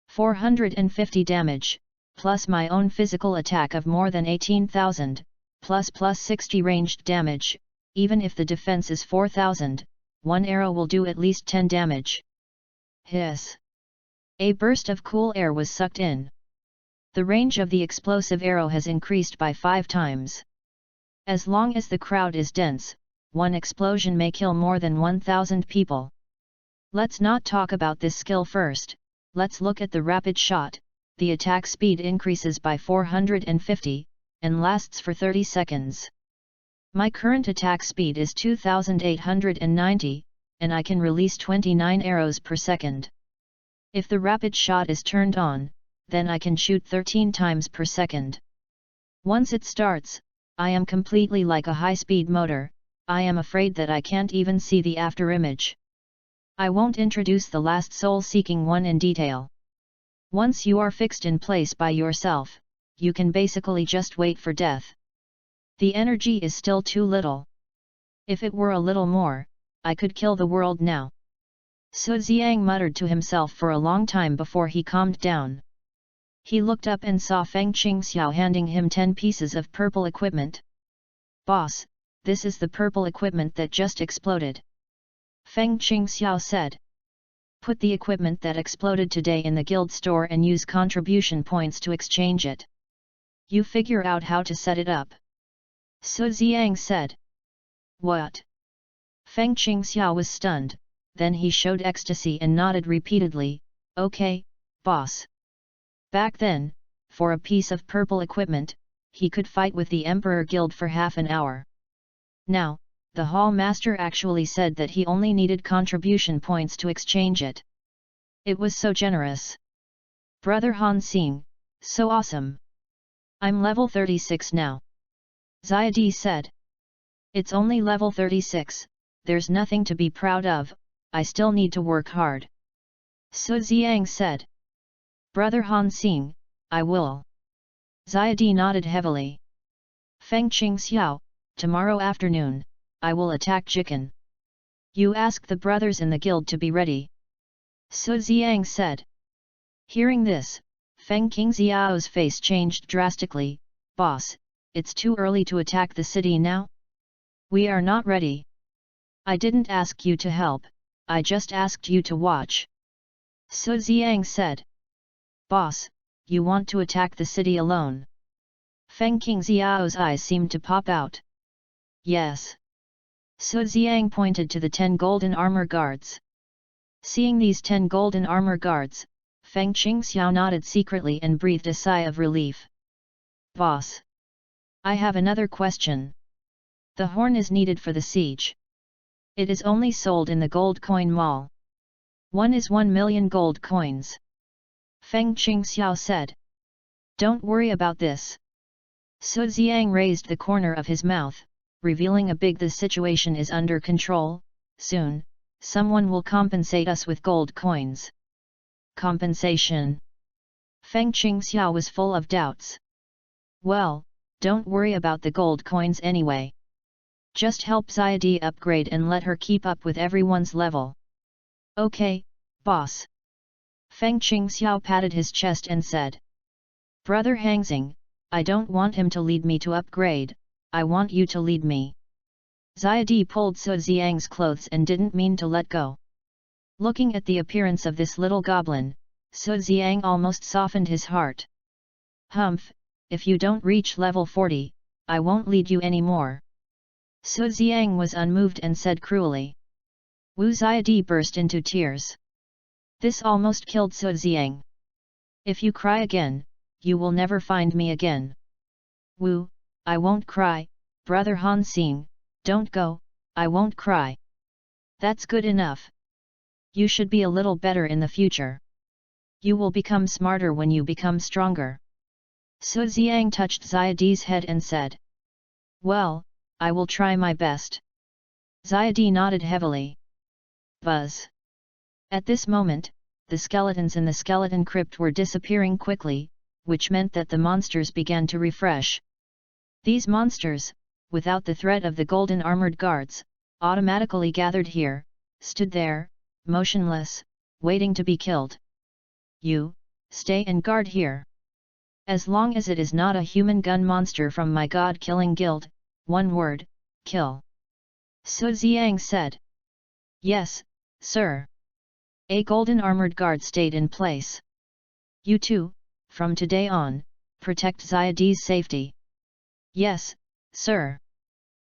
450 damage, plus my own physical attack of more than 18,000, plus 60 ranged damage, even if the defense is 4,000, 1 arrow will do at least 10 damage. Hiss! A burst of cool air was sucked in. The range of the explosive arrow has increased by 5 times. As long as the crowd is dense, 1 explosion may kill more than 1,000 people. Let's not talk about this skill first, let's look at the rapid shot. The attack speed increases by 450, and lasts for 30 seconds. My current attack speed is 2,890, and I can release 29 arrows per second. If the rapid shot is turned on, then I can shoot 13 times per second. Once it starts, I am completely like a high-speed motor. I am afraid that I can't even see the after-image. I won't introduce the last soul-seeking one in detail. Once you are fixed in place by yourself, you can basically just wait for death. The energy is still too little. If it were a little more, I could kill the world now. Su Xiang muttered to himself for a long time before he calmed down. He looked up and saw Feng Qingxiao handing him 10 pieces of purple equipment. "Boss, this is the purple equipment that just exploded," Feng Qingxiao said. "Put the equipment that exploded today in the guild store and use contribution points to exchange it. You figure out how to set it up," Su Xiang said. "What?" Feng Qingxiao was stunned, then he showed ecstasy and nodded repeatedly, "Okay, boss." Back then, for a piece of purple equipment, he could fight with the Emperor Guild for half an hour. Now, the Hall Master actually said that he only needed contribution points to exchange it. It was so generous. "Brother Han Xing, so awesome. I'm level 36 now," Xiadi said. "It's only level 36, there's nothing to be proud of, I still need to work hard," Su Xiang said. "Brother Han Xing, I will." Xiadi nodded heavily. "Feng Qingxiao, tomorrow afternoon, I will attack Jikan. You ask the brothers in the guild to be ready," Su Xiang said. Hearing this, Feng Qingxiao's face changed drastically. "Boss, it's too early to attack the city now? We are not ready. I didn't ask you to help, I just asked you to watch," Su Xiang said. "Boss, you want to attack the city alone?" Feng Qingxiao's eyes seemed to pop out. "Yes." Su Xiang pointed to the 10 golden armor guards. Seeing these 10 golden armor guards, Feng Qingxiao nodded secretly and breathed a sigh of relief. "Boss, I have another question. The horn is needed for the siege. It is only sold in the gold coin mall. One is 1 million gold coins," Feng Qingxiao said. "Don't worry about this." Su Xiang raised the corner of his mouth, revealing a big "The situation is under control, soon, someone will compensate us with gold coins." "Compensation?" Feng Qingxiao was full of doubts. "Well, don't worry about the gold coins anyway. Just help Xiadi upgrade and let her keep up with everyone's level." "Okay, boss." Feng Qingxiao patted his chest and said. "Brother Hangxing, I don't want him to lead me to upgrade, I want you to lead me." Xiadi pulled Su Xiang's clothes and didn't mean to let go. Looking at the appearance of this little goblin, Su Xiang almost softened his heart. "Humph, if you don't reach level 40, I won't lead you anymore." Su Xiang was unmoved and said cruelly. Wu Xiadi burst into tears. This almost killed Su Xiang. "If you cry again, you will never find me again." "Wu, I won't cry, brother Han Xing, don't go, I won't cry." "That's good enough. You should be a little better in the future. You will become smarter when you become stronger." Su Xiang touched Xiadi's head and said. "Well, I will try my best." Xiadi nodded heavily. Buzz. At this moment, the skeletons in the skeleton crypt were disappearing quickly, which meant that the monsters began to refresh. These monsters, without the threat of the golden armored guards, automatically gathered here, stood there, motionless, waiting to be killed. "You, stay and guard here. As long as it is not a human gun monster from my god-killing guild, one word, kill." Su Xiang said. "Yes, sir." A golden armored guard stayed in place. "You two, from today on, protect Xiadi's safety." "Yes, sir."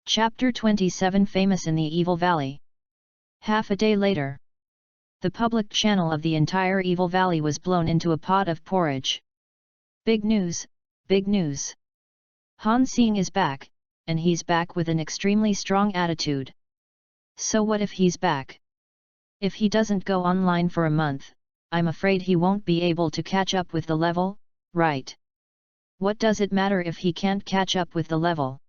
Chapter 27 Famous in the Evil Valley. Half a day later. The public channel of the entire Evil Valley was blown into a pot of porridge. Big news, big news. Han Xing is back, and he's back with an extremely strong attitude. So what if he's back? If he doesn't go online for a month, I'm afraid he won't be able to catch up with the level, right? What does it matter if he can't catch up with the level?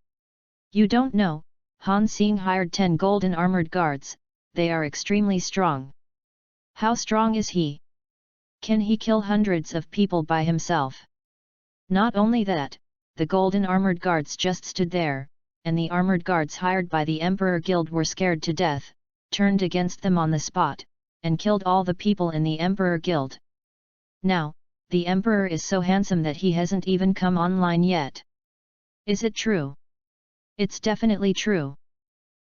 You don't know, Han Xing hired 10 golden armored guards, they are extremely strong. How strong is he? Can he kill hundreds of people by himself? Not only that, the golden armored guards just stood there, and the armored guards hired by the Emperor Guild were scared to death, turned against them on the spot, and killed all the people in the Emperor Guild. Now, the Emperor is so handsome that he hasn't even come online yet. Is it true? It's definitely true.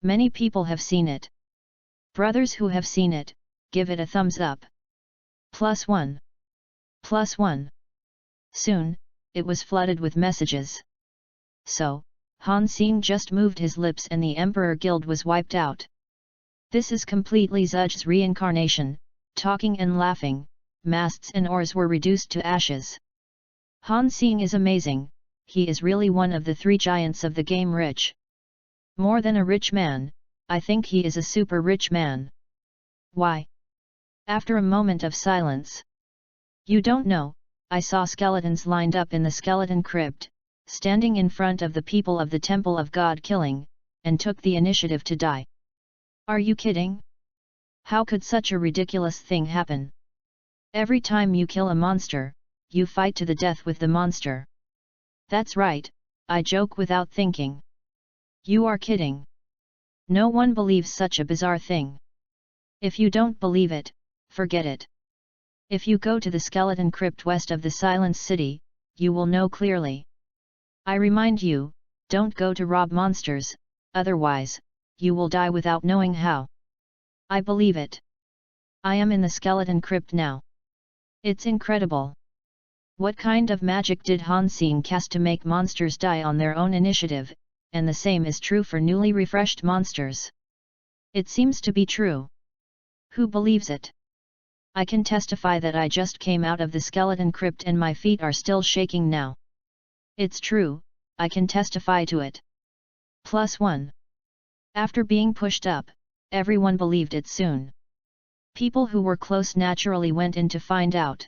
Many people have seen it. Brothers who have seen it, give it a thumbs up. +1. +1. Soon, it was flooded with messages. So, Han Xing just moved his lips and the Emperor Guild was wiped out. This is completely Zhuzh's reincarnation, talking and laughing, masts and oars were reduced to ashes. Han Xing is amazing, he is really one of the three giants of the game rich. More than a rich man, I think he is a super rich man. Why? After a moment of silence. You don't know, I saw skeletons lined up in the skeleton crypt, standing in front of the people of the Temple of God killing, and took the initiative to die. Are you kidding? How could such a ridiculous thing happen? Every time you kill a monster, you fight to the death with the monster. That's right, I joke without thinking. You are kidding. No one believes such a bizarre thing. If you don't believe it, forget it. If you go to the skeleton crypt west of the Silence City, you will know clearly. I remind you, don't go to rob monsters, otherwise, you will die without knowing how. I believe it. I am in the skeleton crypt now. It's incredible. What kind of magic did Han Xing cast to make monsters die on their own initiative, and the same is true for newly refreshed monsters. It seems to be true. Who believes it? I can testify that I just came out of the skeleton crypt and my feet are still shaking now. It's true, I can testify to it. +1. After being pushed up, everyone believed it soon. People who were close naturally went in to find out.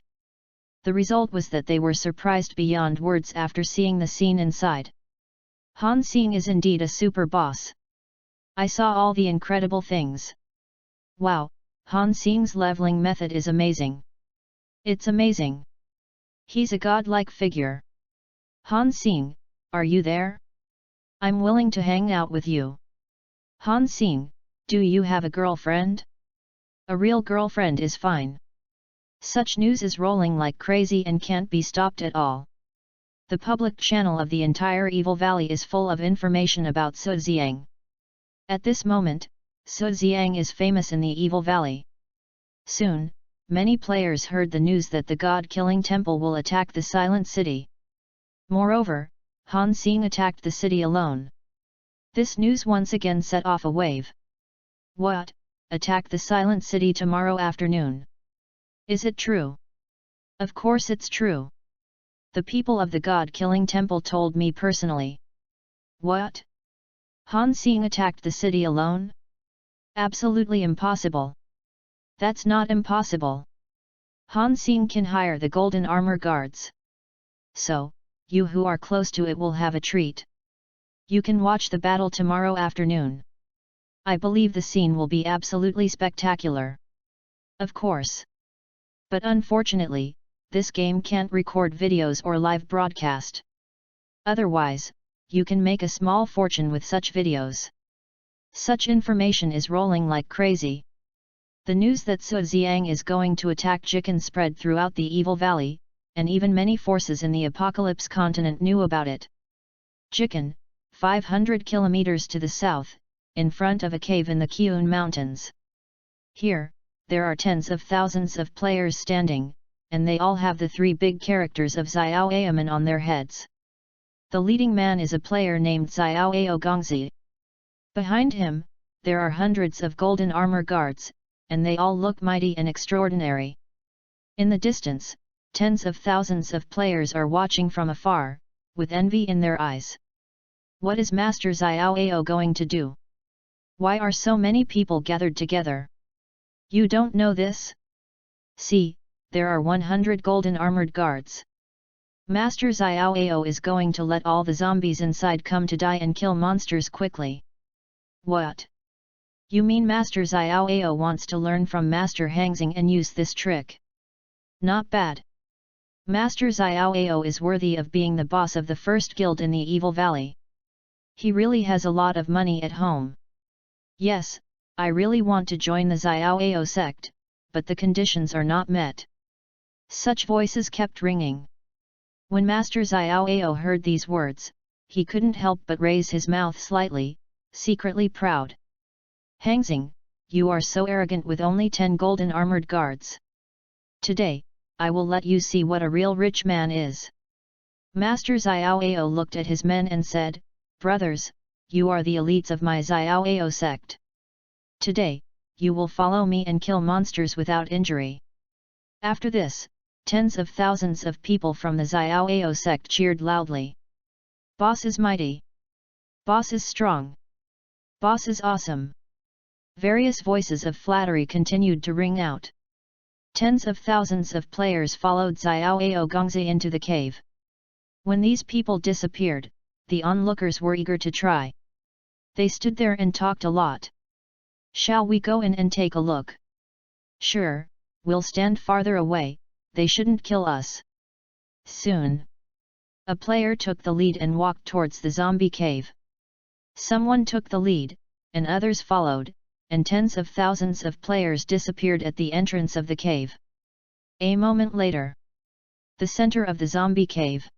The result was that they were surprised beyond words after seeing the scene inside. Han Xing is indeed a super boss. I saw all the incredible things. Wow, Han Xing's leveling method is amazing. It's amazing. He's a godlike figure. Han Xing, are you there? I'm willing to hang out with you. Han Xing, do you have a girlfriend? A real girlfriend is fine. Such news is rolling like crazy and can't be stopped at all. The public channel of the entire Evil Valley is full of information about Su Xiang. At this moment, Su Xiang is famous in the Evil Valley. Soon, many players heard the news that the God-killing temple will attack the Silent City. Moreover, Han Xing attacked the city alone. This news once again set off a wave. What? Attack the Silent City tomorrow afternoon? Is it true? Of course it's true. The people of the God-killing temple told me personally. What? Han Xing attacked the city alone? Absolutely impossible. That's not impossible. Han Xing can hire the golden armor guards. So, you who are close to it will have a treat. You can watch the battle tomorrow afternoon. I believe the scene will be absolutely spectacular. Of course. But unfortunately, this game can't record videos or live broadcast. Otherwise, you can make a small fortune with such videos. Such information is rolling like crazy. The news that Su Xiang is going to attack Jikan spread throughout the Evil Valley, and even many forces in the Apocalypse continent knew about it. Jikan, 500 kilometers to the south, in front of a cave in the Qiyun Mountains. Here, there are tens of thousands of players standing, and they all have the three big characters of Xiao Ayaman on their heads. The leading man is a player named Xiao Ao Gongzi. Behind him, there are hundreds of golden armor guards, and they all look mighty and extraordinary. In the distance, tens of thousands of players are watching from afar, with envy in their eyes. What is Master Xiao Ao going to do? Why are so many people gathered together? You don't know this? See, there are 100 golden armored guards. Master Xiao Ao is going to let all the zombies inside come to die and kill monsters quickly. What? You mean Master Xiao Ao wants to learn from Master Hangxing and use this trick? Not bad. Master Xiao Ao is worthy of being the boss of the first guild in the Evil Valley. He really has a lot of money at home. Yes, I really want to join the Xiao Ao sect, but the conditions are not met. Such voices kept ringing. When Master Xiaoao heard these words, he couldn't help but raise his mouth slightly, secretly proud. Hangzing, you are so arrogant with only 10 golden armored guards. Today, I will let you see what a real rich man is. Master Xiaoao looked at his men and said, Brothers, you are the elites of my Xiaoao sect. Today, you will follow me and kill monsters without injury. After this, tens of thousands of people from the Xiaoao sect cheered loudly. Boss is mighty. Boss is strong. Boss is awesome. Various voices of flattery continued to ring out. Tens of thousands of players followed Xiaoao Gongzi into the cave. When these people disappeared, the onlookers were eager to try. They stood there and talked a lot. Shall we go in and take a look? Sure, we'll stand farther away, they shouldn't kill us. Soon. A player took the lead and walked towards the zombie cave. Someone took the lead, and others followed, and tens of thousands of players disappeared at the entrance of the cave. A moment later. The center of the zombie cave.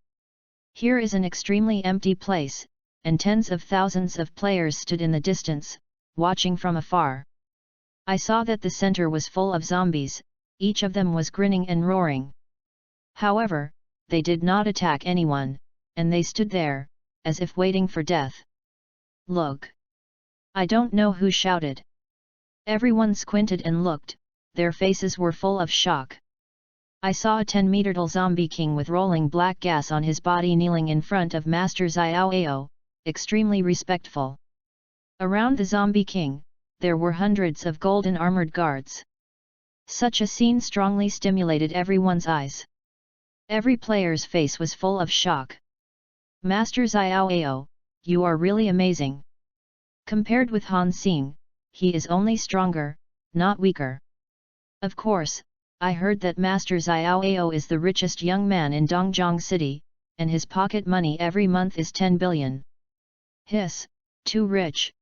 Here is an extremely empty place, and tens of thousands of players stood in the distance, watching from afar. I saw that the center was full of zombies, each of them was grinning and roaring. However, they did not attack anyone, and they stood there, as if waiting for death. Look! I don't know who shouted. Everyone squinted and looked, their faces were full of shock. I saw a 10-meter-tall zombie king with rolling black gas on his body kneeling in front of Master Xiaoao, extremely respectful. Around the zombie king, there were hundreds of golden armored guards. Such a scene strongly stimulated everyone's eyes. Every player's face was full of shock. Master Xiaoao, you are really amazing. Compared with Han Xing, he is only stronger, not weaker. Of course, I heard that Master Xiaoao is the richest young man in Dongjiang City, and his pocket money every month is 10 billion. Hiss, too rich.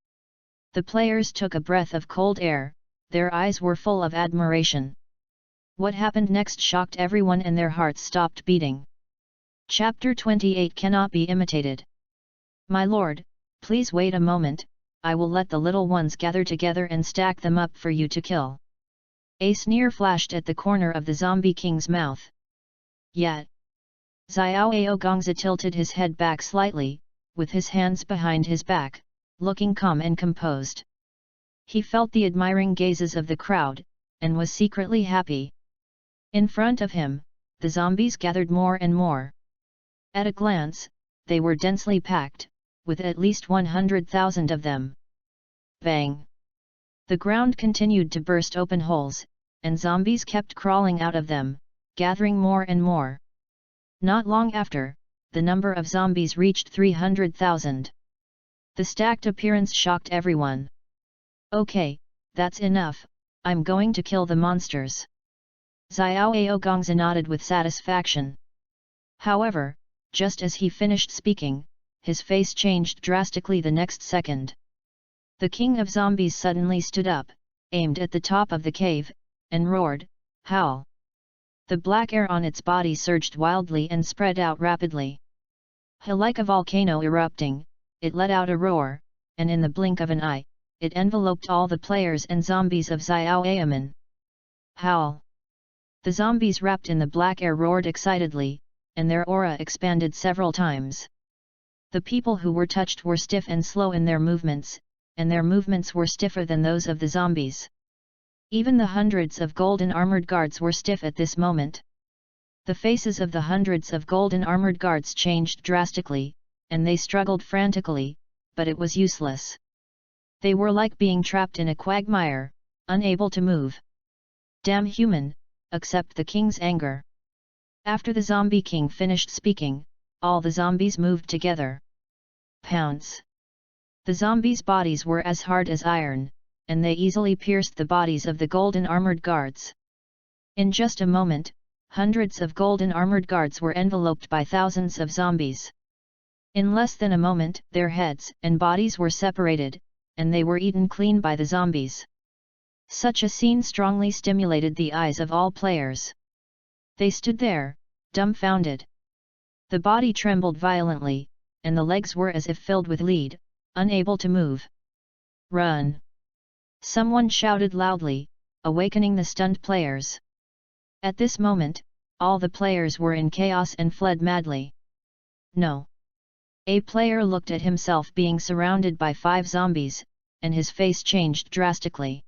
The players took a breath of cold air, their eyes were full of admiration. What happened next shocked everyone and their hearts stopped beating. Chapter 28 cannot be imitated. My lord, please wait a moment, I will let the little ones gather together and stack them up for you to kill. A sneer flashed at the corner of the zombie king's mouth. Yet. Xiaoao Gongzi tilted his head back slightly, with his hands behind his back, looking calm and composed. He felt the admiring gazes of the crowd, and was secretly happy. In front of him, the zombies gathered more and more. At a glance, they were densely packed, with at least 100,000 of them. Bang! The ground continued to burst open holes, and zombies kept crawling out of them, gathering more and more. Not long after, the number of zombies reached 300,000. The stacked appearance shocked everyone. Okay, that's enough, I'm going to kill the monsters. Xiaoao Gongzi nodded with satisfaction. However, just as he finished speaking, his face changed drastically the next second. The king of zombies suddenly stood up, aimed at the top of the cave, and roared, "Howl!" The black air on its body surged wildly and spread out rapidly. Like a volcano erupting, it let out a roar, and in the blink of an eye, it enveloped all the players and zombies of Xiaoaoman. Howl! The zombies wrapped in the black air roared excitedly, and their aura expanded several times. The people who were touched were stiff and slow in their movements, and their movements were stiffer than those of the zombies. Even the hundreds of golden armored guards were stiff at this moment. The faces of the hundreds of golden armored guards changed drastically, and they struggled frantically, but it was useless. They were like being trapped in a quagmire, unable to move. Damn human, accept the king's anger. After the zombie king finished speaking, all the zombies moved together. Pounce! The zombies' bodies were as hard as iron, and they easily pierced the bodies of the golden armored guards. In just a moment, hundreds of golden armored guards were enveloped by thousands of zombies. In less than a moment, their heads and bodies were separated, and they were eaten clean by the zombies. Such a scene strongly stimulated the eyes of all players. They stood there, dumbfounded. The body trembled violently, and the legs were as if filled with lead, unable to move. "Run!" someone shouted loudly, awakening the stunned players. At this moment, all the players were in chaos and fled madly. "No!" A player looked at himself being surrounded by 5 zombies, and his face changed drastically.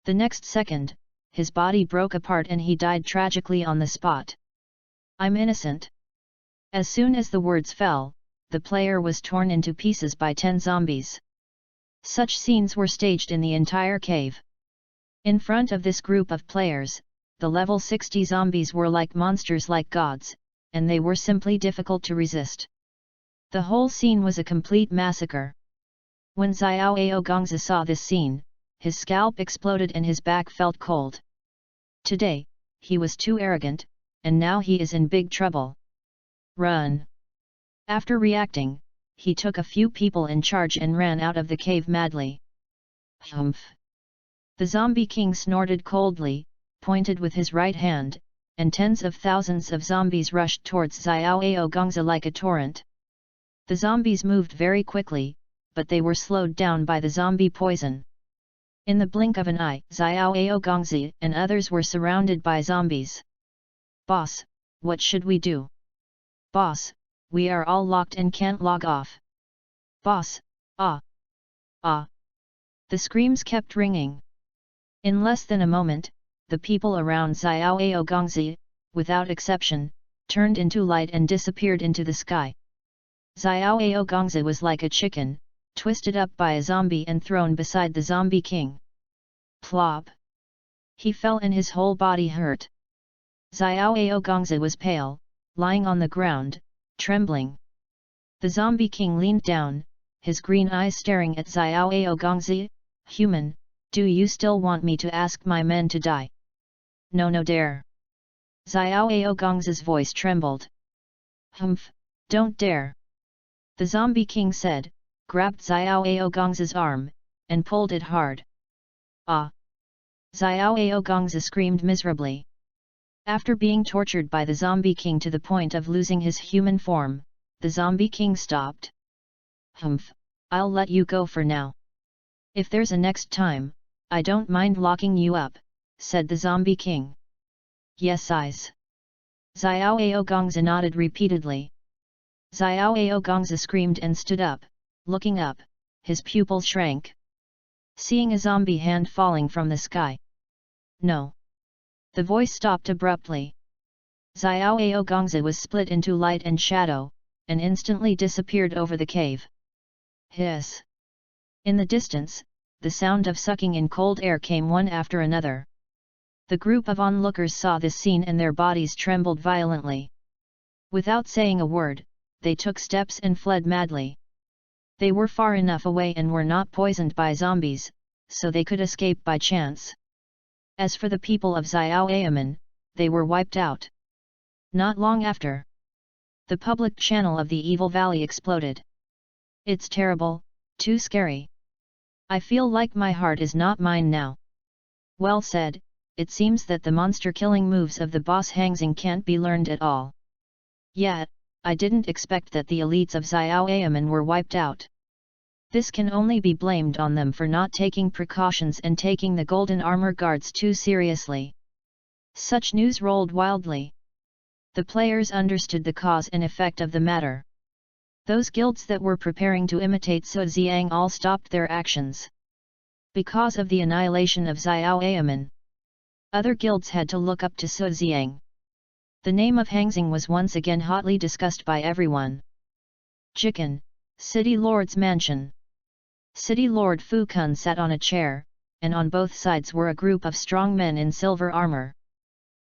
The next second, his body broke apart and he died tragically on the spot. "I'm innocent." As soon as the words fell, the player was torn into pieces by 10 zombies. Such scenes were staged in the entire cave. In front of this group of players, the level 60 zombies were like monsters like gods, and they were simply difficult to resist. The whole scene was a complete massacre. When Xiao Gongzi saw this scene, his scalp exploded and his back felt cold. Today, he was too arrogant, and now he is in big trouble. "Run!" After reacting, he took a few people in charge and ran out of the cave madly. "Humph!" The zombie king snorted coldly, pointed with his right hand, and tens of thousands of zombies rushed towards Xiao Gongzi like a torrent. The zombies moved very quickly, but they were slowed down by the zombie poison. In the blink of an eye, Xiao Gongzi and others were surrounded by zombies. "Boss, what should we do?" "Boss, we are all locked and can't log off." "Boss, ah! Ah!" The screams kept ringing. In less than a moment, the people around Xiao Gongzi, without exception, turned into light and disappeared into the sky. Xiao Gongzi was like a chicken, twisted up by a zombie and thrown beside the zombie king. Plop! He fell and his whole body hurt. Xiao Gongzi was pale, lying on the ground, trembling. The zombie king leaned down, his green eyes staring at Xiao Gongzi. "Human, do you still want me to ask my men to die?" No dare." Xiao Gongzi's voice trembled. "Humph, don't dare." The zombie king said, grabbed Xiao Gongzi's arm, and pulled it hard. "Ah!" Xiao Gongzi screamed miserably. After being tortured by the zombie king to the point of losing his human form, the zombie king stopped. "Humph, I'll let you go for now. If there's a next time, I don't mind locking you up," said the zombie king. "Yes, eyes." Xiao Gongzi nodded repeatedly. Xiao Gongzi screamed and stood up, looking up, his pupils shrank. Seeing a zombie hand falling from the sky. "No!" The voice stopped abruptly. Xiao Gongzi was split into light and shadow, and instantly disappeared over the cave. Hiss! In the distance, the sound of sucking in cold air came one after another. The group of onlookers saw this scene and their bodies trembled violently. Without saying a word, they took steps and fled madly. They were far enough away and were not poisoned by zombies, so they could escape by chance. As for the people of Xiaoyamen, they were wiped out. Not long after, the public channel of the Evil Valley exploded. "It's terrible, too scary. I feel like my heart is not mine now." Well said. It seems that the monster-killing moves of the boss Hangzing can't be learned at all. Yet, I didn't expect that the elites of Xiaoyamen were wiped out. This can only be blamed on them for not taking precautions and taking the golden armor guards too seriously. Such news rolled wildly. The players understood the cause and effect of the matter. Those guilds that were preparing to imitate Su Xiang all stopped their actions. Because of the annihilation of Xiaoyamen, other guilds had to look up to Su Xiang. The name of Hangzing was once again hotly discussed by everyone. Jikan, City Lord's mansion. City Lord Fu Kun sat on a chair, and on both sides were a group of strong men in silver armor.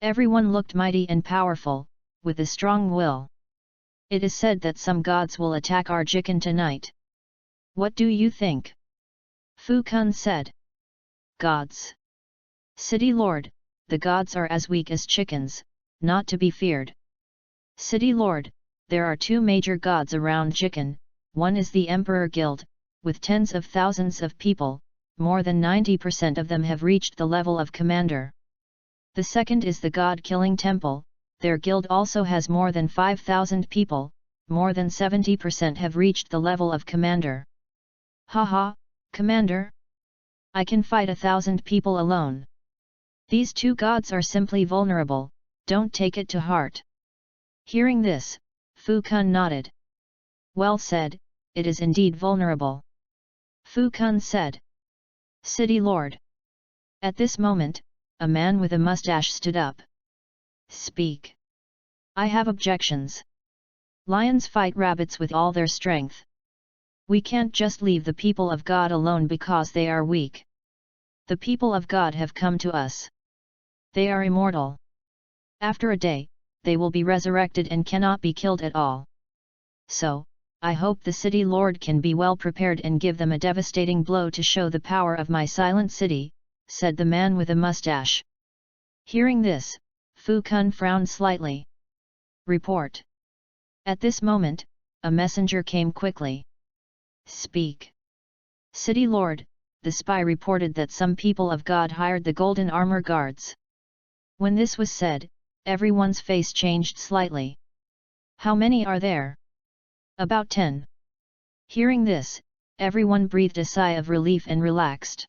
Everyone looked mighty and powerful, with a strong will. "It is said that some gods will attack our Jikan tonight. What do you think?" Fu Kun said. "Gods? City Lord, the gods are as weak as chickens, not to be feared." "City Lord, there are two major gods around Jikan, one is the Emperor Guild, with tens of thousands of people, more than 90% of them have reached the level of commander. The second is the God-killing temple, their guild also has more than 5,000 people, more than 70% have reached the level of commander. Haha, commander? I can fight 1,000 people alone. These two gods are simply vulnerable, don't take it to heart. Hearing this, Fu Kun nodded. Well said, it is indeed vulnerable. Fu Kun said. City Lord. At this moment, a man with a mustache stood up. Speak. I have objections. Lions fight rabbits with all their strength. We can't just leave the people of God alone because they are weak. The people of God have come to us. They are immortal. After a day, they will be resurrected and cannot be killed at all. So, I hope the city lord can be well prepared and give them a devastating blow to show the power of my silent city, said the man with a mustache. Hearing this, Fu Kun frowned slightly. Report. At this moment, a messenger came quickly. Speak. City Lord, the spy reported that some people of God hired the golden armor guards. When this was said, everyone's face changed slightly. How many are there? About 10. Hearing this, everyone breathed a sigh of relief and relaxed.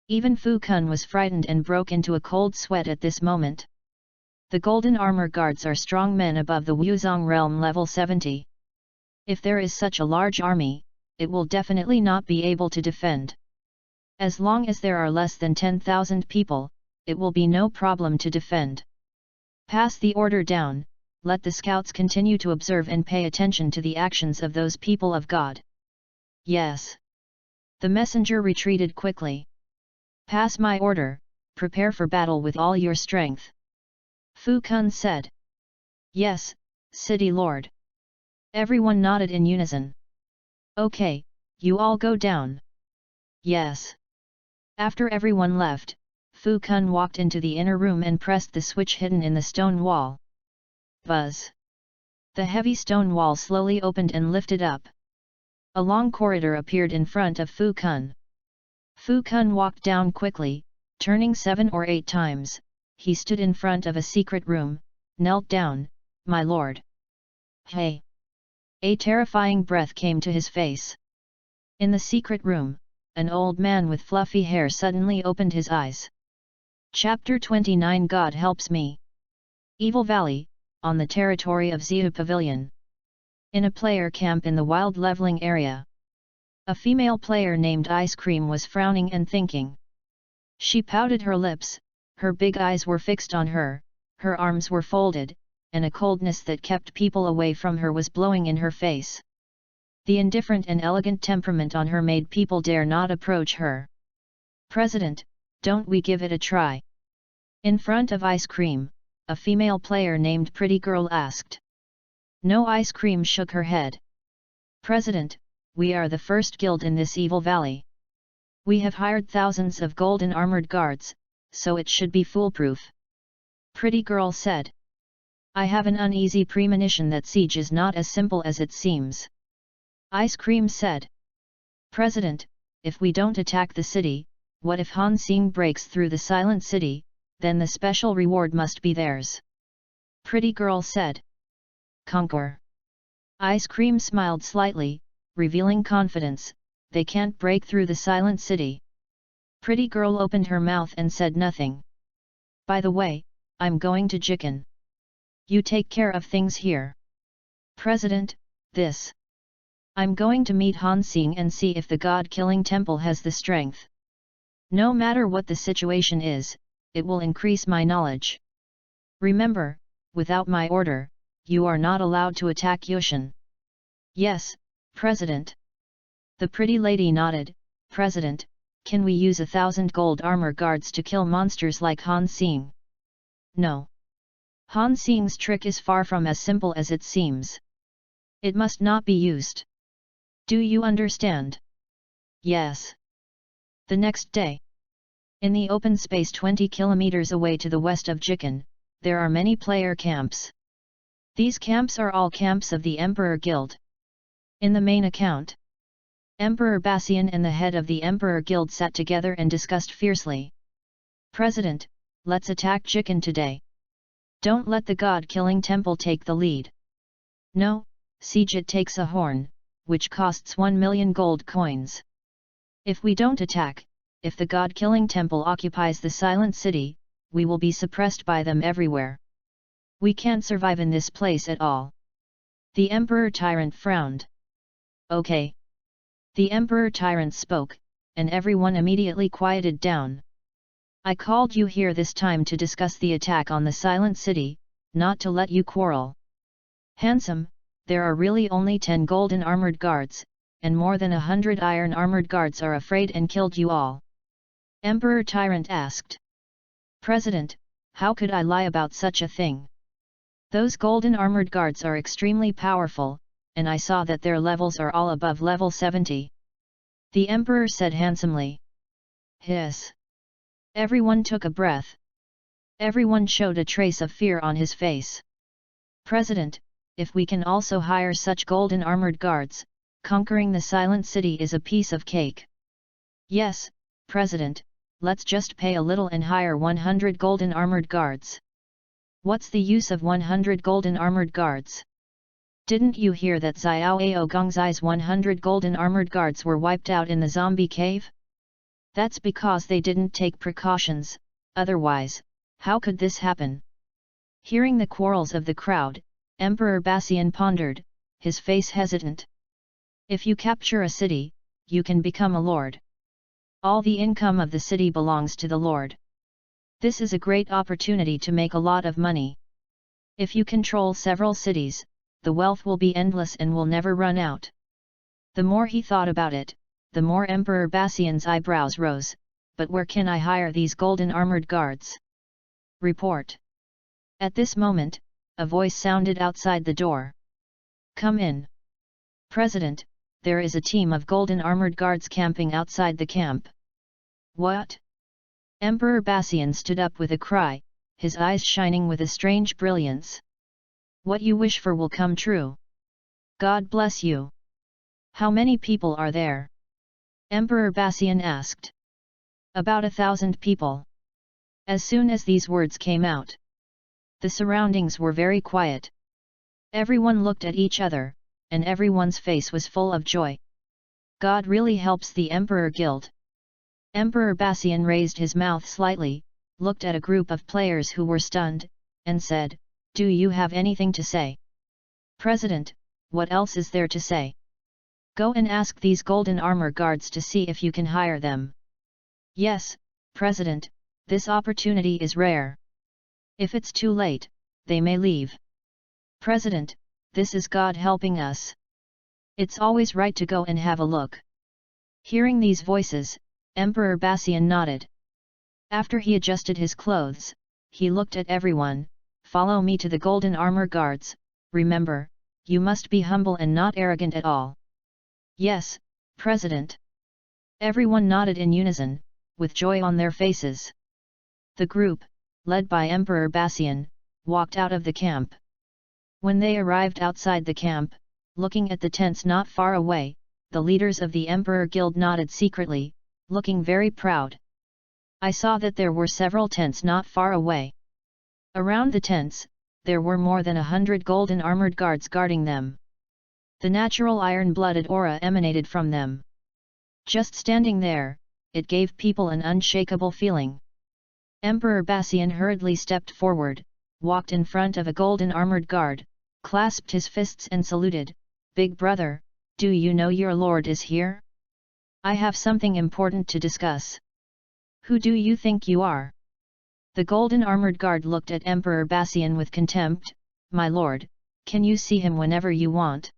Even Fu Kun was frightened and broke into a cold sweat at this moment. The golden armor guards are strong men above the Wuzong realm level 70. If there is such a large army, it will definitely not be able to defend. As long as there are less than 10,000 people, it will be no problem to defend. Pass the order down, let the scouts continue to observe and pay attention to the actions of those people of God. Yes. The messenger retreated quickly. Pass my order, prepare for battle with all your strength. Fu Kun said. Yes, City Lord. Everyone nodded in unison. Okay, you all go down. Yes. After everyone left, Fu Kun walked into the inner room and pressed the switch hidden in the stone wall. Buzz. The heavy stone wall slowly opened and lifted up. A long corridor appeared in front of Fu Kun. Fu Kun walked down quickly, turning 7 or 8 times. He stood in front of a secret room, knelt down. My lord. Hey! A terrifying breath came to his face. In the secret room, an old man with fluffy hair suddenly opened his eyes. Chapter 29 God Helps Me. Evil Valley, on the territory of Ziu Pavilion. In a player camp in the wild leveling area. A female player named Ice Cream was frowning and thinking. She pouted her lips, her big eyes were fixed on her arms were folded, and a coldness that kept people away from her was blowing in her face. The indifferent and elegant temperament on her made people dare not approach her. President, don't we give it a try? In front of Ice Cream, a female player named Pretty Girl asked. No. Ice Cream shook her head. President, we are the first guild in this evil valley. We have hired thousands of golden armored guards, so it should be foolproof. Pretty Girl said. I have an uneasy premonition that siege is not as simple as it seems. Ice Cream said. President, if we don't attack the city, what if Han Xing breaks through the silent city, then the special reward must be theirs. Pretty Girl said. Conquer. Ice Cream smiled slightly, revealing confidence, they can't break through the silent city. Pretty Girl opened her mouth and said nothing. By the way, I'm going to Jikan. You take care of things here. President, this. I'm going to meet Han Xing and see if the God-killing temple has the strength. No matter what the situation is, it will increase my knowledge. Remember, without my order, you are not allowed to attack Yushan. Yes, President. The pretty lady nodded. President, can we use 1,000 gold armor guards to kill monsters like Han Xing? No. Han Xing's trick is far from as simple as it seems. It must not be used. Do you understand? Yes. The next day. In the open space 20 kilometers away to the west of Jikan, there are many player camps. These camps are all camps of the Emperor Guild. In the main account, Emperor Bassian and the head of the Emperor Guild sat together and discussed fiercely. President, let's attack Jikan today. Don't let the god-killing temple take the lead. No, Sijit takes a horn, which costs 1 million gold coins. If we don't attack, if the god-killing temple occupies the silent city, we will be suppressed by them everywhere. We can't survive in this place at all. The Emperor Tyrant frowned. Okay. The Emperor Tyrant spoke, and everyone immediately quieted down. I called you here this time to discuss the attack on the silent city, not to let you quarrel. Handsome, there are really only 10 golden armored guards, and more than 100 iron armored guards are afraid and killed you all. Emperor Tyrant asked. President, how could I lie about such a thing? Those golden armored guards are extremely powerful, and I saw that their levels are all above level 70. The Emperor said handsomely. Hiss. Everyone took a breath. Everyone showed a trace of fear on his face. President, if we can also hire such golden armored guards, conquering the silent city is a piece of cake. Yes, President, let's just pay a little and hire 100 golden armored guards. What's the use of 100 golden armored guards? Didn't you hear that Xiao Gongzai's 100 golden armored guards were wiped out in the zombie cave? That's because they didn't take precautions, otherwise, how could this happen? Hearing the quarrels of the crowd, Emperor Bassian pondered, his face hesitant. If you capture a city, you can become a lord. All the income of the city belongs to the lord. This is a great opportunity to make a lot of money. If you control several cities, the wealth will be endless and will never run out. The more he thought about it, the more Emperor Bassian's eyebrows rose. But where can I hire these golden armored guards? Report. At this moment, a voice sounded outside the door. Come in. President, there is a team of golden armored guards camping outside the camp. What? Emperor Bassian stood up with a cry, his eyes shining with a strange brilliance. What you wish for will come true. God bless you. How many people are there? Emperor Bassian asked. About 1,000 people. As soon as these words came out, the surroundings were very quiet. Everyone looked at each other, and everyone's face was full of joy. God really helps the Emperor Guild. Emperor Bassian raised his mouth slightly, looked at a group of players who were stunned, and said, Do you have anything to say? President, what else is there to say? Go and ask these golden armor guards to see if you can hire them. Yes, President, this opportunity is rare. If it's too late, they may leave. President, this is God helping us. It's always right to go and have a look. Hearing these voices, Emperor Bassian nodded. After he adjusted his clothes, he looked at everyone. Follow me to the golden armor guards. Remember, you must be humble and not arrogant at all. Yes, President. Everyone nodded in unison, with joy on their faces. The group, led by Emperor Bassian, walked out of the camp. When they arrived outside the camp, looking at the tents not far away, the leaders of the Emperor Guild nodded secretly, looking very proud. I saw that there were several tents not far away. Around the tents, there were more than 100 golden armored guards guarding them. The natural iron-blooded aura emanated from them. Just standing there, it gave people an unshakable feeling. Emperor Bassian hurriedly stepped forward, walked in front of a golden armored guard, clasped his fists and saluted, Big brother, do you know your lord is here? I have something important to discuss. Who do you think you are? The golden armored guard looked at Emperor Bassian with contempt. My lord, can you see him whenever you want?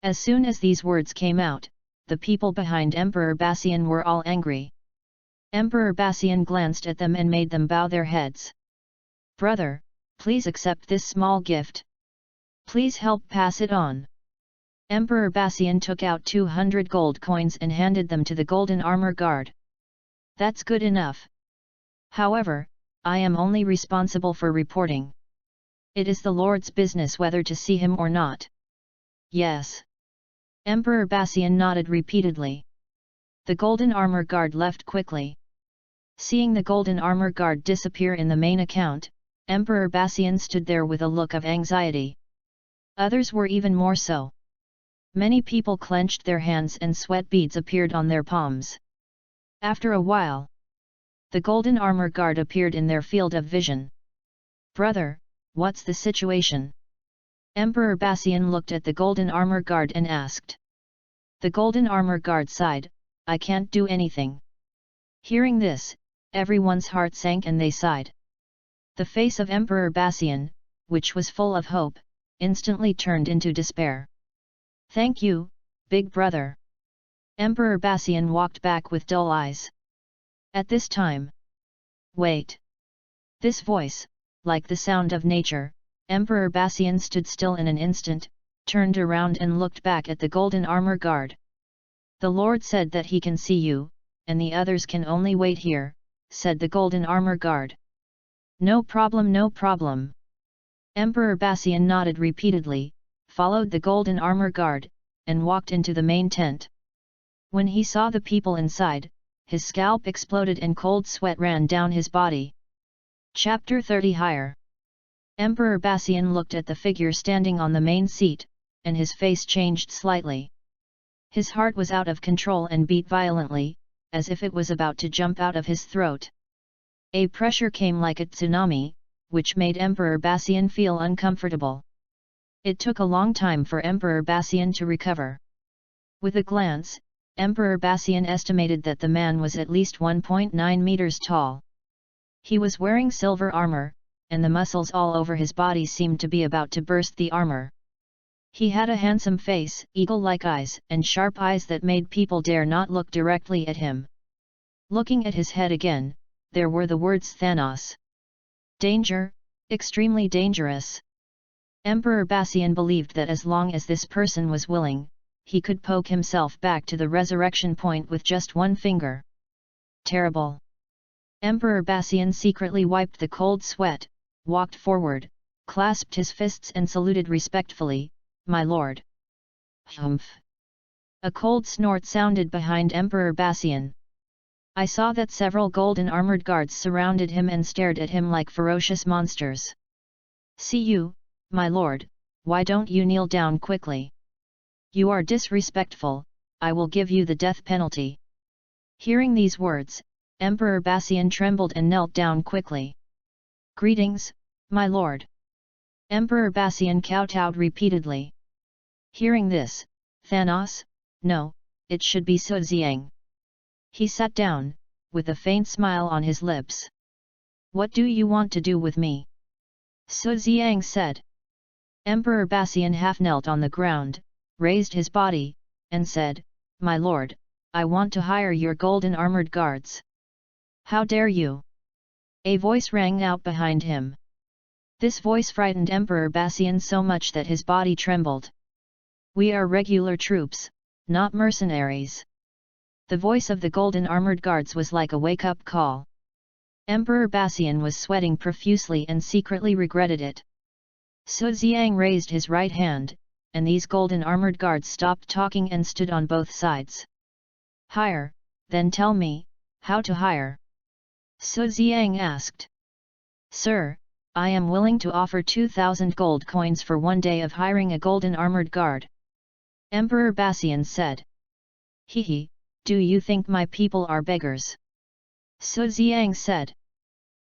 As soon as these words came out, the people behind Emperor Bassian were all angry. Emperor Bassian glanced at them and made them bow their heads. Brother, please accept this small gift. Please help pass it on. Emperor Bassian took out 200 gold coins and handed them to the golden armor guard. That's good enough. However, I am only responsible for reporting. It is the Lord's business whether to see him or not. Yes. Emperor Bassian nodded repeatedly. The golden armor guard left quickly. Seeing the golden armor guard disappear in the main account, Emperor Bassian stood there with a look of anxiety. Others were even more so. Many people clenched their hands and sweat beads appeared on their palms. After a while, the golden armor guard appeared in their field of vision. "Brother, what's the situation?" Emperor Bassian looked at the golden armor guard and asked. The golden armor guard sighed, "I can't do anything." Hearing this, everyone's heart sank and they sighed. The face of Emperor Bassian, which was full of hope, instantly turned into despair. "Thank you, big brother." Emperor Bassian walked back with dull eyes. At this time, "Wait." This voice, like the sound of nature, Emperor Bassian stood still in an instant, turned around and looked back at the golden armor guard. "The Lord said that he can see you, and the others can only wait here," said the golden armor guard. "No problem, no problem." Emperor Bassian nodded repeatedly, followed the golden armor guard, and walked into the main tent. When he saw the people inside, his scalp exploded and cold sweat ran down his body. Chapter 30 Higher. Emperor Bassian looked at the figure standing on the main seat, and his face changed slightly. His heart was out of control and beat violently, as if it was about to jump out of his throat. A pressure came like a tsunami, which made Emperor Bassian feel uncomfortable. It took a long time for Emperor Bassian to recover. With a glance, Emperor Bassian estimated that the man was at least 1.9 meters tall. He was wearing silver armor, and the muscles all over his body seemed to be about to burst the armor. He had a handsome face, eagle-like eyes, and sharp eyes that made people dare not look directly at him. Looking at his head again, there were the words Thanos. Danger, extremely dangerous. Emperor Bassian believed that as long as this person was willing, he could poke himself back to the resurrection point with just one finger. Terrible. Emperor Bassian secretly wiped the cold sweat, walked forward, clasped his fists and saluted respectfully, "My lord." Humph! A cold snort sounded behind Emperor Bassian. I saw that several golden armored guards surrounded him and stared at him like ferocious monsters. "See you, my lord, why don't you kneel down quickly? You are disrespectful, I will give you the death penalty." Hearing these words, Emperor Bassian trembled and knelt down quickly. "Greetings, my lord." Emperor Bassian kowtowed repeatedly. Hearing this, Thanos, no, it should be Su Xiang. He sat down, with a faint smile on his lips. "What do you want to do with me?" Su Xiang said. Emperor Bassian half knelt on the ground, raised his body, and said, "My lord, I want to hire your golden armored guards." "How dare you?" A voice rang out behind him. This voice frightened Emperor Bassian so much that his body trembled. "We are regular troops, not mercenaries." The voice of the golden armored guards was like a wake-up call. Emperor Bassian was sweating profusely and secretly regretted it. Su Xiang raised his right hand, and these golden armored guards stopped talking and stood on both sides. "Hire, then tell me, how to hire?" Su Xiang asked. "Sir, I am willing to offer 2,000 gold coins for 1 day of hiring a golden armored guard." Emperor Bassian said. "Hehe, do you think my people are beggars?" Su Xiang said.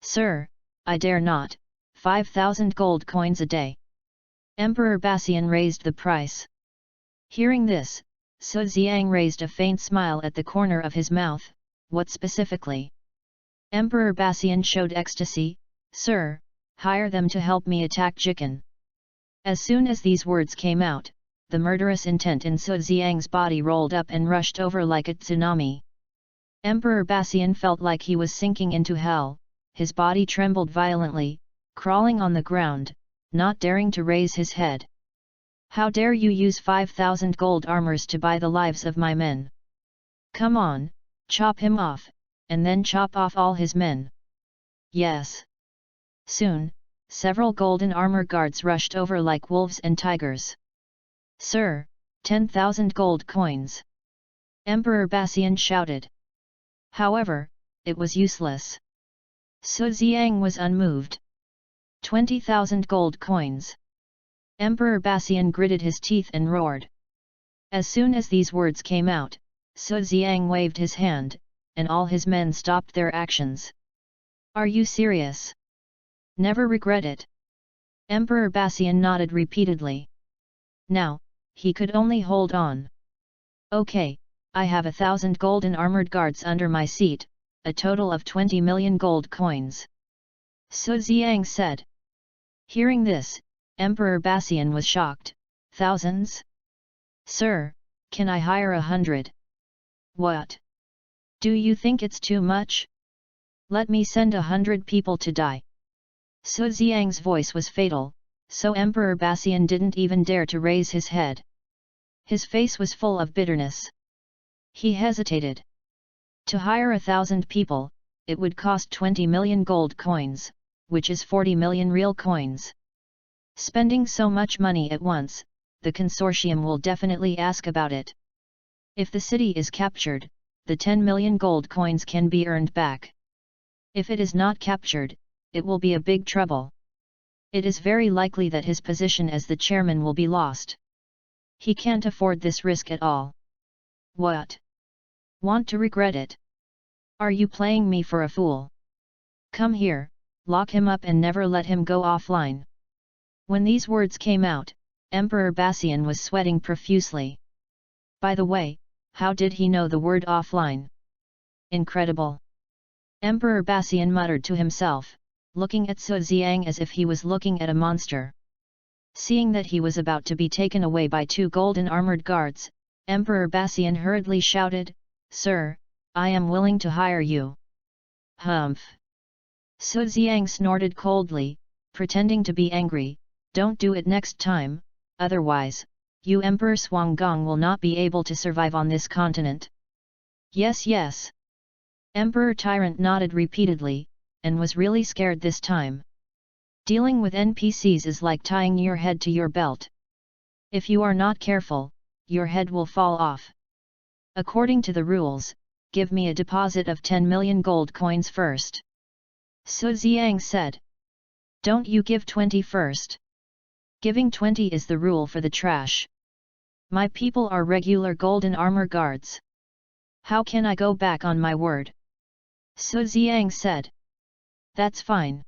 "Sir, I dare not, 5,000 gold coins a day." Emperor Bassian raised the price. Hearing this, Su Xiang raised a faint smile at the corner of his mouth. "What specifically?" Emperor Bassian showed ecstasy. "Sir, hire them to help me attack Jikan." As soon as these words came out, the murderous intent in Su Xiang's body rolled up and rushed over like a tsunami. Emperor Bassian felt like he was sinking into hell, his body trembled violently, crawling on the ground, not daring to raise his head. "How dare you use 5,000 gold armors to buy the lives of my men? Come on, chop him off, and then chop off all his men." Yes. Soon, several golden armor guards rushed over like wolves and tigers. "Sir, 10,000 gold coins! Emperor Basian shouted. However, it was useless. Su Xiang was unmoved. 20,000 gold coins! Emperor Basian gritted his teeth and roared. As soon as these words came out, Su Xiang waved his hand, and all his men stopped their actions. Are you serious? Never regret it. Emperor Basian nodded repeatedly. Now, he could only hold on. Okay, I have 1,000 golden armored guards under my seat, a total of 20 million gold coins. Su Xiang said. Hearing this, Emperor Basian was shocked. Thousands? Sir, can I hire 100? What? Do you think it's too much? Let me send 100 people to die. Su Xiang's voice was fatal, so Emperor Basian didn't even dare to raise his head. His face was full of bitterness. He hesitated. To hire 1,000 people, it would cost 20 million gold coins, which is 40 million real coins. Spending so much money at once, the consortium will definitely ask about it. If the city is captured, the 10 million gold coins can be earned back. If it is not captured, it will be a big trouble. It is very likely that his position as the chairman will be lost. He can't afford this risk at all. What? Want to regret it? Are you playing me for a fool? Come here, lock him up and never let him go offline. When these words came out, Emperor Basian was sweating profusely. By the way, how did he know the word offline? Incredible! Emperor Basian muttered to himself, looking at Su Xiang as if he was looking at a monster. Seeing that he was about to be taken away by 2 golden armored guards, Emperor Basian hurriedly shouted, Sir, I am willing to hire you. Humph! Su Xiang snorted coldly, pretending to be angry. Don't do it next time, otherwise, you Emperor Shuanggong will not be able to survive on this continent. Yes, yes. Emperor Tyrant nodded repeatedly, and was really scared this time. Dealing with NPCs is like tying your head to your belt. If you are not careful, your head will fall off. According to the rules, give me a deposit of 10 million gold coins first. Su Xiang said. Don't you give 20 first? Giving 20 is the rule for the trash. My people are regular golden armor guards. How can I go back on my word? Su Xiang said. That's fine.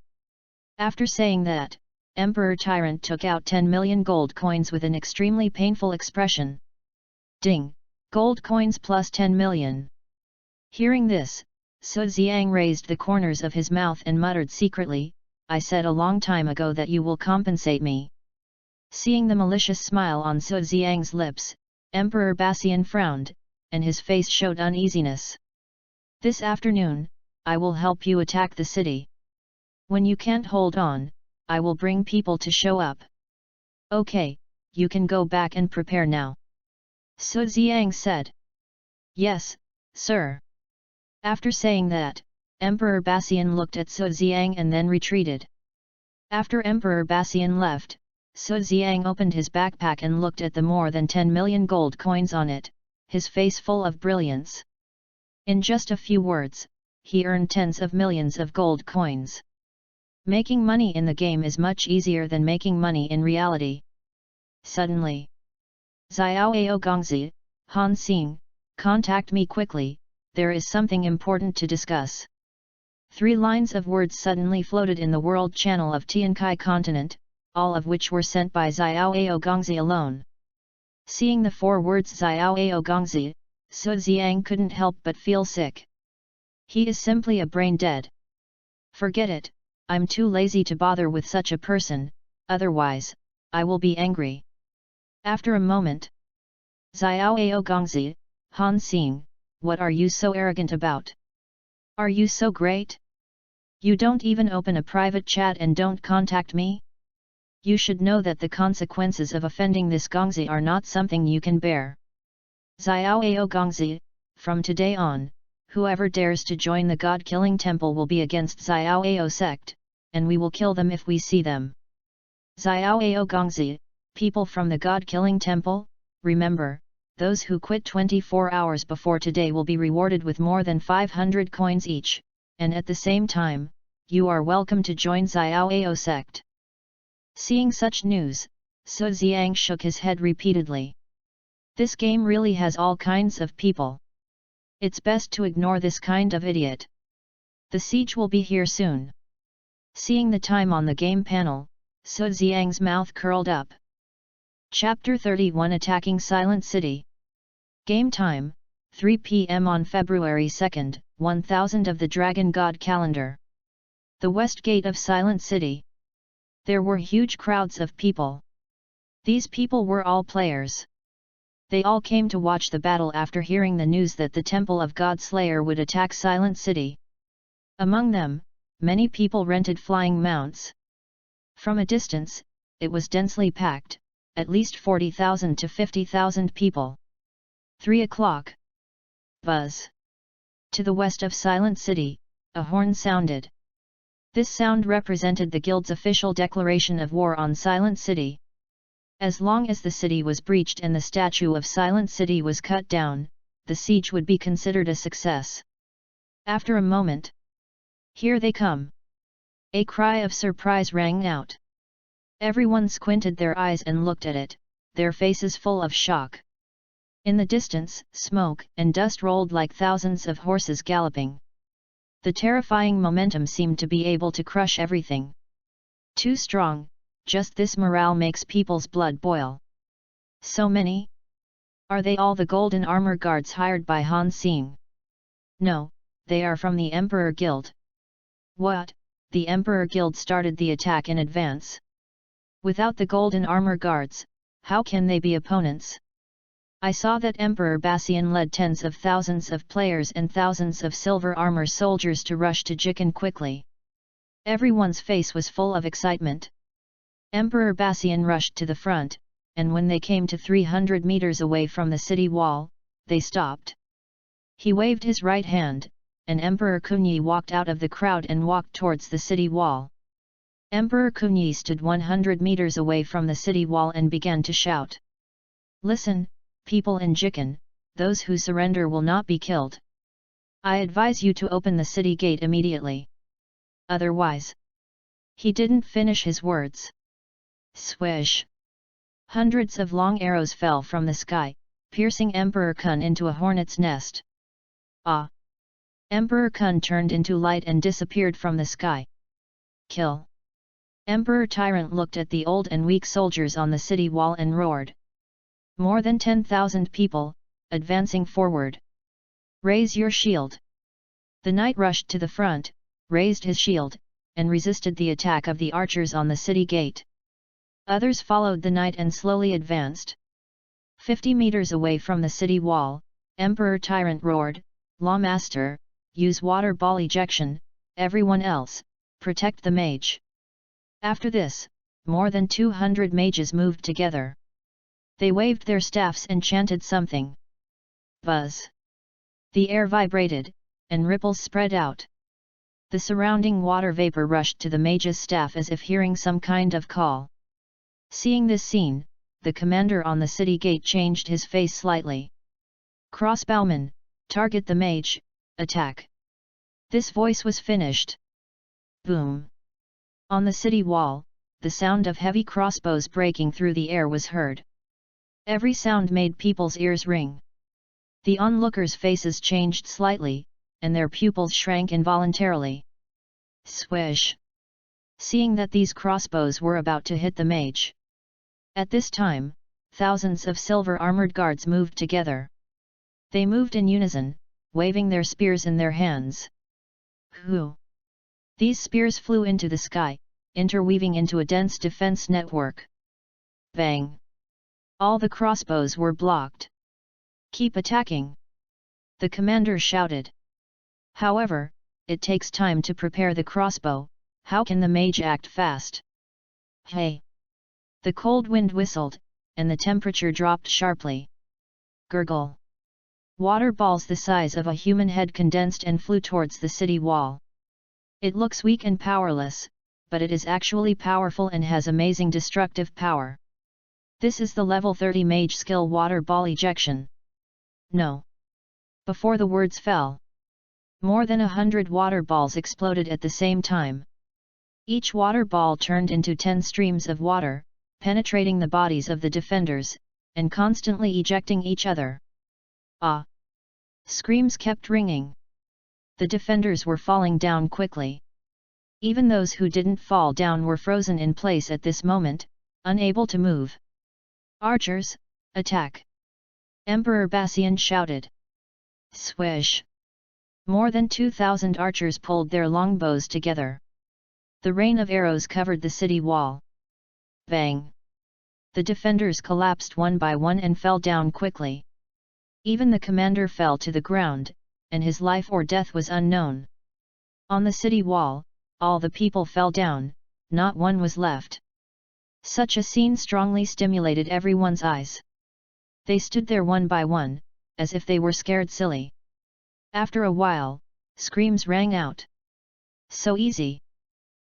After saying that, Emperor Tyrant took out 10 million gold coins with an extremely painful expression. Ding! Gold coins plus 10 million. Hearing this, Su Xiang raised the corners of his mouth and muttered secretly, I said a long time ago that you will compensate me. Seeing the malicious smile on Su Xiang's lips, Emperor Basian frowned, and his face showed uneasiness. This afternoon, I will help you attack the city. When you can't hold on, I will bring people to show up. Okay, you can go back and prepare now. Su Xiang said. Yes, sir. After saying that, Emperor Basian looked at Su Xiang and then retreated. After Emperor Basian left, Su Xiang opened his backpack and looked at the more than 10 million gold coins on it, his face full of brilliance. In just a few words, he earned tens of millions of gold coins. Making money in the game is much easier than making money in reality. Suddenly, Xiaoao Gongzi, Han Xing, contact me quickly, there is something important to discuss. 3 lines of words suddenly floated in the world channel of Tiankai continent, all of which were sent by Xiaoao Gongzi alone. Seeing the 4 words Xiaoao Gongzi, Su Xiang couldn't help but feel sick. He is simply a brain dead. Forget it, I'm too lazy to bother with such a person, otherwise, I will be angry. After a moment, Xiaoao Gongzi, Han Xing, what are you so arrogant about? Are you so great? You don't even open a private chat and don't contact me? You should know that the consequences of offending this Gongzi are not something you can bear. Xiaoao Gongzi, from today on, whoever dares to join the god-killing temple will be against Xiaoao sect, and we will kill them if we see them. Xiaoao Gongzi, people from the god-killing temple? remember, those who quit 24 hours before today will be rewarded with more than 500 coins each, and at the same time, you are welcome to join Xiaoao sect. Seeing such news, Su Xiang shook his head repeatedly. This game really has all kinds of people. It's best to ignore this kind of idiot. The siege will be here soon. Seeing the time on the game panel, Su Xiang's mouth curled up. Chapter 31 Attacking Silent City. Game time, 3 p.m. on February 2, 1000 of the Dragon God calendar. The west gate of Silent City. There were huge crowds of people. These people were all players. They all came to watch the battle after hearing the news that the Temple of God Slayer would attack Silent City. Among them, many people rented flying mounts. From a distance, it was densely packed, at least 40,000 to 50,000 people. 3 o'clock. Buzz. To the west of Silent City, a horn sounded. This sound represented the guild's official declaration of war on Silent City. As long as the city was breached and the statue of Silent City was cut down, the siege would be considered a success. After a moment, "Here they come!" A cry of surprise rang out. Everyone squinted their eyes and looked at it, their faces full of shock. In the distance, smoke and dust rolled like thousands of horses galloping. The terrifying momentum seemed to be able to crush everything. Too strong, just this morale makes people's blood boil. So many? Are they all the golden armor guards hired by Han Xing? No, they are from the Emperor Guild. What? The Emperor Guild started the attack in advance. Without the golden armor guards, how can they be opponents? I saw that Emperor Bassian led tens of thousands of players and thousands of silver armor soldiers to rush to Jikan quickly. Everyone's face was full of excitement. Emperor Bassian rushed to the front, and when they came to 300 meters away from the city wall, they stopped. He waved his right hand, and Emperor Kunyi walked out of the crowd and walked towards the city wall. Emperor Kunyi stood 100 meters away from the city wall and began to shout. "Listen, people in Jikan, those who surrender will not be killed. I advise you to open the city gate immediately. Otherwise..." He didn't finish his words. Swish! Hundreds of long arrows fell from the sky, piercing Emperor Kun into a hornet's nest. Ah! Emperor Kun turned into light and disappeared from the sky. Kill! Emperor Tyrant looked at the old and weak soldiers on the city wall and roared. More than 10,000 people, advancing forward. Raise your shield! The knight rushed to the front, raised his shield, and resisted the attack of the archers on the city gate. Others followed the knight and slowly advanced. 50 meters away from the city wall, Emperor Tyrant roared, "Law Master, use water ball ejection, everyone else, protect the mage." After this, more than 200 mages moved together. They waved their staffs and chanted something. Buzz! The air vibrated, and ripples spread out. The surrounding water vapor rushed to the mage's staff as if hearing some kind of call. Seeing this scene, the commander on the city gate changed his face slightly. "Crossbowman, target the mage, attack!" This voice was finished. Boom! On the city wall, the sound of heavy crossbows breaking through the air was heard. Every sound made people's ears ring. The onlookers' faces changed slightly, and their pupils shrank involuntarily. Swish! Seeing that these crossbows were about to hit the mage. At this time, thousands of silver-armored guards moved together. They moved in unison, waving their spears in their hands. Hoo! These spears flew into the sky, interweaving into a dense defense network. Bang! All the crossbows were blocked. "Keep attacking!" the commander shouted. "However, it takes time to prepare the crossbow, how can the mage act fast?" Hey! The cold wind whistled, and the temperature dropped sharply. Gurgle! Water balls the size of a human head condensed and flew towards the city wall. It looks weak and powerless, but it is actually powerful and has amazing destructive power. This is the level 30 mage skill water ball ejection. No. Before the words fell, more than 100 water balls exploded at the same time. Each water ball turned into 10 streams of water, penetrating the bodies of the defenders, and constantly ejecting each other. Ah! Screams kept ringing. The defenders were falling down quickly. Even those who didn't fall down were frozen in place at this moment, unable to move. Archers, attack! Emperor Bassian shouted. Swish! More than 2,000 archers pulled their longbows together. The rain of arrows covered the city wall. Bang! The defenders collapsed one by one and fell down quickly. Even the commander fell to the ground, and his life or death was unknown. On the city wall, all the people fell down, not one was left. Such a scene strongly stimulated everyone's eyes. They stood there one by one, as if they were scared silly. After a while, screams rang out. So easy!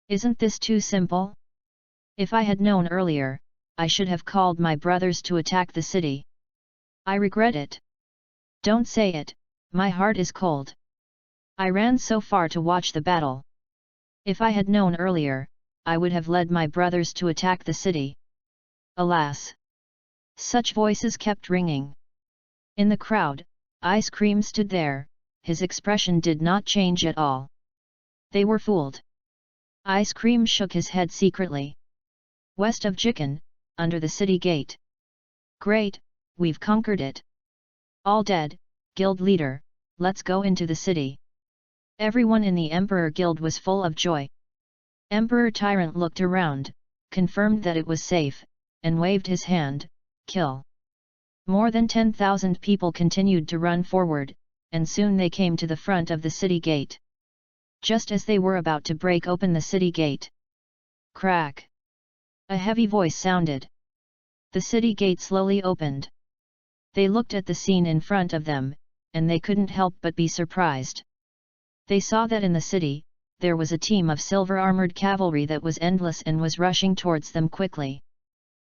Isn't this too simple? If I had known earlier, I should have called my brothers to attack the city. I regret it. Don't say it, my heart is cold. I ran so far to watch the battle. If I had known earlier, I would have led my brothers to attack the city. Alas! Such voices kept ringing. In the crowd, Ice Cream stood there, his expression did not change at all. They were fooled. Ice Cream shook his head secretly. West of Jikan, under the city gate. Great, we've conquered it. All dead, guild leader, let's go into the city. Everyone in the Emperor Guild was full of joy. Emperor Tyrant looked around, confirmed that it was safe, and waved his hand, kill. More than 10,000 people continued to run forward, and soon they came to the front of the city gate. Just as they were about to break open the city gate. Crack! A heavy voice sounded. The city gate slowly opened. They looked at the scene in front of them, and they couldn't help but be surprised. They saw that in the city, there was a team of silver-armored cavalry that was endless and was rushing towards them quickly.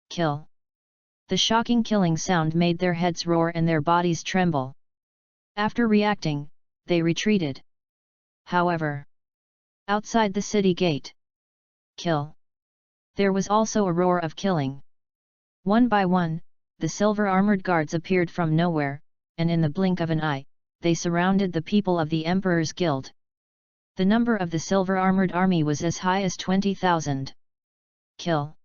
Kill! The shocking killing sound made their heads roar and their bodies tremble. After reacting, they retreated. However, outside the city gate, kill! There was also a roar of killing. One by one, the silver-armored guards appeared from nowhere, and in the blink of an eye, they surrounded the people of the Emperor's Guild. The number of the silver-armored army was as high as 20,000. Kill!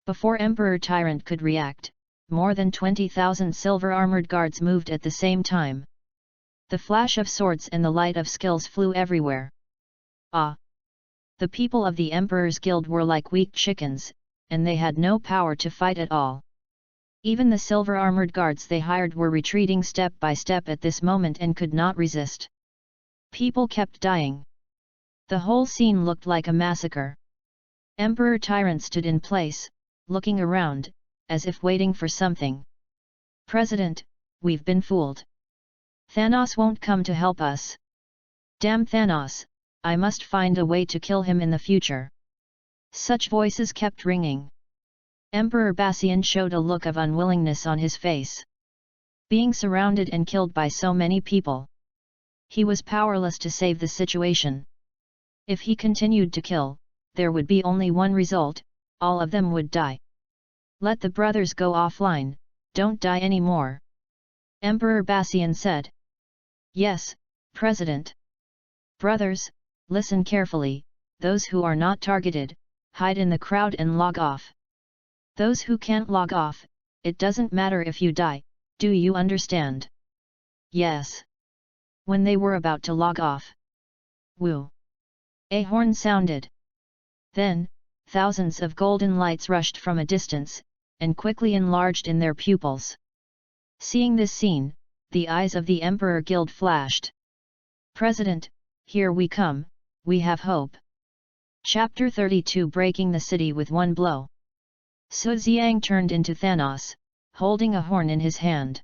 Before Emperor Tyrant could react, more than 20,000 silver-armored guards moved at the same time. The flash of swords and the light of skills flew everywhere. Ah! The people of the Emperor's Guild were like weak chickens, and they had no power to fight at all. Even the silver-armored guards they hired were retreating step by step at this moment and could not resist. People kept dying. The whole scene looked like a massacre. Emperor Tyrant stood in place, looking around, as if waiting for something. President, we've been fooled. Thanos won't come to help us. Damn Thanos, I must find a way to kill him in the future. Such voices kept ringing. Emperor Bassian showed a look of unwillingness on his face. Being surrounded and killed by so many people, he was powerless to save the situation. If he continued to kill, there would be only one result, all of them would die. Let the brothers go offline, don't die anymore. Emperor Bassian said. Yes, President. Brothers, listen carefully, those who are not targeted, hide in the crowd and log off. Those who can't log off, it doesn't matter if you die, do you understand? Yes. When they were about to log off, woo! A horn sounded. Then, thousands of golden lights rushed from a distance, and quickly enlarged in their pupils. Seeing this scene, the eyes of the Emperor Guild flashed. President, here we come, we have hope. Chapter 32 Breaking the City with One Blow. Su Xiang turned into Thanos, holding a horn in his hand.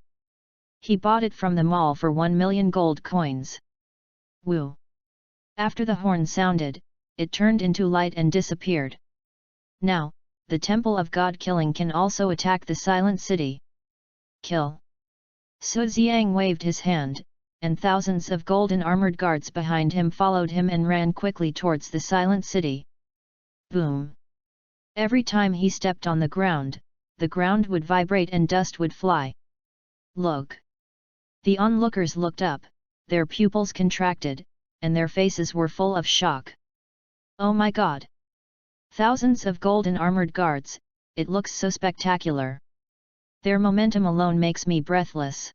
He bought it from the mall for 1 million gold coins. Woo! After the horn sounded, it turned into light and disappeared. Now, the Temple of God Killing can also attack the Silent City. Kill! Su Xiang waved his hand, and thousands of golden armored guards behind him followed him and ran quickly towards the Silent City. Boom! Every time he stepped on the ground would vibrate and dust would fly. Look! The onlookers looked up, their pupils contracted, and their faces were full of shock. Oh my God! Thousands of golden armored guards, it looks so spectacular. Their momentum alone makes me breathless.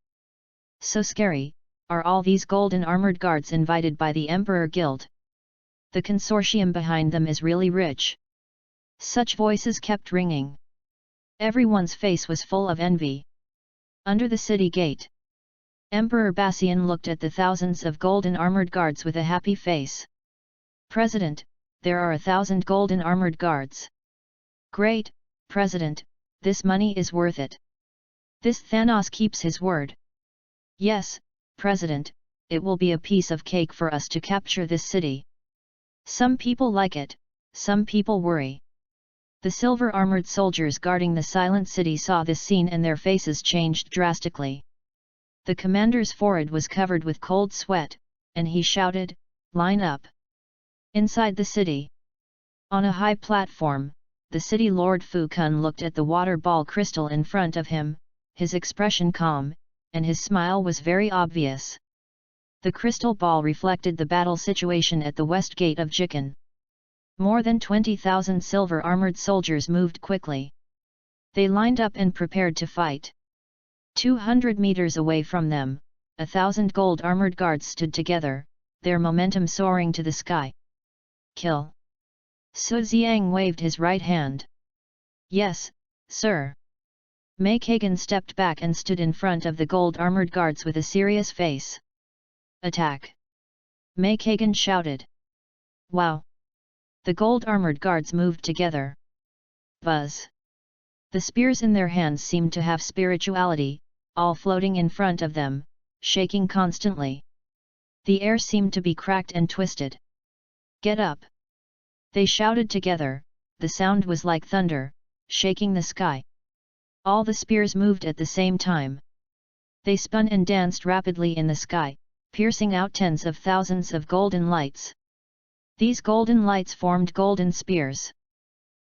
So scary, are all these golden armored guards invited by the Emperor Guild? The consortium behind them is really rich. Such voices kept ringing. Everyone's face was full of envy. Under the city gate, Emperor Bassian looked at the thousands of golden armored guards with a happy face. President, there are 1,000 golden armored guards. Great, President, this money is worth it. This Thanos keeps his word. Yes, President, it will be a piece of cake for us to capture this city. Some people like it, some people worry. The silver-armored soldiers guarding the Silent City saw this scene and their faces changed drastically. The commander's forehead was covered with cold sweat, and he shouted, "Line up!" Inside the city, on a high platform, the city lord Fu Kun looked at the water ball crystal in front of him, his expression calm, and his smile was very obvious. The crystal ball reflected the battle situation at the west gate of Jikan. More than 20,000 silver-armored soldiers moved quickly. They lined up and prepared to fight. 200 meters away from them, 1,000 gold-armored guards stood together, their momentum soaring to the sky. Kill! Su Xiang waved his right hand. Yes, sir. Mei Kagan stepped back and stood in front of the gold-armored guards with a serious face. Attack! Mei Kagan shouted. Wow! The gold-armored guards moved together. Buzz! The spears in their hands seemed to have spirituality, all floating in front of them, shaking constantly. The air seemed to be cracked and twisted. Get up! They shouted together, the sound was like thunder, shaking the sky. All the spears moved at the same time. They spun and danced rapidly in the sky, piercing out tens of thousands of golden lights. These golden lights formed golden spears.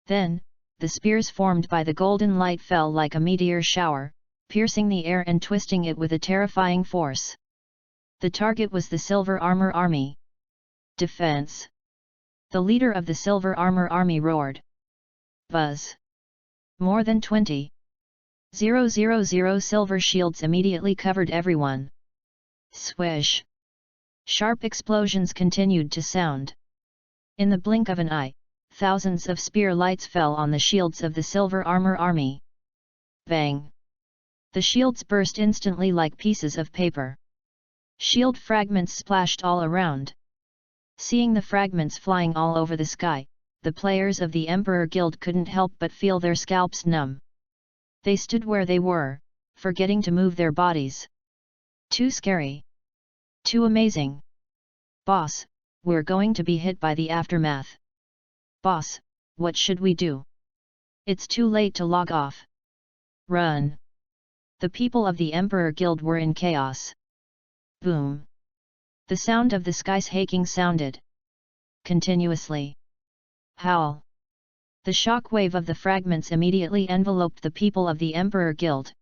Then, the spears formed by the golden light fell like a meteor shower, piercing the air and twisting it with a terrifying force. The target was the Silver Armor Army. Defense! The leader of the Silver Armor Army roared. Buzz! More than 20,000 silver shields immediately covered everyone. Swish! Sharp explosions continued to sound. In the blink of an eye, thousands of spear lights fell on the shields of the Silver Armor Army. Bang! The shields burst instantly like pieces of paper. Shield fragments splashed all around. Seeing the fragments flying all over the sky, the players of the Emperor Guild couldn't help but feel their scalps numb. They stood where they were, forgetting to move their bodies. Too scary. Too amazing. Boss, we're going to be hit by the aftermath. Boss, what should we do? It's too late to log off. Run! The people of the Emperor Guild were in chaos. Boom! The sound of the sky's shaking sounded continuously. Howl! The shock wave of the fragments immediately enveloped the people of the Emperor Guild.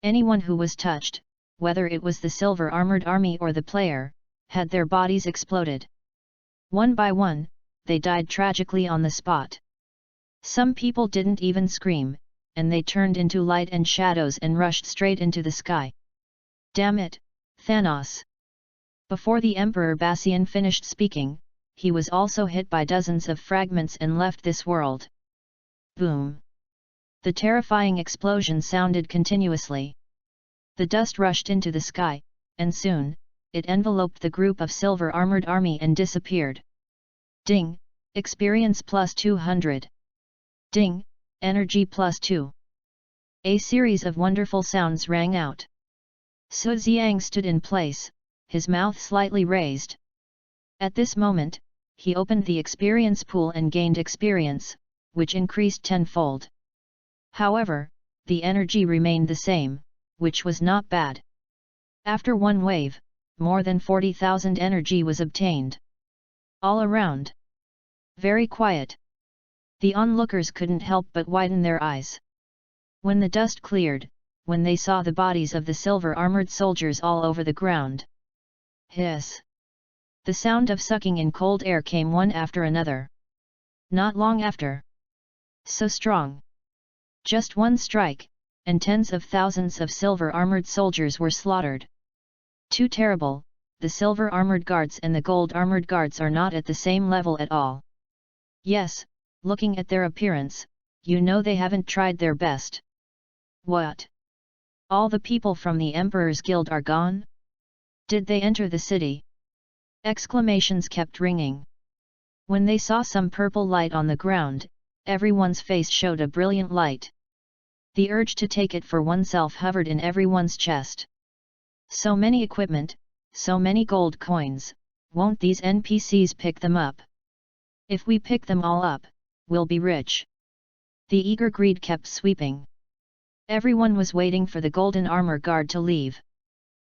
Anyone who was touched, whether it was the Silver Armored Army or the player, had their bodies exploded. One by one, they died tragically on the spot. Some people didn't even scream, and they turned into light and shadows and rushed straight into the sky. Damn it, Thanos! Before the Emperor Bassian finished speaking, he was also hit by dozens of fragments and left this world. Boom! The terrifying explosion sounded continuously. The dust rushed into the sky, and soon, it enveloped the group of Silver Armored Army and disappeared. Ding! Experience plus 200. Ding! Energy plus 2. A series of wonderful sounds rang out. Su Xiang stood in place, his mouth slightly raised. At this moment, he opened the experience pool and gained experience, which increased tenfold. However, the energy remained the same, which was not bad. After one wave, more than 40,000 energy was obtained. All around. Very quiet. The onlookers couldn't help but widen their eyes. When the dust cleared, when they saw the bodies of the silver-armored soldiers all over the ground. Hiss! The sound of sucking in cold air came one after another. Not long after. So strong. Just one strike, and tens of thousands of silver-armored soldiers were slaughtered. Too terrible, the silver-armored guards and the gold-armored guards are not at the same level at all. Yes, looking at their appearance, you know they haven't tried their best. What? All the people from the Emperor's Guild are gone? Did they enter the city? Exclamations kept ringing. When they saw some purple light on the ground, everyone's face showed a brilliant light. The urge to take it for oneself hovered in everyone's chest. So many equipment, so many gold coins, won't these NPCs pick them up? If we pick them all up, we'll be rich. The eager greed kept sweeping. Everyone was waiting for the golden armor guard to leave.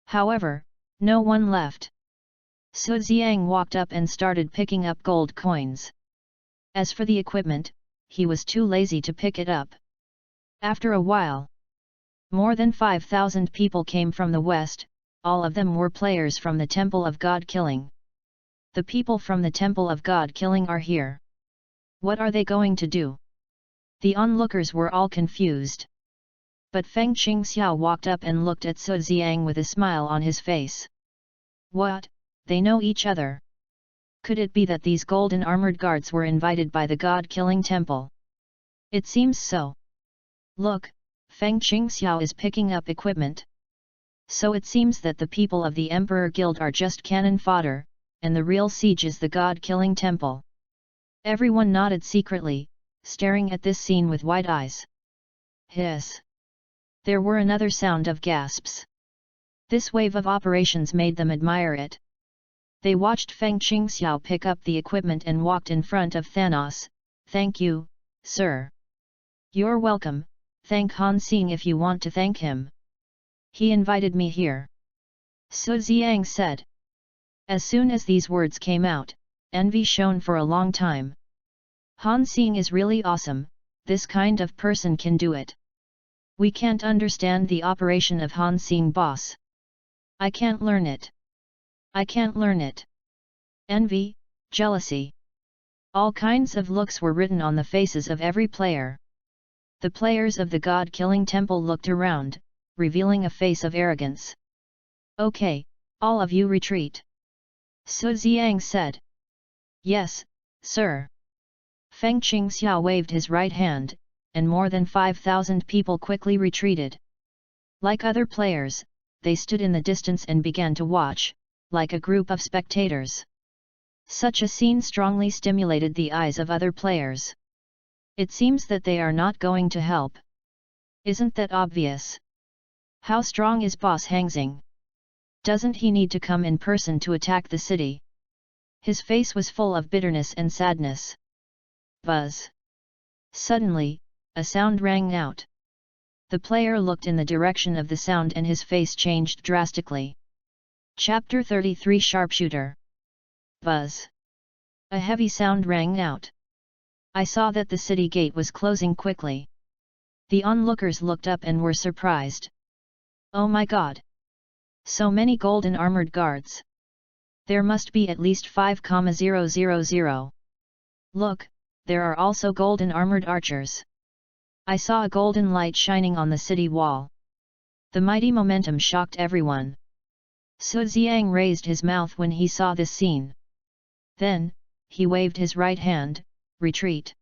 However, no one left. Su Xiang walked up and started picking up gold coins. As for the equipment, he was too lazy to pick it up. After a while, more than 5,000 people came from the west, all of them were players from the Temple of God Killing. The people from the Temple of God Killing are here. What are they going to do? The onlookers were all confused. But Feng Qingxiao walked up and looked at Su Xiang with a smile on his face. What, they know each other? Could it be that these golden armored guards were invited by the God-killing temple? It seems so. Look, Feng Qingxiao is picking up equipment. So it seems that the people of the Emperor Guild are just cannon fodder, and the real siege is the God-killing temple. Everyone nodded secretly, staring at this scene with wide eyes. Hiss! There were another sound of gasps. This wave of operations made them admire it. They watched Feng Qingxiao pick up the equipment and walked in front of Thanos. Thank you, sir. You're welcome, thank Han Xing if you want to thank him. He invited me here. Su Xiang said. As soon as these words came out, envy shone for a long time. Han Xing is really awesome, this kind of person can do it. We can't understand the operation of Han Xing, boss. I can't learn it. I can't learn it. Envy, jealousy. All kinds of looks were written on the faces of every player. The players of the God-killing temple looked around, revealing a face of arrogance. Okay, all of you retreat. Su Xiang said. Yes, sir. Feng Qingxiao waved his right hand, and more than 5,000 people quickly retreated. Like other players, they stood in the distance and began to watch, like a group of spectators. Such a scene strongly stimulated the eyes of other players. It seems that they are not going to help. Isn't that obvious? How strong is Boss Hang Xing? Doesn't he need to come in person to attack the city? His face was full of bitterness and sadness. Buzz! Suddenly, a sound rang out. The player looked in the direction of the sound and his face changed drastically. Chapter 33 Sharpshooter. Buzz! A heavy sound rang out. I saw that the city gate was closing quickly. The onlookers looked up and were surprised. Oh my god! So many golden armored guards! There must be at least 5,000. Look, there are also golden armored archers. I saw a golden light shining on the city wall. The mighty momentum shocked everyone. Su Xiang raised his mouth when he saw this scene. Then, he waved his right hand, retreat.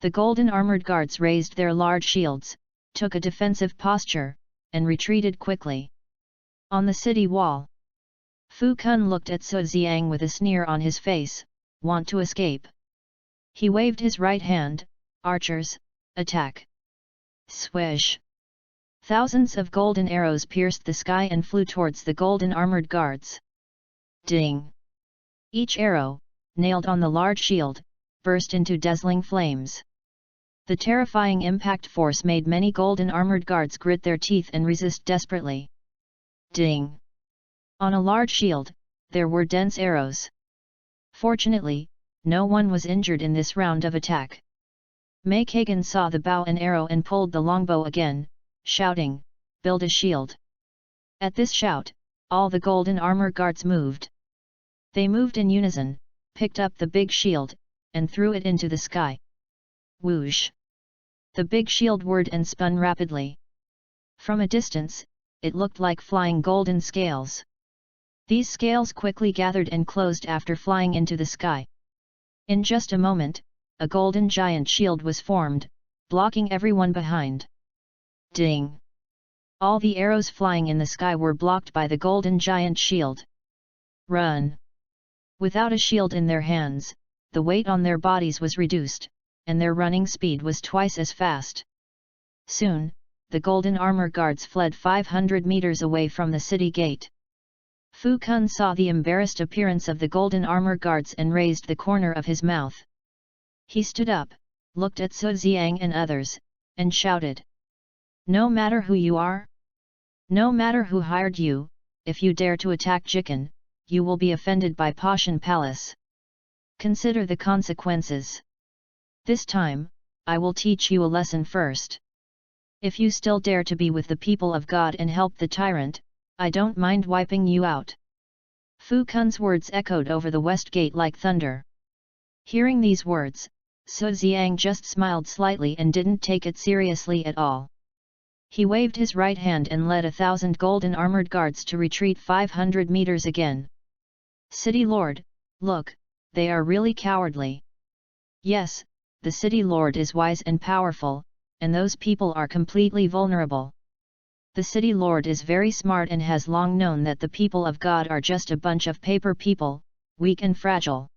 The golden armored guards raised their large shields, took a defensive posture, and retreated quickly. On the city wall, Fu Kun looked at Su Xiang with a sneer on his face, want to escape. He waved his right hand, archers, attack. Swish! Thousands of golden arrows pierced the sky and flew towards the golden armored guards. Ding! Each arrow, nailed on the large shield, burst into dazzling flames. The terrifying impact force made many golden armored guards grit their teeth and resist desperately. Ding! On a large shield, there were dense arrows. Fortunately, no one was injured in this round of attack. May Kagan saw the bow and arrow and pulled the longbow again, shouting, "Build a shield!" At this shout, all the golden armor guards moved. They moved in unison, picked up the big shield, and threw it into the sky. Whoosh! The big shield whirred and spun rapidly. From a distance, it looked like flying golden scales. These scales quickly gathered and closed after flying into the sky. In just a moment, a golden giant shield was formed, blocking everyone behind. Ding! All the arrows flying in the sky were blocked by the golden giant shield. Run! Without a shield in their hands, the weight on their bodies was reduced, and their running speed was twice as fast. Soon, the golden armor guards fled 500 meters away from the city gate. Fu Kun saw the embarrassed appearance of the golden armor guards and raised the corner of his mouth. He stood up, looked at Su Xiang and others, and shouted, "No matter who you are, no matter who hired you, if you dare to attack Jikan, you will be offended by Pashan Palace. Consider the consequences. This time, I will teach you a lesson first. If you still dare to be with the people of God and help the tyrant, I don't mind wiping you out." Fu Kun's words echoed over the west gate like thunder. Hearing these words, Su Xiang just smiled slightly and didn't take it seriously at all. He waved his right hand and led 1,000 golden armored guards to retreat 500 meters again. "City Lord, look, they are really cowardly." Yes, the City Lord is wise and powerful, and those people are completely vulnerable. The City Lord is very smart and has long known that the people of God are just a bunch of paper people, weak and fragile.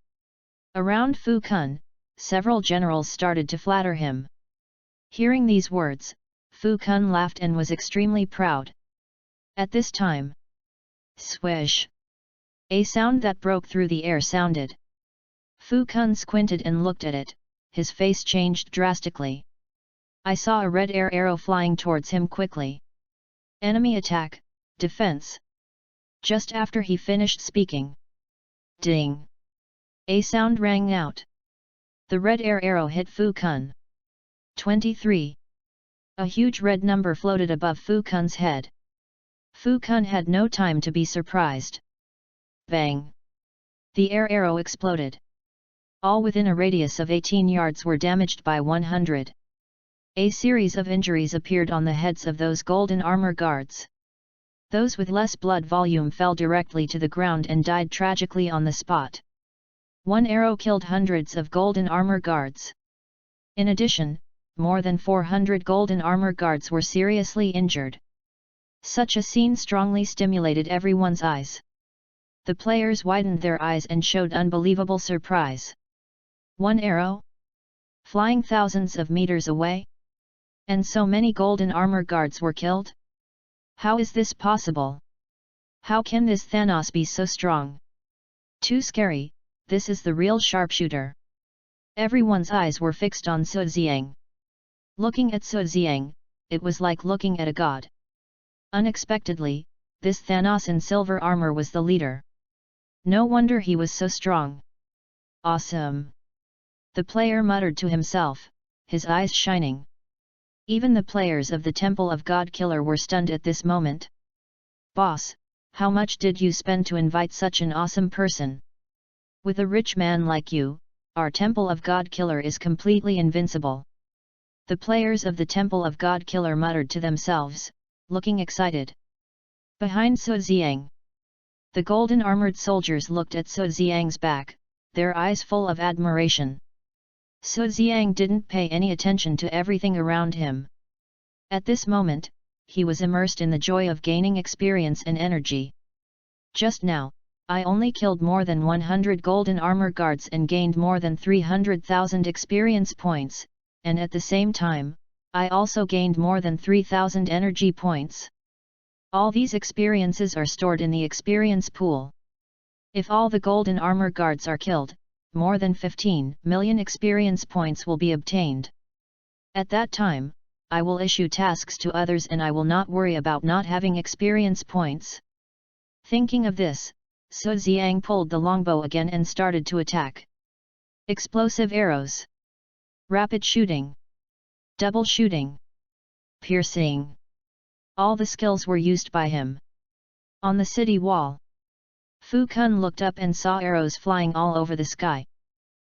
Around Fu Kun, several generals started to flatter him. Hearing these words, Fu Kun laughed and was extremely proud. At this time, swish! A sound that broke through the air sounded. Fu Kun squinted and looked at it, his face changed drastically. "I saw a red air arrow flying towards him quickly. Enemy attack, defense." Just after he finished speaking, ding! A sound rang out. The red air arrow hit Fu Kun. 23. A huge red number floated above Fu Kun's head. Fu Kun had no time to be surprised. Bang! The air arrow exploded. All within a radius of 18 yards were damaged by 100. A series of injuries appeared on the heads of those golden armor guards. Those with less blood volume fell directly to the ground and died tragically on the spot. One arrow killed hundreds of golden armor guards. In addition, more than 400 golden armor guards were seriously injured. Such a scene strongly stimulated everyone's eyes. The players widened their eyes and showed unbelievable surprise. One arrow? Flying thousands of meters away? And so many golden armor guards were killed? How is this possible? How can this Thanos be so strong? Too scary, this is the real sharpshooter. Everyone's eyes were fixed on Su Xiang. Looking at Su Xiang, it was like looking at a god. Unexpectedly, this Thanos in silver armor was the leader. No wonder he was so strong. Awesome! The player muttered to himself, his eyes shining. Even the players of the Temple of God Killer were stunned at this moment. "Boss, how much did you spend to invite such an awesome person? With a rich man like you, our Temple of God Killer is completely invincible." The players of the Temple of God Killer muttered to themselves, looking excited. Behind Su Xiang, the golden armored soldiers looked at Su Xiang's back, their eyes full of admiration. Su Xiang didn't pay any attention to everything around him. At this moment, he was immersed in the joy of gaining experience and energy. Just now, I only killed more than 100 golden armor guards and gained more than 300,000 experience points, and at the same time, I also gained more than 3,000 energy points. All these experiences are stored in the experience pool. If all the golden armor guards are killed, more than 15 million experience points will be obtained. At that time, I will issue tasks to others and I will not worry about not having experience points. Thinking of this, Su Xiang pulled the longbow again and started to attack. Explosive arrows. Rapid shooting. Double shooting. Piercing. All the skills were used by him. On the city wall, Fu Kun looked up and saw arrows flying all over the sky.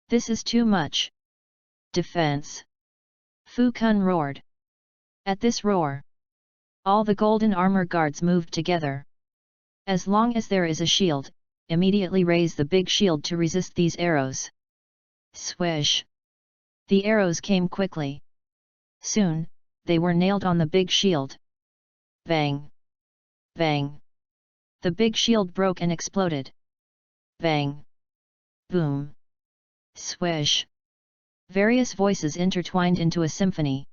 This is too much. Defense! Fu Kun roared. At this roar, all the golden armor guards moved together. As long as there is a shield, immediately raise the big shield to resist these arrows. Swish! The arrows came quickly. Soon, they were nailed on the big shield. Bang! Bang! The big shield broke and exploded. Bang! Boom! Swish! Various voices intertwined into a symphony.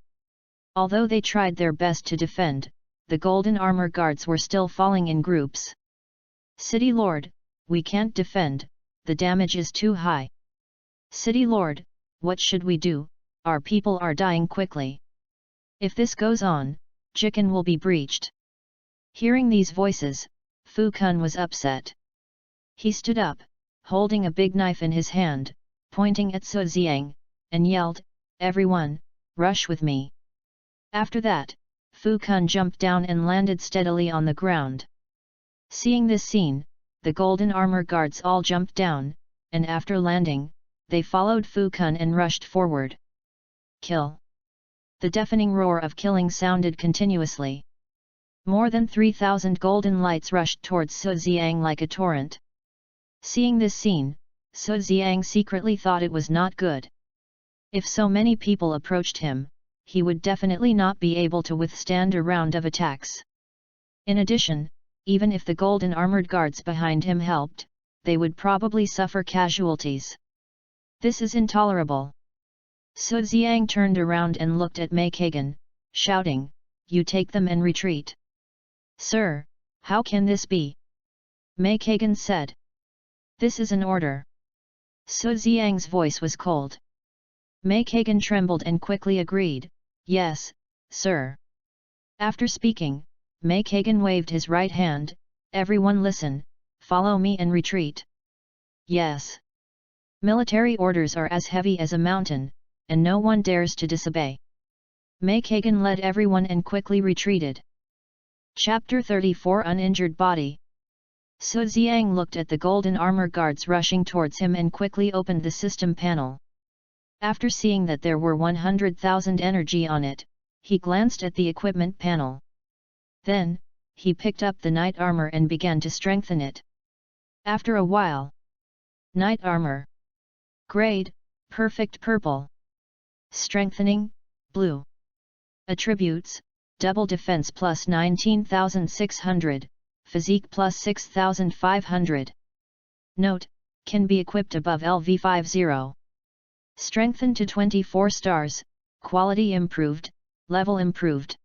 Although they tried their best to defend, the golden armor guards were still falling in groups. City Lord, we can't defend, the damage is too high. City Lord, what should we do, our people are dying quickly. If this goes on, Jikan will be breached. Hearing these voices, Fu Kun was upset. He stood up, holding a big knife in his hand, pointing at Su Xiang, and yelled, "Everyone, rush with me!" After that, Fu Kun jumped down and landed steadily on the ground. Seeing this scene, the golden armor guards all jumped down, and after landing, they followed Fu Kun and rushed forward. Kill! The deafening roar of killing sounded continuously. More than 3,000 golden lights rushed towards Su Xiang like a torrent. Seeing this scene, Su Xiang secretly thought it was not good. If so many people approached him, he would definitely not be able to withstand a round of attacks. In addition, even if the golden armored guards behind him helped, they would probably suffer casualties. This is intolerable. Su Xiang turned around and looked at Mei Kagan, shouting, "You take them and retreat." "Sir, how can this be?" Mei Kagan said. "This is an order." Su Xiang's voice was cold. Mei Kagan trembled and quickly agreed, "Yes, sir." After speaking, Mei Kagan waved his right hand, "Everyone listen, follow me and retreat." Yes. Military orders are as heavy as a mountain, and no one dares to disobey. Mei Kagan led everyone and quickly retreated. Chapter 34 Uninjured Body. Su Xiang looked at the golden armor guards rushing towards him and quickly opened the system panel. After seeing that there were 100,000 energy on it, he glanced at the equipment panel. Then, he picked up the knight armor and began to strengthen it. After a while, knight armor. Grade, perfect purple. Strengthening, blue. Attributes, double defense plus 19,600, physique plus 6,500. Note, can be equipped above LV50. Strengthened to 24 stars, quality improved, level improved.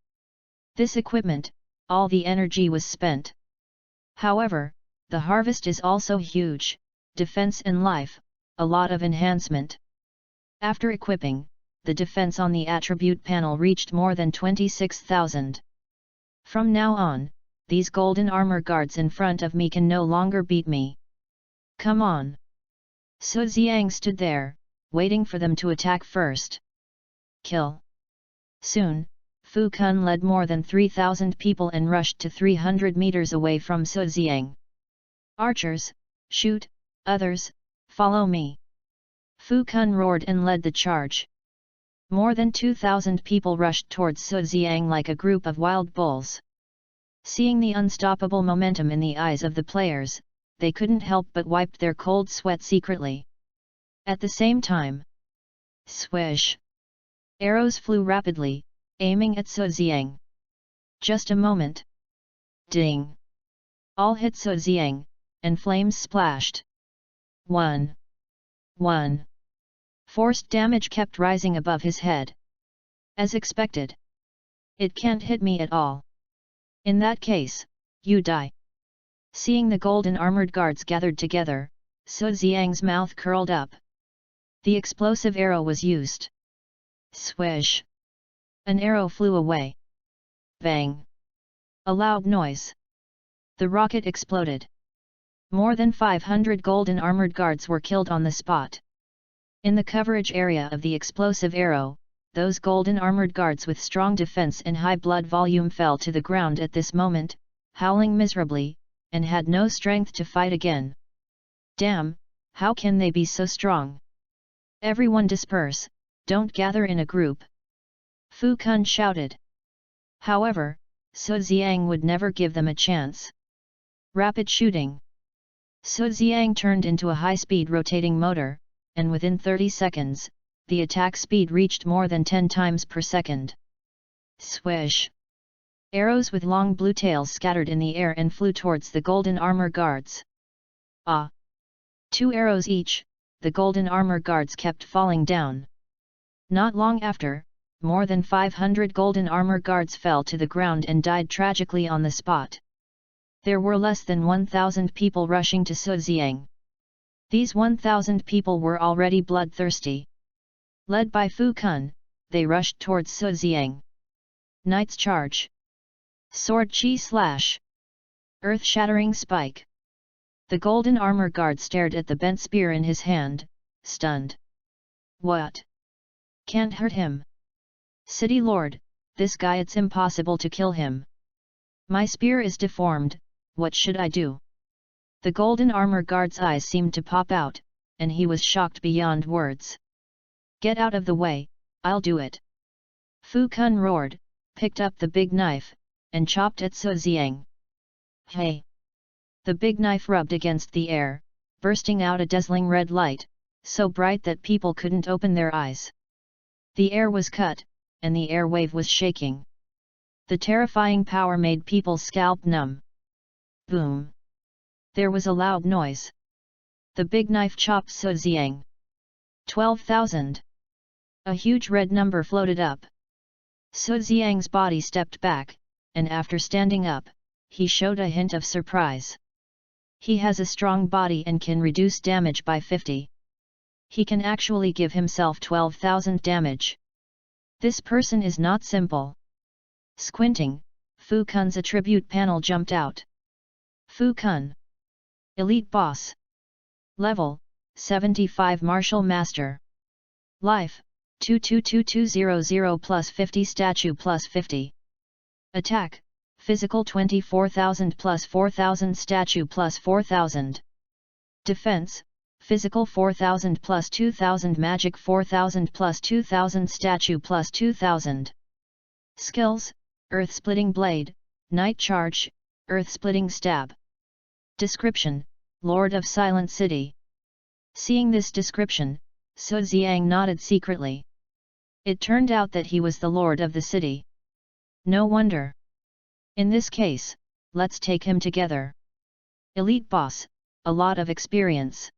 This equipment, all the energy was spent. However, the harvest is also huge, defense and life, a lot of enhancement. After equipping, the defense on the attribute panel reached more than 26,000. From now on, these golden armor guards in front of me can no longer beat me. Come on! Su Xiang stood there, waiting for them to attack first. Kill! Soon, Fu Kun led more than 3,000 people and rushed to 300 meters away from Su Xiang. Archers, shoot, others, follow me! Fu Kun roared and led the charge. More than 2,000 people rushed towards Su Xiang like a group of wild bulls. Seeing the unstoppable momentum in the eyes of the players, they couldn't help but wiped their cold sweat secretly. At the same time, swish! Arrows flew rapidly, aiming at Su Xiang. Just a moment. Ding! All hit Su Xiang, and flames splashed. 1. Forced damage kept rising above his head. As expected. It can't hit me at all. In that case, you die. Seeing the golden armored guards gathered together, Su Xiang's mouth curled up. The explosive arrow was used. Swish! An arrow flew away. Bang! A loud noise. The rocket exploded. More than 500 golden armored guards were killed on the spot. In the coverage area of the explosive arrow, those golden armored guards with strong defense and high blood volume fell to the ground at this moment, howling miserably, and had no strength to fight again. Damn, how can they be so strong? Everyone disperse, don't gather in a group. Fu Kun shouted. However, Su Xiang would never give them a chance. Rapid shooting. Su Xiang turned into a high-speed rotating motor, and within 30 seconds, the attack speed reached more than 10 times per second. Swish! Arrows with long blue tails scattered in the air and flew towards the golden armor guards. Ah! 2 arrows each, the golden armor guards kept falling down. Not long after, more than 500 golden armor guards fell to the ground and died tragically on the spot. There were less than 1,000 people rushing to Su Xiang. These 1,000 people were already bloodthirsty. Led by Fu Kun, they rushed towards Su Xiang. Knight's Charge. Sword Chi Slash. Earth-shattering spike. The golden armor guard stared at the bent spear in his hand, stunned. What? Can't hurt him. City Lord, this guy, it's impossible to kill him. My spear is deformed, what should I do? The golden armor guard's eyes seemed to pop out, and he was shocked beyond words. Get out of the way, I'll do it. Fu Kun roared, picked up the big knife, and chopped at Su Xiang. Hey! The big knife rubbed against the air, bursting out a dazzling red light, so bright that people couldn't open their eyes. The air was cut, and the air wave was shaking. The terrifying power made people's scalp numb. Boom! There was a loud noise. The big knife chopped Su Xiang. 12,000. A huge red number floated up. Su Xiang's body stepped back, and after standing up, he showed a hint of surprise. He has a strong body and can reduce damage by 50. He can actually give himself 12,000 damage. This person is not simple. Squinting, Fu Kun's attribute panel jumped out. Fu Kun. Elite Boss. Level, 75 Martial Master. Life, 222200 plus 50 Statue plus 50. Attack, Physical 24,000 plus 4,000 Statue plus 4,000. Defense, Physical 4,000 plus 2,000 Magic 4,000 plus 2,000 Statue plus 2,000. Skills, Earth-Splitting Blade, Night Charge, Earth-Splitting Stab. Description, Lord of Silent City. Seeing this description, Su Xiang nodded secretly. It turned out that he was the lord of the city. No wonder. In this case, let's take him together. Elite Boss, a lot of experience.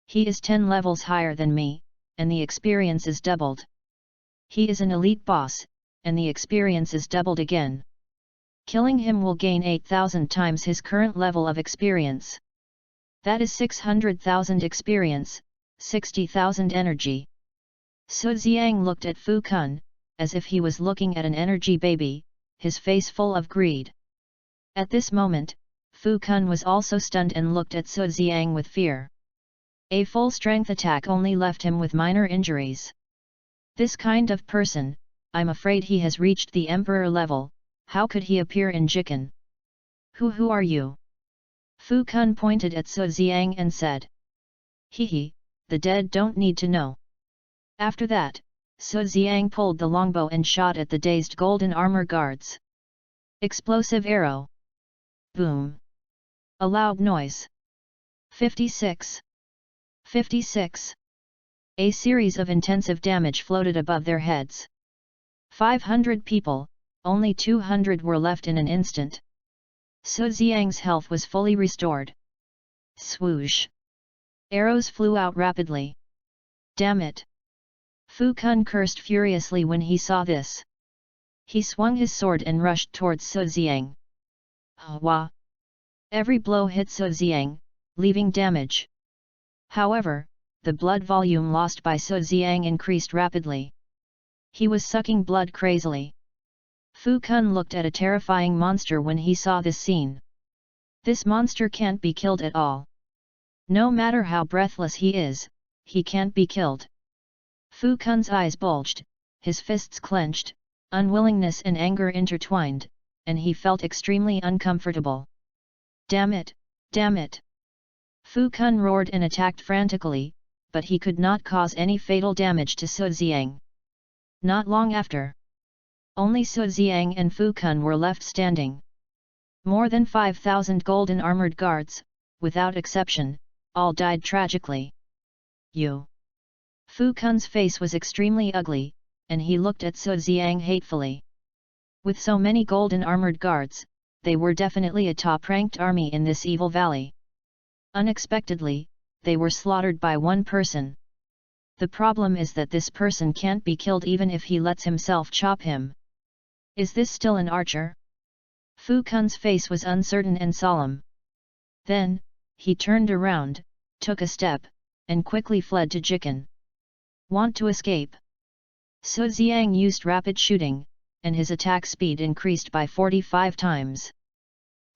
He is 10 levels higher than me, and the experience is doubled. He is an elite boss, and the experience is doubled again. Killing him will gain 8,000 times his current level of experience. That is 600,000 experience, 60,000 energy. Su Xiang looked at Fu Kun, as if he was looking at an energy baby, his face full of greed. At this moment, Fu Kun was also stunned and looked at Su Xiang with fear. A full-strength attack only left him with minor injuries. This kind of person, I'm afraid he has reached the Emperor level, how could he appear in Jikan? Who are you? Fu Kun pointed at Su Xiang and said. Hehe, the dead don't need to know. After that, Su Xiang pulled the longbow and shot at the dazed golden armor guards. Explosive arrow. Boom. A loud noise. 56. 56. A series of intensive damage floated above their heads. 500 people, only 200 were left in an instant. Su Xiang's health was fully restored. Swoosh! Arrows flew out rapidly. Damn it! Fu Kun cursed furiously when he saw this. He swung his sword and rushed towards Su Xiang. Hwa! Every blow hit Su Xiang, leaving damage. However, the blood volume lost by Su Xiang increased rapidly. He was sucking blood crazily. Fu Kun looked at a terrifying monster when he saw this scene. This monster can't be killed at all. No matter how breathless he is, he can't be killed. Fu Kun's eyes bulged, his fists clenched, unwillingness and anger intertwined, and he felt extremely uncomfortable. Damn it! Damn it! Fu Kun roared and attacked frantically, but he could not cause any fatal damage to Su Xiang. Not long after, only Su Xiang and Fu Kun were left standing. More than 5,000 golden armored guards, without exception, all died tragically. You! Fu Kun's face was extremely ugly, and he looked at Su Xiang hatefully. With so many golden armored guards, they were definitely a top-ranked army in this evil valley. Unexpectedly, they were slaughtered by one person. The problem is that this person can't be killed even if he lets himself chop him. Is this still an archer? Fu Kun's face was uncertain and solemn. Then, he turned around, took a step, and quickly fled to Jikan. Want to escape? Su Xiang used rapid shooting, and his attack speed increased by 45 times.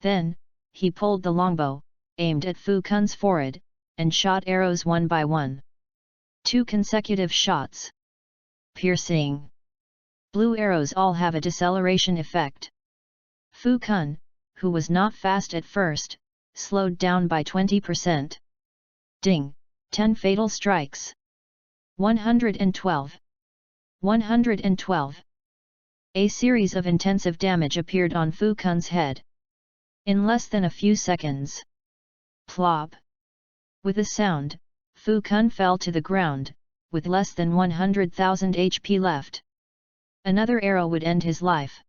Then, he pulled the longbow, aimed at Fu Kun's forehead, and shot arrows one by one. 2 consecutive shots. Piercing. Blue arrows all have a deceleration effect. Fu Kun, who was not fast at first, slowed down by 20%. Ding! 10 fatal strikes. 112. 112. A series of intensive damage appeared on Fu Kun's head. In less than a few seconds. Plop! With a sound, Fu Kun fell to the ground, with less than 100,000 HP left. Another arrow would end his life.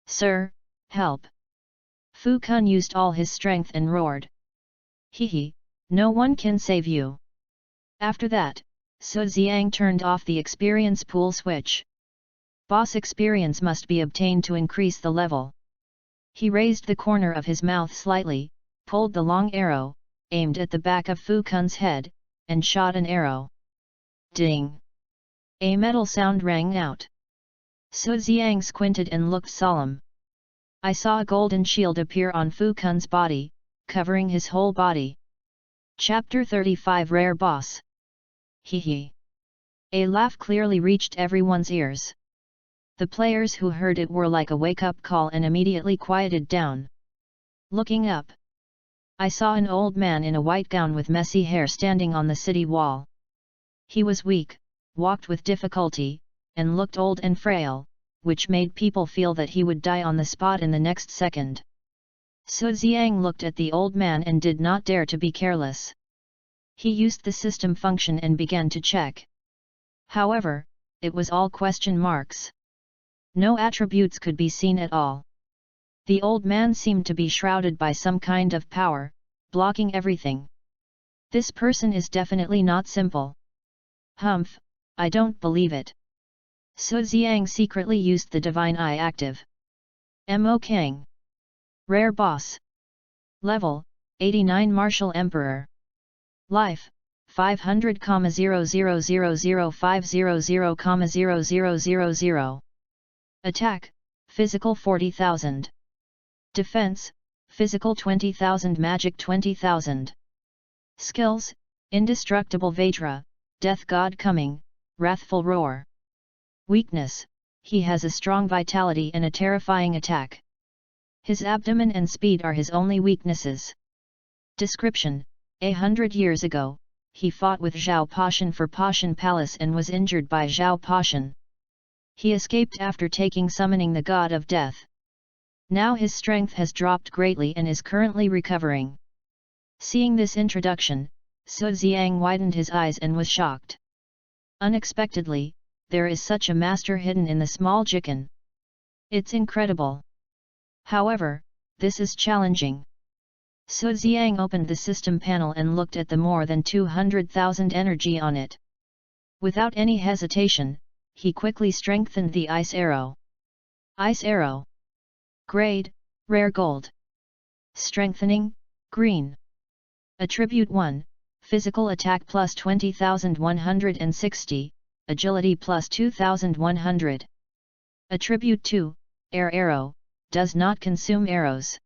Sir, help! Fu Kun used all his strength and roared. Hehe, no one can save you. After that, Su Xiang turned off the experience pool switch. Boss experience must be obtained to increase the level. He raised the corner of his mouth slightly, pulled the long arrow, aimed at the back of Fu Kun's head, and shot an arrow. Ding! A metal sound rang out. Su Xiang squinted and looked solemn. I saw a golden shield appear on Fu Kun's body, covering his whole body. Chapter 35 Rare Boss. Hehe. A laugh clearly reached everyone's ears. The players who heard it were like a wake-up call and immediately quieted down. Looking up, I saw an old man in a white gown with messy hair standing on the city wall. He was weak, walked with difficulty, and looked old and frail, which made people feel that he would die on the spot in the next second. Su Xiang looked at the old man and did not dare to be careless. He used the system function and began to check. However, it was all question marks. No attributes could be seen at all. The old man seemed to be shrouded by some kind of power, blocking everything. This person is definitely not simple. Humph, I don't believe it. Su Xiang secretly used the Divine Eye active. Mo Kang. Rare Boss. Level, 89 Martial Emperor. Life, 500,000,500,000,000. Attack, Physical 40,000. Defense, Physical 20,000, Magic 20,000. Skills, Indestructible Vajra, Death God Coming, Wrathful Roar. Weakness, he has a strong vitality and a terrifying attack. His abdomen and speed are his only weaknesses. Description: 100 years ago, he fought with Zhao Pashan for Pashan Palace and was injured by Zhao Pashan. He escaped after summoning the God of Death. Now his strength has dropped greatly and is currently recovering. Seeing this introduction, Su Xiang widened his eyes and was shocked. Unexpectedly, there is such a master hidden in the small Jikan. It's incredible. However, this is challenging. Su Xiang opened the system panel and looked at the more than 200,000 energy on it. Without any hesitation, he quickly strengthened the Ice Arrow. Ice Arrow. Grade, Rare Gold. Strengthening, Green. Attribute 1, Physical Attack plus 20,160, agility plus 2100. Attribute 2, air arrow, does not consume arrows.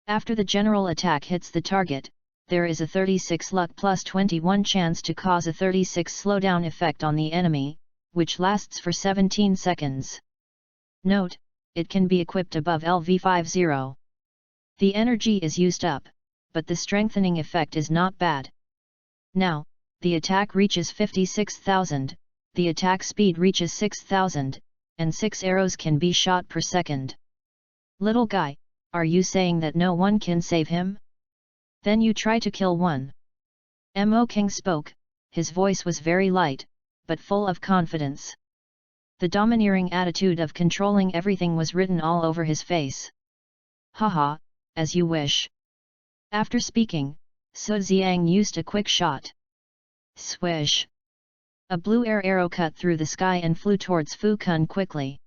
After the general attack hits the target, there is a 36 luck plus 21 chance to cause a 36 slowdown effect on the enemy, which lasts for 17 seconds. Note, it can be equipped above LV50. The energy is used up, but the strengthening effect is not bad. Now, the attack reaches 56,000, the attack speed reaches 6,000, and 6 arrows can be shot per second. Little guy, are you saying that no one can save him? Then you try to kill one. Mo King spoke, his voice was very light, but full of confidence. The domineering attitude of controlling everything was written all over his face. Haha, as you wish. After speaking, Su Xiang used a quick shot. Swish! A blue air arrow cut through the sky and flew towards Fu Kun quickly.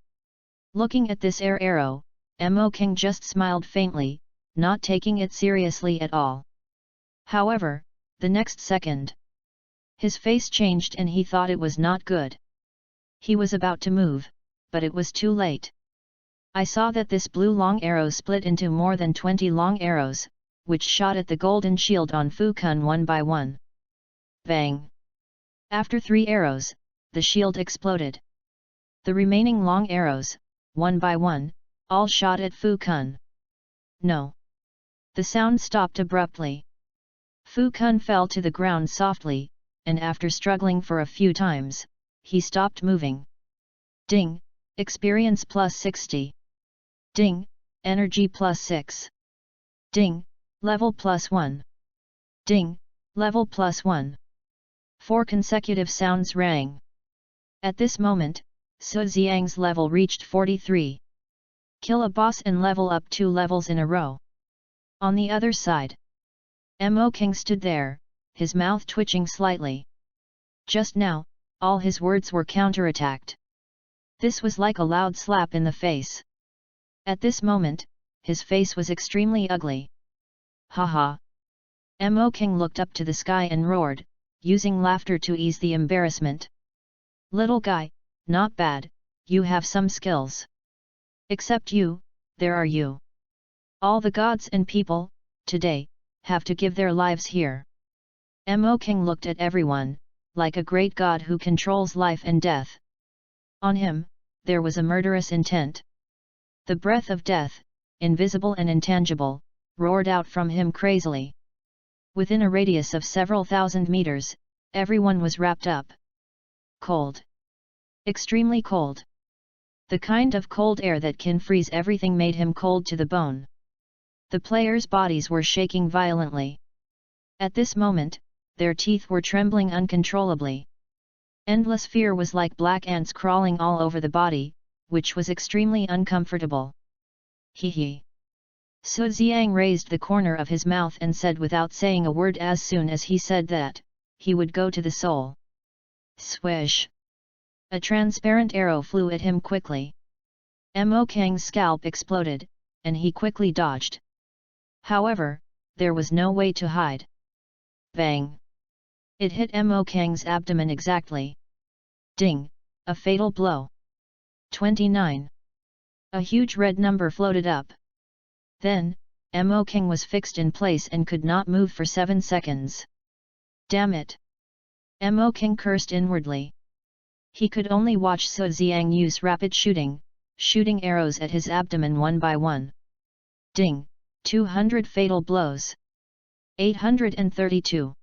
Looking at this air arrow, Mo King just smiled faintly, not taking it seriously at all. However, the next second, his face changed and he thought it was not good. He was about to move, but it was too late. I saw that this blue long arrow split into more than 20 long arrows, which shot at the golden shield on Fu Kun one by one. Bang! After 3 arrows, the shield exploded. The remaining long arrows, one by one, all shot at Fu Kun. No! The sound stopped abruptly. Fu Kun fell to the ground softly, and after struggling for a few times, he stopped moving. Ding! Experience plus 60. Ding! Energy plus 6. Ding! Level plus 1. Ding! Level plus 1. 4 consecutive sounds rang. At this moment, Su Xiang's level reached 43. Kill a boss and level up 2 levels in a row. On the other side, Mo King stood there, his mouth twitching slightly. Just now, all his words were counterattacked. This was like a loud slap in the face. At this moment, his face was extremely ugly. Haha! Mo King looked up to the sky and roared, using laughter to ease the embarrassment. Little guy, not bad, you have some skills. Except you, there are you. All the gods and people, today, have to give their lives here. Mo King looked at everyone, like a great god who controls life and death. On him, there was a murderous intent. The breath of death, invisible and intangible, roared out from him crazily. Within a radius of several thousand meters, everyone was wrapped up. Cold. Extremely cold. The kind of cold air that can freeze everything made him cold to the bone. The players' bodies were shaking violently. At this moment, their teeth were trembling uncontrollably. Endless fear was like black ants crawling all over the body, which was extremely uncomfortable. Hee hee. Su Xiang raised the corner of his mouth and said without saying a word as soon as he said that, he would go to the soul. Swish! A transparent arrow flew at him quickly. Mo Kang's scalp exploded, and he quickly dodged. However, there was no way to hide. Bang! It hit Mo Kang's abdomen exactly. Ding! A fatal blow. 29. A huge red number floated up. Then, Mo King was fixed in place and could not move for 7 seconds. Damn it! Mo King cursed inwardly. He could only watch Su Xiang use rapid shooting arrows at his abdomen one by one. Ding! 200 fatal blows. 832.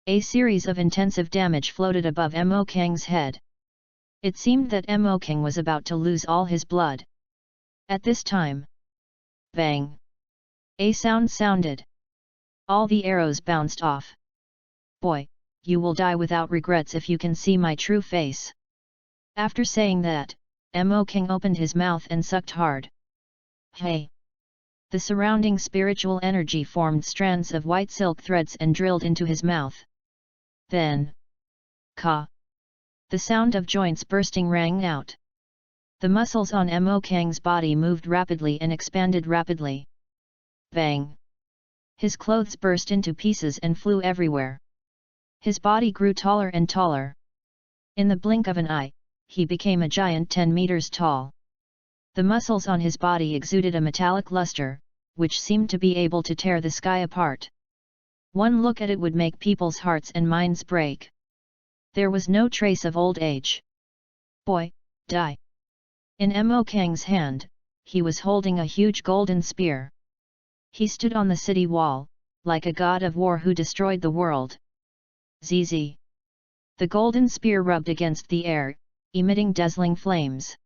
A series of intensive damage floated above Mo Kang's head. It seemed that Mo King was about to lose all his blood. At this time, bang! A sound sounded. All the arrows bounced off. Boy, you will die without regrets if you can see my true face. After saying that, Mo King opened his mouth and sucked hard. Hey! The surrounding spiritual energy formed strands of white silk threads and drilled into his mouth. Then, ka! The sound of joints bursting rang out. The muscles on Mo Kang's body moved rapidly and expanded rapidly. Bang! His clothes burst into pieces and flew everywhere. His body grew taller and taller. In the blink of an eye, he became a giant 10 meters tall. The muscles on his body exuded a metallic luster, which seemed to be able to tear the sky apart. One look at it would make people's hearts and minds break. There was no trace of old age. Boy, die! In Mo Kang's hand, he was holding a huge golden spear. He stood on the city wall, like a god of war who destroyed the world. Zzz. The golden spear rubbed against the air, emitting dazzling flames.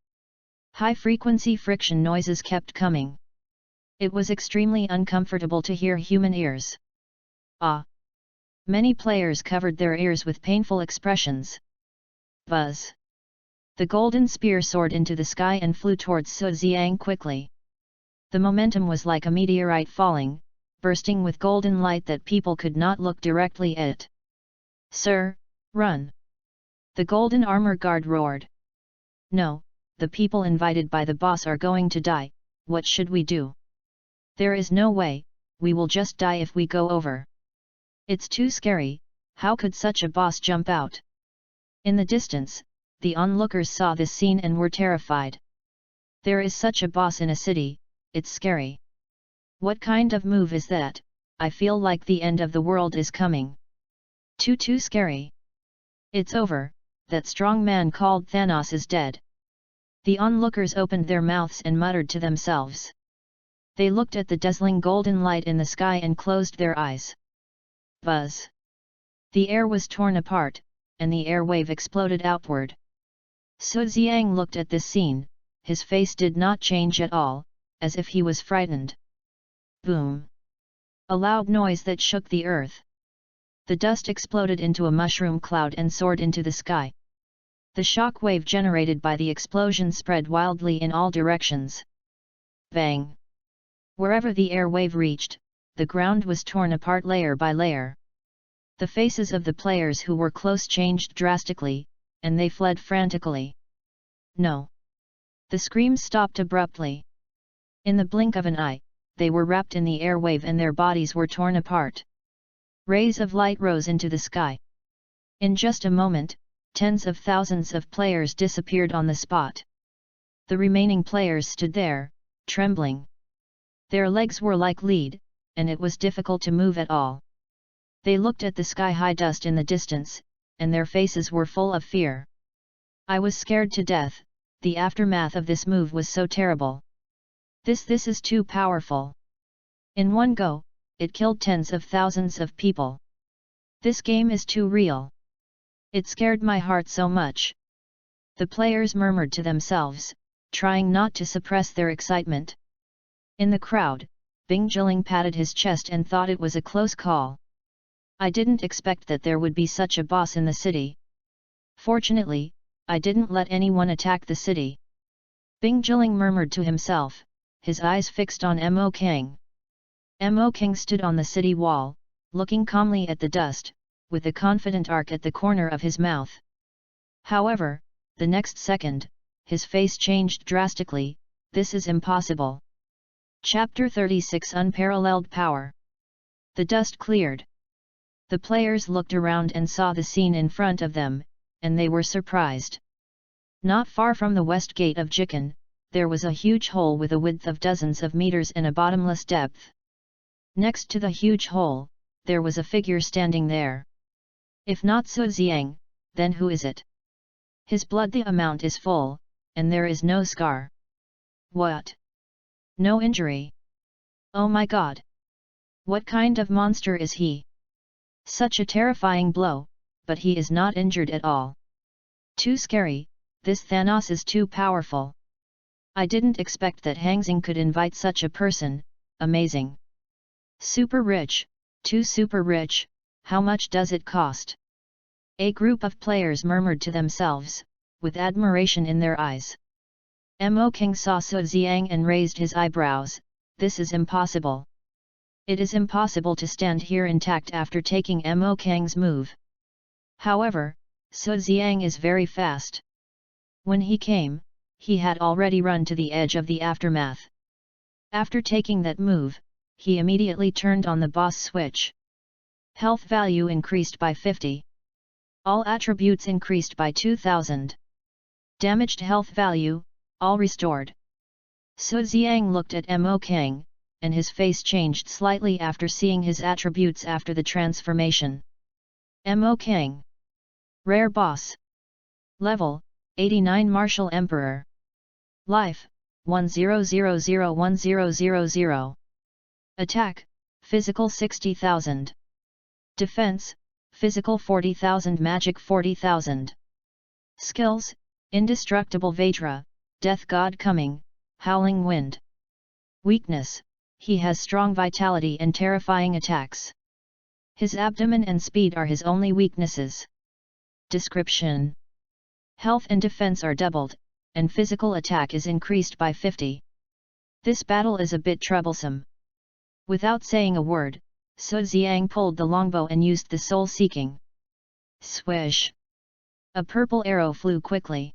High-frequency friction noises kept coming. It was extremely uncomfortable to hear human ears. Ah! Many players covered their ears with painful expressions. Buzz! The golden spear soared into the sky and flew towards Su Xiang quickly. The momentum was like a meteorite falling, bursting with golden light that people could not look directly at. Sir, run! The golden armor guard roared. No, the people invited by the boss are going to die, what should we do? There is no way, we will just die if we go over. It's too scary, how could such a boss jump out? In the distance, the onlookers saw this scene and were terrified. There is such a boss in a city, it's scary. What kind of move is that? I feel like the end of the world is coming. Too scary. It's over, that strong man called Thanos is dead. The onlookers opened their mouths and muttered to themselves. They looked at the dazzling golden light in the sky and closed their eyes. Buzz! The air was torn apart, and the air wave exploded outward. Su Xiang looked at this scene, his face did not change at all, as if he was frightened. Boom! A loud noise that shook the earth. The dust exploded into a mushroom cloud and soared into the sky. The shock wave generated by the explosion spread wildly in all directions. Bang! Wherever the air wave reached, the ground was torn apart layer by layer. The faces of the players who were close changed drastically, and they fled frantically. No! The screams stopped abruptly. In the blink of an eye, they were wrapped in the air wave and their bodies were torn apart. Rays of light rose into the sky. In just a moment, tens of thousands of players disappeared on the spot. The remaining players stood there, trembling. Their legs were like lead, and it was difficult to move at all. They looked at the sky-high dust in the distance, and their faces were full of fear. I was scared to death, the aftermath of this move was so terrible. This is too powerful. In one go, it killed tens of thousands of people. This game is too real. It scared my heart so much. The players murmured to themselves, trying not to suppress their excitement. In the crowd, Bing Jilin patted his chest and thought it was a close call. I didn't expect that there would be such a boss in the city. Fortunately, I didn't let anyone attack the city. Bing Jilin murmured to himself, his eyes fixed on Mo Kang. Mo Kang stood on the city wall, looking calmly at the dust, with a confident arc at the corner of his mouth. However, the next second, his face changed drastically. This is impossible. Chapter 36 Unparalleled Power. The dust cleared. The players looked around and saw the scene in front of them, and they were surprised. Not far from the west gate of Jikan, there was a huge hole with a width of dozens of meters and a bottomless depth. Next to the huge hole, there was a figure standing there. If not Su Xiang, then who is it? His blood the amount is full, and there is no scar. What? No injury. Oh my god! What kind of monster is he? Such a terrifying blow, but he is not injured at all. Too scary, this Thanos is too powerful. I didn't expect that Hang Xing could invite such a person, amazing. Super rich, too super rich, how much does it cost? A group of players murmured to themselves, with admiration in their eyes. Mo Kang saw Su Xiang and raised his eyebrows, this is impossible. It is impossible to stand here intact after taking Mo Kang's move. However, Su Xiang is very fast. When he came, he had already run to the edge of the aftermath. After taking that move, he immediately turned on the boss switch. Health value increased by 50. All attributes increased by 2000. Damaged health value, all restored. Su Xiang looked at Mo Kang, and his face changed slightly after seeing his attributes after the transformation. Mo Kang. Rare Boss. Level, 89 Martial Emperor. Life, 10001000. Attack, Physical 60,000. Defense, Physical 40,000 Magic 40,000. Skills, Indestructible Vajra, Death God Coming, Howling Wind. Weakness, he has strong vitality and terrifying attacks. His abdomen and speed are his only weaknesses. Description: Health and defense are doubled, and physical attack is increased by 50. This battle is a bit troublesome. Without saying a word, Su Xiang pulled the longbow and used the soul-seeking. Swish! A purple arrow flew quickly.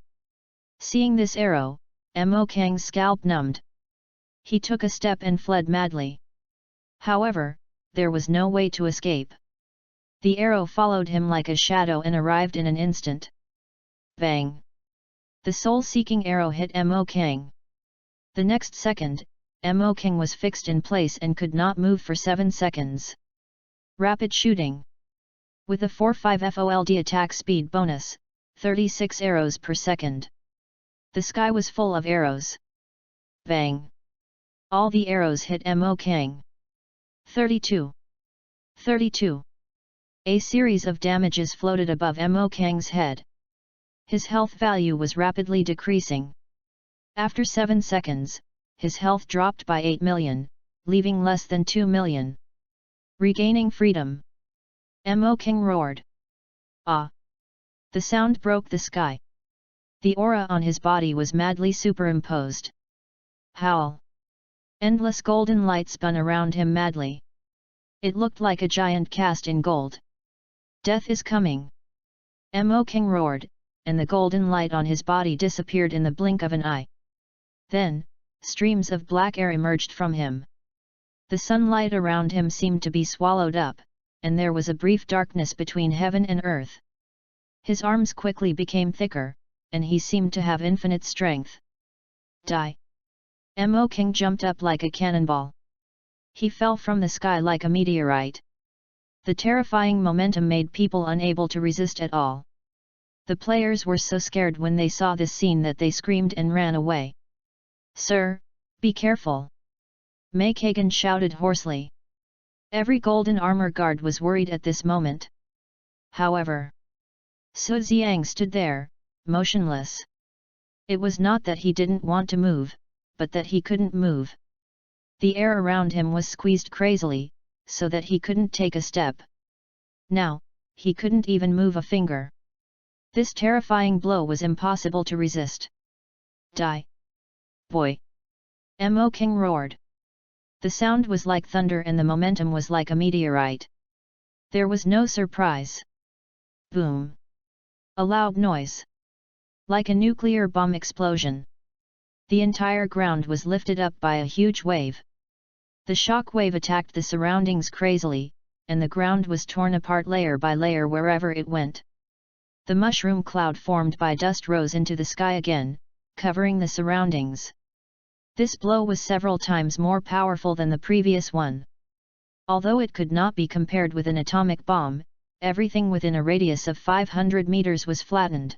Seeing this arrow, Mo Kang's scalp numbed. He took a step and fled madly. However, there was no way to escape. The arrow followed him like a shadow and arrived in an instant. Bang! The soul-seeking arrow hit Mo Kang. The next second, Mo Kang was fixed in place and could not move for 7 seconds. Rapid shooting. With a 4-5 FOLD attack speed bonus, 36 arrows per second. The sky was full of arrows. Bang! All the arrows hit Mo Kang. 32. 32. A series of damages floated above Mo Kang's head. His health value was rapidly decreasing. After 7 seconds, his health dropped by 8 million, leaving less than 2 million. Regaining freedom. Mo Kang roared. Ah! The sound broke the sky. The aura on his body was madly superimposed. Howl! Endless golden light spun around him madly. It looked like a giant cast in gold. Death is coming! Mo Kang roared, and the golden light on his body disappeared in the blink of an eye. Then, streams of black air emerged from him. The sunlight around him seemed to be swallowed up, and there was a brief darkness between heaven and earth. His arms quickly became thicker, and he seemed to have infinite strength. Die! Mo Kang jumped up like a cannonball. He fell from the sky like a meteorite. The terrifying momentum made people unable to resist at all. The players were so scared when they saw this scene that they screamed and ran away. "Sir, be careful!" Mei Kagan shouted hoarsely. Every golden armor guard was worried at this moment. However, Su Xiang stood there, motionless. It was not that he didn't want to move, but that he couldn't move. The air around him was squeezed crazily, so that he couldn't take a step. Now, he couldn't even move a finger. This terrifying blow was impossible to resist. Die! Boy! Mo Kang roared. The sound was like thunder and the momentum was like a meteorite. There was no surprise. Boom! A loud noise. Like a nuclear bomb explosion. The entire ground was lifted up by a huge wave. The shock wave attacked the surroundings crazily, and the ground was torn apart layer by layer wherever it went. The mushroom cloud formed by dust rose into the sky again, covering the surroundings. This blow was several times more powerful than the previous one. Although it could not be compared with an atomic bomb, everything within a radius of 500 meters was flattened.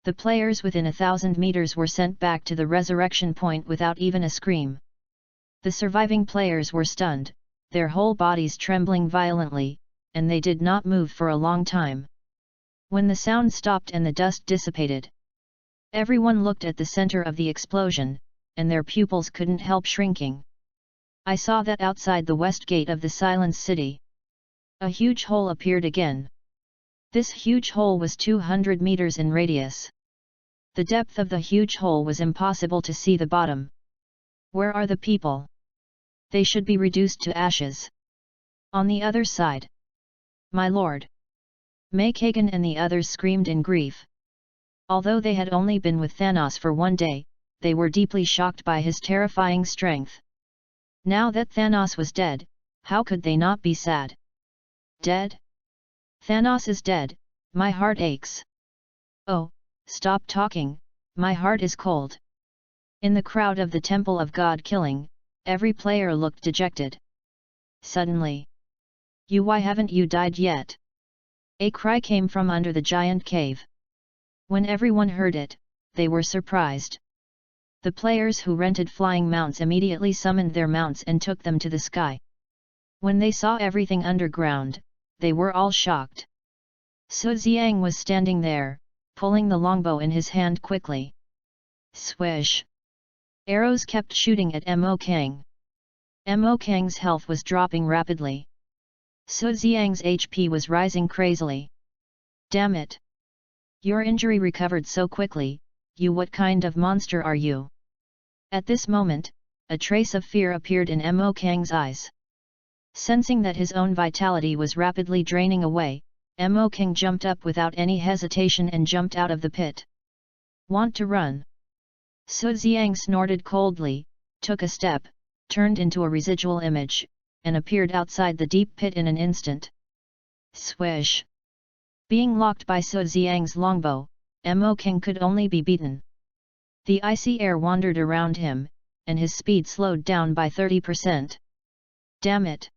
The players within 1,000 meters were sent back to the resurrection point without even a scream. The surviving players were stunned, their whole bodies trembling violently, and they did not move for a long time. When the sound stopped and the dust dissipated, everyone looked at the center of the explosion, and their pupils couldn't help shrinking. I saw that outside the west gate of the Silence City. A huge hole appeared again. This huge hole was 200 meters in radius. The depth of the huge hole was impossible to see the bottom. Where are the people? They should be reduced to ashes. On the other side. My lord! Mei Kagan and the others screamed in grief. Although they had only been with Thanos for 1 day, they were deeply shocked by his terrifying strength. Now that Thanos was dead, how could they not be sad? Dead? Thanos is dead, My heart aches. Oh, stop talking, my heart is cold. In the crowd of the Temple of God Killing, every player looked dejected. Suddenly, why haven't you died yet? A cry came from under the giant cave. When everyone heard it, they were surprised. The players who rented flying mounts immediately summoned their mounts and took them to the sky. When they saw everything underground, they were all shocked. Su Xiang was standing there, pulling the longbow in his hand quickly. Swish! Arrows kept shooting at Mo Kang. Mo Kang's health was dropping rapidly. Su Xiang's HP was rising crazily. Damn it! Your injury recovered so quickly, what kind of monster are you? At this moment, a trace of fear appeared in Mo Kang's eyes. Sensing that his own vitality was rapidly draining away, Mo Kang jumped up without any hesitation and jumped out of the pit. Want to run? Su Xiang snorted coldly, took a step, turned into a residual image, and appeared outside the deep pit in an instant. Swish! Being locked by Su Xiang's longbow, Mo Kang could only be beaten. The icy air wandered around him, and his speed slowed down by 30%. Damn it!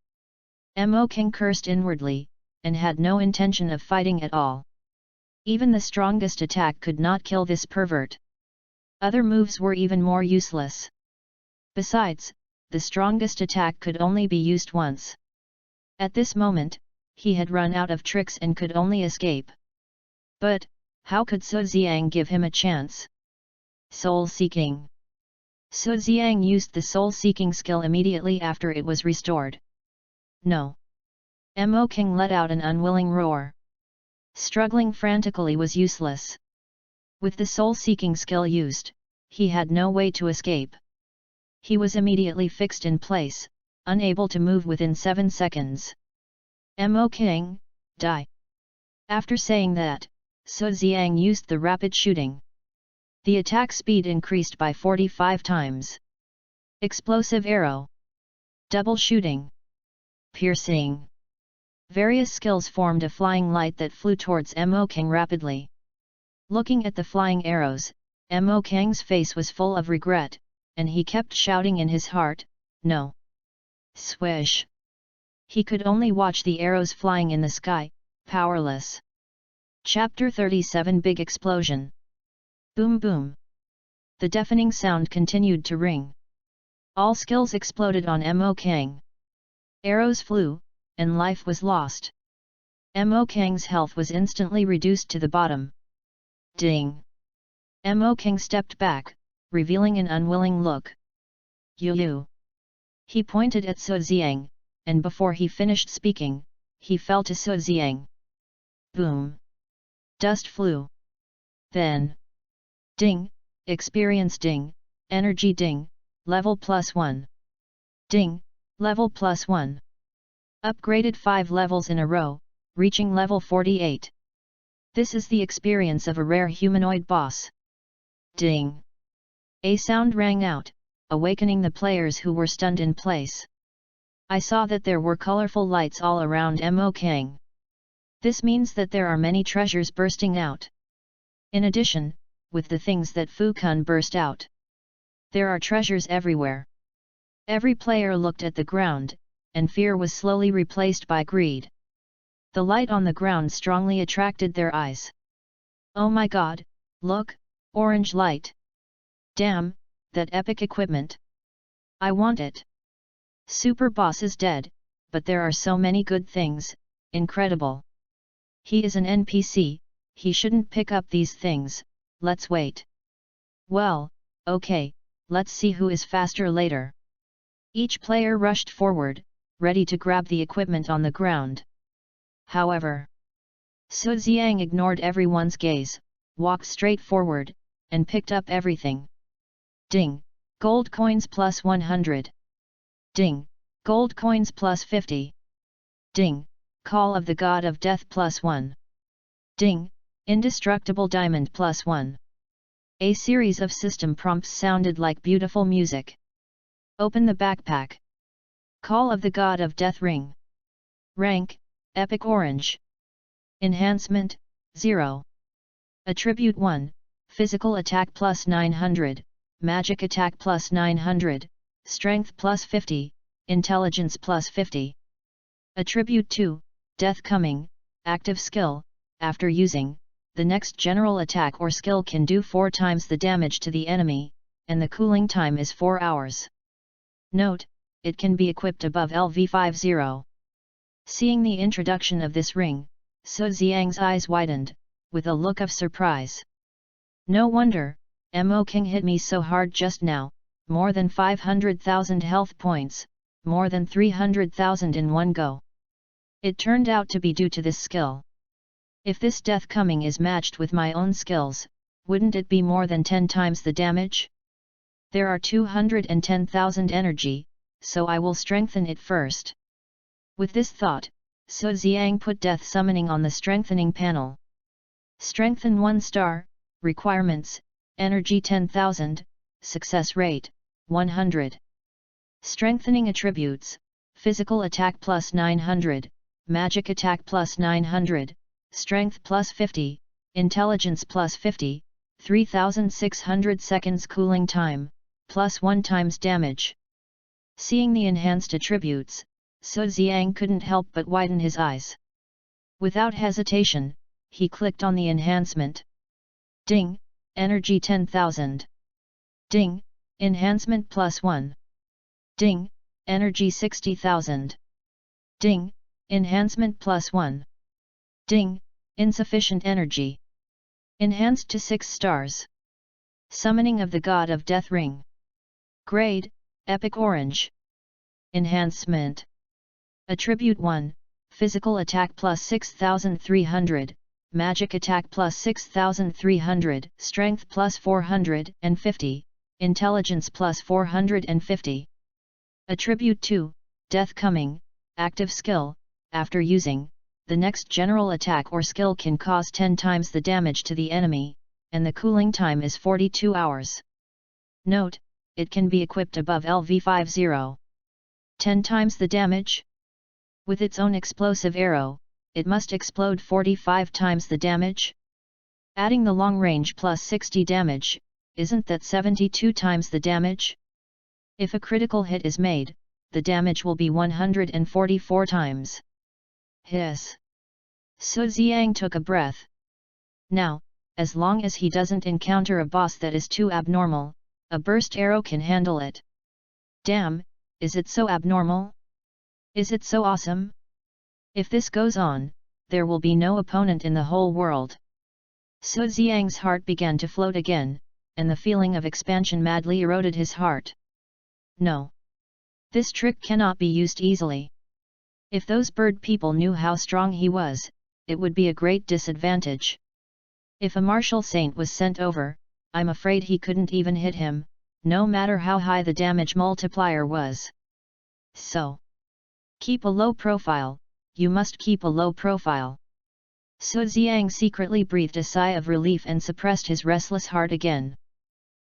Mo Kang cursed inwardly, and had no intention of fighting at all. Even the strongest attack could not kill this pervert. Other moves were even more useless. Besides, the strongest attack could only be used once. At this moment, he had run out of tricks and could only escape. But, how could Su Xiang give him a chance? Soul-seeking. Su Xiang used the soul-seeking skill immediately after it was restored. No! Mo Kang let out an unwilling roar. Struggling frantically was useless. With the soul-seeking skill used, he had no way to escape. He was immediately fixed in place, unable to move within 7 seconds. Mo Kang, die! After saying that, Su Xiang used the rapid shooting. The attack speed increased by 45 times. Explosive arrow. Double shooting. Piercing. Various skills formed a flying light that flew towards Mo Kang rapidly. Looking at the flying arrows, Mo Kang's face was full of regret, and he kept shouting in his heart, no! Swish! He could only watch the arrows flying in the sky, powerless. Chapter 37 Big Explosion. Boom boom! The deafening sound continued to ring. All skills exploded on Mo Kang. Arrows flew, and life was lost. Mo Kang's health was instantly reduced to the bottom. Ding! Mo Kang stepped back, revealing an unwilling look. You! He pointed at Su Xiang, and before he finished speaking, he fell to Su Xiang. Boom! Dust flew. Then, ding, experience ding, energy ding, level +1. Ding, level +1. Upgraded 5 levels in a row, reaching level 48. This is the experience of a rare humanoid boss. Ding! A sound rang out, awakening the players who were stunned in place. I saw that there were colorful lights all around Mo Kang. This means that there are many treasures bursting out. In addition, with the things that Fu Kun burst out, there are treasures everywhere. Every player looked at the ground, and fear was slowly replaced by greed. The light on the ground strongly attracted their eyes. Oh my god, look, orange light! Damn, that epic equipment! I want it! Super Boss is dead, but there are so many good things, incredible! He is an NPC, he shouldn't pick up these things, let's wait. Well, okay, let's see who is faster later. Each player rushed forward, ready to grab the equipment on the ground. However, Su Xiang ignored everyone's gaze, walked straight forward, and picked up everything. Ding! Gold coins +100. Ding! Gold coins +50. Ding! Call of the God of Death +1. Ding! Indestructible Diamond +1. A series of system prompts sounded like beautiful music. Open the backpack. Call of the God of Death ring. Rank, Epic Orange. Enhancement, 0. Attribute 1, Physical Attack plus 900, Magic Attack plus 900, Strength plus 50, Intelligence plus 50. Attribute 2, Death Coming, Active Skill, after using, the next general attack or skill can do 4 times the damage to the enemy, and the cooling time is 4 hours. Note, it can be equipped above LV50. Seeing the introduction of this ring, Su Xiang's eyes widened, with a look of surprise. No wonder, Mo King hit me so hard just now, more than 500,000 health points, more than 300,000 in one go. It turned out to be due to this skill. If this death coming is matched with my own skills, wouldn't it be more than 10 times the damage? There are 210,000 energy, so I will strengthen it first. With this thought, Su Xiang put death summoning on the strengthening panel. Strengthen 1 star, requirements, energy 10,000, success rate, 100. Strengthening attributes, physical attack plus 900, magic attack plus 900, strength plus 50, intelligence plus 50, 3600 seconds cooling time, plus 1 times damage. Seeing the enhanced attributes, Su Xiang couldn't help but widen his eyes. Without hesitation, he clicked on the enhancement. Ding, energy 10,000. Ding, enhancement plus 1. Ding, energy 60,000. Ding, enhancement plus 1. Ding, insufficient energy. Enhanced to 6 stars. Summoning of the God of Death Ring. Grade, Epic Orange. Enhancement. Attribute 1, Physical Attack plus 6,300, Magic Attack plus 6,300, Strength plus 450, Intelligence plus 450. Attribute 2, Death Coming, Active Skill, after using, the next general attack or skill can cause 10 times the damage to the enemy, and the cooling time is 42 hours. Note, it can be equipped above LV50. 10 times the damage? With its own explosive arrow, it must explode 45 times the damage? Adding the long range plus 60 damage, isn't that 72 times the damage? If a critical hit is made, the damage will be 144 times. Hiss. Su Xiang took a breath. Now, as long as he doesn't encounter a boss that is too abnormal, a burst arrow can handle it. Damn, is it so abnormal? Is it so awesome? If this goes on, there will be no opponent in the whole world. Su Xiang's heart began to float again, and the feeling of expansion madly eroded his heart. No. This trick cannot be used easily. If those bird people knew how strong he was, it would be a great disadvantage. If a martial saint was sent over, I'm afraid he couldn't even hit him, no matter how high the damage multiplier was. So, keep a low profile, you must keep a low profile. Su Xiang secretly breathed a sigh of relief and suppressed his restless heart again.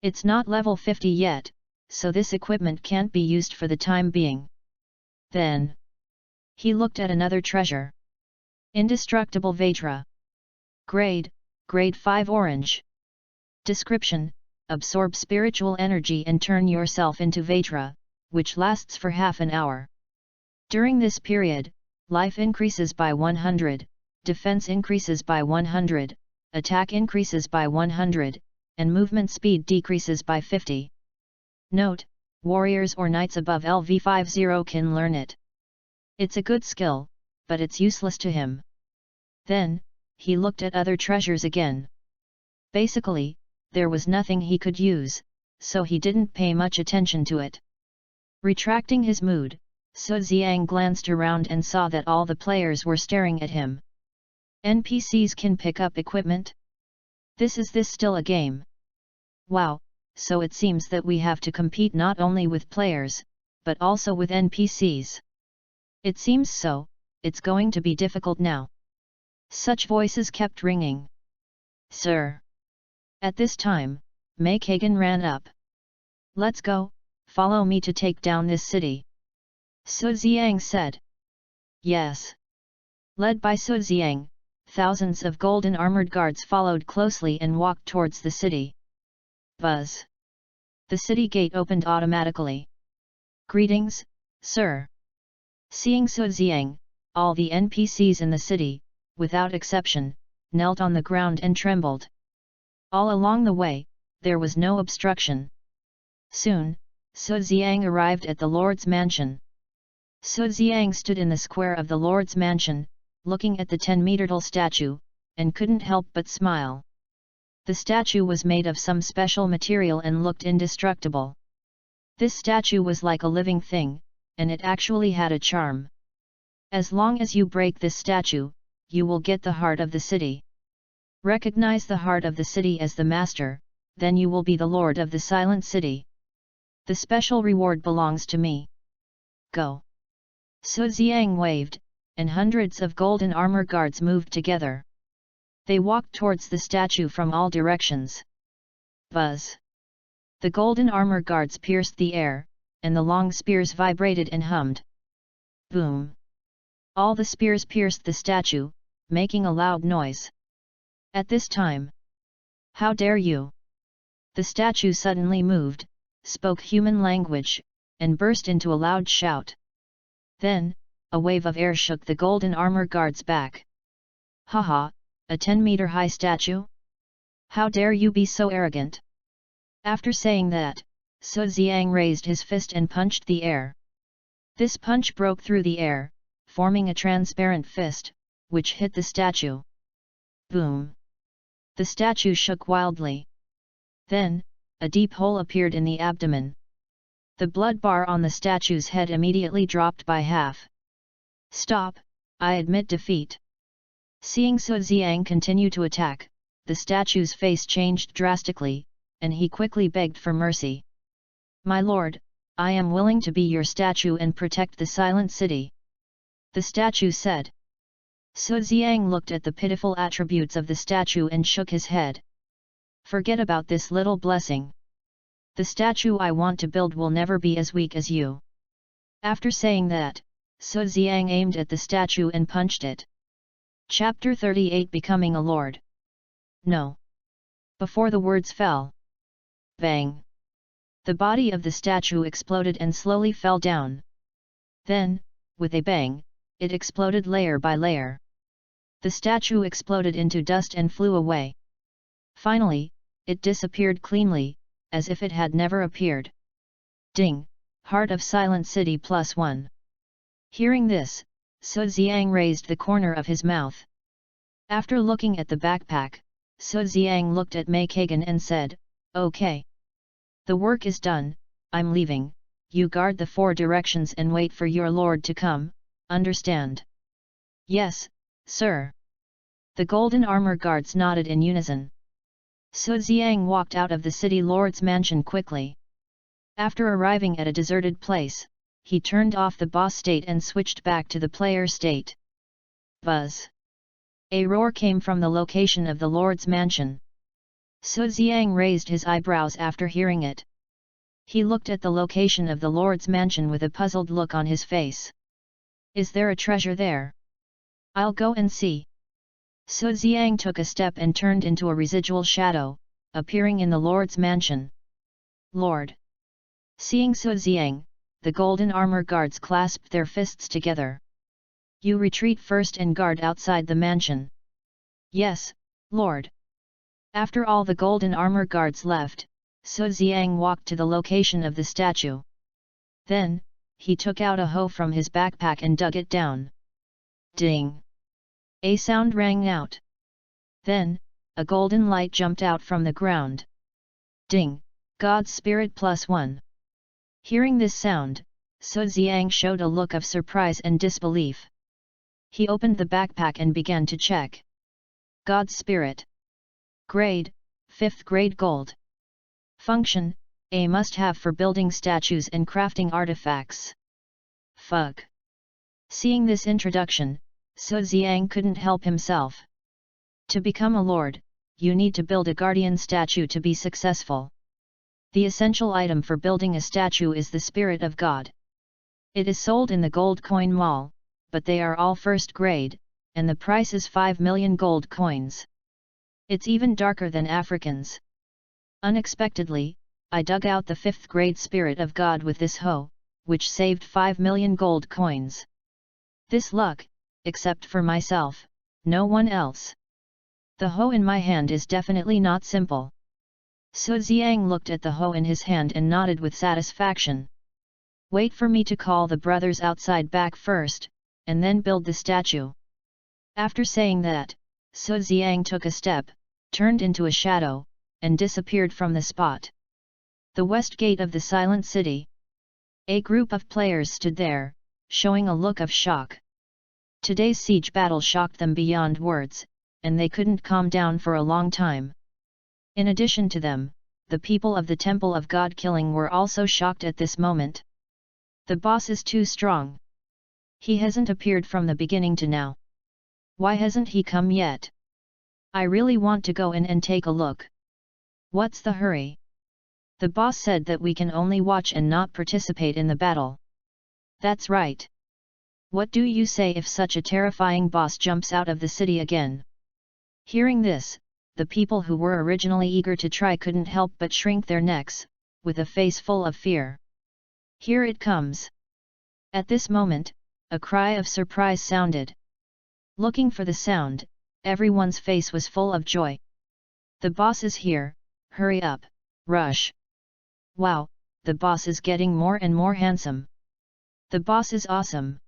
It's not level 50 yet, so this equipment can't be used for the time being. Then, he looked at another treasure. Indestructible Vajra. Grade, Grade 5 Orange. Description, absorb spiritual energy and turn yourself into Vajra, which lasts for half an hour. During this period, life increases by 100, defense increases by 100, attack increases by 100, and movement speed decreases by 50. Note, warriors or knights above LV50 can learn it. It's a good skill, but it's useless to him. Then, he looked at other treasures again. Basically, there was nothing he could use, so he didn't pay much attention to it. Retracting his mood, Su Xiang glanced around and saw that all the players were staring at him. NPCs can pick up equipment? Is this still a game? Wow, so it seems that we have to compete not only with players, but also with NPCs. It seems so, it's going to be difficult now. Such voices kept ringing. Sir. At this time, Mei Kagan ran up. Let's go, follow me to take down this city. Su Xiang said. Yes. Led by Su Xiang, thousands of golden armored guards followed closely and walked towards the city. Buzz. The city gate opened automatically. Greetings, sir. Seeing Su Ziang, all the NPCs in the city, without exception, knelt on the ground and trembled. All along the way, there was no obstruction. Soon, Su Ziang arrived at the Lord's mansion. Su Ziang stood in the square of the Lord's mansion, looking at the 10-meter-tall statue, and couldn't help but smile. The statue was made of some special material and looked indestructible. This statue was like a living thing, and it actually had a charm. As long as you break this statue, you will get the heart of the city. Recognize the heart of the city as the master, then you will be the lord of the silent city. The special reward belongs to me. Go. Su Ziang waved, and hundreds of golden armor guards moved together. They walked towards the statue from all directions. Buzz. The golden armor guards pierced the air, and the long spears vibrated and hummed. Boom! All the spears pierced the statue, making a loud noise. At this time, how dare you? The statue suddenly moved, spoke human language, and burst into a loud shout. Then, a wave of air shook the golden armor guards back. Haha, a 10-meter-high statue? How dare you be so arrogant? After saying that, Su Ziang raised his fist and punched the air. This punch broke through the air, forming a transparent fist, which hit the statue. Boom! The statue shook wildly. Then, a deep hole appeared in the abdomen. The blood bar on the statue's head immediately dropped by half. Stop, I admit defeat. Seeing Su Ziang continue to attack, the statue's face changed drastically, and he quickly begged for mercy. My lord, I am willing to be your statue and protect the silent city. The statue said. Su Ziang looked at the pitiful attributes of the statue and shook his head. Forget about this little blessing. The statue I want to build will never be as weak as you. After saying that, Su Ziang aimed at the statue and punched it. Chapter 38 Becoming a Lord. No. Before the words fell. Bang! The body of the statue exploded and slowly fell down. Then, with a bang, it exploded layer by layer. The statue exploded into dust and flew away. Finally, it disappeared cleanly, as if it had never appeared. Ding! Heart of Silent City +1. Hearing this, Su Ziang raised the corner of his mouth. After looking at the backpack, Su Ziang looked at Mei Kagan and said, Okay. The work is done, I'm leaving, you guard the 4 directions and wait for your lord to come, understand? Yes, sir. The golden armor guards nodded in unison. Su Ziang walked out of the city lord's mansion quickly. After arriving at a deserted place, he turned off the boss state and switched back to the player state. Buzz! A roar came from the location of the lord's mansion. Su Ziang raised his eyebrows after hearing it. He looked at the location of the lord's mansion with a puzzled look on his face. Is there a treasure there? I'll go and see. Su Ziang took a step and turned into a residual shadow, appearing in the lord's mansion. Lord! Seeing Su Ziang, the golden armor guards clasped their fists together. You retreat first and guard outside the mansion. Yes, Lord. After all the golden armor guards left, Su Ziang walked to the location of the statue. Then, he took out a hoe from his backpack and dug it down. Ding! A sound rang out. Then, a golden light jumped out from the ground. Ding! God's Spirit +1. Hearing this sound, Su Ziang showed a look of surprise and disbelief. He opened the backpack and began to check. God's Spirit. Grade, 5th grade gold. Function, a must-have for building statues and crafting artifacts. Fug. Seeing this introduction, Su Ziang couldn't help himself. To become a lord, you need to build a guardian statue to be successful. The essential item for building a statue is the Spirit of God. It is sold in the Gold Coin Mall, but they are all first grade, and the price is 5 million gold coins. It's even darker than Africans. Unexpectedly, I dug out the 5th grade Spirit of God with this hoe, which saved 5 million gold coins. This luck, except for myself, no one else. The hoe in my hand is definitely not simple. Su Xiang looked at the hoe in his hand and nodded with satisfaction. Wait for me to call the brothers outside back first, and then build the statue. After saying that, Su Xiang took a step, turned into a shadow, and disappeared from the spot. The west gate of the silent city. A group of players stood there, showing a look of shock. Today's siege battle shocked them beyond words, and they couldn't calm down for a long time. In addition to them, the people of the Temple of God Killing were also shocked at this moment. The boss is too strong. He hasn't appeared from the beginning to now. Why hasn't he come yet? I really want to go in and take a look. What's the hurry? The boss said that we can only watch and not participate in the battle. That's right. What do you say if such a terrifying boss jumps out of the city again? Hearing this, the people who were originally eager to try couldn't help but shrink their necks, with a face full of fear. Here it comes. At this moment, a cry of surprise sounded. Looking for the sound, everyone's face was full of joy. The boss is here, hurry up, rush. Wow, the boss is getting more and more handsome. The boss is awesome.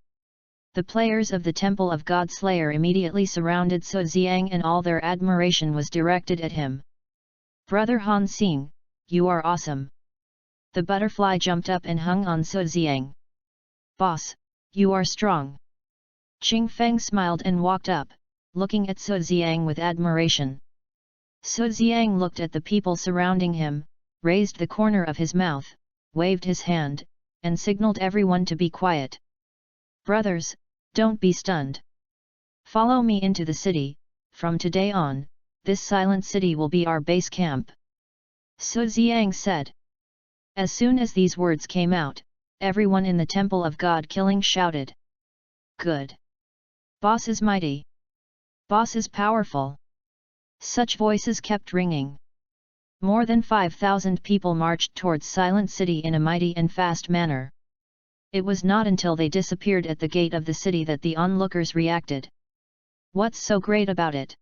The players of the Temple of God Slayer immediately surrounded Su Xiang and all their admiration was directed at him. Brother Han Xing, you are awesome. The butterfly jumped up and hung on Su Xiang. Boss, you are strong. Qing Feng smiled and walked up, looking at Su Xiang with admiration. Su Xiang looked at the people surrounding him, raised the corner of his mouth, waved his hand, and signaled everyone to be quiet. Brothers, don't be stunned. Follow me into the city. From today on, this silent city will be our base camp. Su Xiang said. As soon as these words came out, everyone in the Temple of God Killing shouted. Good. Boss is mighty. Boss is powerful. Such voices kept ringing. More than 5,000 people marched towards Silent City in a mighty and fast manner. It was not until they disappeared at the gate of the city that the onlookers reacted. What's so great about it?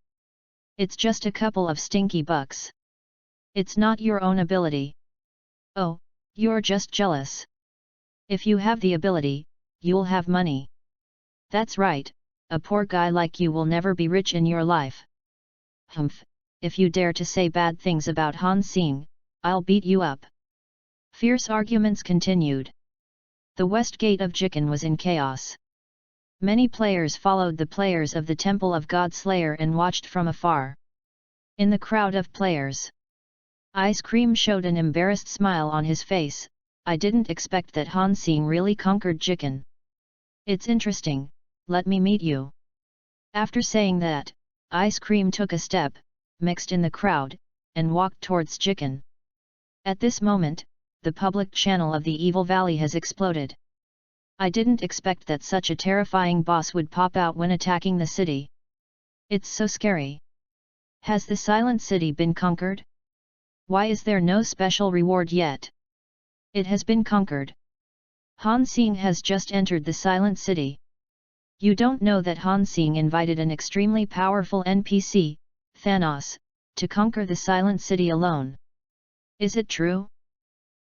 It's just a couple of stinky bucks. It's not your own ability. Oh, you're just jealous. If you have the ability, you'll have money. That's right, a poor guy like you will never be rich in your life. Humph, if you dare to say bad things about Han Xing, I'll beat you up. Fierce arguments continued. The west gate of Jikan was in chaos. Many players followed the players of the Temple of God Slayer and watched from afar. In the crowd of players, Ice Cream showed an embarrassed smile on his face. I didn't expect that Han Xing really conquered Jikan. It's interesting, let me meet you. After saying that, Ice Cream took a step, mixed in the crowd, and walked towards Jikan. At this moment, the public channel of the Evil Valley has exploded. I didn't expect that such a terrifying boss would pop out when attacking the city. It's so scary. Has the Silent City been conquered? Why is there no special reward yet? It has been conquered. Han Xing has just entered the Silent City. You don't know that Han Xing invited an extremely powerful NPC, Thanos, to conquer the Silent City alone. Is it true?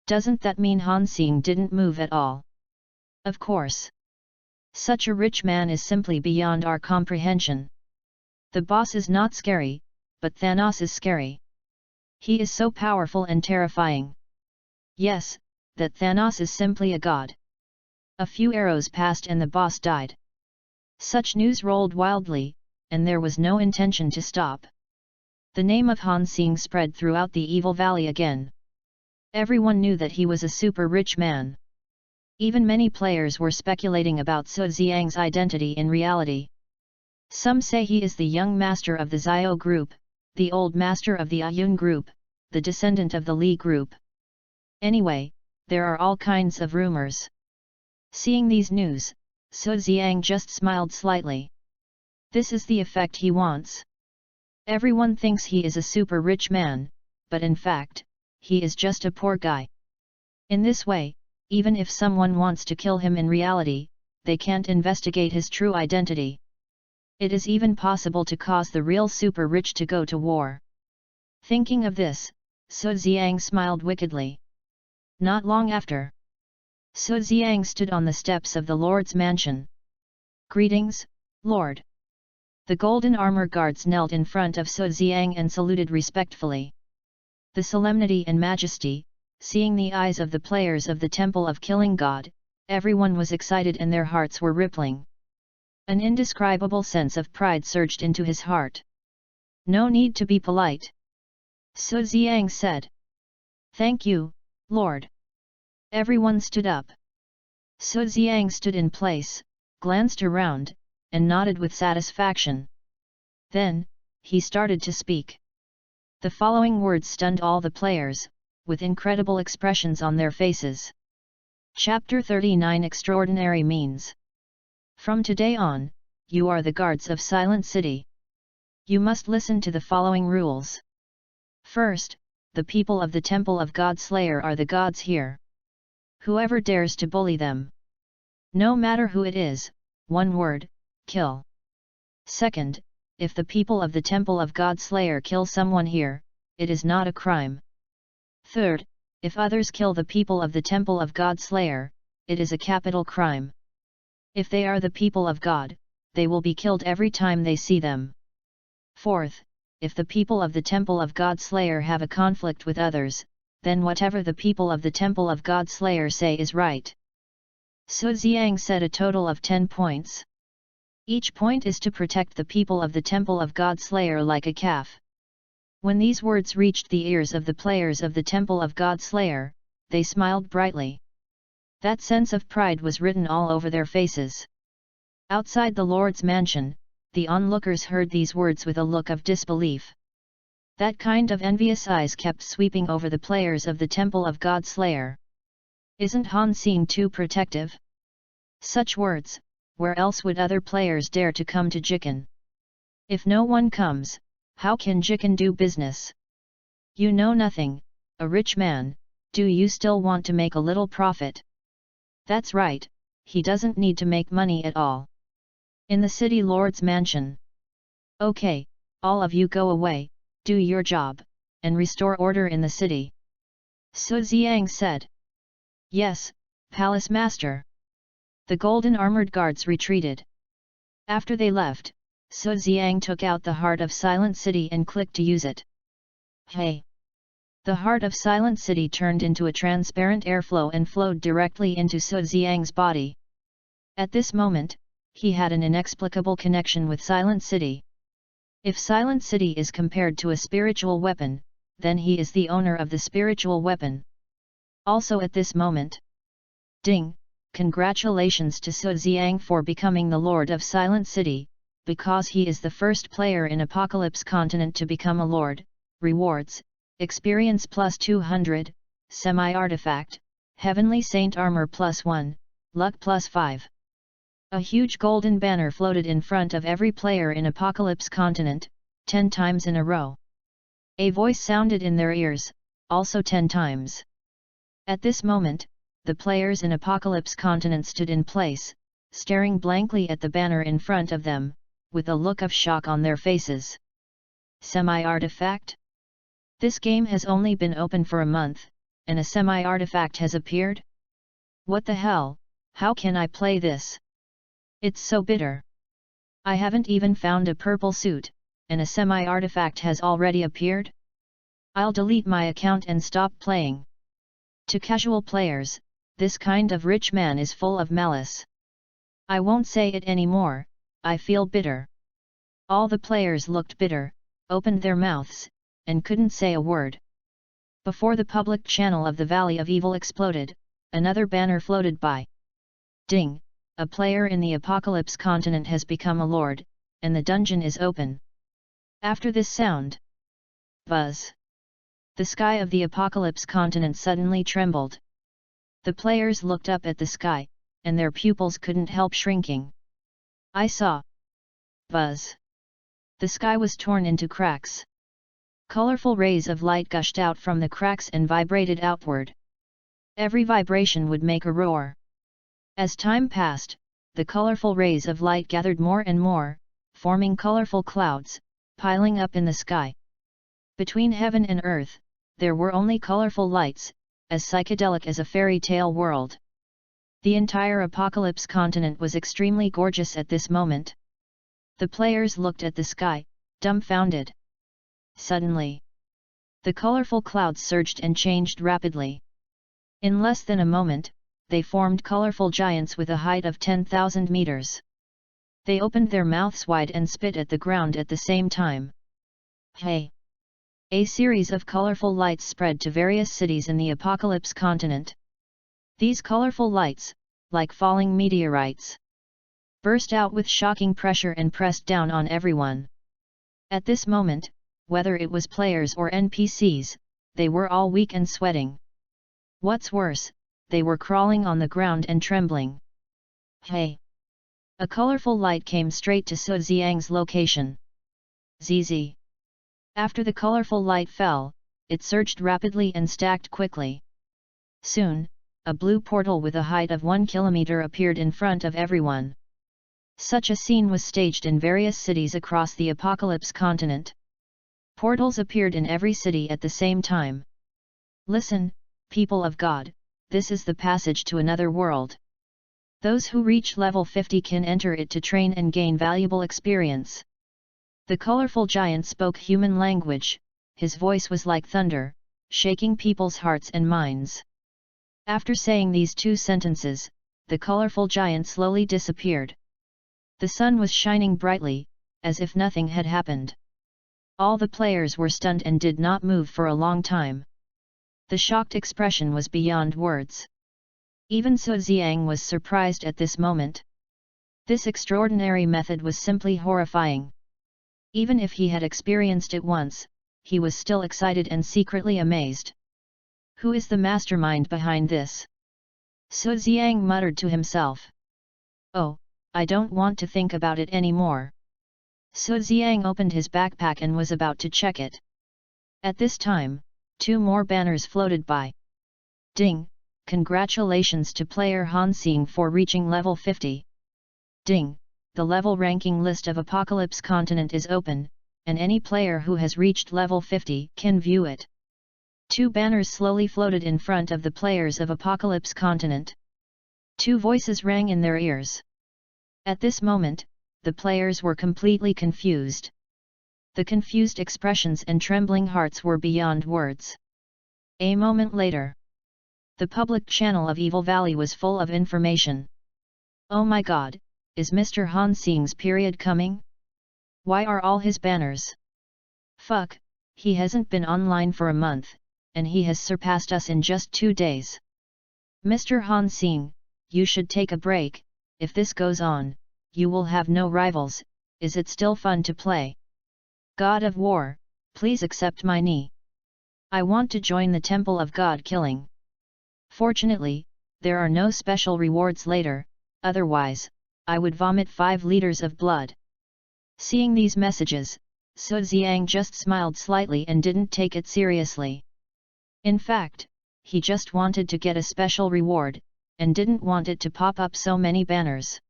Doesn't that mean Han Xing didn't move at all? Of course. Such a rich man is simply beyond our comprehension. The boss is not scary, but Thanos is scary. He is so powerful and terrifying. Yes, that Thanos is simply a god. A few arrows passed and the boss died. Such news rolled wildly, and there was no intention to stop. The name of Han Xing spread throughout the Evil Valley again. Everyone knew that he was a super rich man. Even many players were speculating about Su Xiang's identity in reality. Some say he is the young master of the Xiao group, the old master of the Ayun group, the descendant of the Li group. Anyway, there are all kinds of rumors. Seeing these news, Su Xiang just smiled slightly. This is the effect he wants. Everyone thinks he is a super rich man, but in fact, he is just a poor guy. In this way, even if someone wants to kill him in reality, they can't investigate his true identity. It is even possible to cause the real super rich to go to war. Thinking of this, Su Xiang smiled wickedly. Not long after, Su Xiang stood on the steps of the Lord's mansion. "Greetings, Lord." The golden armor guards knelt in front of Su Xiang and saluted respectfully. The solemnity and majesty, seeing the eyes of the players of the Temple of Killing God, everyone was excited and their hearts were rippling. An indescribable sense of pride surged into his heart. "No need to be polite," Su Xiang said. "Thank you, Lord." Everyone stood up. Su Xiang stood in place, glanced around, and nodded with satisfaction. Then, he started to speak. The following words stunned all the players, with incredible expressions on their faces. Chapter 39 Extraordinary Means. From today on, you are the guards of Silent City. You must listen to the following rules. First, the people of the Temple of God Slayer are the gods here. Whoever dares to bully them, no matter who it is, one word, kill. Second, if the people of the Temple of God Slayer kill someone here, it is not a crime. Third, if others kill the people of the Temple of God Slayer, it is a capital crime. If they are the people of God, they will be killed every time they see them. Fourth, if the people of the Temple of God Slayer have a conflict with others, then whatever the people of the Temple of God Slayer say is right. Su Xiang said a total of 10 points. Each point is to protect the people of the Temple of God Slayer like a calf. When these words reached the ears of the players of the Temple of God Slayer, they smiled brightly. That sense of pride was written all over their faces. Outside the Lord's mansion, the onlookers heard these words with a look of disbelief. That kind of envious eyes kept sweeping over the players of the Temple of God Slayer. Isn't Han Xin too protective? Such words, where else would other players dare to come to Jikan? If no one comes, how can Jikan do business? You know nothing, a rich man, do you still want to make a little profit? That's right, he doesn't need to make money at all. In the city Lord's mansion. Okay, all of you go away, do your job, and restore order in the city. Su Xiang said. Yes, Palace Master. The golden armored guards retreated. After they left, Su Xiang took out the heart of Silent City and clicked to use it. Hey! The heart of Silent City turned into a transparent airflow and flowed directly into Su Xiang's body. At this moment, he had an inexplicable connection with Silent City. If Silent City is compared to a spiritual weapon, then he is the owner of the spiritual weapon. Also at this moment. Ding! Congratulations to Su Xiang for becoming the Lord of Silent City, because he is the first player in Apocalypse Continent to become a Lord. Rewards: Experience plus 200, Semi-Artifact, Heavenly Saint Armor plus 1, Luck plus 5. A huge golden banner floated in front of every player in Apocalypse Continent, 10 times in a row. A voice sounded in their ears, also 10 times. At this moment, the players in Apocalypse Continent stood in place, staring blankly at the banner in front of them, with a look of shock on their faces. Semi-artifact? This game has only been open for a month, and a semi-artifact has appeared? What the hell, how can I play this? It's so bitter. I haven't even found a purple suit, and a semi-artifact has already appeared? I'll delete my account and stop playing. To casual players, this kind of rich man is full of malice. I won't say it anymore, I feel bitter. All the players looked bitter, opened their mouths, and couldn't say a word. Before the public channel of the Valley of Evil exploded, another banner floated by. Ding! A player in the Apocalypse Continent has become a lord, and the dungeon is open. After this sound, buzz! The sky of the Apocalypse Continent suddenly trembled. The players looked up at the sky, and their pupils couldn't help shrinking. I saw Buzz. The sky was torn into cracks. Colorful rays of light gushed out from the cracks and vibrated outward. Every vibration would make a roar. As time passed, the colorful rays of light gathered more and more, forming colorful clouds, piling up in the sky. Between heaven and earth, there were only colorful lights, as psychedelic as a fairy tale world. The entire Apocalypse continent was extremely gorgeous at this moment. The players looked at the sky, dumbfounded. Suddenly, the colorful clouds surged and changed rapidly. In less than a moment, they formed colorful giants with a height of 10,000 meters. They opened their mouths wide and spit at the ground at the same time. Hey! A series of colorful lights spread to various cities in the Apocalypse continent. These colorful lights, like falling meteorites, burst out with shocking pressure and pressed down on everyone. At this moment, whether it was players or NPCs, they were all weak and sweating. What's worse, they were crawling on the ground and trembling. Hey! A colorful light came straight to Su Xiang's location. ZZ. After the colorful light fell, it surged rapidly and stacked quickly. Soon, a blue portal with a height of 1 kilometer appeared in front of everyone. Such a scene was staged in various cities across the Apocalypse continent. Portals appeared in every city at the same time. Listen, people of God, this is the passage to another world. Those who reach level 50 can enter it to train and gain valuable experience. The colorful giant spoke human language, his voice was like thunder, shaking people's hearts and minds. After saying these 2 sentences, the colorful giant slowly disappeared. The sun was shining brightly, as if nothing had happened. All the players were stunned and did not move for a long time. The shocked expression was beyond words. Even Su Xiang was surprised at this moment. This extraordinary method was simply horrifying. Even if he had experienced it once, he was still excited and secretly amazed. Who is the mastermind behind this? Su Xiang muttered to himself. Oh, I don't want to think about it anymore. Su Xiang opened his backpack and was about to check it. At this time, 2 more banners floated by. Ding! Congratulations to player Han Xing for reaching level 50. Ding! The level ranking list of Apocalypse Continent is open, and any player who has reached level 50 can view it. 2 banners slowly floated in front of the players of Apocalypse Continent. 2 voices rang in their ears. At this moment, the players were completely confused. The confused expressions and trembling hearts were beyond words. A moment later, the public channel of Evil Valley was full of information. Oh my god, is Mr. Han Xing's period coming? Why are all his banners? Fuck, he hasn't been online for a month, and he has surpassed us in just 2 days. Mr. Han Xing, you should take a break. If this goes on, you will have no rivals. Is it still fun to play? God of War, please accept my knee. I want to join the Temple of God Killing. Fortunately, there are no special rewards later, otherwise, I would vomit 5 liters of blood. Seeing these messages, Su Xiang just smiled slightly and didn't take it seriously. In fact, he just wanted to get a special reward, and didn't want it to pop up so many banners.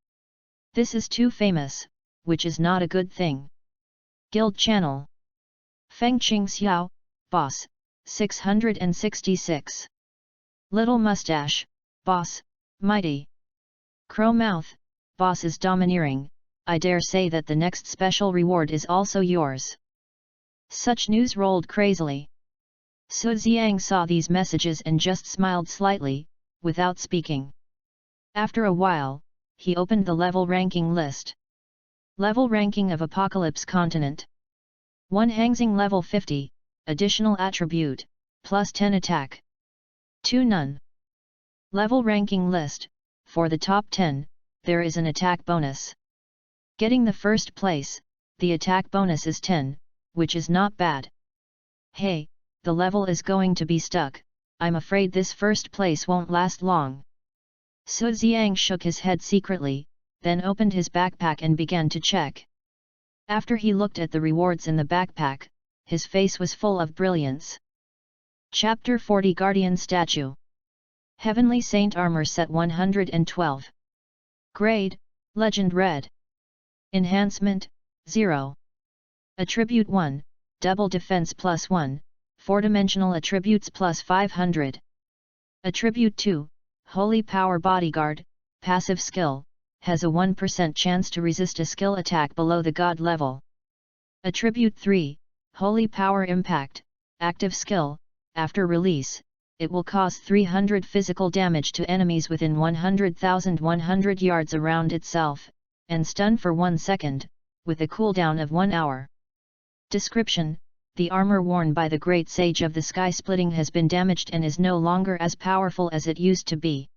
This is too famous, which is not a good thing. Guild Channel. Feng Qing Xiao, Boss, 666. Little Mustache, Boss, Mighty. Crow Mouth, Boss is domineering. I dare say that the next special reward is also yours. Such news rolled crazily. Su Xiang saw these messages and just smiled slightly, without speaking. After a while, he opened the level ranking list. Level ranking of Apocalypse Continent. 1 Hangxing level 50, additional attribute, plus 10 attack. 2 None. Level ranking list, for the top 10, there is an attack bonus. Getting the first place, the attack bonus is 10, which is not bad. Hey, the level is going to be stuck, I'm afraid this first place won't last long. Su Xiang shook his head secretly, then opened his backpack and began to check. After he looked at the rewards in the backpack, his face was full of brilliance. Chapter 40 Guardian Statue. Heavenly Saint Armor Set 112. Grade, Legend Red. Enhancement, 0. Attribute 1, Double Defense plus 1, 4-dimensional attributes plus 500. Attribute 2, Holy Power Bodyguard, passive skill, has a 1% chance to resist a skill attack below the God level. Attribute 3, Holy Power Impact, active skill, after release, it will cause 300 physical damage to enemies within 100,100 yards around itself, and stun for 1 second, with a cooldown of 1 hour. Description: the armor worn by the Great Sage of the Sky Splitting has been damaged and is no longer as powerful as it used to be.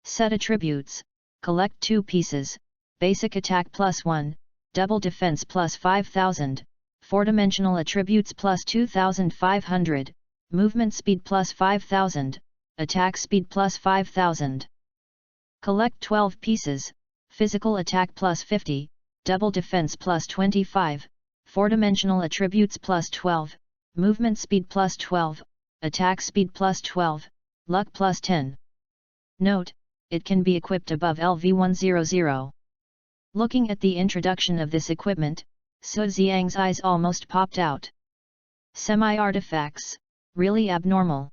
Set attributes: collect 2 pieces, basic attack plus 1, double defense plus 5000, 4-dimensional attributes plus 2500, movement speed plus 5000, attack speed plus 5000. Collect 12 pieces, physical attack plus 50, double defense plus 25, 4-dimensional attributes plus 12, movement speed plus 12, attack speed plus 12, luck plus 10. Note: it can be equipped above LV100. Looking at the introduction of this equipment, Su Xiang's eyes almost popped out. Semi-artifacts, really abnormal.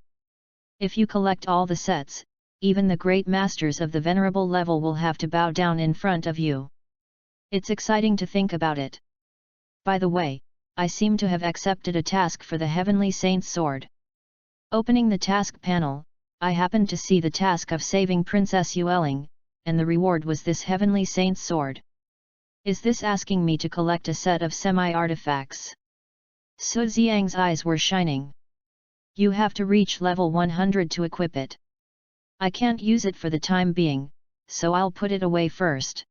If you collect all the sets, even the great masters of the venerable level will have to bow down in front of you. It's exciting to think about it. By the way, I seem to have accepted a task for the Heavenly Saint's Sword. Opening the task panel, I happened to see the task of saving Princess Yueling, and the reward was this Heavenly Saint's Sword. Is this asking me to collect a set of semi-artifacts? Su Xiang's eyes were shining. You have to reach level 100 to equip it. I can't use it for the time being, so I'll put it away first.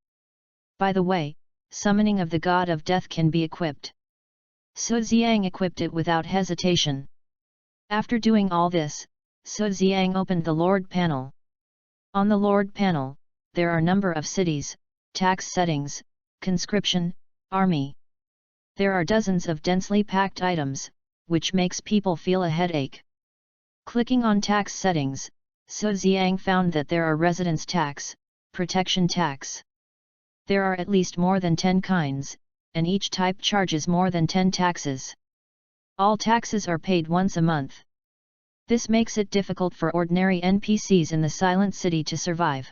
By the way, Summoning of the God of Death can be equipped. Su Xiang equipped it without hesitation. After doing all this, Su Xiang opened the Lord panel. On the Lord panel, there are number of cities, tax settings, conscription, army. There are dozens of densely packed items, which makes people feel a headache. Clicking on tax settings, Su Xiang found that there are residence tax, protection tax. There are at least more than 10 kinds, and each type charges more than 10 taxes. All taxes are paid once a month. This makes it difficult for ordinary NPCs in the Silent City to survive.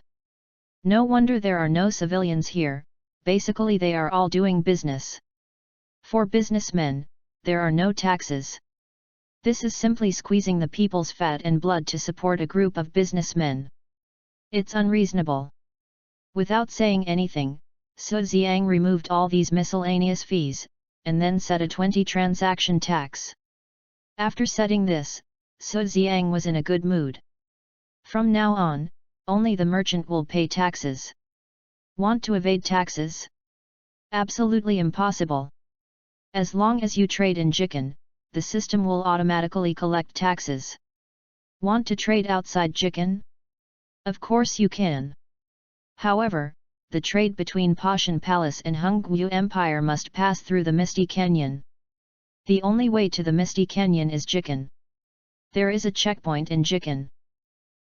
No wonder there are no civilians here, basically they are all doing business. For businessmen, there are no taxes. This is simply squeezing the people's fat and blood to support a group of businessmen. It's unreasonable. Without saying anything, Su Xiang removed all these miscellaneous fees, and then set a 20 transaction tax. After setting this, Su Xiang was in a good mood. From now on, only the merchant will pay taxes. Want to evade taxes? Absolutely impossible. As long as you trade in Jikan, the system will automatically collect taxes. Want to trade outside Jikan? Of course you can. However, the trade between Pashan Palace and Hongguo Empire must pass through the Misty Canyon. The only way to the Misty Canyon is Jikan. There is a checkpoint in Jikan.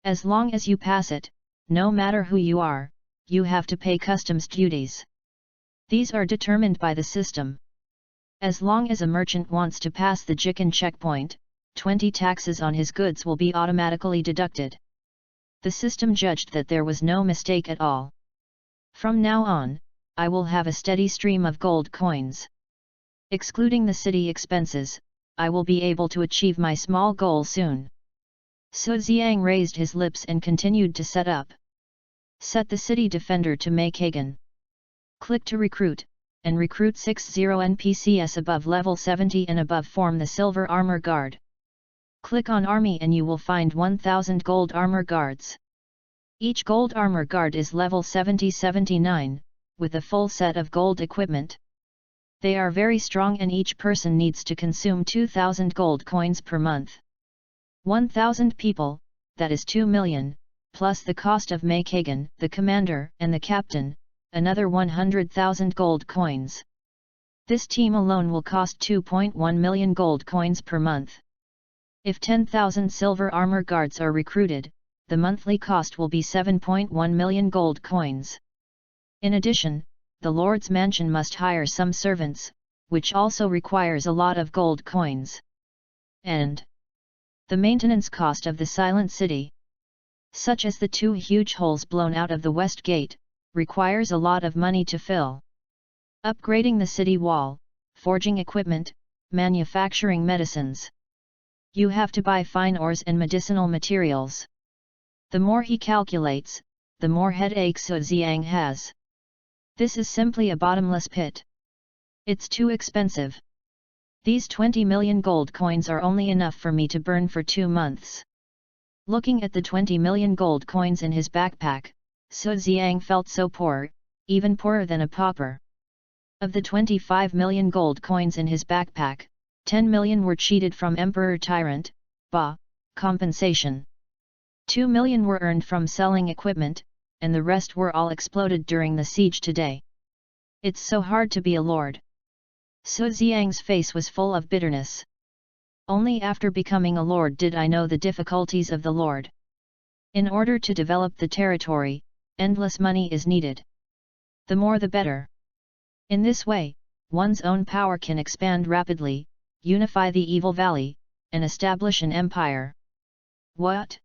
As long as you pass it, no matter who you are, you have to pay customs duties. These are determined by the system. As long as a merchant wants to pass the Jikan checkpoint, 20 taxes on his goods will be automatically deducted. The system judged that there was no mistake at all. From now on, I will have a steady stream of gold coins. Excluding the city expenses, I will be able to achieve my small goal soon. Su Xiang raised his lips and continued to set up. Set the city defender to Meikagan. Click to recruit, and recruit 60 NPCs above level 70 and above form the Silver Armor Guard. Click on Army and you will find 1000 gold armor guards. Each gold armor guard is level 70-79, with a full set of gold equipment. They are very strong and each person needs to consume 2000 gold coins per month. 1000 people, that is 2 million, plus the cost of Meikagan, the commander and the captain, another 100,000 gold coins. This team alone will cost 2.1 million gold coins per month. If 10,000 silver armor guards are recruited, the monthly cost will be 7.1 million gold coins. In addition, the Lord's mansion must hire some servants, which also requires a lot of gold coins. And the maintenance cost of the silent city, such as the 2 huge holes blown out of the west gate, requires a lot of money to fill. Upgrading the city wall, forging equipment, manufacturing medicines. You have to buy fine ores and medicinal materials. The more he calculates, the more headaches Ziyang has. This is simply a bottomless pit. It's too expensive. These 20 million gold coins are only enough for me to burn for 2 months. Looking at the 20 million gold coins in his backpack, Ziyang felt so poor, even poorer than a pauper. Of the 25 million gold coins in his backpack, 10 million were cheated from Emperor Tyrant, compensation. 2 million were earned from selling equipment, and the rest were all exploded during the siege today. It's so hard to be a lord. Ziyang's face was full of bitterness. Only after becoming a lord did I know the difficulties of the lord. In order to develop the territory, endless money is needed. The more the better. In this way, one's own power can expand rapidly, unify the evil valley, and establish an empire. What?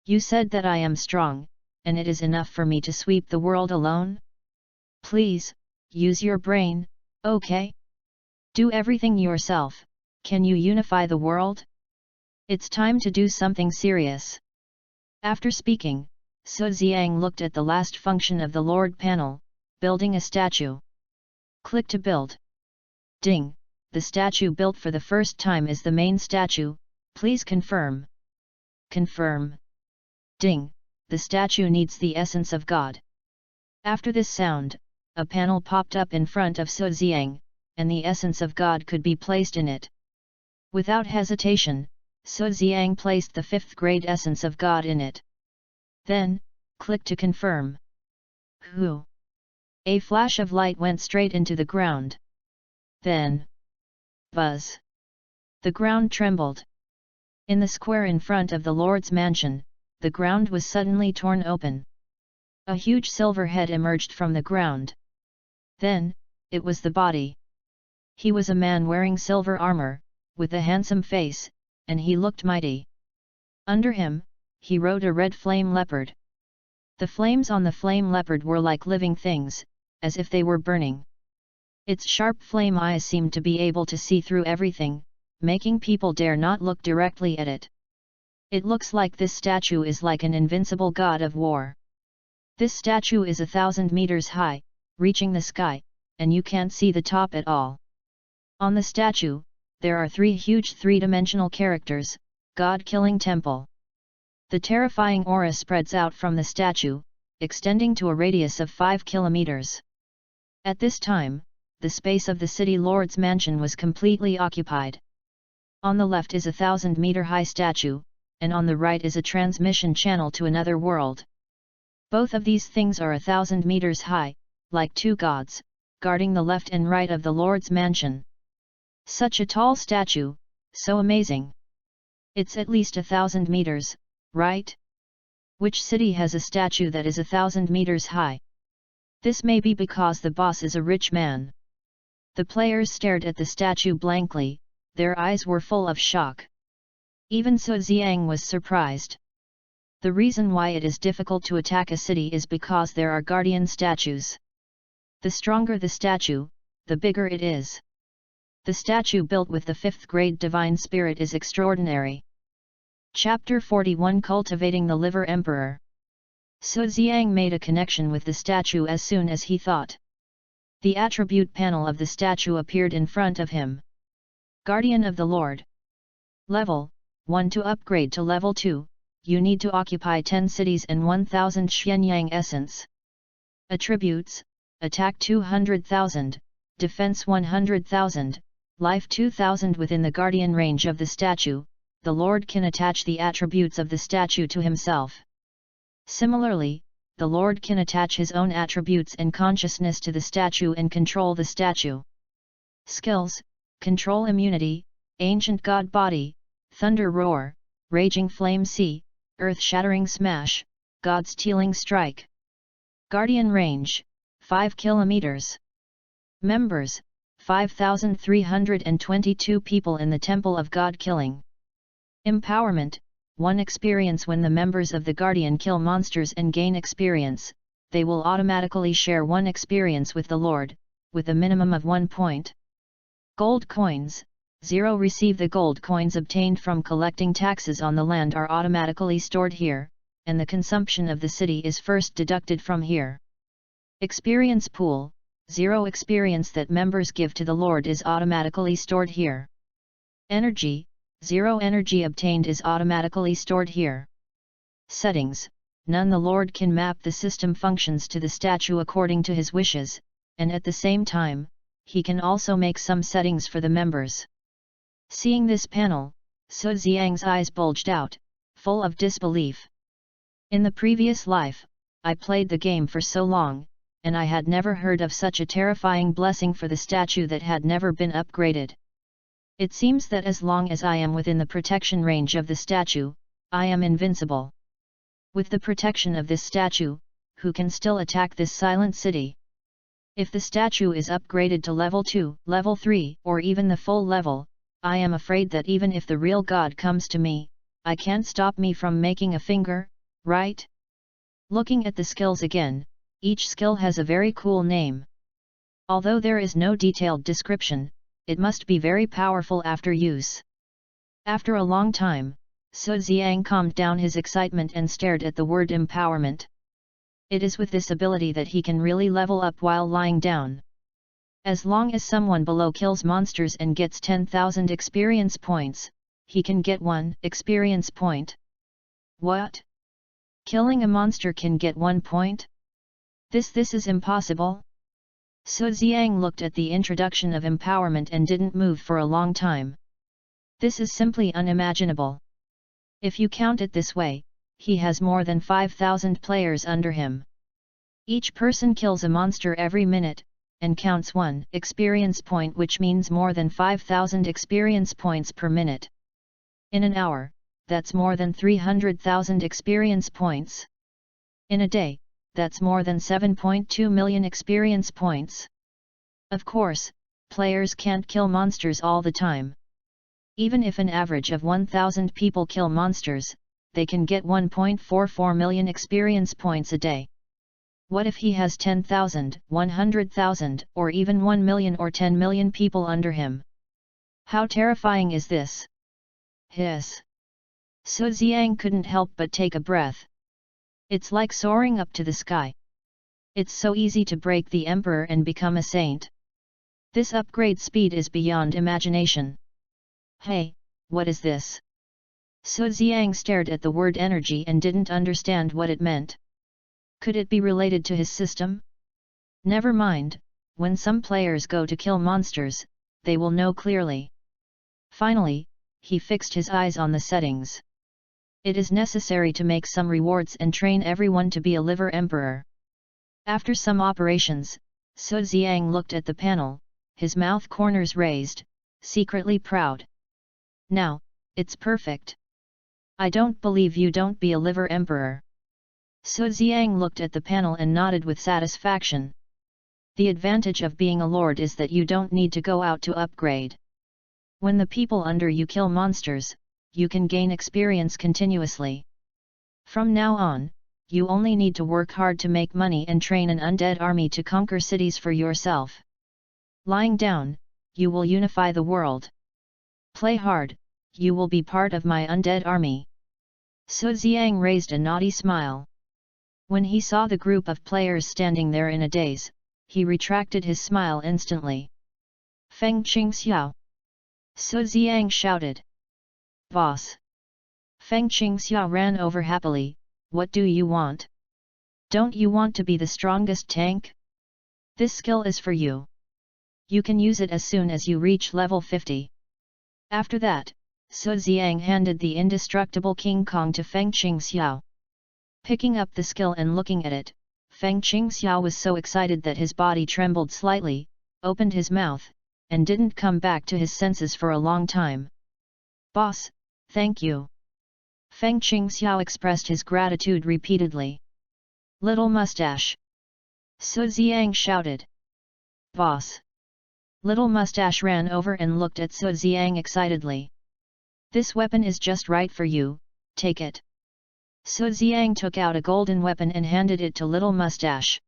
You said that I am strong, and it is enough for me to sweep the world alone? Please, use your brain, okay? Do everything yourself. Can you unify the world? It's time to do something serious. After speaking, Ziyang looked at the last function of the Lord panel, building a statue. Click to build. Ding, the statue built for the first time is the main statue, please confirm. Confirm. Ding, the statue needs the essence of God. After this sound, a panel popped up in front of Ziyang, and the essence of God could be placed in it. Without hesitation, Ziyang placed the 5th grade essence of God in it. Then, click to confirm. Whoo! A flash of light went straight into the ground. Then, buzz! The ground trembled. In the square in front of the Lord's mansion, the ground was suddenly torn open. A huge silver head emerged from the ground. Then, it was the body. He was a man wearing silver armor, with a handsome face, and he looked mighty. Under him, he rode a red flame leopard. The flames on the flame leopard were like living things, as if they were burning. Its sharp flame eyes seemed to be able to see through everything, making people dare not look directly at it. It looks like this statue is like an invincible god of war. This statue is 1,000 meters high, reaching the sky, and you can't see the top at all. On the statue, there are 3 huge 3-dimensional characters, God-killing temple. The terrifying aura spreads out from the statue, extending to a radius of 5 kilometers. At this time, the space of the city lord's mansion was completely occupied. On the left is a 1,000-meter-high statue, and on the right is a transmission channel to another world. Both of these things are 1,000 meters high, like 2 gods, guarding the left and right of the lord's mansion. Such a tall statue, so amazing. It's at least 1,000 meters, right? Which city has a statue that is 1,000 meters high? This may be because the boss is a rich man. The players stared at the statue blankly, their eyes were full of shock. Even Ziyang was surprised. The reason why it is difficult to attack a city is because there are guardian statues. The stronger the statue, the bigger it is. The statue built with the 5th grade divine spirit is extraordinary. Chapter 41 Cultivating the Liver Emperor. Ziyang made a connection with the statue as soon as he thought. The attribute panel of the statue appeared in front of him. Guardian of the Lord. Level 1. To upgrade to level 2, you need to occupy 10 cities and 1000 Xuanyang essence. Attributes: Attack 200,000, Defense 100,000, Life 2000. Within the guardian range of the statue, the Lord can attach the attributes of the statue to himself. Similarly, the Lord can attach his own attributes and consciousness to the statue and control the statue. Skills: Control Immunity, Ancient God Body, Thunder Roar, Raging Flame Sea, Earth-Shattering Smash, God-Stealing Strike. Guardian Range: 5 km. Members: 5,322 people in the Temple of God Killing. Empowerment: 1 experience. When the members of the Guardian kill monsters and gain experience, they will automatically share 1 experience with the Lord, with a minimum of 1 point. Gold Coins: 0. Receive the gold coins obtained from collecting taxes on the land are automatically stored here, and the consumption of the city is first deducted from here. Experience Pool: 0. Experience that members give to the Lord is automatically stored here. Energy: 0. Energy obtained is automatically stored here. Settings: None. The Lord can map the system functions to the statue according to his wishes, and at the same time, he can also make some settings for the members. Seeing this panel, Su Xiang's eyes bulged out, full of disbelief. In the previous life, I played the game for so long, and I had never heard of such a terrifying blessing for the statue that had never been upgraded. It seems that as long as I am within the protection range of the statue, I am invincible. With the protection of this statue, who can still attack this silent city? If the statue is upgraded to level 2, level 3, or even the full level, I am afraid that even if the real God comes to me, I can't stop me from making a finger, right? Looking at the skills again, each skill has a very cool name. Although there is no detailed description, it must be very powerful after use. After a long time, Su Xiang calmed down his excitement and stared at the word empowerment. It is with this ability that he can really level up while lying down. As long as someone below kills monsters and gets 10,000 experience points, he can get 1 experience point. What? Killing a monster can get 1 point? This is impossible? Su Xiang looked at the introduction of empowerment and didn't move for a long time. This is simply unimaginable. If you count it this way, he has more than 5,000 players under him. Each person kills a monster every minute, and counts 1 experience point, which means more than 5,000 experience points per minute. In an hour, that's more than 300,000 experience points. In a day, that's more than 7.2 million experience points. Of course, players can't kill monsters all the time. Even if an average of 1,000 people kill monsters, they can get 1.44 million experience points a day. What if he has 10,000, 100,000, or even 1 million or 10 million people under him? How terrifying is this? Hiss! Su Xiang couldn't help but take a breath. It's like soaring up to the sky. It's so easy to break the emperor and become a saint. This upgrade speed is beyond imagination. Hey, what is this? Su Xiang stared at the word energy and didn't understand what it meant. Could it be related to his system? Never mind, when some players go to kill monsters, they will know clearly. Finally, he fixed his eyes on the settings. It is necessary to make some rewards and train everyone to be a liver emperor. After some operations, Su Xiang looked at the panel, his mouth corners raised, secretly proud. Now, it's perfect. I don't believe you don't be a liver emperor. Su Xiang looked at the panel and nodded with satisfaction. The advantage of being a lord is that you don't need to go out to upgrade. When the people under you kill monsters, you can gain experience continuously. From now on, you only need to work hard to make money and train an undead army to conquer cities for yourself. Lying down, you will unify the world. Play hard, you will be part of my undead army. Su Xiang raised a naughty smile. When he saw the group of players standing there in a daze, he retracted his smile instantly. Feng Qingxiao! Su Xiang shouted. Boss! Feng Qingxiao ran over happily. What do you want? Don't you want to be the strongest tank? This skill is for you. You can use it as soon as you reach level 50. After that, Su Xiang handed the indestructible King Kong to Feng Qingxiao. Picking up the skill and looking at it, Feng Qingxiao was so excited that his body trembled slightly, opened his mouth, and didn't come back to his senses for a long time. "Boss, thank you." Feng Qingxiao expressed his gratitude repeatedly. "Little mustache!" Su Ziang shouted. "Boss!" Little mustache ran over and looked at Su Ziang excitedly. "This weapon is just right for you, take it." Su Ziang took out a golden weapon and handed it to Little mustache.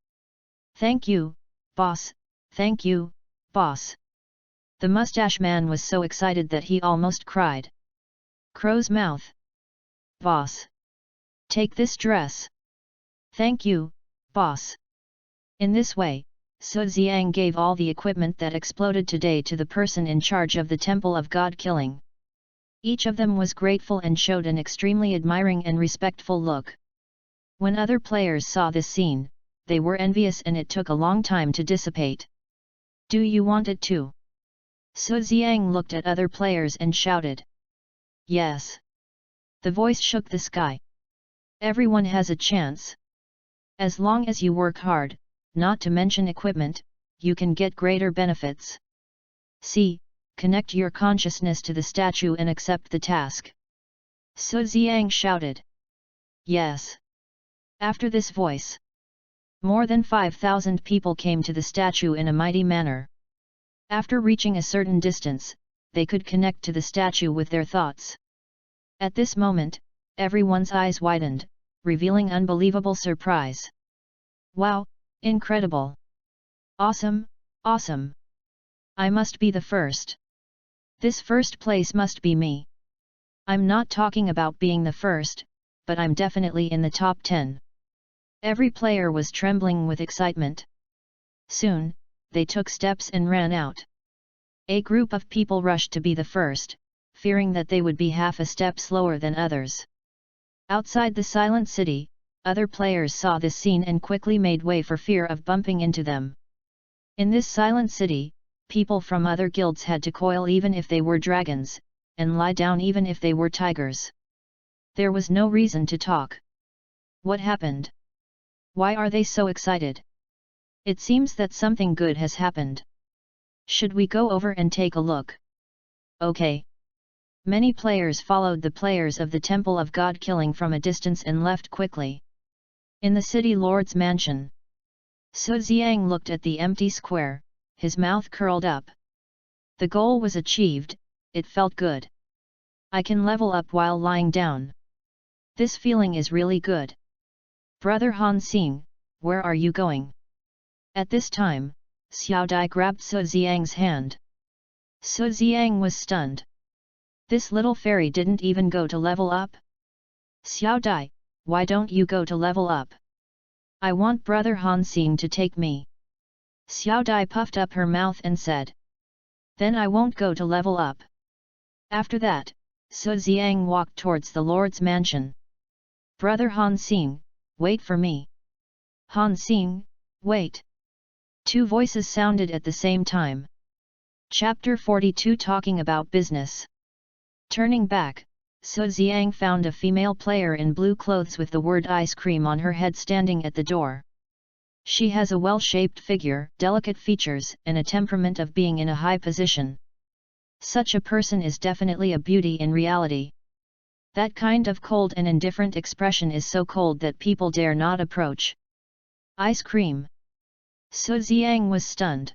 "Thank you, boss, thank you, boss." The mustache man was so excited that he almost cried. Crow's mouth. "Boss! Take this dress." "Thank you, boss." In this way, Su Ziang gave all the equipment that exploded today to the person in charge of the Temple of God Killing. Each of them was grateful and showed an extremely admiring and respectful look. When other players saw this scene, they were envious and it took a long time to dissipate. "Do you want it too?" Su Ziang looked at other players and shouted. "Yes." The voice shook the sky. "Everyone has a chance. As long as you work hard, not to mention equipment, you can get greater benefits. See, connect your consciousness to the statue and accept the task." Su Ziang shouted. "Yes." After this voice, more than 5,000 people came to the statue in a mighty manner. After reaching a certain distance, they could connect to the statue with their thoughts. At this moment, everyone's eyes widened, revealing unbelievable surprise. "Wow, incredible! Awesome, awesome! I must be the first. This first place must be me. I'm not talking about being the first, but I'm definitely in the top 10. Every player was trembling with excitement. Soon, they took steps and ran out. A group of people rushed to be the first, fearing that they would be half a step slower than others. Outside the silent city, other players saw this scene and quickly made way for fear of bumping into them. In this silent city, people from other guilds had to coil even if they were dragons, and lie down even if they were tigers. There was no reason to talk. What happened? Why are they so excited? It seems that something good has happened. Should we go over and take a look? Okay. Many players followed the players of the Temple of God Killing from a distance and left quickly. In the city lord's mansion, Su Ziang looked at the empty square, his mouth curled up. The goal was achieved, it felt good. I can level up while lying down. This feeling is really good. Brother Han Xing, where are you going? At this time, Xiao Dai grabbed Su Ziang's hand. Su Ziang was stunned. This little fairy didn't even go to level up? Xiao Dai, why don't you go to level up? I want Brother Han Xing to take me. Xiao Dai puffed up her mouth and said. Then I won't go to level up. After that, Su Ziang walked towards the Lord's mansion. Brother Han Xing, wait for me. Han Xing, wait. Two voices sounded at the same time. Chapter 42 Talking about Business. Turning back, Su Ziang found a female player in blue clothes with the word ice cream on her head standing at the door. She has a well-shaped figure, delicate features, and a temperament of being in a high position. Such a person is definitely a beauty in reality. That kind of cold and indifferent expression is so cold that people dare not approach. Ice cream. Su Ziang was stunned.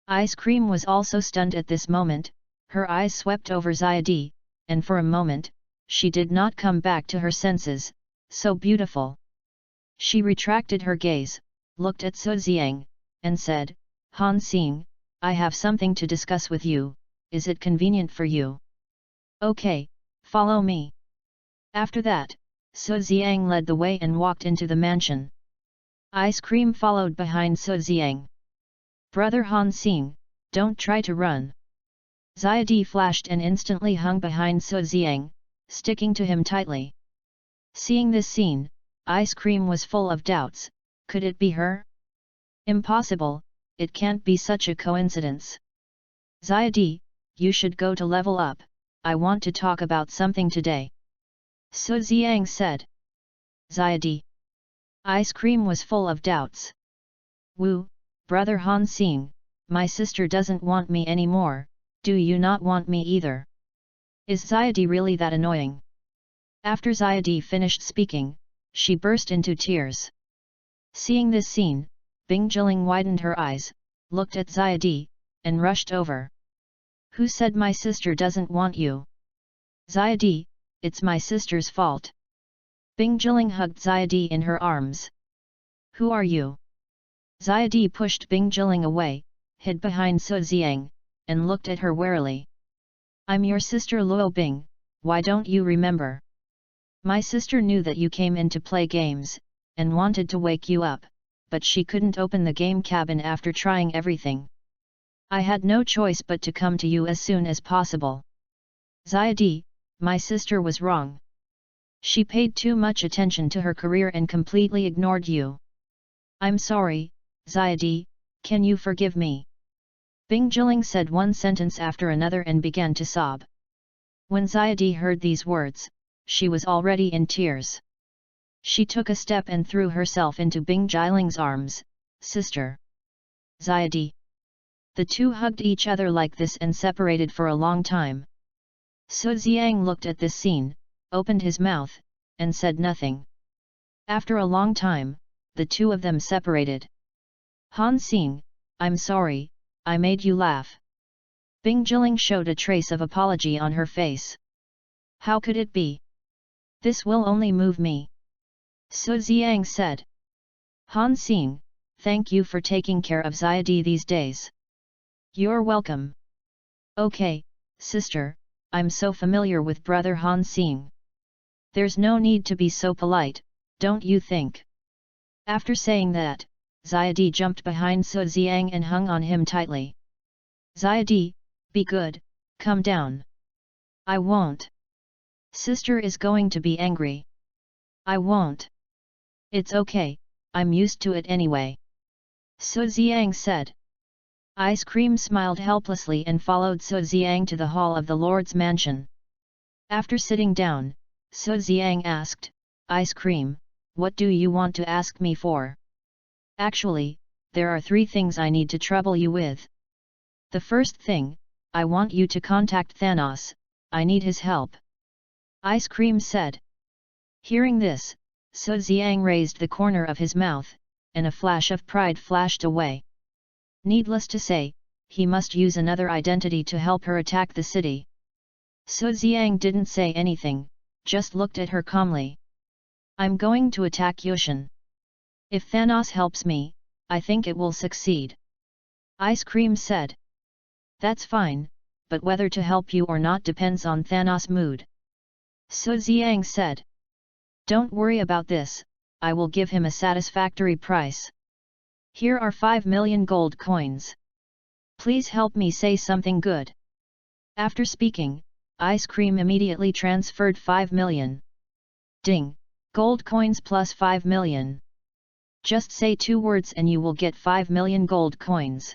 Ice cream was also stunned at this moment. Her eyes swept over Xiadi, and for a moment, she did not come back to her senses, so beautiful. She retracted her gaze, looked at Su Ziang, and said, Han Xing, I have something to discuss with you, is it convenient for you? Okay, follow me. After that, Su Ziang led the way and walked into the mansion. Ice cream followed behind Su Ziang. Brother Han Xing, don't try to run. Xiadi flashed and instantly hung behind Su Ziang, sticking to him tightly. Seeing this scene, Ice Cream was full of doubts. Could it be her? Impossible, it can't be such a coincidence. Xiadi, you should go to level up, I want to talk about something today. Su Ziang said. Xiadi. Ice Cream was full of doubts. Wu, Brother Han Xing, my sister doesn't want me anymore, do you not want me either? Is Zayadi really that annoying? After Zayadi finished speaking, she burst into tears. Seeing this scene, Bing Jiling widened her eyes, looked at Zayadi, and rushed over. Who said my sister doesn't want you? Zayadi, it's my sister's fault. Bing Jiling hugged Zayadi in her arms. Who are you? Zayadi pushed Bing Jiling away, hid behind Su Ziang, and looked at her warily. I'm your sister Luo Bing, why don't you remember? My sister knew that you came in to play games, and wanted to wake you up, but she couldn't open the game cabin after trying everything. I had no choice but to come to you as soon as possible. Zayadi, my sister was wrong. She paid too much attention to her career and completely ignored you. I'm sorry, Zayadi, can you forgive me? Bing Jiling said one sentence after another and began to sob. When Zayadi heard these words, she was already in tears. She took a step and threw herself into Bing Jiling's arms. Sister. Zayadi. The two hugged each other like this and separated for a long time. Su Ziang looked at this scene, opened his mouth, and said nothing. After a long time, the two of them separated. Han Xing, I'm sorry, I made you laugh. Bing Jiling showed a trace of apology on her face. How could it be? This will only move me. Su Ziang said. Han Xing, thank you for taking care of Zayadi these days. You're welcome. Okay, sister, I'm so familiar with brother Han Xing. There's no need to be so polite, don't you think? After saying that, Zayadi jumped behind Su Ziang and hung on him tightly. Zayadi, be good, come down. I won't. Sister is going to be angry. I won't. It's okay, I'm used to it anyway. Su Ziang said. Ice Cream smiled helplessly and followed Su Ziang to the hall of the Lord's mansion. After sitting down, Su Ziang asked, Ice Cream, what do you want to ask me for? Actually, there are 3 things I need to trouble you with. The first thing, I want you to contact Thanos, I need his help. Ice Cream said. Hearing this, Su Ziang raised the corner of his mouth, and a flash of pride flashed away. Needless to say, he must use another identity to help her attack the city. Su Ziang didn't say anything, just looked at her calmly. I'm going to attack Yushin. If Thanos helps me, I think it will succeed. Ice Cream said. That's fine, but whether to help you or not depends on Thanos' mood. Su Ziang said. Don't worry about this, I will give him a satisfactory price. Here are 5 million gold coins. Please help me say something good. After speaking, Ice Cream immediately transferred 5 million. Ding! Gold coins plus 5 million. Just say 2 words and you will get 5 million gold coins.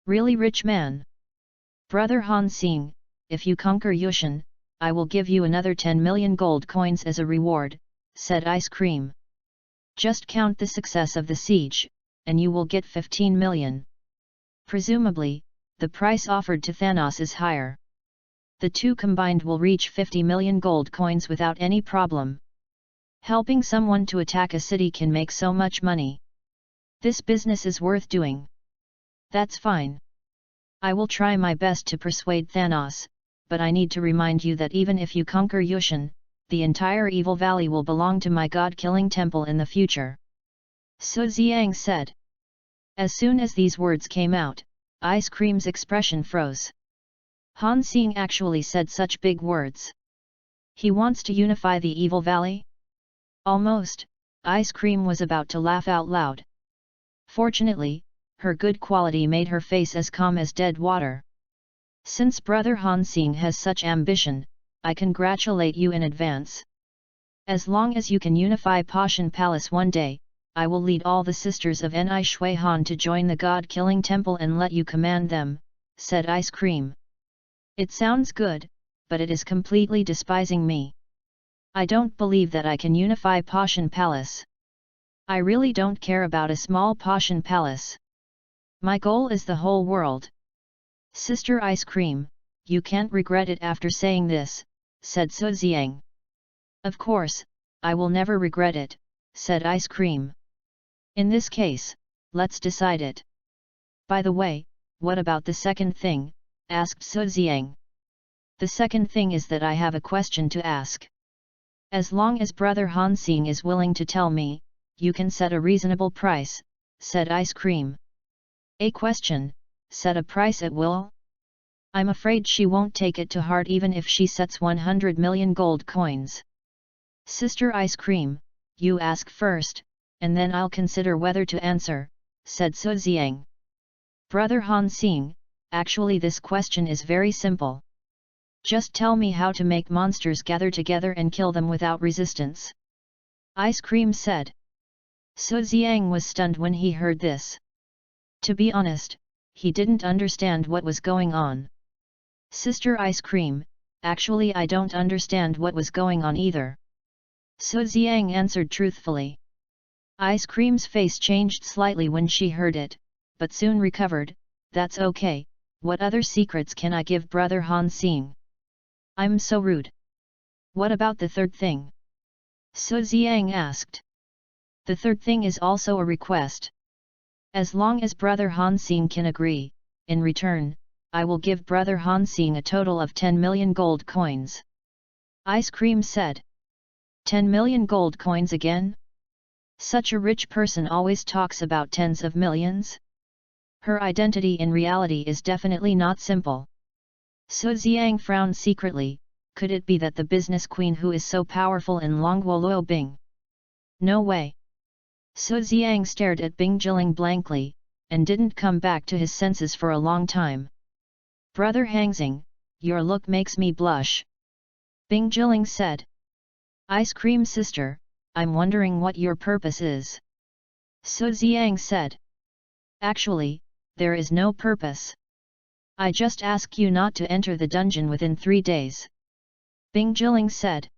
Really rich man. Brother Han Xing, if you conquer Yushin, I will give you another 10 million gold coins as a reward, said Ice Cream. Just count the success of the siege, and you will get 15 million. Presumably, the price offered to Thanos is higher. The two combined will reach 50 million gold coins without any problem. Helping someone to attack a city can make so much money. This business is worth doing. That's fine. I will try my best to persuade Thanos, but I need to remind you that even if you conquer Yushin, the entire Evil Valley will belong to my god-killing temple in the future. Su Ziang said. As soon as these words came out, Ice Cream's expression froze. Han Xing actually said such big words. He wants to unify the Evil Valley? Almost, Ice Cream was about to laugh out loud. Fortunately, her good quality made her face as calm as dead water. Since brother Han Xing has such ambition, I congratulate you in advance. As long as you can unify Pashan Palace one day, I will lead all the sisters of Ni Shui Han to join the god-killing temple and let you command them, said Ice Cream. It sounds good, but it is completely despising me. I don't believe that I can unify Pashan Palace. I really don't care about a small Pashan Palace. My goal is the whole world. Sister Ice Cream, you can't regret it after saying this, said Su Xiang. Of course, I will never regret it, said Ice Cream. In this case, let's decide it. By the way, what about the second thing, asked Su Xiang. The second thing is that I have a question to ask. As long as Brother Han Xing is willing to tell me, you can set a reasonable price, said Ice Cream. A question, set a price at will? I'm afraid she won't take it to heart even if she sets 100 million gold coins. Sister Ice Cream, you ask first, and then I'll consider whether to answer, said Su Xiang. Brother Han Xing, actually this question is very simple. Just tell me how to make monsters gather together and kill them without resistance. Ice Cream said. Su Xiang was stunned when he heard this. To be honest, he didn't understand what was going on. Sister Ice Cream, actually I don't understand what was going on either. Su Xiang answered truthfully. Ice Cream's face changed slightly when she heard it, but soon recovered. That's okay, what other secrets can I give Brother Han Xing? I'm so rude. What about the third thing? Su Xiang asked. The third thing is also a request. As long as Brother Han Xing can agree, in return, I will give Brother Han Xing a total of 10 million gold coins. Ice Cream said. 10 million gold coins again? Such a rich person always talks about tens of millions? Her identity in reality is definitely not simple. Su Xiang frowned secretly. Could it be that the business queen who is so powerful in Longguoluo Bing? No way. Su Xiang stared at Bing Jilin blankly, and didn't come back to his senses for a long time. Brother Hangxing, your look makes me blush. Bing Jilin said. Ice Cream sister, I'm wondering what your purpose is. Su Xiang said. Actually, there is no purpose. I just ask you not to enter the dungeon within 3 days. Bing Jilin said.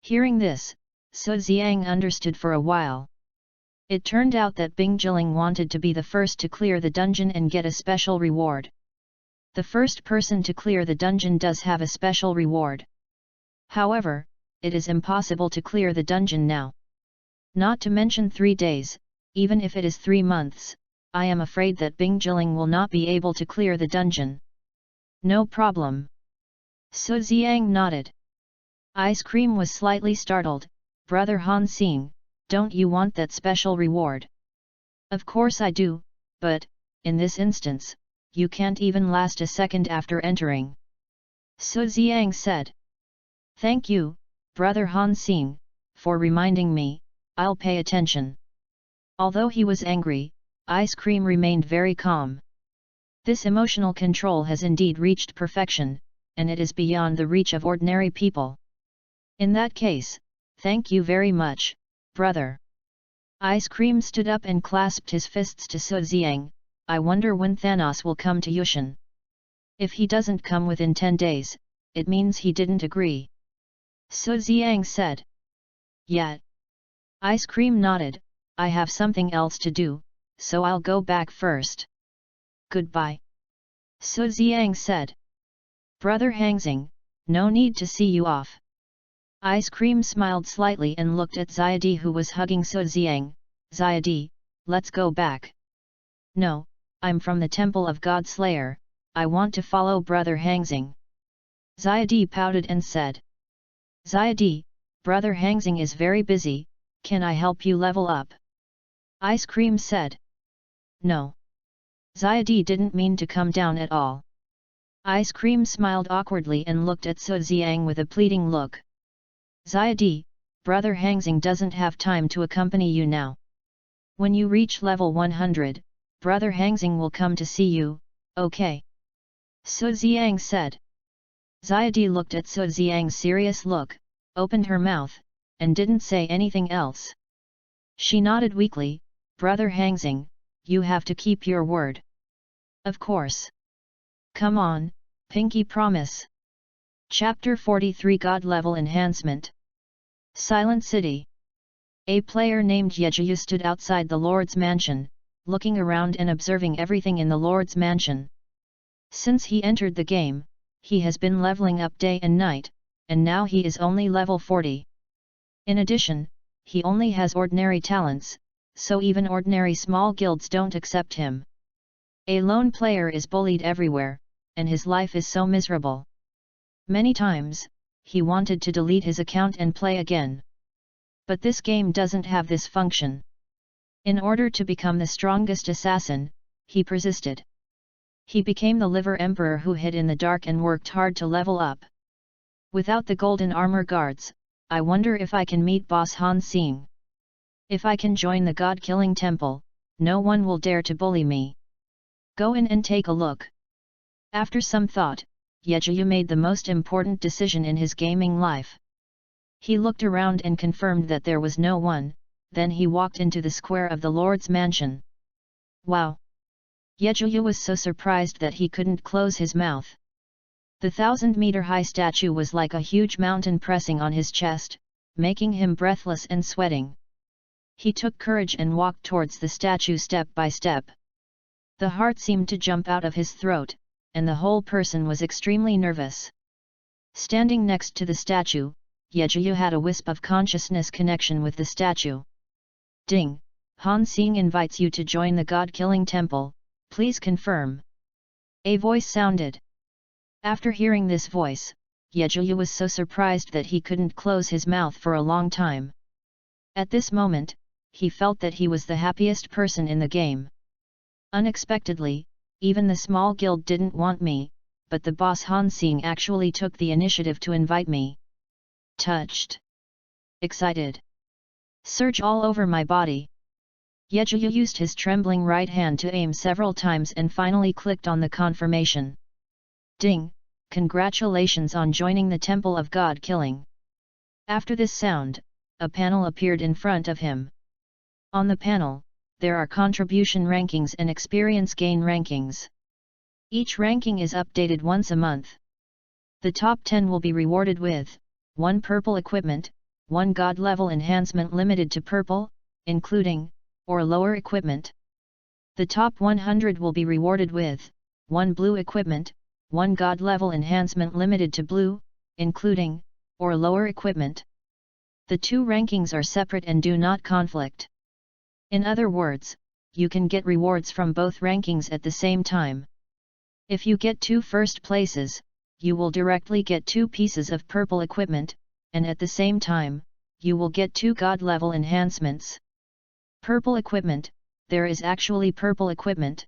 Hearing this, Su Xiang understood for a while. It turned out that Bing Jilin wanted to be the first to clear the dungeon and get a special reward. The first person to clear the dungeon does have a special reward. However, it is impossible to clear the dungeon now. Not to mention 3 days, even if it is 3 months, I am afraid that Bing Jilin will not be able to clear the dungeon. No problem. Su Xiang nodded. Ice Cream was slightly startled. Brother Han Xing, don't you want that special reward? Of course I do, but, in this instance, you can't even last a second after entering. Su Xiang said. Thank you, Brother Han Xing, for reminding me, I'll pay attention. Although he was angry, Ice Cream remained very calm. This emotional control has indeed reached perfection, and it is beyond the reach of ordinary people. In that case, thank you very much, brother. Ice Cream stood up and clasped his fists to Su Xiang. I wonder when Thanos will come to Yushan. If he doesn't come within 10 days, it means he didn't agree. Su Xiang said. Yet. Ice Cream nodded. I have something else to do, so I'll go back first. Goodbye. Su Xiang said. Brother Hangxing, no need to see you off. Ice Cream smiled slightly and looked at Xiadi who was hugging Su Xiang. Xiadi, let's go back. No, I'm from the Temple of God Slayer, I want to follow Brother Hangxing. Xiadi pouted and said. Xiadi, Brother Hangxing is very busy, can I help you level up? Ice Cream said. No. Xiadi didn't mean to come down at all. Ice Cream smiled awkwardly and looked at Su Xiang with a pleading look. Xiadi, Brother Hangxing doesn't have time to accompany you now. When you reach level 100, Brother Hangxing will come to see you, okay? Su Xiang said. Xiadi looked at Su Xiang's serious look, opened her mouth, and didn't say anything else. She nodded weakly. Brother Hangxing, you have to keep your word. Of course. Come on, pinky promise. Chapter 43 God Level Enhancement. Silent City. A player named Yejiyu stood outside the Lord's mansion, looking around and observing everything in the Lord's mansion. Since he entered the game, he has been leveling up day and night, and now he is only level 40. In addition, he only has ordinary talents, so even ordinary small guilds don't accept him. A lone player is bullied everywhere, and his life is so miserable. Many times, he wanted to delete his account and play again. But this game doesn't have this function. In order to become the strongest assassin, he persisted. He became the liver emperor who hid in the dark and worked hard to level up. Without the golden armor guards, I wonder if I can meet boss Han Xing. If I can join the god-killing temple, no one will dare to bully me. Go in and take a look. After some thought, Yejiyu made the most important decision in his gaming life. He looked around and confirmed that there was no one, then he walked into the square of the Lord's mansion. Wow! Yejiyu was so surprised that he couldn't close his mouth. The 1,000-meter-high statue was like a huge mountain pressing on his chest, making him breathless and sweating. He took courage and walked towards the statue step by step. The heart seemed to jump out of his throat, and the whole person was extremely nervous. Standing next to the statue, Yejiyu had a wisp of consciousness connection with the statue. Ding! Han Xing invites you to join the god-killing temple, please confirm. A voice sounded. After hearing this voice, Yejiyu was so surprised that he couldn't close his mouth for a long time. At this moment, he felt that he was the happiest person in the game. Unexpectedly, even the small guild didn't want me, but the boss Han Xing actually took the initiative to invite me. Touched. Excited. Surge all over my body. Yejiyu used his trembling right hand to aim several times and finally clicked on the confirmation. Ding! Congratulations on joining the Temple of God Killing. After this sound, a panel appeared in front of him. On the panel, there are contribution rankings and experience gain rankings. Each ranking is updated once a month. The top 10 will be rewarded with 1 purple equipment, 1 god level enhancement limited to purple, including, or lower equipment. The top 100 will be rewarded with 1 blue equipment, 1 god level enhancement limited to blue, including, or lower equipment. The two rankings are separate and do not conflict. In other words, you can get rewards from both rankings at the same time. If you get 2 first places, you will directly get 2 pieces of purple equipment, and at the same time, you will get 2 god level enhancements. Purple equipment, there is actually purple equipment.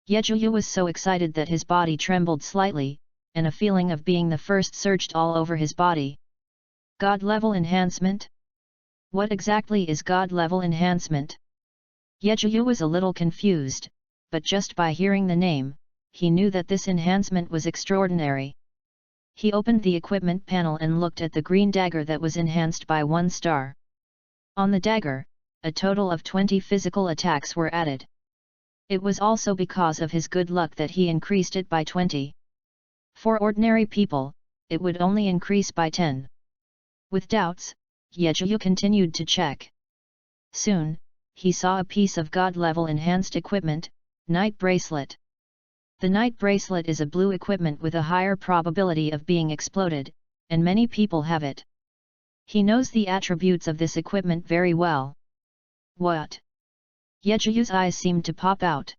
Yejiyu was so excited that his body trembled slightly, and a feeling of being the first surged all over his body. God level enhancement? What exactly is god level enhancement? Yejiyu was a little confused, but just by hearing the name, he knew that this enhancement was extraordinary. He opened the equipment panel and looked at the green dagger that was enhanced by 1 star. On the dagger, a total of 20 physical attacks were added. It was also because of his good luck that he increased it by 20. For ordinary people, it would only increase by 10. With doubts, Yejiyu continued to check. Soon, he saw a piece of god-level enhanced equipment, Night Bracelet. The Night Bracelet is a blue equipment with a higher probability of being exploded, and many people have it. He knows the attributes of this equipment very well. What? Yejiyu's eyes seemed to pop out.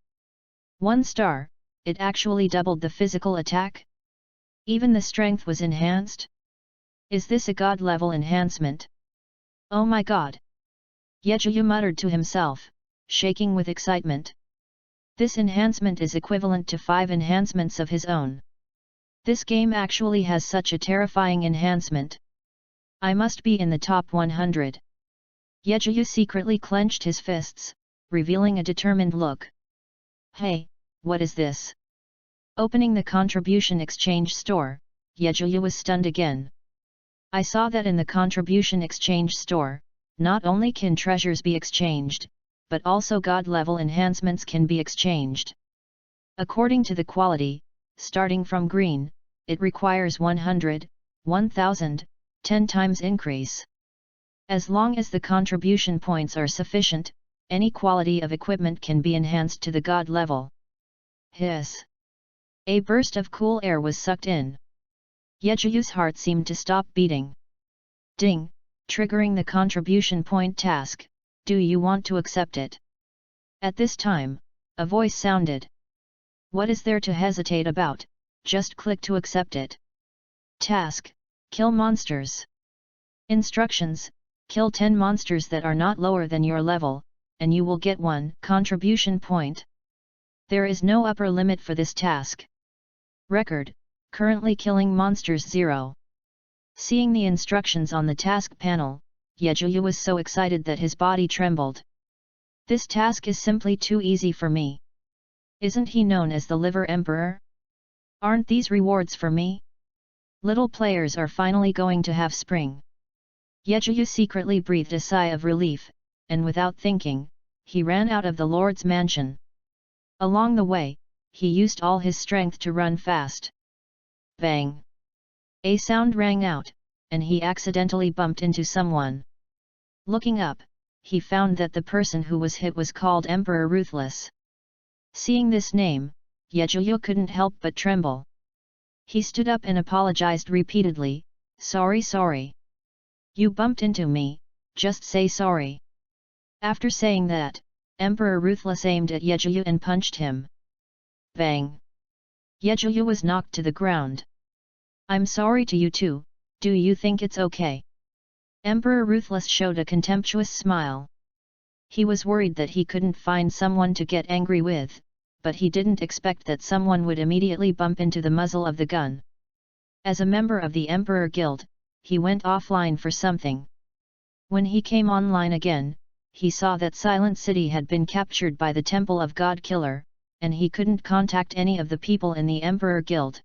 1 star, it actually doubled the physical attack? Even the strength was enhanced? Is this a god-level enhancement? Oh my god! Yejiyu muttered to himself, shaking with excitement. This enhancement is equivalent to 5 enhancements of his own. This game actually has such a terrifying enhancement. I must be in the top 100. Yejiyu secretly clenched his fists, revealing a determined look. Hey, what is this? Opening the contribution exchange store, Yejiyu was stunned again. I saw that in the contribution exchange store, not only can treasures be exchanged, but also god-level enhancements can be exchanged. According to the quality, starting from green, it requires 100, 1000, 10 times increase. As long as the contribution points are sufficient, any quality of equipment can be enhanced to the god level. Hiss! A burst of cool air was sucked in. Yejuyu's heart seemed to stop beating. Ding! Triggering the contribution point task. Do you want to accept it? At this time, a voice sounded. What is there to hesitate about? Just click to accept it. Task: kill monsters. Instructions: kill 10 monsters that are not lower than your level, and you will get 1 contribution point. There is no upper limit for this task. Record: currently killing monsters 0. Seeing the instructions on the task panel, Yejuyu was so excited that his body trembled. This task is simply too easy for me. Isn't he known as the Liver Emperor? Aren't these rewards for me? Little players are finally going to have spring. Yejuyu secretly breathed a sigh of relief, and without thinking, he ran out of the Lord's mansion. Along the way, he used all his strength to run fast. Bang! A sound rang out, and he accidentally bumped into someone. Looking up, he found that the person who was hit was called Emperor Ruthless. Seeing this name, Yejuyu couldn't help but tremble. He stood up and apologized repeatedly, sorry. You bumped into me, just say sorry. After saying that, Emperor Ruthless aimed at Yejuyu and punched him. Bang! Yejuyu was knocked to the ground. I'm sorry to you too, do you think it's okay? Emperor Ruthless showed a contemptuous smile. He was worried that he couldn't find someone to get angry with, but he didn't expect that someone would immediately bump into the muzzle of the gun. As a member of the Emperor Guild, he went offline for something. When he came online again, he saw that Silent City had been captured by the Temple of God Killer, and he couldn't contact any of the people in the Emperor Guild.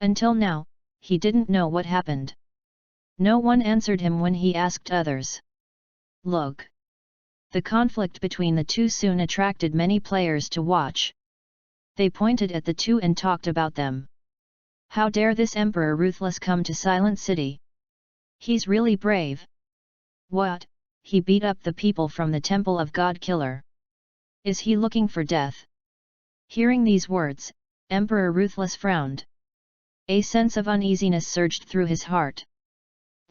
Until now, he didn't know what happened. No one answered him when he asked others. Look! The conflict between the two soon attracted many players to watch. They pointed at the two and talked about them. How dare this Emperor Ruthless come to Silent City? He's really brave. What? He beat up the people from the Temple of God Killer. Is he looking for death? Hearing these words, Emperor Ruthless frowned. A sense of uneasiness surged through his heart.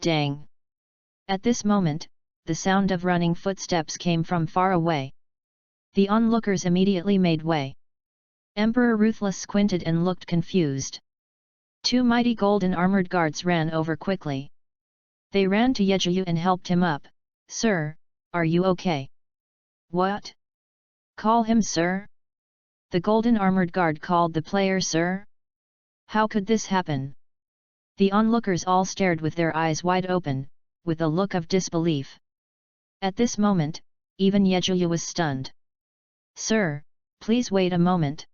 Dang! At this moment, the sound of running footsteps came from far away. The onlookers immediately made way. Emperor Ruthless squinted and looked confused. 2 mighty golden armored guards ran over quickly. They ran to Yejuyu and helped him up. Sir, are you okay? What? Call him sir? The golden armored guard called the player sir? How could this happen? The onlookers all stared with their eyes wide open, with a look of disbelief. At this moment, even Yejuyu was stunned. Sir, please wait a moment.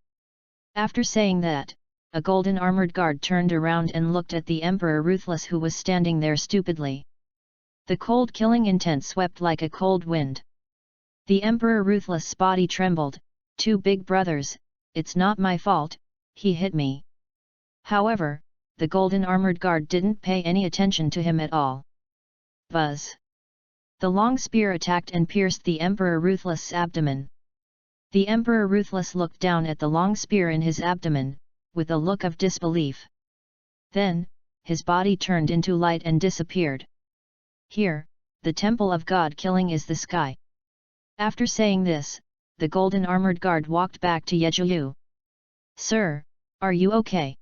After saying that, a golden armored guard turned around and looked at the Emperor Ruthless who was standing there stupidly. The cold killing intent swept like a cold wind. The Emperor Ruthless' body trembled. 2 big brothers, it's not my fault, he hit me. However, the golden armored guard didn't pay any attention to him at all. Buzz! The long spear attacked and pierced the Emperor Ruthless' abdomen. The Emperor Ruthless looked down at the long spear in his abdomen, with a look of disbelief. Then, his body turned into light and disappeared. Here, the Temple of God Killing is the sky. After saying this, the golden armored guard walked back to Yejuyu. Sir, are you okay?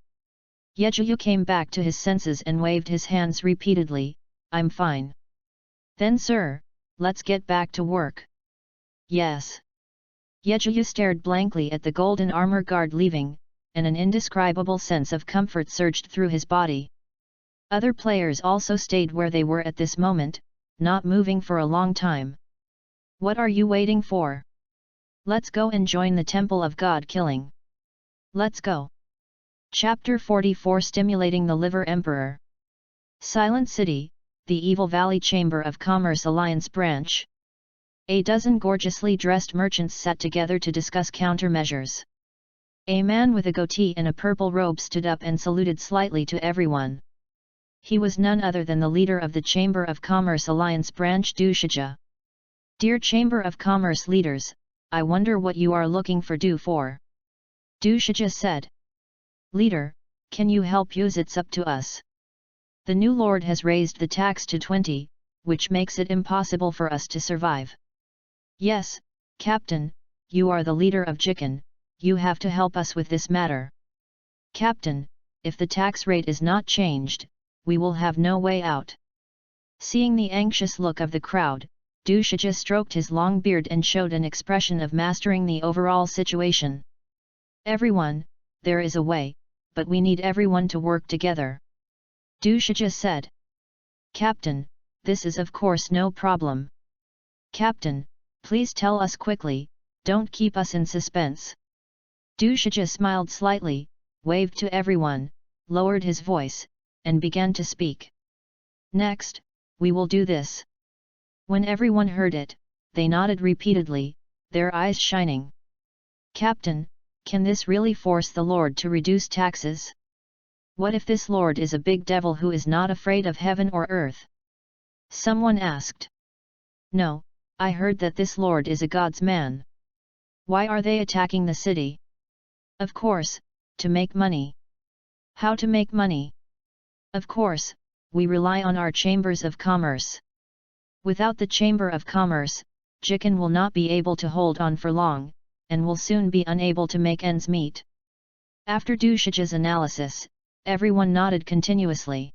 Yejuyu came back to his senses and waved his hands repeatedly, I'm fine. Then sir, let's get back to work. Yes. Yejuyu stared blankly at the golden armor guard leaving, and an indescribable sense of comfort surged through his body. Other players also stayed where they were at this moment, not moving for a long time. What are you waiting for? Let's go and join the Temple of God Killing. Let's go. Chapter 44 Stimulating the Liver Emperor. Silent City, the Evil Valley Chamber of Commerce Alliance Branch. A dozen gorgeously dressed merchants sat together to discuss countermeasures. A man with a goatee and a purple robe stood up and saluted slightly to everyone. He was none other than the leader of the Chamber of Commerce Alliance Branch Dushija. Dear Chamber of Commerce leaders, I wonder what you are looking for do for. Du Shijia said. Leader, can you help use it's up to us. The new lord has raised the tax to 20, which makes it impossible for us to survive. Yes, Captain, you are the leader of Jikan, you have to help us with this matter. Captain, if the tax rate is not changed, we will have no way out. Seeing the anxious look of the crowd, Du Shijia stroked his long beard and showed an expression of mastering the overall situation. Everyone, there is a way, but we need everyone to work together. Du Shijia said. Captain, this is of course no problem. Captain, please tell us quickly, don't keep us in suspense. Du Shijia smiled slightly, waved to everyone, lowered his voice, and began to speak. Next, we will do this. When everyone heard it, they nodded repeatedly, their eyes shining. Captain, can this really force the Lord to reduce taxes? What if this Lord is a big devil who is not afraid of heaven or earth? Someone asked. No, I heard that this Lord is a God's man. Why are they attacking the city? Of course, to make money. How to make money? Of course, we rely on our chambers of commerce. Without the Chamber of Commerce, Jikan will not be able to hold on for long, and will soon be unable to make ends meet. After Du Shijia's analysis, everyone nodded continuously.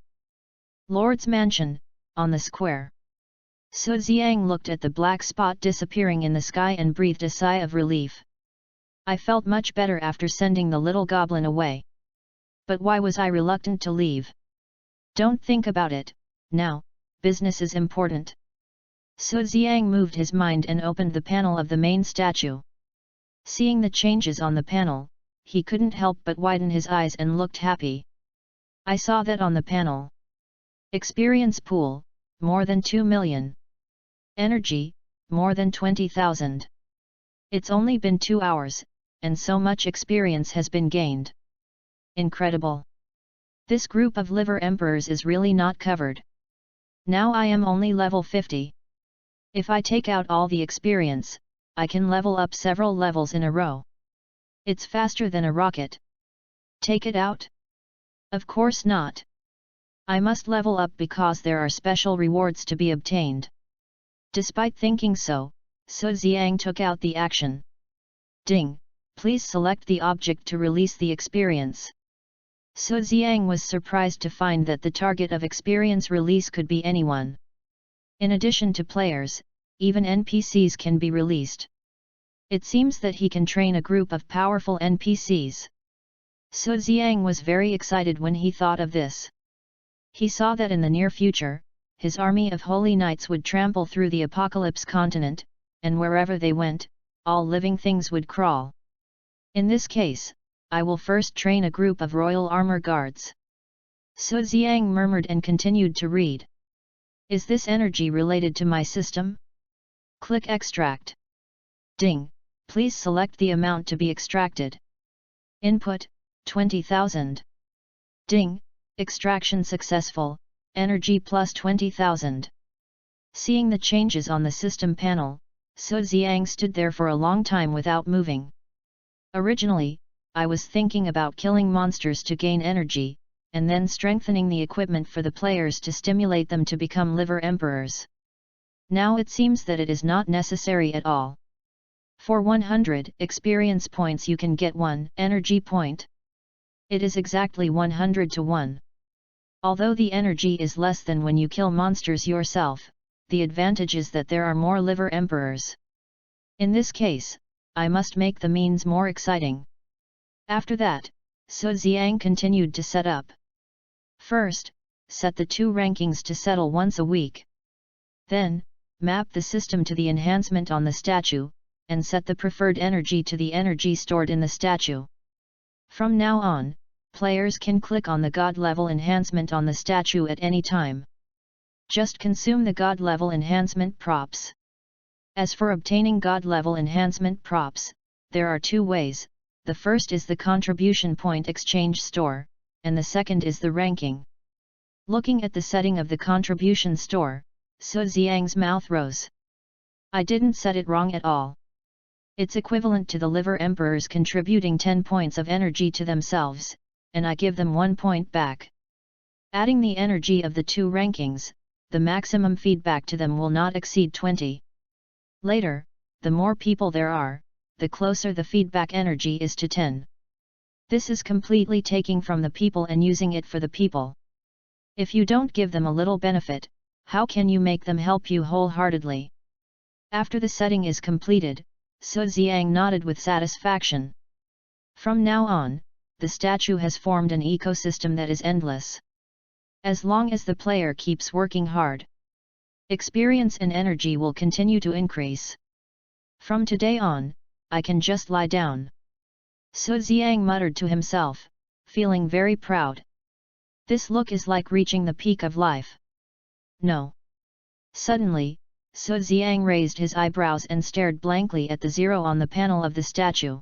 Lord's Mansion, on the square. Su Xiang looked at the black spot disappearing in the sky and breathed a sigh of relief. I felt much better after sending the little goblin away. But why was I reluctant to leave? Don't think about it, now, business is important. Su Xiang moved his mind and opened the panel of the main statue. Seeing the changes on the panel, he couldn't help but widen his eyes and looked happy. I saw that on the panel. Experience pool, more than 2 million. Energy, more than 20,000. It's only been 2 hours, and so much experience has been gained. Incredible. This group of liver emperors is really not covered. Now I am only level 50. If I take out all the experience, I can level up several levels in a row. It's faster than a rocket. Take it out? Of course not. I must level up because there are special rewards to be obtained. Despite thinking so, Su Xiang took out the action. Ding, please select the object to release the experience. Su Xiang was surprised to find that the target of experience release could be anyone. In addition to players, even NPCs can be released. It seems that he can train a group of powerful NPCs. Su Xiang was very excited when he thought of this. He saw that in the near future, his army of holy knights would trample through the apocalypse continent, and wherever they went, all living things would crawl. In this case, I will first train a group of royal armor guards. Su Xiang murmured and continued to read. Is this energy related to my system? Click Extract. Ding, please select the amount to be extracted. Input, 20,000. Ding, extraction successful, energy plus 20,000. Seeing the changes on the system panel, Su Xiang stood there for a long time without moving. Originally, I was thinking about killing monsters to gain energy, and then strengthening the equipment for the players to stimulate them to become liver emperors. Now it seems that it is not necessary at all. For 100 experience points you can get 1 energy point. It is exactly 100 to 1. Although the energy is less than when you kill monsters yourself, the advantage is that there are more liver emperors. In this case, I must make the means more exciting. After that, Su Xiang continued to set up. First, set the 2 rankings to settle once a week. Then, map the system to the enhancement on the statue, and set the preferred energy to the energy stored in the statue. From now on, players can click on the God level enhancement on the statue at any time. Just consume the God level enhancement props. As for obtaining God level enhancement props, there are 2 ways. The first is the contribution point exchange store, and the second is the ranking. Looking at the setting of the contribution store, Su Xiang's mouth rose. I didn't set it wrong at all. It's equivalent to the liver emperors contributing 10 points of energy to themselves, and I give them 1 point back. Adding the energy of the two rankings, the maximum feedback to them will not exceed 20. Later, the more people there are, the closer the feedback energy is to 10. This is completely taking from the people and using it for the people. If you don't give them a little benefit, how can you make them help you wholeheartedly? After the setting is completed, Su Xiang nodded with satisfaction. From now on, the statue has formed an ecosystem that is endless. As long as the player keeps working hard, experience and energy will continue to increase. From today on, I can just lie down. Su Xiang muttered to himself, feeling very proud. This look is like reaching the peak of life. No. Suddenly, Su Xiang raised his eyebrows and stared blankly at the 0 on the panel of the statue.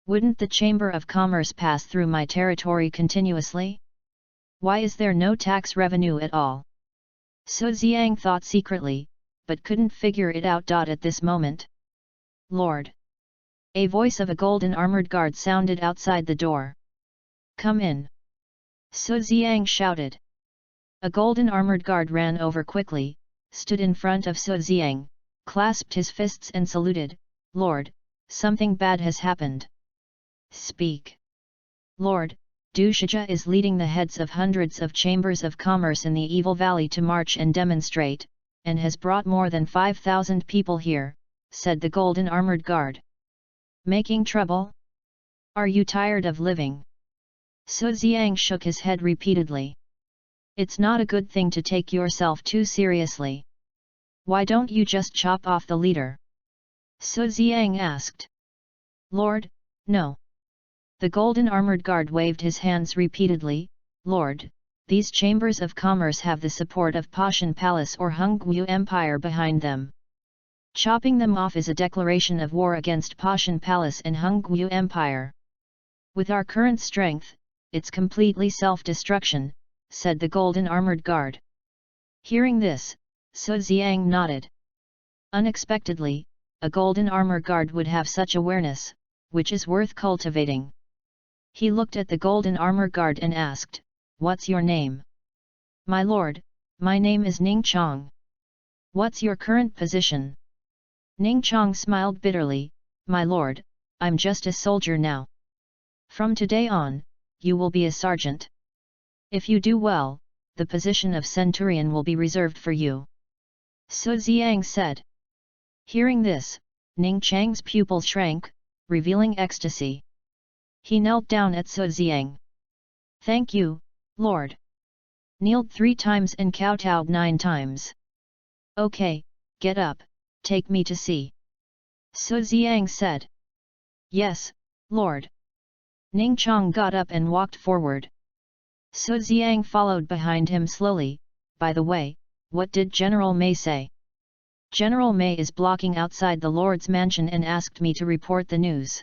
Wouldn't the Chamber of Commerce pass through my territory continuously? Why is there no tax revenue at all? Su Xiang thought secretly, but couldn't figure it out. At this moment, Lord! A voice of a golden armored guard sounded outside the door. Come in! Su Xiang shouted. A golden armored guard ran over quickly, stood in front of Su Xiang, clasped his fists and saluted, Lord, something bad has happened. Speak. Lord, Du Shijia is leading the heads of hundreds of chambers of commerce in the Evil Valley to march and demonstrate, and has brought more than 5,000 people here, said the golden armored guard. Making trouble? Are you tired of living? Su Xiang shook his head repeatedly. It's not a good thing to take yourself too seriously. Why don't you just chop off the leader? Su Xiang asked. Lord, no. The golden armored guard waved his hands repeatedly, Lord, these chambers of commerce have the support of Pashan Palace or Hongwu Empire behind them. Chopping them off is a declaration of war against Pashan Palace and Hongwu Empire. With our current strength, it's completely self-destruction, said the golden armored guard. Hearing this, Su Xiang nodded. Unexpectedly, a golden armor guard would have such awareness, which is worth cultivating. He looked at the golden armor guard and asked, What's your name? My lord, my name is Ning Chong. What's your current position? Ning Chong smiled bitterly, My lord, I'm just a soldier now. From today on, you will be a sergeant. If you do well, the position of centurion will be reserved for you. Su Xiang said. Hearing this, Ning Chang's pupils shrank, revealing ecstasy. He knelt down at Su Xiang. Thank you, Lord. Kneeled 3 times and kowtowed 9 times. Okay, get up, take me to see. Su Xiang said. Yes, Lord. Ning Chong got up and walked forward. Su Xiang followed behind him slowly. By the way, what did General Mei say? General Mei is blocking outside the Lord's mansion and asked me to report the news.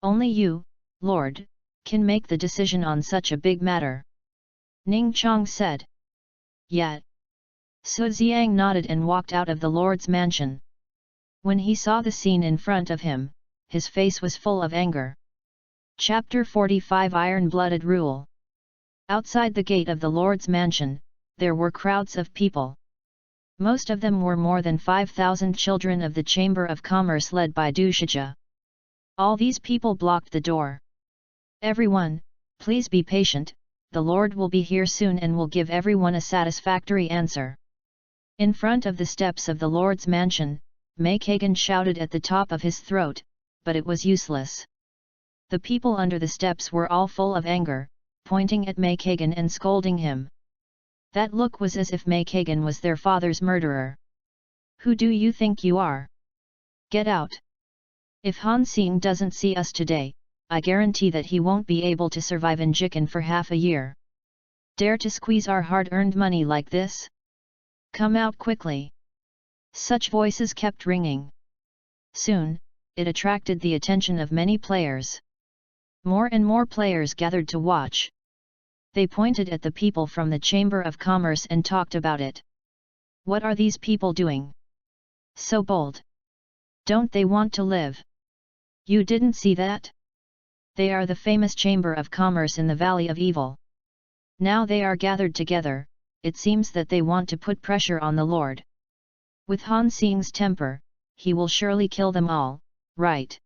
Only you, Lord, can make the decision on such a big matter. Ning Chong said. Yet. Su Xiang nodded and walked out of the Lord's mansion. When he saw the scene in front of him, his face was full of anger. Chapter 45 Iron-Blooded Rule. Outside the gate of the Lord's mansion, there were crowds of people. Most of them were more than 5,000 children of the Chamber of Commerce led by Du Shijia. All these people blocked the door. Everyone, please be patient, the Lord will be here soon and will give everyone a satisfactory answer. In front of the steps of the Lord's mansion, Mei Kagan shouted at the top of his throat, but it was useless. The people under the steps were all full of anger, pointing at Mei Kagan and scolding him. That look was as if Mei Kagan was their father's murderer. Who do you think you are? Get out! If Han Xing doesn't see us today, I guarantee that he won't be able to survive in Jikan for half a year. Dare to squeeze our hard-earned money like this? Come out quickly! Such voices kept ringing. Soon, it attracted the attention of many players. More and more players gathered to watch. They pointed at the people from the Chamber of Commerce and talked about it. What are these people doing? So bold. Don't they want to live? You didn't see that? They are the famous Chamber of Commerce in the Valley of Evil. Now they are gathered together, it seems that they want to put pressure on the Lord. With Han Xing's temper, he will surely kill them all, right?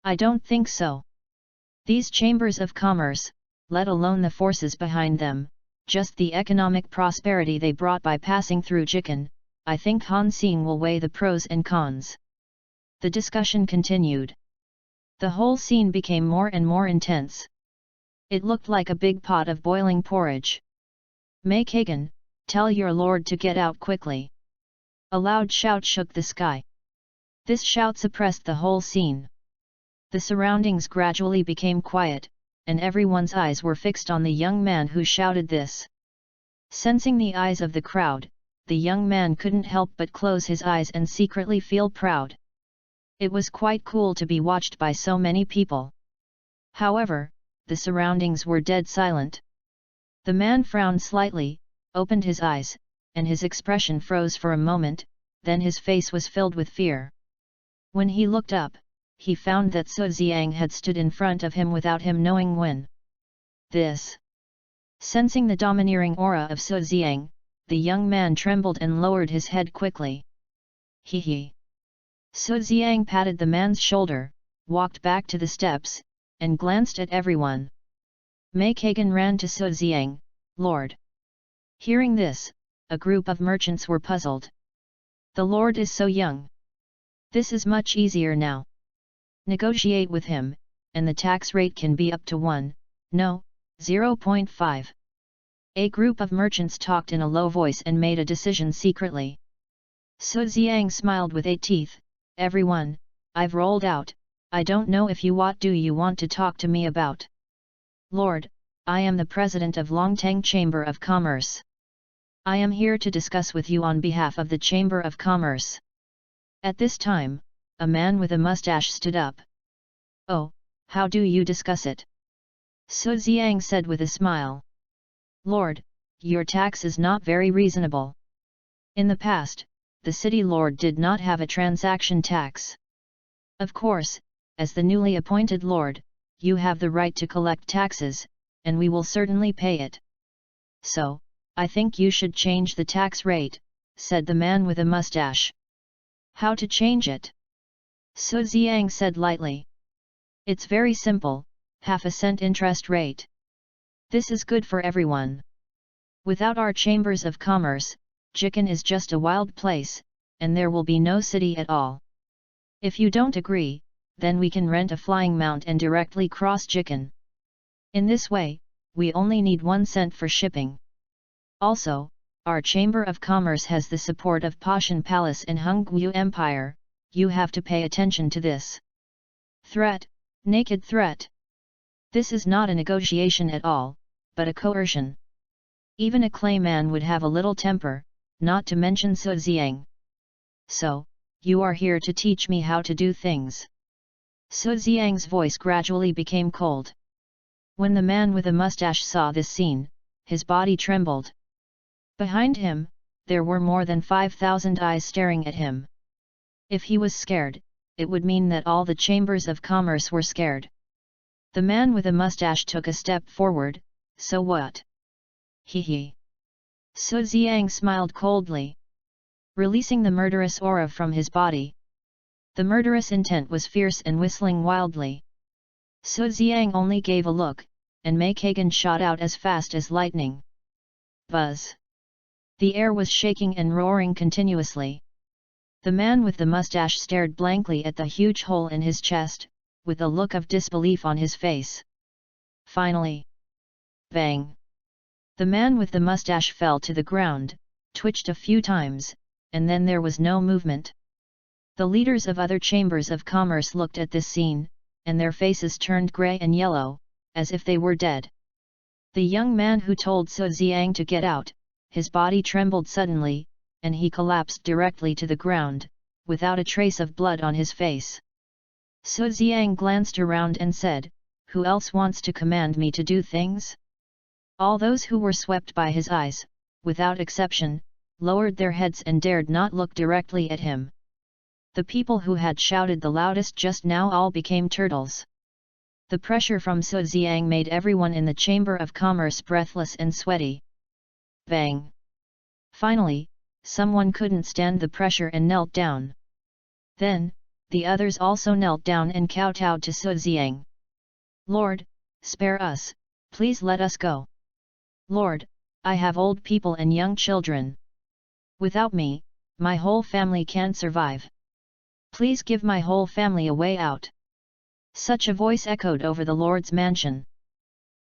I don't think so. These chambers of commerce, let alone the forces behind them, just the economic prosperity they brought by passing through Jikan, I think Han Xing will weigh the pros and cons. The discussion continued. The whole scene became more and more intense. It looked like a big pot of boiling porridge. Mei Kagan, tell your lord to get out quickly. A loud shout shook the sky. This shout suppressed the whole scene. The surroundings gradually became quiet, and everyone's eyes were fixed on the young man who shouted this. Sensing the eyes of the crowd, the young man couldn't help but close his eyes and secretly feel proud. It was quite cool to be watched by so many people. However, the surroundings were dead silent. The man frowned slightly, opened his eyes, and his expression froze for a moment, then his face was filled with fear. When he looked up, he found that Su Xiang had stood in front of him without him knowing when. This. Sensing the domineering aura of Su Xiang, the young man trembled and lowered his head quickly. He he. Su Xiang patted the man's shoulder, walked back to the steps, and glanced at everyone. Mei Kagan ran to Su Xiang, Lord. Hearing this, a group of merchants were puzzled. The Lord is so young. This is much easier now. Negotiate with him, and the tax rate can be up to 0.5. A group of merchants talked in a low voice and made a decision secretly. Su Xiang smiled with 8 teeth, everyone, I've rolled out, I don't know if what do you want to talk to me about? Lord, I am the president of Longtang Chamber of Commerce. I am here to discuss with you on behalf of the Chamber of Commerce. At this time, a man with a mustache stood up. Oh, how do you discuss it? Su Xiang said with a smile. Lord, your tax is not very reasonable. In the past, the city lord did not have a transaction tax. Of course, as the newly appointed lord, you have the right to collect taxes, and we will certainly pay it. So, I think you should change the tax rate, said the man with a mustache. How to change it? Su Xiang said lightly. It's very simple, half a cent interest rate. This is good for everyone. Without our chambers of commerce, Jikan is just a wild place, and there will be no city at all. If you don't agree, then we can rent a flying mount and directly cross Jikan. In this way, we only need 1 cent for shipping. Also, our Chamber of Commerce has the support of Pashan Palace and Hungwu Empire, you have to pay attention to this. Threat, naked threat. This is not a negotiation at all, but a coercion. Even a clayman would have a little temper, not to mention Su Xiang. So, you are here to teach me how to do things. Su Xiang's voice gradually became cold. When the man with a mustache saw this scene, his body trembled. Behind him, there were more than 5,000 eyes staring at him. If he was scared, it would mean that all the chambers of commerce were scared. The man with a mustache took a step forward, so what? He. Su Xiang smiled coldly. Releasing the murderous aura from his body. The murderous intent was fierce and whistling wildly. Su Xiang only gave a look, and Mei Kagan shot out as fast as lightning. Buzz! The air was shaking and roaring continuously. The man with the mustache stared blankly at the huge hole in his chest, with a look of disbelief on his face. Finally! Bang! The man with the mustache fell to the ground, twitched a few times, and then there was no movement. The leaders of other chambers of commerce looked at this scene, and their faces turned grey and yellow, as if they were dead. The young man who told Su Xiang to get out, his body trembled suddenly, and he collapsed directly to the ground, without a trace of blood on his face. Su Xiang glanced around and said, "Who else wants to command me to do things?" All those who were swept by his eyes, without exception, lowered their heads and dared not look directly at him. The people who had shouted the loudest just now all became turtles. The pressure from Su Xiang made everyone in the Chamber of Commerce breathless and sweaty. Bang! Finally, someone couldn't stand the pressure and knelt down. Then, the others also knelt down and kowtowed to Su Xiang. "Lord, spare us, please let us go. Lord, I have old people and young children. Without me, my whole family can't survive. Please give my whole family a way out." Such a voice echoed over the Lord's mansion.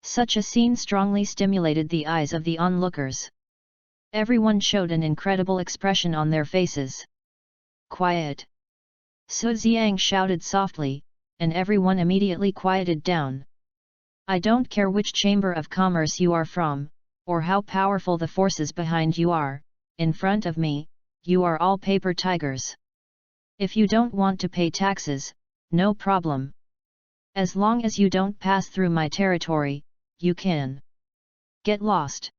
Such a scene strongly stimulated the eyes of the onlookers. Everyone showed an incredible expression on their faces. "Quiet!" Su Xiang shouted softly, and everyone immediately quieted down. "I don't care which chamber of commerce you are from, or how powerful the forces behind you are, in front of me, you are all paper tigers. If you don't want to pay taxes, no problem. As long as you don't pass through my territory, you can get lost."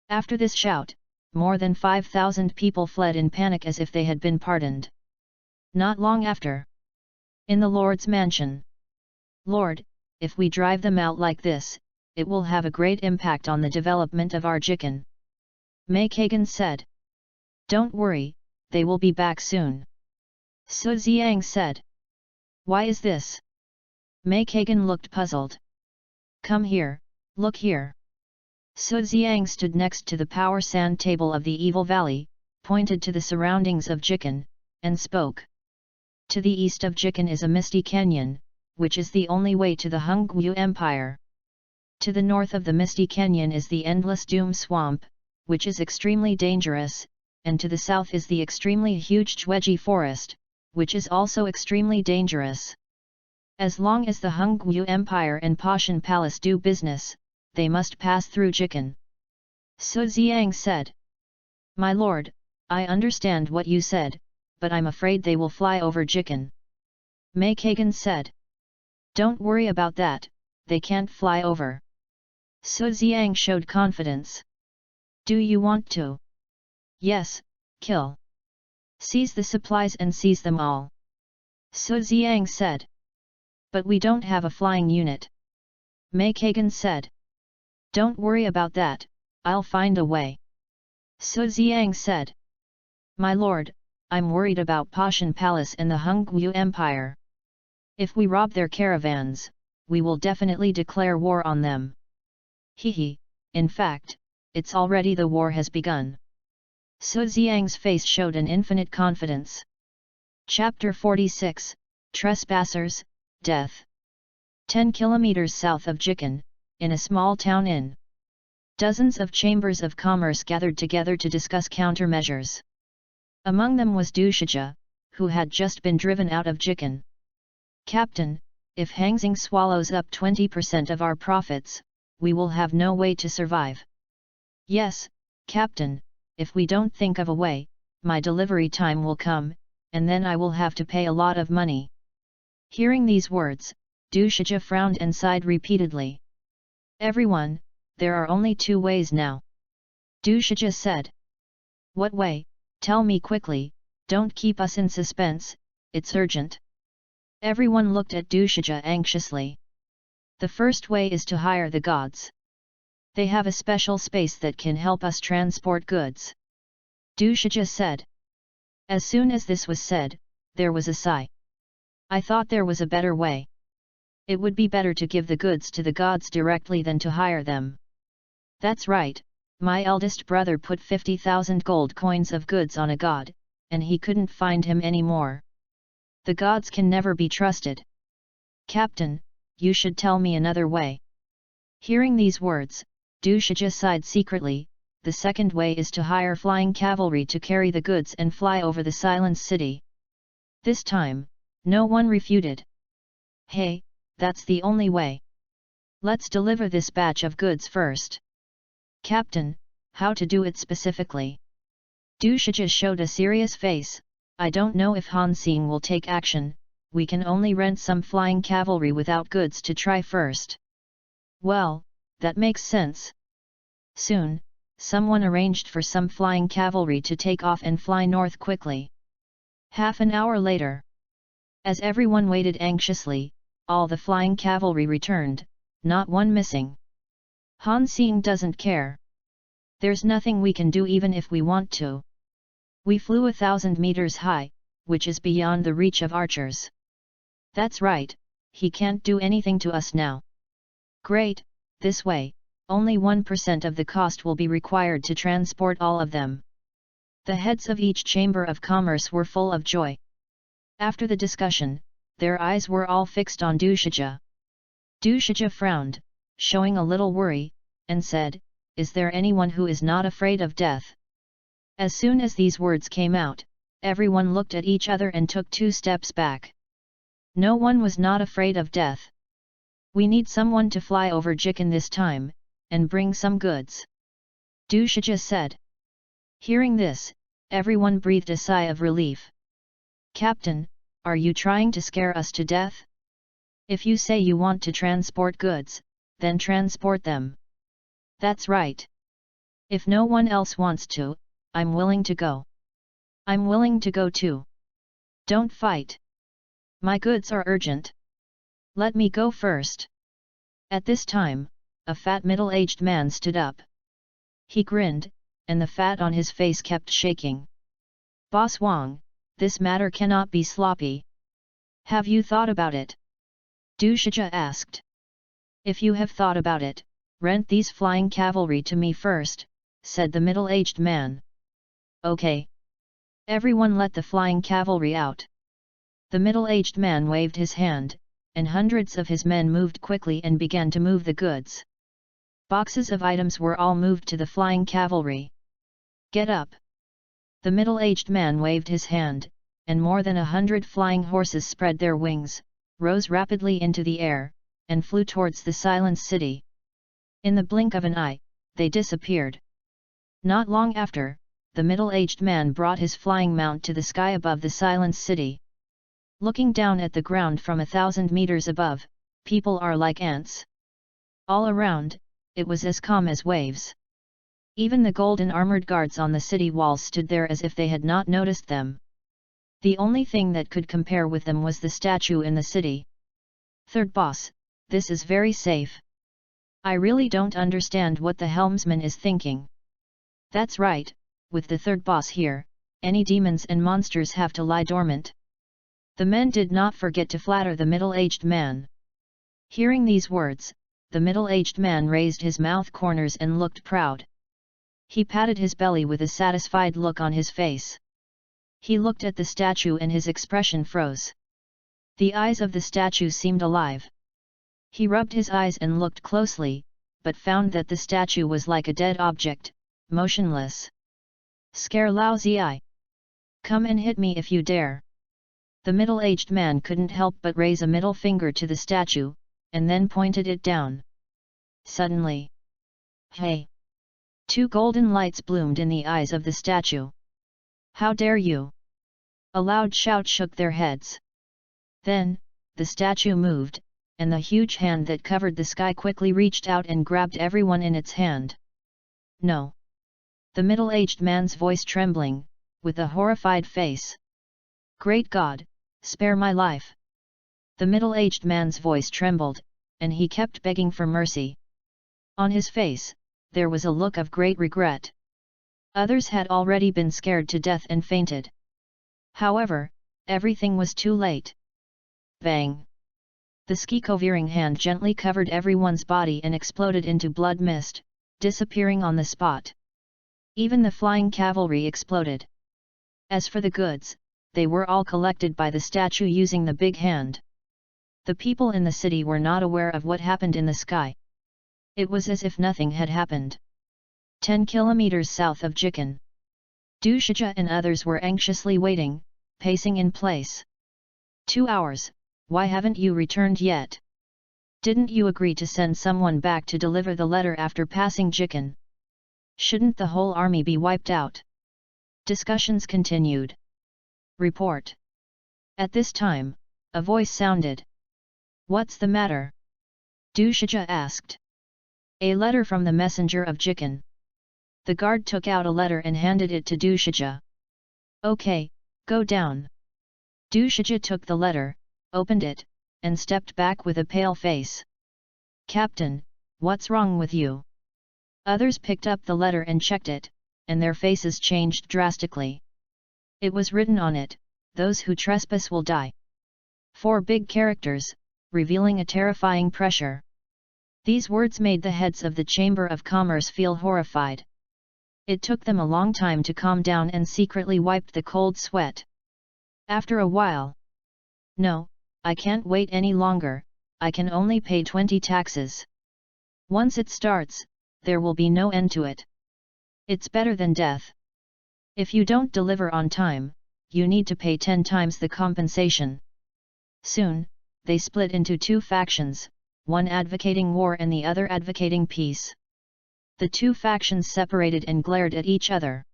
After this shout, more than 5,000 people fled in panic as if they had been pardoned. Not long after, in the Lord's mansion. "Lord, if we drive them out like this, it will have a great impact on the development of our Jikan," Mei Kagan said. "Don't worry, they will be back soon," Su Xiang said. "Why is this?" Mei Kagan looked puzzled. "Come here, look here." Su Xiang stood next to the power sand table of the Evil Valley, pointed to the surroundings of Jikan, and spoke. "To the east of Jikan is a misty canyon, which is the only way to the Hongwu Empire. To the north of the misty canyon is the endless Doom Swamp, which is extremely dangerous, and to the south is the extremely huge Chueji Forest, which is also extremely dangerous. As long as the Hongwu Empire and Pashan Palace do business, they must pass through Jikan," Su Xiang said. "My lord, I understand what you said, but I'm afraid they will fly over Jikan," Mei Kagan said. "Don't worry about that, they can't fly over." Su Xiang showed confidence. "Do you want to?" "Yes, kill. Seize the supplies and seize them all," Su Xiang said. "But we don't have a flying unit," Mei Kagan said. "Don't worry about that, I'll find a way," Su Xiang said. "My lord, I'm worried about Pashan Palace and the Hongwu Empire. If we rob their caravans, we will definitely declare war on them." "Hehe, in fact, it's already the war has begun." Su Xiang's face showed an infinite confidence. Chapter 46, Trespassers, Death. 10 kilometers south of Jikan, in a small town inn, dozens of chambers of commerce gathered together to discuss countermeasures. Among them was Du Shija, who had just been driven out of Jikan. "Captain, if Hangxing swallows up 20% of our profits, we will have no way to survive." "Yes, Captain, if we don't think of a way, my delivery time will come, and then I will have to pay a lot of money." Hearing these words, Du Shija frowned and sighed repeatedly. "Everyone, there are only two ways now," Du Shija said. "What way? Tell me quickly, don't keep us in suspense, it's urgent." Everyone looked at Du Shija anxiously. "The first way is to hire the gods. They have a special space that can help us transport goods," Du Shija said. As soon as this was said, there was a sigh. "I thought there was a better way. It would be better to give the goods to the gods directly than to hire them." "That's right, my eldest brother put 50,000 gold coins of goods on a god, and he couldn't find him anymore. The gods can never be trusted. Captain, you should tell me another way." Hearing these words, Du Shija sighed secretly. "The second way is to hire flying cavalry to carry the goods and fly over the Silent City." This time, no one refuted. "Hey, that's the only way. Let's deliver this batch of goods first." "Captain, how to do it specifically?" Du Shija showed a serious face. "I don't know if Han Xing will take action, we can only rent some flying cavalry without goods to try first." "Well, that makes sense." Soon, someone arranged for some flying cavalry to take off and fly north quickly. Half an hour later. As everyone waited anxiously, all the flying cavalry returned, not one missing. Han Xing doesn't care. There's nothing we can do even if we want to. We flew 1,000 meters high, which is beyond the reach of archers. That's right, he can't do anything to us now. Great, this way, only 1% of the cost will be required to transport all of them. The heads of each chamber of commerce were full of joy. After the discussion, their eyes were all fixed on Du Shijia. Du Shijia frowned, showing a little worry, and said, "Is there anyone who is not afraid of death?" As soon as these words came out, everyone looked at each other and took 2 steps back. No one was not afraid of death. We need someone to fly over Jikan this time, and bring some goods. Du Shijia said. Hearing this, everyone breathed a sigh of relief. Captain, are you trying to scare us to death? If you say you want to transport goods, then transport them. That's right. If no one else wants to, I'm willing to go. I'm willing to go too. Don't fight. My goods are urgent. Let me go first. At this time, a fat middle-aged man stood up. He grinned, and the fat on his face kept shaking. Boss Wang, this matter cannot be sloppy. Have you thought about it? Du Shijia asked. If you have thought about it, rent these flying cavalry to me first, said the middle-aged man. Okay. Everyone let the flying cavalry out. The middle-aged man waved his hand, and hundreds of his men moved quickly and began to move the goods. Boxes of items were all moved to the flying cavalry. Get up! The middle-aged man waved his hand, and more than 100 flying horses spread their wings, rose rapidly into the air, and flew towards the silent city. In the blink of an eye, they disappeared. Not long after, the middle-aged man brought his flying mount to the sky above the silent city. Looking down at the ground from 1,000 meters above, people are like ants. All around, it was as calm as waves. Even the golden armored guards on the city walls stood there as if they had not noticed them. The only thing that could compare with them was the statue in the city. Third boss, this is very safe. I really don't understand what the helmsman is thinking. That's right, with the third boss here, any demons and monsters have to lie dormant. The men did not forget to flatter the middle-aged man. Hearing these words, the middle-aged man raised his mouth corners and looked proud. He patted his belly with a satisfied look on his face. He looked at the statue and his expression froze. The eyes of the statue seemed alive. He rubbed his eyes and looked closely, but found that the statue was like a dead object, motionless. Scare lousy eye! Come and hit me if you dare! The middle-aged man couldn't help but raise a middle finger to the statue, and then pointed it down. Suddenly, hey! 2 golden lights bloomed in the eyes of the statue. How dare you! A loud shout shook their heads. Then, the statue moved, and the huge hand that covered the sky quickly reached out and grabbed everyone in its hand. No! The middle-aged man's voice trembling, with a horrified face. Great God, spare my life! The middle-aged man's voice trembled, and he kept begging for mercy. On his face, there was a look of great regret. Others had already been scared to death and fainted. However, everything was too late. Bang! The ski-covering hand gently covered everyone's body and exploded into blood mist, disappearing on the spot. Even the flying cavalry exploded. As for the goods, they were all collected by the statue using the big hand. The people in the city were not aware of what happened in the sky. It was as if nothing had happened. 10 kilometers south of Jikan. Du Shijia and others were anxiously waiting, pacing in place. 2 hours, why haven't you returned yet? Didn't you agree to send someone back to deliver the letter after passing Jikan? Shouldn't the whole army be wiped out? Discussions continued. Report. At this time, a voice sounded. What's the matter? Du Shijia asked. A letter from the messenger of Jikan. The guard took out a letter and handed it to Du Shijia. Okay, go down. Du Shijia took the letter, opened it, and stepped back with a pale face. Captain, what's wrong with you? Others picked up the letter and checked it, and their faces changed drastically. It was written on it, "Those who trespass will die." 4 big characters, revealing a terrifying pressure. These words made the heads of the Chamber of Commerce feel horrified. It took them a long time to calm down and secretly wiped the cold sweat. After a while, "No, I can't wait any longer, I can only pay 20 taxes. Once it starts, there will be no end to it. It's better than death. If you don't deliver on time, you need to pay 10 times the compensation." Soon, they split into 2 factions, one advocating war and the other advocating peace. The 2 factions separated and glared at each other.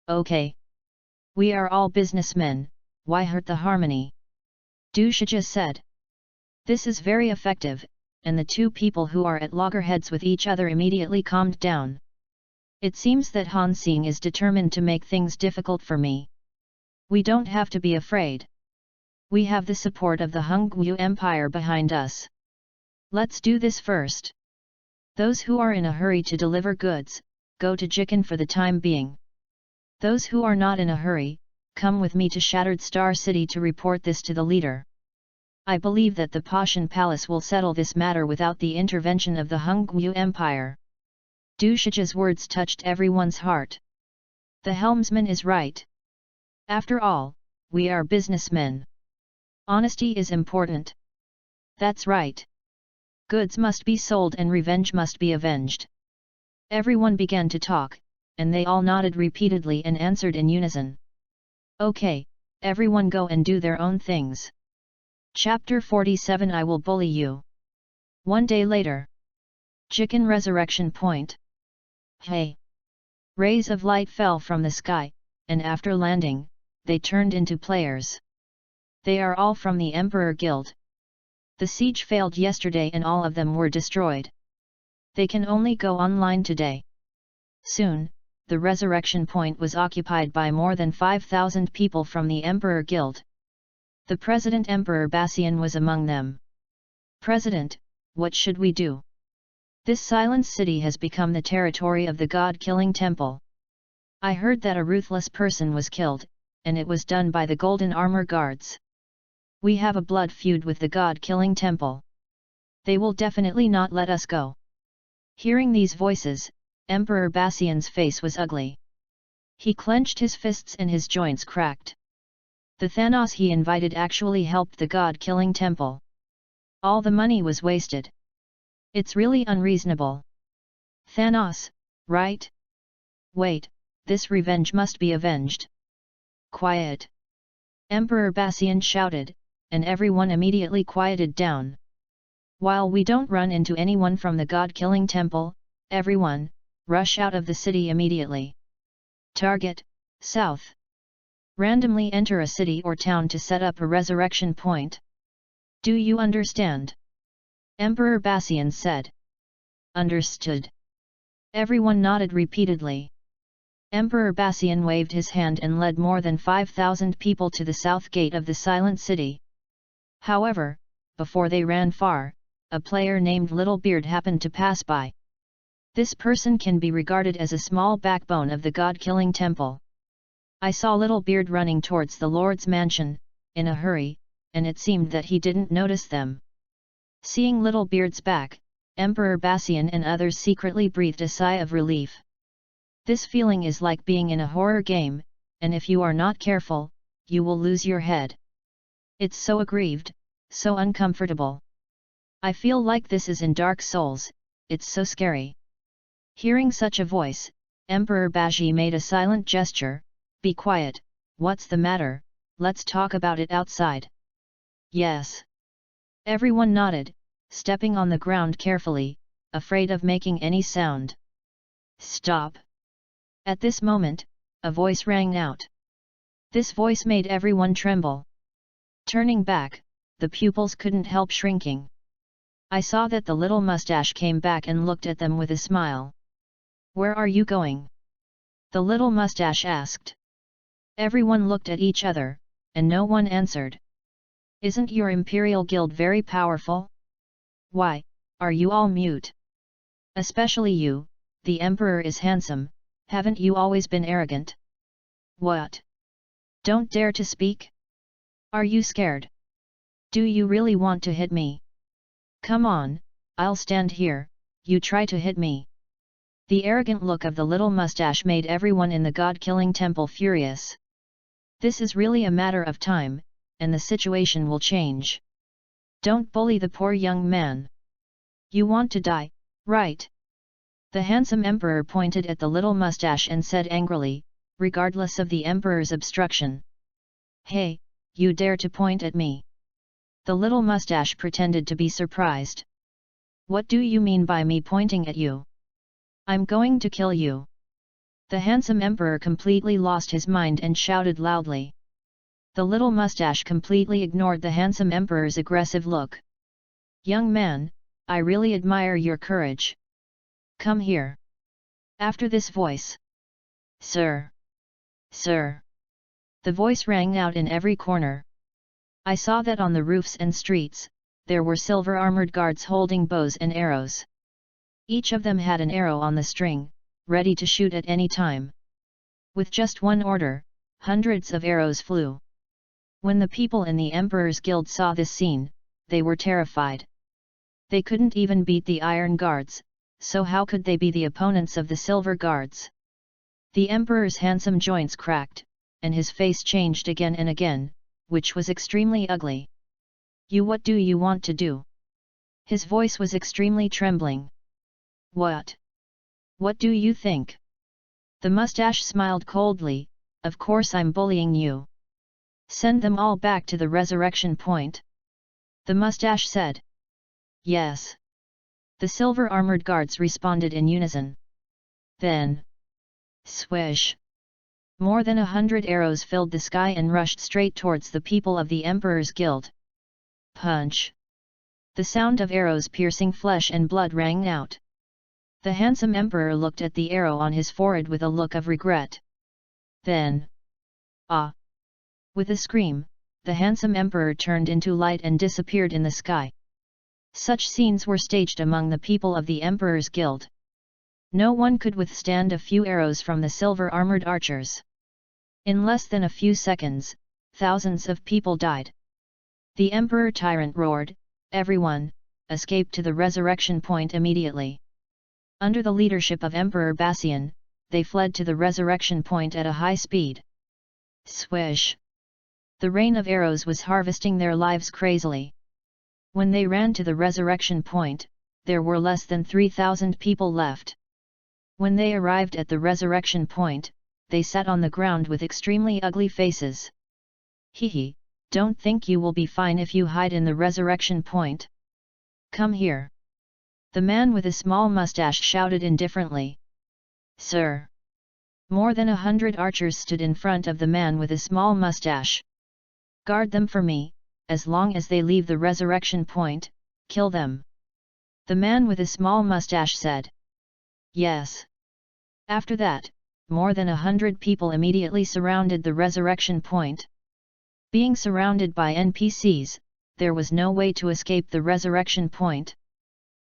"Okay. We are all businessmen, why hurt the harmony?" Du Shijia said. This is very effective, and the 2 people who are at loggerheads with each other immediately calmed down. It seems that Han Xing is determined to make things difficult for me. We don't have to be afraid. We have the support of the Hongwu Empire behind us. Let's do this first. Those who are in a hurry to deliver goods, go to Jikan for the time being. Those who are not in a hurry, come with me to Shattered Star City to report this to the leader. I believe that the Pashan Palace will settle this matter without the intervention of the Hongwu Empire. Du Shijia's words touched everyone's heart. The helmsman is right. After all, we are businessmen. Honesty is important. That's right. Goods must be sold and revenge must be avenged. Everyone began to talk, and they all nodded repeatedly and answered in unison. Okay, everyone go and do their own things. Chapter 47 I will bully you. One day later. Jikan Resurrection Point. Hey! Rays of light fell from the sky, and after landing, they turned into players. They are all from the Emperor Guild. The siege failed yesterday and all of them were destroyed. They can only go online today. Soon, the Resurrection Point was occupied by more than 5,000 people from the Emperor Guild. The President Emperor Bassian was among them. President, what should we do? This silent city has become the territory of the god-killing temple. I heard that a ruthless person was killed, and it was done by the Golden Armor Guards. We have a blood feud with the god-killing temple. They will definitely not let us go. Hearing these voices, Emperor Bassian's face was ugly. He clenched his fists and his joints cracked. The Thanos he invited actually helped the god-killing temple. All the money was wasted. It's really unreasonable. Thanos, right? Wait, this revenge must be avenged. Quiet! Emperor Bassian shouted, and everyone immediately quieted down. While we don't run into anyone from the god-killing temple, everyone, rush out of the city immediately. Target, South. Randomly enter a city or town to set up a resurrection point. Do you understand? Emperor Bassian said. Understood. Everyone nodded repeatedly. Emperor Bassian waved his hand and led more than 5,000 people to the south gate of the Silent City. However, before they ran far, a player named Littlebeard happened to pass by. This person can be regarded as a small backbone of the god-killing temple. I saw Littlebeard running towards the Lord's mansion, in a hurry, and it seemed that he didn't notice them. Seeing Littlebeard's back, Emperor Bassian and others secretly breathed a sigh of relief. This feeling is like being in a horror game, and if you are not careful, you will lose your head. It's so aggrieved, so uncomfortable. I feel like this is in Dark Souls, it's so scary. Hearing such a voice, Emperor Baji made a silent gesture. Be quiet, what's the matter, let's talk about it outside. Yes. Everyone nodded, stepping on the ground carefully, afraid of making any sound. Stop. At this moment, a voice rang out. This voice made everyone tremble. Turning back, the pupils couldn't help shrinking. I saw that the little mustache came back and looked at them with a smile. Where are you going? The little mustache asked. Everyone looked at each other, and no one answered. Isn't your imperial guild very powerful? Why, are you all mute? Especially you, the emperor is handsome, haven't you always been arrogant? What? Don't dare to speak? Are you scared? Do you really want to hit me? Come on, I'll stand here, you try to hit me. The arrogant look of the little mustache made everyone in the god-killing temple furious. This is really a matter of time, and the situation will change. Don't bully the poor young man. You want to die, right? The handsome emperor pointed at the little mustache and said angrily, regardless of the emperor's obstruction. Hey, you dare to point at me? The little mustache pretended to be surprised. What do you mean by me pointing at you? I'm going to kill you. The handsome emperor completely lost his mind and shouted loudly. The little mustache completely ignored the handsome emperor's aggressive look. Young man, I really admire your courage. Come here. After this voice. Sir. Sir. The voice rang out in every corner. I saw that on the roofs and streets, there were silver-armored guards holding bows and arrows. Each of them had an arrow on the string, ready to shoot at any time. With just one order, hundreds of arrows flew. When the people in the Emperor's Guild saw this scene, they were terrified. They couldn't even beat the Iron Guards, so how could they be the opponents of the Silver Guards? The Emperor's handsome joints cracked, and his face changed again and again, which was extremely ugly. What do you want to do? His voice was extremely trembling. What? What do you think? The mustache smiled coldly, of course I'm bullying you. Send them all back to the resurrection point. The mustache said. Yes. The silver-armored guards responded in unison. Then. Swish. More than 100 arrows filled the sky and rushed straight towards the people of the Emperor's Guild. Punch. The sound of arrows piercing flesh and blood rang out. The handsome emperor looked at the arrow on his forehead with a look of regret. Then. Ah! With a scream, the handsome emperor turned into light and disappeared in the sky. Such scenes were staged among the people of the Emperor's Guild. No one could withstand a few arrows from the silver-armored archers. In less than a few seconds, thousands of people died. The Emperor Tyrant roared, "Everyone, escape to the resurrection point immediately!" Under the leadership of Emperor Bassian, they fled to the resurrection point at a high speed. Swish! The rain of arrows was harvesting their lives crazily. When they ran to the resurrection point, there were less than 3,000 people left. When they arrived at the resurrection point, they sat on the ground with extremely ugly faces. Hee, don't think you will be fine if you hide in the resurrection point. Come here. The man with a small mustache shouted indifferently. Sir. More than 100 archers stood in front of the man with a small mustache. Guard them for me, as long as they leave the resurrection point, kill them. The man with a small mustache said. Yes. After that, more than 100 people immediately surrounded the resurrection point. Being surrounded by NPCs, there was no way to escape the resurrection point.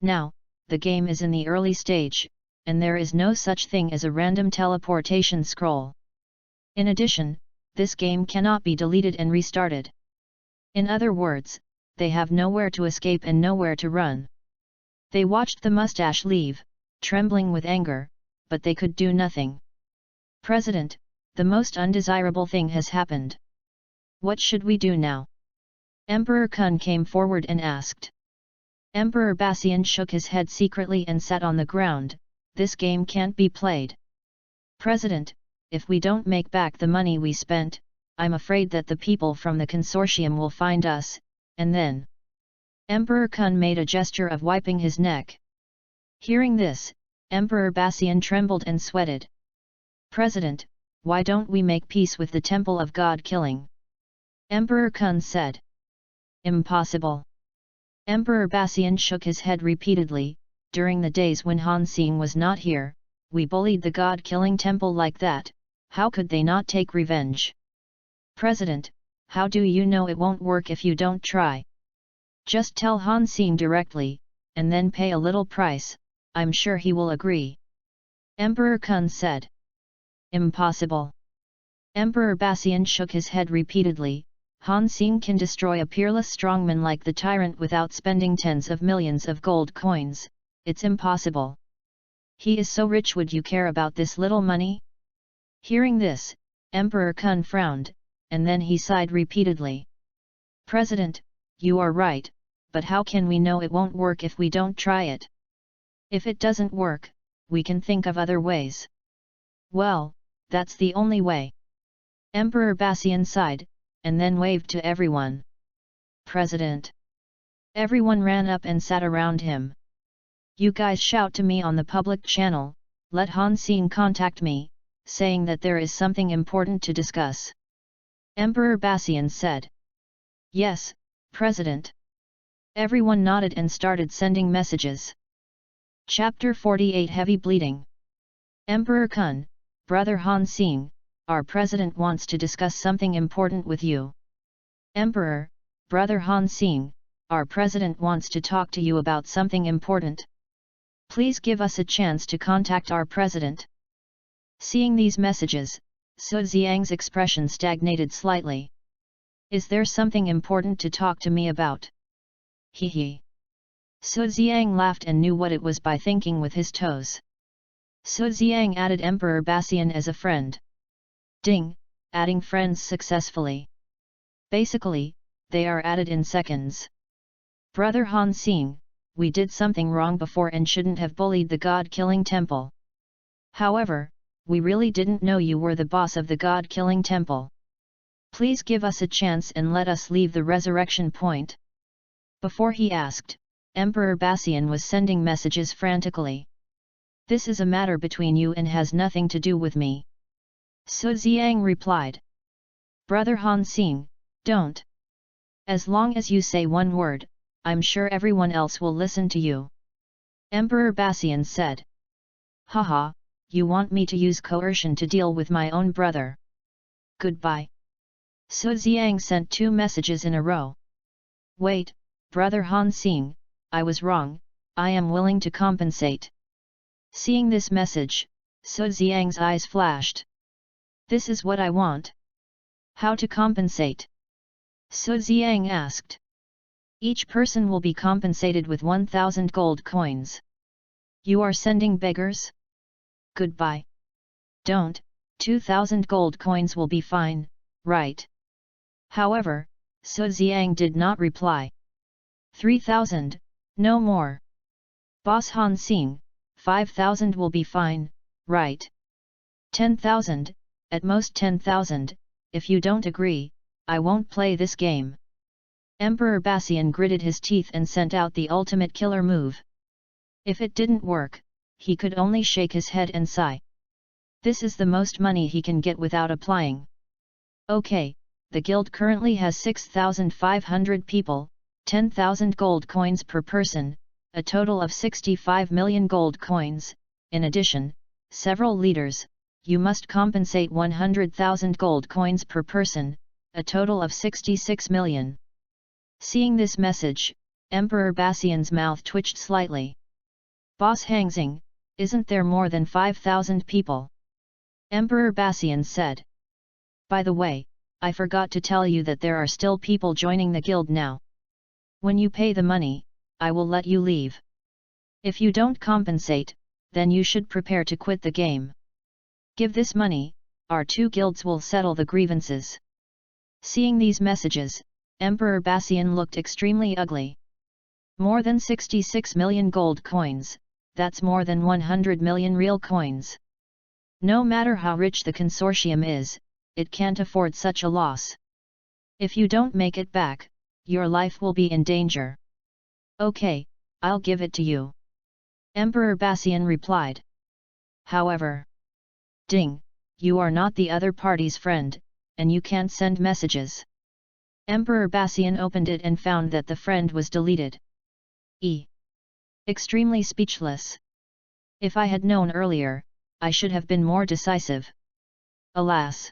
Now, the game is in the early stage, and there is no such thing as a random teleportation scroll. In addition, this game cannot be deleted and restarted. In other words, they have nowhere to escape and nowhere to run. They watched the mustache leave, trembling with anger, but they could do nothing. President, the most undesirable thing has happened. What should we do now? Emperor Kun came forward and asked. Emperor Bassian shook his head secretly and sat on the ground. This game can't be played. President, if we don't make back the money we spent, I'm afraid that the people from the consortium will find us, and then... Emperor Kun made a gesture of wiping his neck. Hearing this, Emperor Bassian trembled and sweated. President, why don't we make peace with the Temple of God Killing? Emperor Kun said. Impossible. Emperor Bassian shook his head repeatedly. During the days when Han Xing was not here, we bullied the God-killing temple like that, how could they not take revenge? President, How do you know it won't work if you don't try? Just tell Han Xing directly, and then pay a little price, I'm sure he will agree. Emperor Kun said. Impossible. Emperor Bassian shook his head repeatedly. Han Xing can destroy a peerless strongman like the tyrant without spending tens of millions of gold coins, it's impossible. He is so rich, would you care about this little money? Hearing this, Emperor Kun frowned, and then he sighed repeatedly. President, you are right, but how can we know it won't work if we don't try it? If it doesn't work, we can think of other ways. Well, that's the only way. Emperor Bassian sighed, and then waved to everyone. President. Everyone ran up and sat around him. You guys shout to me on the public channel, let Han Xing contact me, saying that there is something important to discuss. Emperor Bassian said. Yes, President. Everyone nodded and started sending messages. Chapter 48 Heavy Bleeding. Emperor Kun, Brother Han Xing, our President wants to discuss something important with you. Emperor, Brother Han Xing, our President wants to talk to you about something important. Please give us a chance to contact our President. Seeing these messages, Su Xiang's expression stagnated slightly. Is there something important to talk to me about? Hee hee. Su Xiang laughed and knew what it was by thinking with his toes. Su Xiang added Emperor Bassian as a friend. Ding, adding friends successfully. Basically, they are added in seconds. Brother Han Xing, we did something wrong before and shouldn't have bullied the God-killing temple. However, we really didn't know you were the boss of the God-killing temple. Please give us a chance and let us leave the resurrection point. Before he asked, Emperor Bassian was sending messages frantically. This is a matter between you and has nothing to do with me. Su Xiang replied. Brother Han Xing, don't. As long as you say one word, I'm sure everyone else will listen to you. Emperor Bassian said. Haha, you want me to use coercion to deal with my own brother. Goodbye. Su Xiang sent 2 messages in a row. Wait, Brother Han Xing, I was wrong, I am willing to compensate. Seeing this message, Su Xiang's eyes flashed. This is what I want. How to compensate? Su Xiang asked. Each person will be compensated with 1,000 gold coins. You are sending beggars? Goodbye. Don't, 2,000 gold coins will be fine, right? However, Su Xiang did not reply. 3,000, no more. Boss Han Xing, 5,000 will be fine, right? 10,000, at most 10,000, if you don't agree, I won't play this game. Emperor Bassian gritted his teeth and sent out the ultimate killer move. If it didn't work, he could only shake his head and sigh. This is the most money he can get without applying. Okay, the guild currently has 6,500 people, 10,000 gold coins per person, a total of 65 million gold coins. In addition, several leaders, you must compensate 100,000 gold coins per person, a total of 66 million. Seeing this message, Emperor Bassian's mouth twitched slightly. Boss Hangxing, isn't there more than 5,000 people? Emperor Bassian said. By the way, I forgot to tell you that there are still people joining the guild now. When you pay the money, I will let you leave. If you don't compensate, then you should prepare to quit the game. Give this money, our 2 guilds will settle the grievances. Seeing these messages, Emperor Bassian looked extremely ugly. More than 66 million gold coins, that's more than 100 million real coins. No matter how rich the consortium is, it can't afford such a loss. If you don't make it back, your life will be in danger. Okay, I'll give it to you. Emperor Bassian replied. However, ding, you are not the other party's friend, and you can't send messages. Emperor Bassian opened it and found that the friend was deleted. Extremely speechless. If I had known earlier, I should have been more decisive. Alas!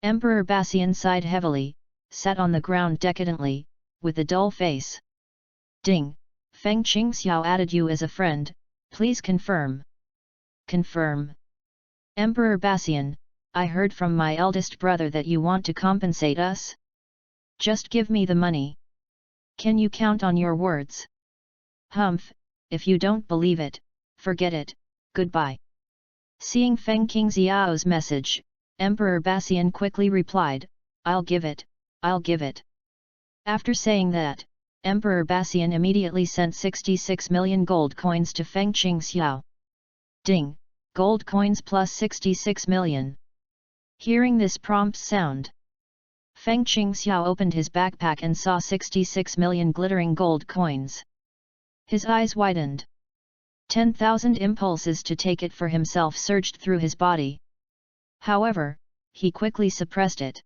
Emperor Bassian sighed heavily, sat on the ground decadently, with a dull face. Ding, Feng Qingxiao added you as a friend, please confirm. Confirm. Emperor Bassian, I heard from my eldest brother that you want to compensate us? Just give me the money. Can you count on your words? Humph, if you don't believe it, forget it, goodbye. Seeing Feng Qingxiao's message, Emperor Bassian quickly replied, I'll give it, I'll give it. After saying that, Emperor Bassian immediately sent 66 million gold coins to Feng Qingxiao. Ding, gold coins plus 66 million. Hearing this prompt sound, Feng Qingxiao opened his backpack and saw 66 million glittering gold coins. His eyes widened. 10,000 impulses to take it for himself surged through his body. However, he quickly suppressed it.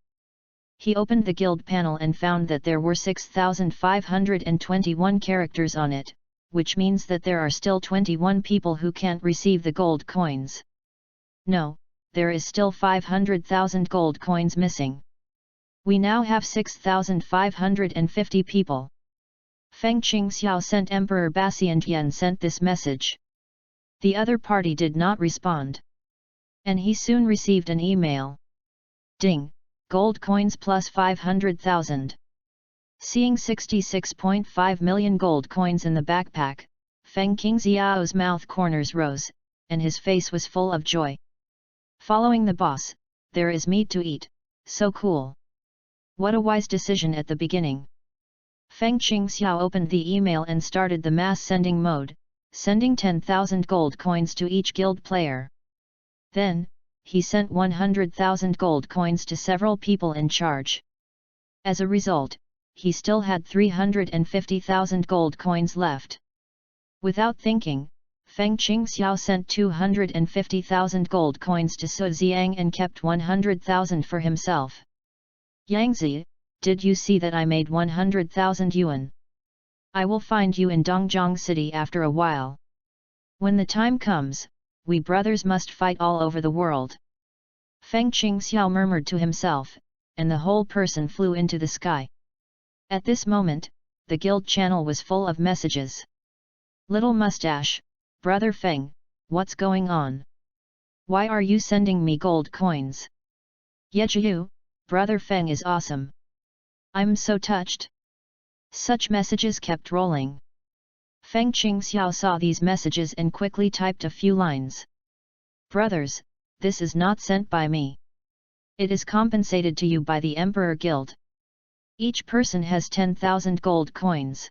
He opened the guild panel and found that there were 6,521 characters on it, which means that there are still 21 people who can't receive the gold coins. No, there is still 500,000 gold coins missing. We now have 6,550 people. Feng Qingxiao sent Emperor Bassian Tian sent this message. The other party did not respond. And he soon received an email. Ding, gold coins plus 500,000. Seeing 66.5 million gold coins in the backpack, Feng Qingxiao's mouth corners rose, and his face was full of joy. Following the boss, there is meat to eat, so cool. What a wise decision at the beginning. Feng Qingxiao opened the email and started the mass sending mode, sending 10,000 gold coins to each guild player. Then, he sent 100,000 gold coins to several people in charge. As a result, he still had 350,000 gold coins left. Without thinking, Feng Qingxiao sent 250,000 gold coins to Su Xiang and kept 100,000 for himself. Yangzi, did you see that I made 100,000 yuan? I will find you in Dongjiang City after a while. When the time comes, we brothers must fight all over the world. Feng Qingxiao murmured to himself, and the whole person flew into the sky. At this moment, the guild channel was full of messages. Little mustache, brother Feng, what's going on? Why are you sending me gold coins? Yejiu, brother Feng is awesome. I'm so touched. Such messages kept rolling. Feng Qingxiao saw these messages and quickly typed a few lines. Brothers, this is not sent by me. It is compensated to you by the Emperor Guild. Each person has 10,000 gold coins.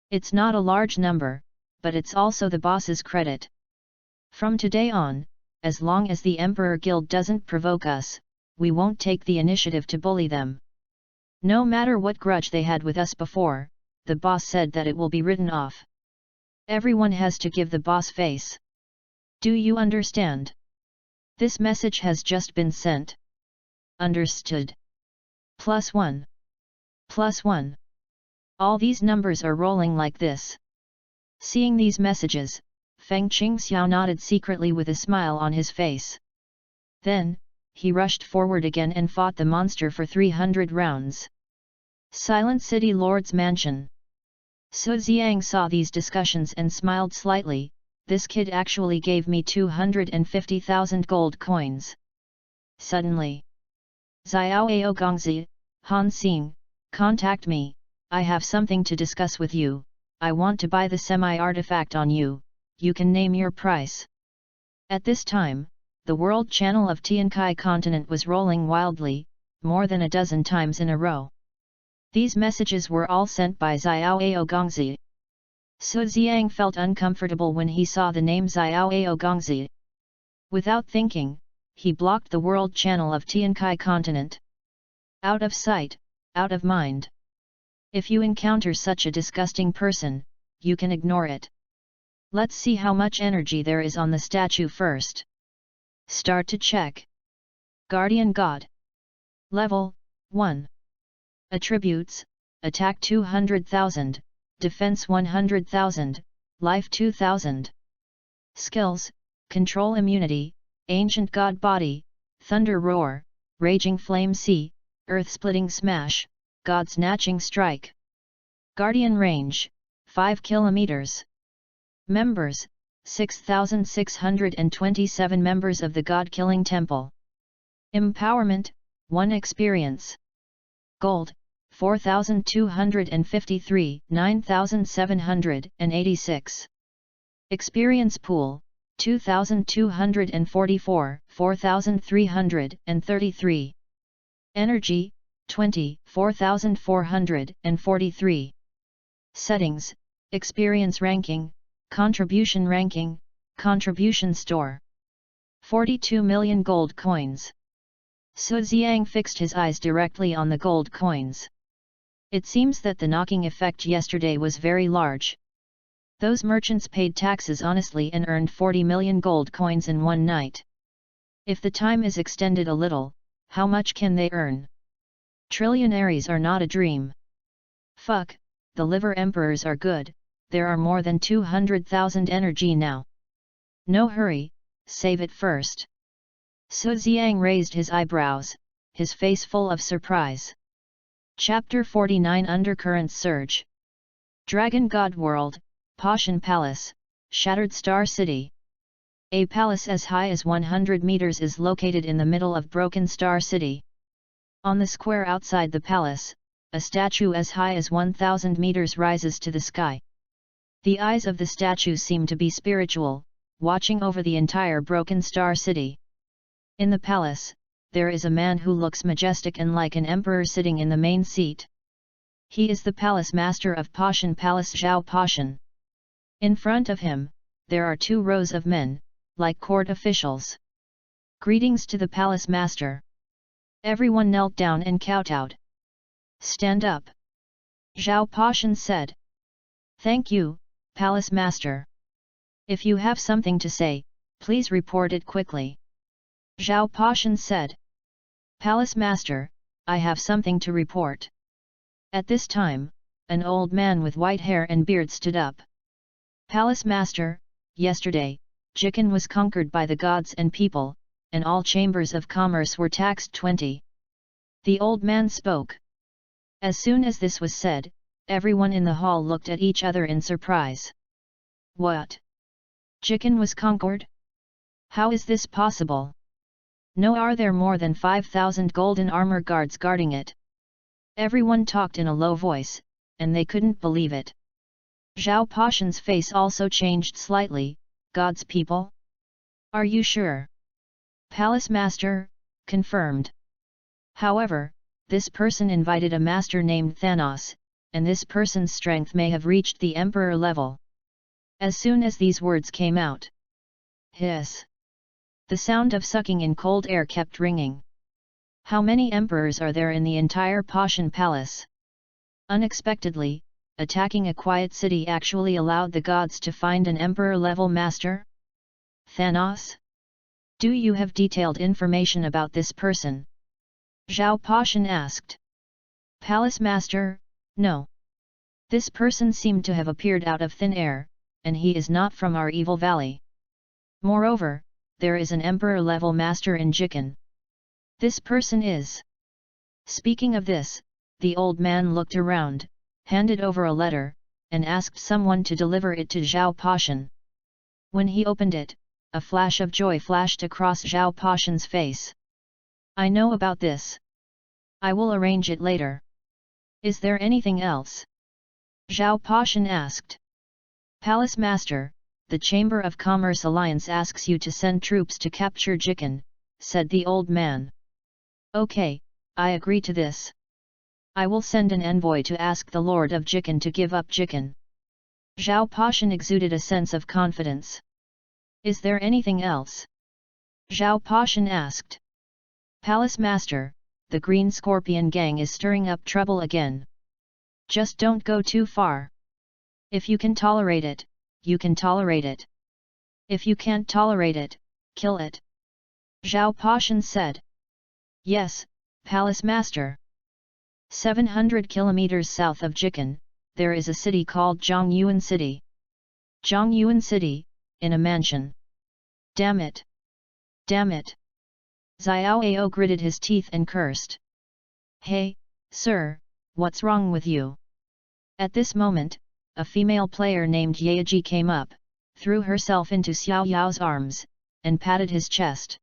It's not a large number, but it's also the boss's credit. From today on, as long as the Emperor Guild doesn't provoke us, we won't take the initiative to bully them. No matter what grudge they had with us before, the boss said that it will be written off. Everyone has to give the boss face. Do you understand? This message has just been sent. Understood. +1. +1. All these numbers are rolling like this. Seeing these messages, Feng Qingxiao nodded secretly with a smile on his face. Then, he rushed forward again and fought the monster for 300 rounds. Silent City Lord's Mansion. Su Xiang saw these discussions and smiled slightly. This kid actually gave me 250,000 gold coins. Suddenly, Xiao Gongzi, Han Xing, contact me, I have something to discuss with you. I want to buy the semi-artifact on you, you can name your price. At this time, the world channel of Tiankai continent was rolling wildly, more than a dozen times in a row. These messages were all sent by Xiao Gongzi. Su Xiang felt uncomfortable when he saw the name Xiao Gongzi. Without thinking, he blocked the world channel of Tiankai continent. Out of sight, out of mind. If you encounter such a disgusting person, you can ignore it. Let's see how much energy there is on the statue first. Start to check. Guardian God. Level 1. Attributes: Attack 200,000, Defense 100,000, Life 2,000. Skills: Control Immunity, Ancient God Body, Thunder Roar, Raging Flame Sea, Earth Splitting Smash, God Snatching Strike. Guardian Range, 5 kilometers. Members, 6,627 members of the God-Killing Temple. Empowerment, 1 experience. Gold, 4,253, 9,786. Experience pool, 2,244, 4,333. Energy, 20, 4,443. Settings, experience ranking, contribution ranking, contribution store. 42 million gold coins. Su Xiang fixed his eyes directly on the gold coins. It seems that the knocking effect yesterday was very large. Those merchants paid taxes honestly and earned 40 million gold coins in one night. If the time is extended a little, how much can they earn? Trillionaires are not a dream. Fuck, the liver emperors are good, there are more than 200,000 energy now. No hurry, save it first. Su Xiang raised his eyebrows, his face full of surprise. Chapter 49 Undercurrent Surge. Dragon God World, Pashan Palace, Shattered Star City. A palace as high as 100 meters is located in the middle of Broken Star City. On the square outside the palace, a statue as high as 1,000 meters rises to the sky. The eyes of the statue seem to be spiritual, watching over the entire Broken Star City. In the palace, there is a man who looks majestic and like an emperor sitting in the main seat. He is the palace master of Pashan Palace, Zhao Pashan. In front of him, there are 2 rows of men, like court officials. Greetings to the palace master. Everyone knelt down and kowtowed. Stand up. Zhao Pashan said. Thank you, palace master. If you have something to say, please report it quickly. Zhao Pashan said. Palace master, I have something to report. At this time, an old man with white hair and beard stood up. Palace master, yesterday, Jikun was conquered by the gods and people, and all chambers of commerce were taxed 20. The old man spoke. As soon as this was said, everyone in the hall looked at each other in surprise. What? Jikun was conquered? How is this possible? No, are there more than 5,000 golden armor guards guarding it? Everyone talked in a low voice, and they couldn't believe it. Zhao Pashan's face also changed slightly. God's people? Are you sure? Palace master, confirmed. However, this person invited a master named Thanos, and this person's strength may have reached the emperor level. As soon as these words came out, hiss! The sound of sucking in cold air kept ringing. How many emperors are there in the entire Pashan Palace? Unexpectedly, attacking a quiet city actually allowed the gods to find an emperor-level master? Thanos? Do you have detailed information about this person? Zhao Pashan asked. Palace master, no. This person seemed to have appeared out of thin air, and he is not from our evil valley. Moreover, there is an emperor-level master in Jikun. This person is. Speaking of this, the old man looked around, handed over a letter, and asked someone to deliver it to Zhao Pashan. When he opened it, a flash of joy flashed across Zhao Pashan's face. I know about this. I will arrange it later. Is there anything else? Zhao Pashan asked. Palace master, the Chamber of Commerce Alliance asks you to send troops to capture Jikun, said the old man. Okay, I agree to this. I will send an envoy to ask the Lord of Jikun to give up Jikun. Zhao Pashan exuded a sense of confidence. Is there anything else? Zhao Pashan asked. Palace master, the Green Scorpion gang is stirring up trouble again. Just don't go too far. If you can tolerate it, you can tolerate it. If you can't tolerate it, kill it. Zhao Pashan said. Yes, Palace master. 700 kilometers south of Jikun, there is a city called Zhongyuan City. Zhongyuan City, in a mansion. Damn it! Damn it! Xiao Ao gritted his teeth and cursed. Hey, sir, What's wrong with you? At this moment, a female player named Yaji came up, threw herself into Xiao Yao's arms, and patted his chest.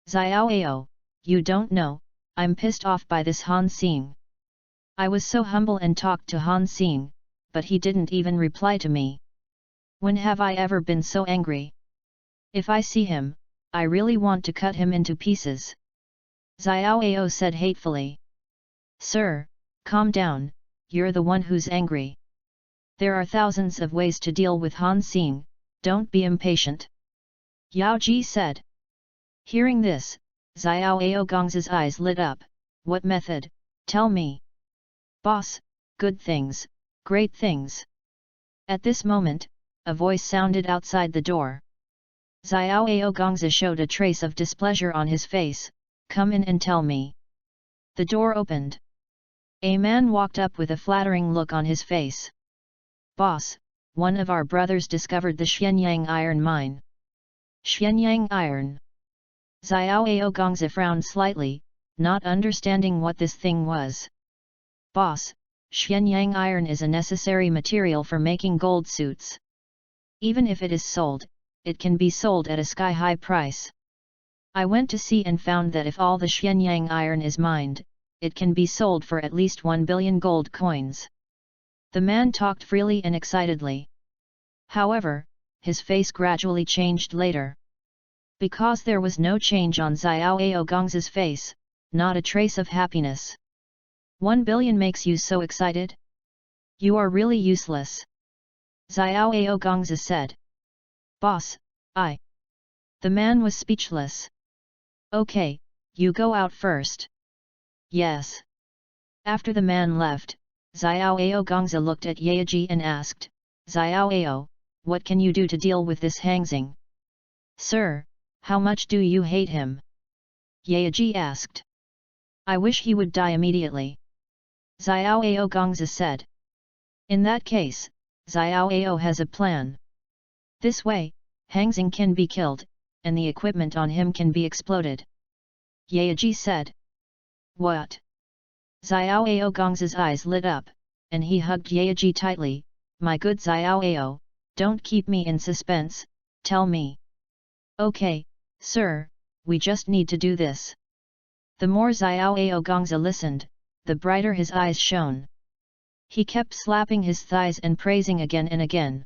Xiao, you don't know, I'm pissed off by this Han Xing. I was so humble and talked to Han Xing, but he didn't even reply to me. When have I ever been so angry? If I see him, I really want to cut him into pieces. Xiao said hatefully. Sir, calm down, you're the one who's angry. There are thousands of ways to deal with Han Xing, don't be impatient. Yao Ji said. Hearing this, Xiao Gong's eyes lit up. What method? Tell me. Boss, good things, great things. At this moment, a voice sounded outside the door. Xiao Gongzi showed a trace of displeasure on his face. Come in and tell me. The door opened. A man walked up with a flattering look on his face. Boss, one of our brothers discovered the Xianyang iron mine. Xianyang iron. Xiao Gongzi frowned slightly, not understanding what this thing was. Boss, Xianyang iron is a necessary material for making gold suits. Even if it is sold, it can be sold at a sky-high price. I went to see and found that if all the Xianyang iron is mined, it can be sold for at least 1 billion gold coins. The man talked freely and excitedly. However, his face gradually changed later. Because there was no change on Xiao Gong's face, not a trace of happiness. 1 billion makes you so excited? You are really useless. Xiao Gongzi said. Boss, The man was speechless. Okay, you go out first. Yes. After the man left, Xiao Gongzi looked at Yaji and asked, Xiao, what can you do to deal with this Han Xing? Sir, how much do you hate him? Yaji asked. I wish he would die immediately. Xiao Gongzi said. In that case, Xiao has a plan. This way, Han Xing can be killed, and the equipment on him can be exploded. Yaji said. What? Xiao Gong's eyes lit up, and he hugged Yaji tightly. My good Xiao, don't keep me in suspense, tell me. Okay, sir, we just need to do this. The more Xiao Gongzi listened, the brighter his eyes shone. He kept slapping his thighs and praising again and again.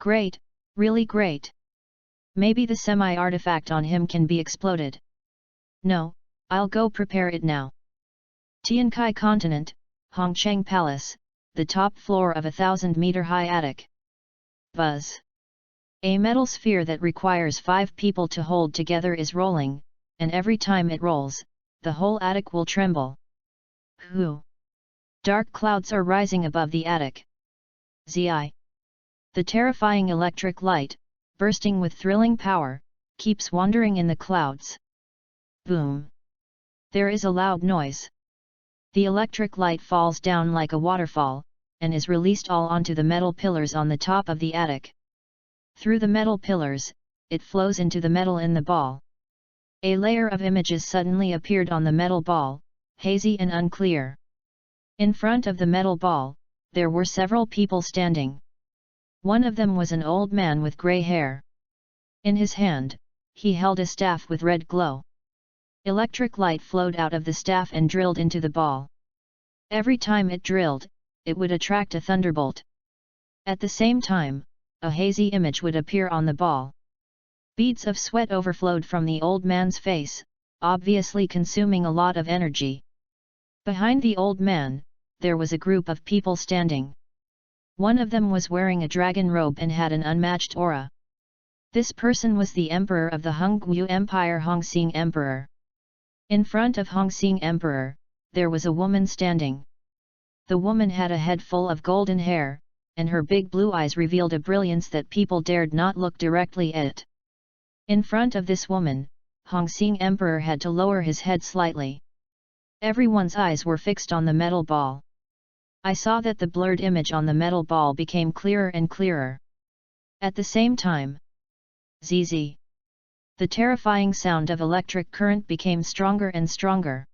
Great, really great. Maybe the semi-artifact on him can be exploded. No, I'll go prepare it now. Tiankai Continent, Hongcheng Palace, the top floor of a 1,000-meter-high attic. Buzz. A metal sphere that requires 5 people to hold together is rolling, and every time it rolls, the whole attic will tremble. Whoo! Dark clouds are rising above the attic. Zi. The terrifying electric light, bursting with thrilling power, keeps wandering in the clouds. Boom! There is a loud noise. The electric light falls down like a waterfall, and is released all onto the metal pillars on the top of the attic. Through the metal pillars, it flows into the metal in the ball. A layer of images suddenly appeared on the metal ball, hazy and unclear. In front of the metal ball, there were several people standing. One of them was an old man with grey hair. In his hand, he held a staff with red glow. Electric light flowed out of the staff and drilled into the ball. Every time it drilled, it would attract a thunderbolt. At the same time, a hazy image would appear on the ball. Beads of sweat overflowed from the old man's face, obviously consuming a lot of energy. Behind the old man, there was a group of people standing. One of them was wearing a dragon robe and had an unmatched aura. This person was the emperor of the Hongguo Empire, Hongxing Emperor. In front of Hongxing Emperor, there was a woman standing. The woman had a head full of golden hair, and her big blue eyes revealed a brilliance that people dared not look directly at. In front of this woman, Hongxing Emperor had to lower his head slightly. Everyone's eyes were fixed on the metal ball. I saw that the blurred image on the metal ball became clearer and clearer. At the same time, zzz. The terrifying sound of electric current became stronger and stronger.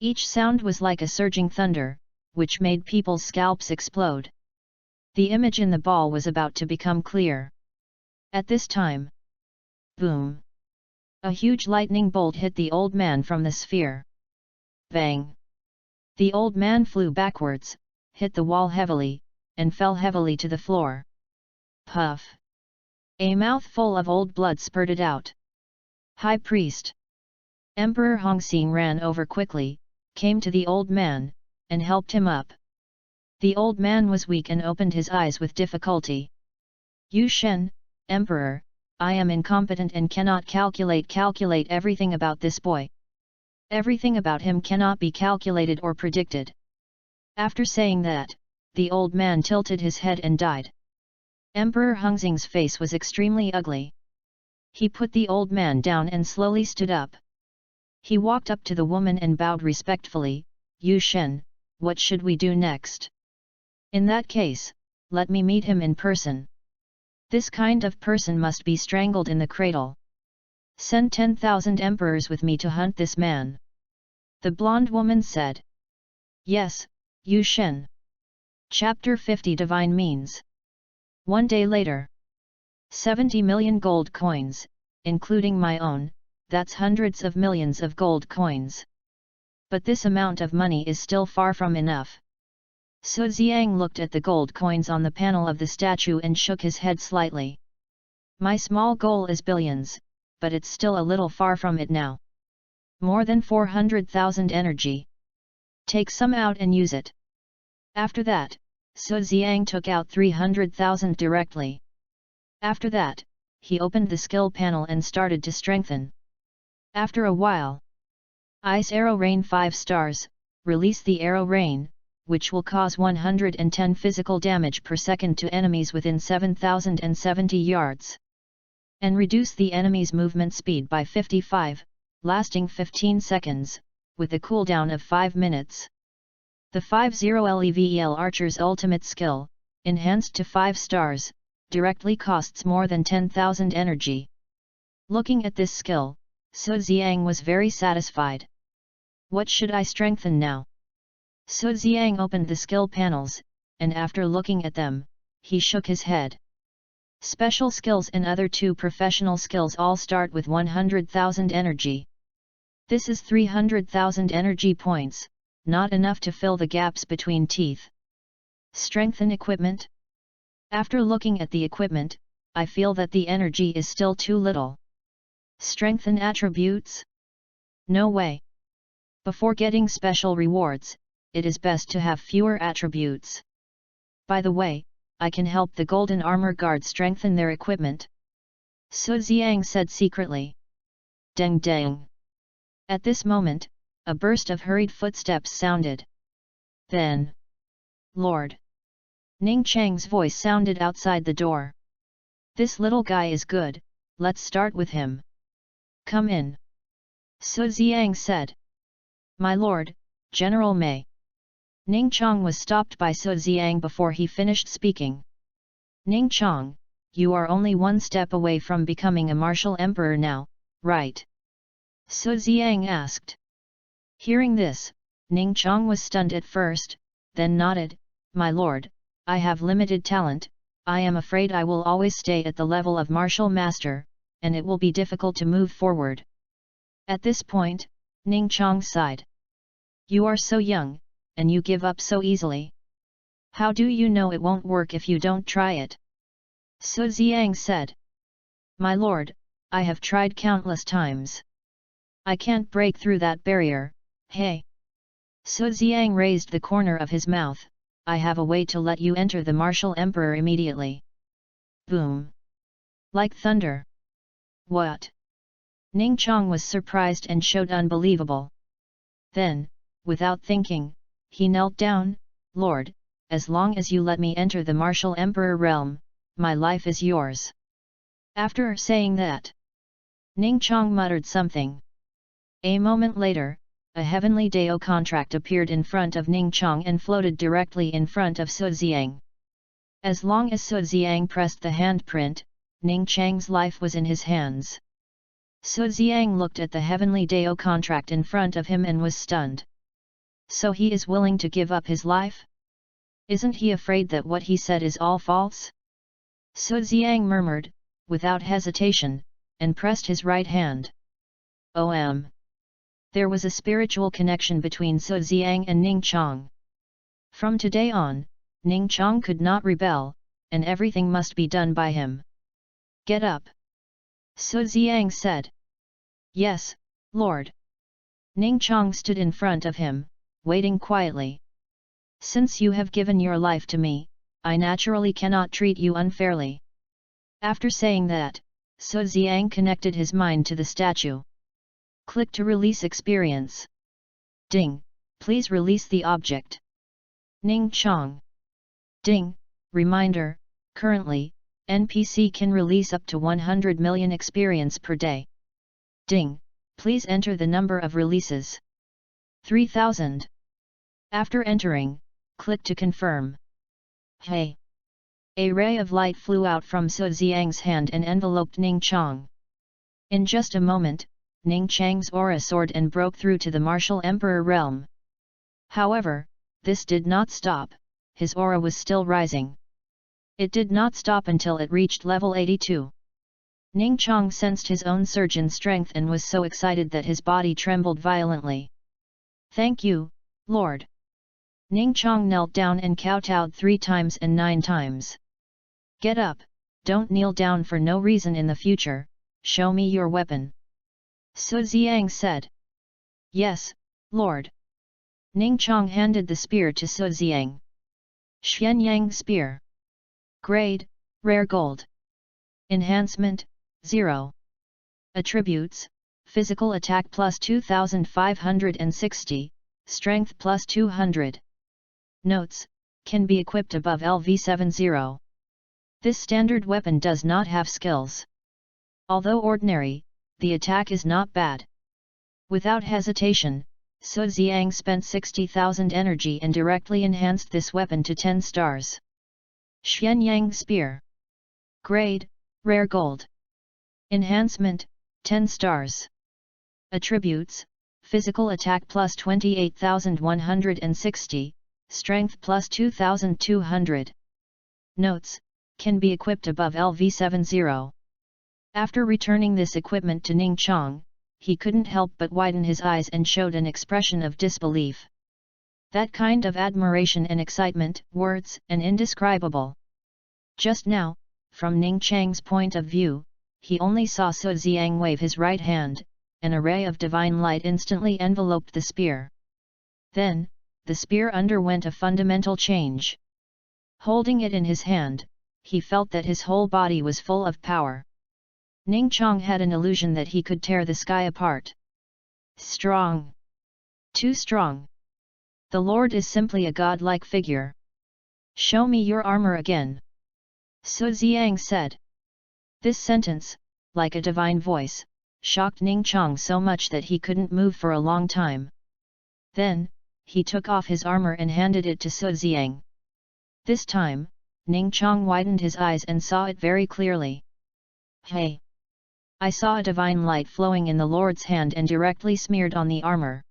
Each sound was like a surging thunder, which made people's scalps explode. The image in the ball was about to become clear. At this time, boom! A huge lightning bolt hit the old man from the sphere. Bang! The old man flew backwards, hit the wall heavily, and fell heavily to the floor. Puff! A mouthful of old blood spurted out. High Priest! Emperor Hongxing ran over quickly, came to the old man, and helped him up. The old man was weak and opened his eyes with difficulty. Yu Shen, Emperor, I am incompetent and cannot calculate everything about this boy. Everything about him cannot be calculated or predicted. After saying that, the old man tilted his head and died. Emperor Hongxing's face was extremely ugly. He put the old man down and slowly stood up. He walked up to the woman and bowed respectfully. Yu Shen, what should we do next? In that case, let me meet him in person. This kind of person must be strangled in the cradle. Send 10,000 emperors with me to hunt this man. The blonde woman said. Yes, Yu Shen. Chapter 50 Divine Means. One day later. 70 million gold coins, including my own, that's hundreds of millions of gold coins. But this amount of money is still far from enough. Su Xiang looked at the gold coins on the panel of the statue and shook his head slightly. My small goal is billions, but it's still a little far from it now. More than 400,000 energy. Take some out and use it. After that, Su Xiang took out 300,000 directly. After that, he opened the skill panel and started to strengthen. After a while, Ice Arrow Rain 5 stars, release the Arrow Rain, which will cause 110 physical damage per second to enemies within 7,070 yards. And reduce the enemy's movement speed by 55, lasting 15 seconds, with a cooldown of 5 minutes. The 50level Archer's ultimate skill, enhanced to 5 stars, directly costs more than 10,000 energy. Looking at this skill, Su Xiang was very satisfied. What should I strengthen now? Su Xiang opened the skill panels, and after looking at them, he shook his head. Special skills and other 2 professional skills all start with 100,000 energy. This is 300,000 energy points, not enough to fill the gaps between teeth. Strengthen equipment? After looking at the equipment, I feel that the energy is still too little. Strengthen attributes? No way. Before getting special rewards, it is best to have fewer attributes. By the way, I can help the Golden Armor Guard strengthen their equipment. Su Xiang said secretly. Deng deng. At this moment, a burst of hurried footsteps sounded. Then, Lord! Ning Chang's voice sounded outside the door. This little guy is good, let's start with him. Come in. Su Xiang said. My lord, General Mei. Ning Chang was stopped by Su Xiang before he finished speaking. Ning Chang, you are only one step away from becoming a martial emperor now, right? Su Xiang asked. Hearing this, Ning Chang was stunned at first, then nodded. My lord, I have limited talent, I am afraid I will always stay at the level of martial master, and it will be difficult to move forward. At this point, Ning Chang sighed. You are so young, and you give up so easily. How do you know it won't work if you don't try it? Su Xiang said. My lord, I have tried countless times. I can't break through that barrier, hey. Su Xiang raised the corner of his mouth. I have a way to let you enter the martial emperor immediately. Boom! Like thunder. What? Ning Chang was surprised and showed unbelievable. Then, without thinking, he knelt down. Lord, as long as you let me enter the martial emperor realm, my life is yours. After saying that, Ning Chang muttered something. A moment later, a heavenly Dao contract appeared in front of Ning Chang and floated directly in front of Su Xiang. As long as Su Xiang pressed the handprint, Ning Chang's life was in his hands. Su Xiang looked at the heavenly Dao contract in front of him and was stunned. So he is willing to give up his life? Isn't he afraid that what he said is all false? Su Xiang murmured, without hesitation, and pressed his right hand. There was a spiritual connection between Su Xiang and Ning Chong. From today on, Ning Chong could not rebel, and everything must be done by him. Get up. Su Xiang said. Yes, Lord. Ning Chong stood in front of him, waiting quietly. Since you have given your life to me, I naturally cannot treat you unfairly. After saying that, Su Xiang connected his mind to the statue. Click to release experience. Ding, please release the object. Ning Chong. Ding, reminder, currently, NPC can release up to 100 million experience per day. Ding, please enter the number of releases. 3000. After entering, click to confirm. Hey! A ray of light flew out from Su Xiang's hand and enveloped Ning Chong. In just a moment, Ning Chang's aura soared and broke through to the martial emperor realm. However, this did not stop, his aura was still rising. It did not stop until it reached level 82. Ning Chong sensed his own surge in strength and was so excited that his body trembled violently. Thank you, Lord. Ning Chong knelt down and kowtowed 3 times and 9 times. Get up, don't kneel down for no reason in the future, show me your weapon. Su Xiang said. Yes, Lord. Ning Chong handed the spear to Su Xiang. Xianyang Spear. Grade, Rare Gold. Enhancement, 0. Attributes, Physical Attack plus 2560, Strength plus 200. Notes, can be equipped above LV70. This standard weapon does not have skills. Although ordinary, the attack is not bad. Without hesitation, Su Xiang spent 60,000 energy and directly enhanced this weapon to 10 stars. Xianyang Spear. Grade, Rare Gold. Enhancement, 10 stars. Attributes, Physical Attack plus 28,160, Strength plus 2,200. Notes, can be equipped above LV70. After returning this equipment to Ning Chong, he couldn't help but widen his eyes and showed an expression of disbelief. That kind of admiration and excitement, words and indescribable. Just now, from Ning Chang's point of view, he only saw Su Xiang wave his right hand, and a ray of divine light instantly enveloped the spear. Then, the spear underwent a fundamental change. Holding it in his hand, he felt that his whole body was full of power. Ning Chong had an illusion that he could tear the sky apart. Strong. Too strong. The Lord is simply a godlike figure. Show me your armor again. Su Xiang said. This sentence, like a divine voice, shocked Ning Chong so much that he couldn't move for a long time. Then, he took off his armor and handed it to Su Xiang. This time, Ning Chong widened his eyes and saw it very clearly. Hey! I saw a divine light flowing in the Lord's hand and directly smeared on the armor.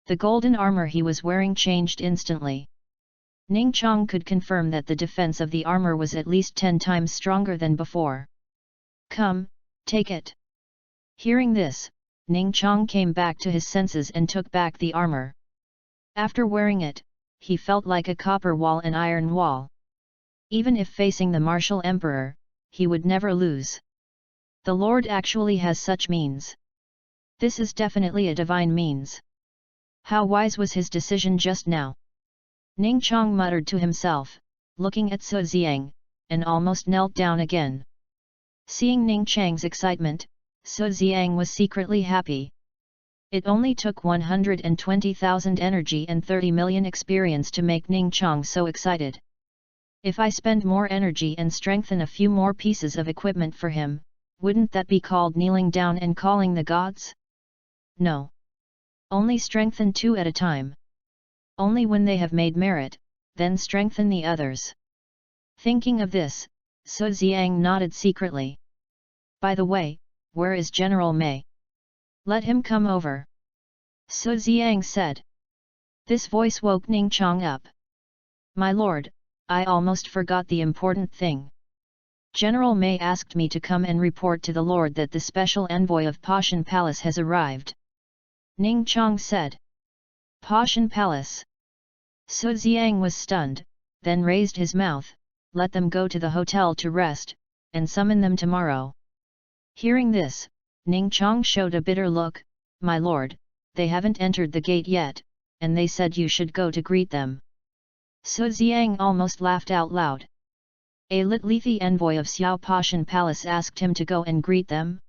The golden armor he was wearing changed instantly. Ning Chong could confirm that the defense of the armor was at least 10 times stronger than before. Come, take it. Hearing this, Ning Chong came back to his senses and took back the armor. After wearing it, he felt like a copper wall and iron wall. Even if facing the martial emperor, he would never lose. The Lord actually has such means. This is definitely a divine means. How wise was his decision just now? Ning Chong muttered to himself, looking at Su Xiang, and almost knelt down again. Seeing Ning Chang's excitement, Su Xiang was secretly happy. It only took 120,000 energy and 30 million experience to make Ning Chong so excited. If I spend more energy and strengthen a few more pieces of equipment for him, wouldn't that be called kneeling down and calling the gods? No. Only strengthen 2 at a time. Only when they have made merit, then strengthen the others. Thinking of this, Su Xiang nodded secretly. By the way, where is General Mei? Let him come over. Su Xiang said. This voice woke Ning Chong up. My lord, I almost forgot the important thing. General Mei asked me to come and report to the lord that the special envoy of Pashan Palace has arrived. Ning Chong said. Pashan Palace. Su Xiang was stunned, then raised his mouth, let them go to the hotel to rest, and summon them tomorrow. Hearing this, Ning Chong showed a bitter look, my lord, they haven't entered the gate yet, and they said you should go to greet them. Su Xiang almost laughed out loud. A Litlethi envoy of Xiao Pashan Palace asked him to go and greet them?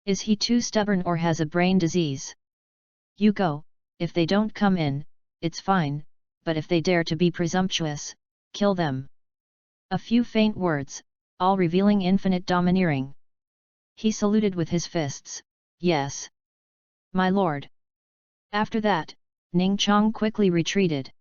Is he too stubborn or has a brain disease? You go, if they don't come in, it's fine, but if they dare to be presumptuous, kill them. A few faint words, all revealing infinite domineering. He saluted with his fists, yes. My lord. After that, Ning Chong quickly retreated.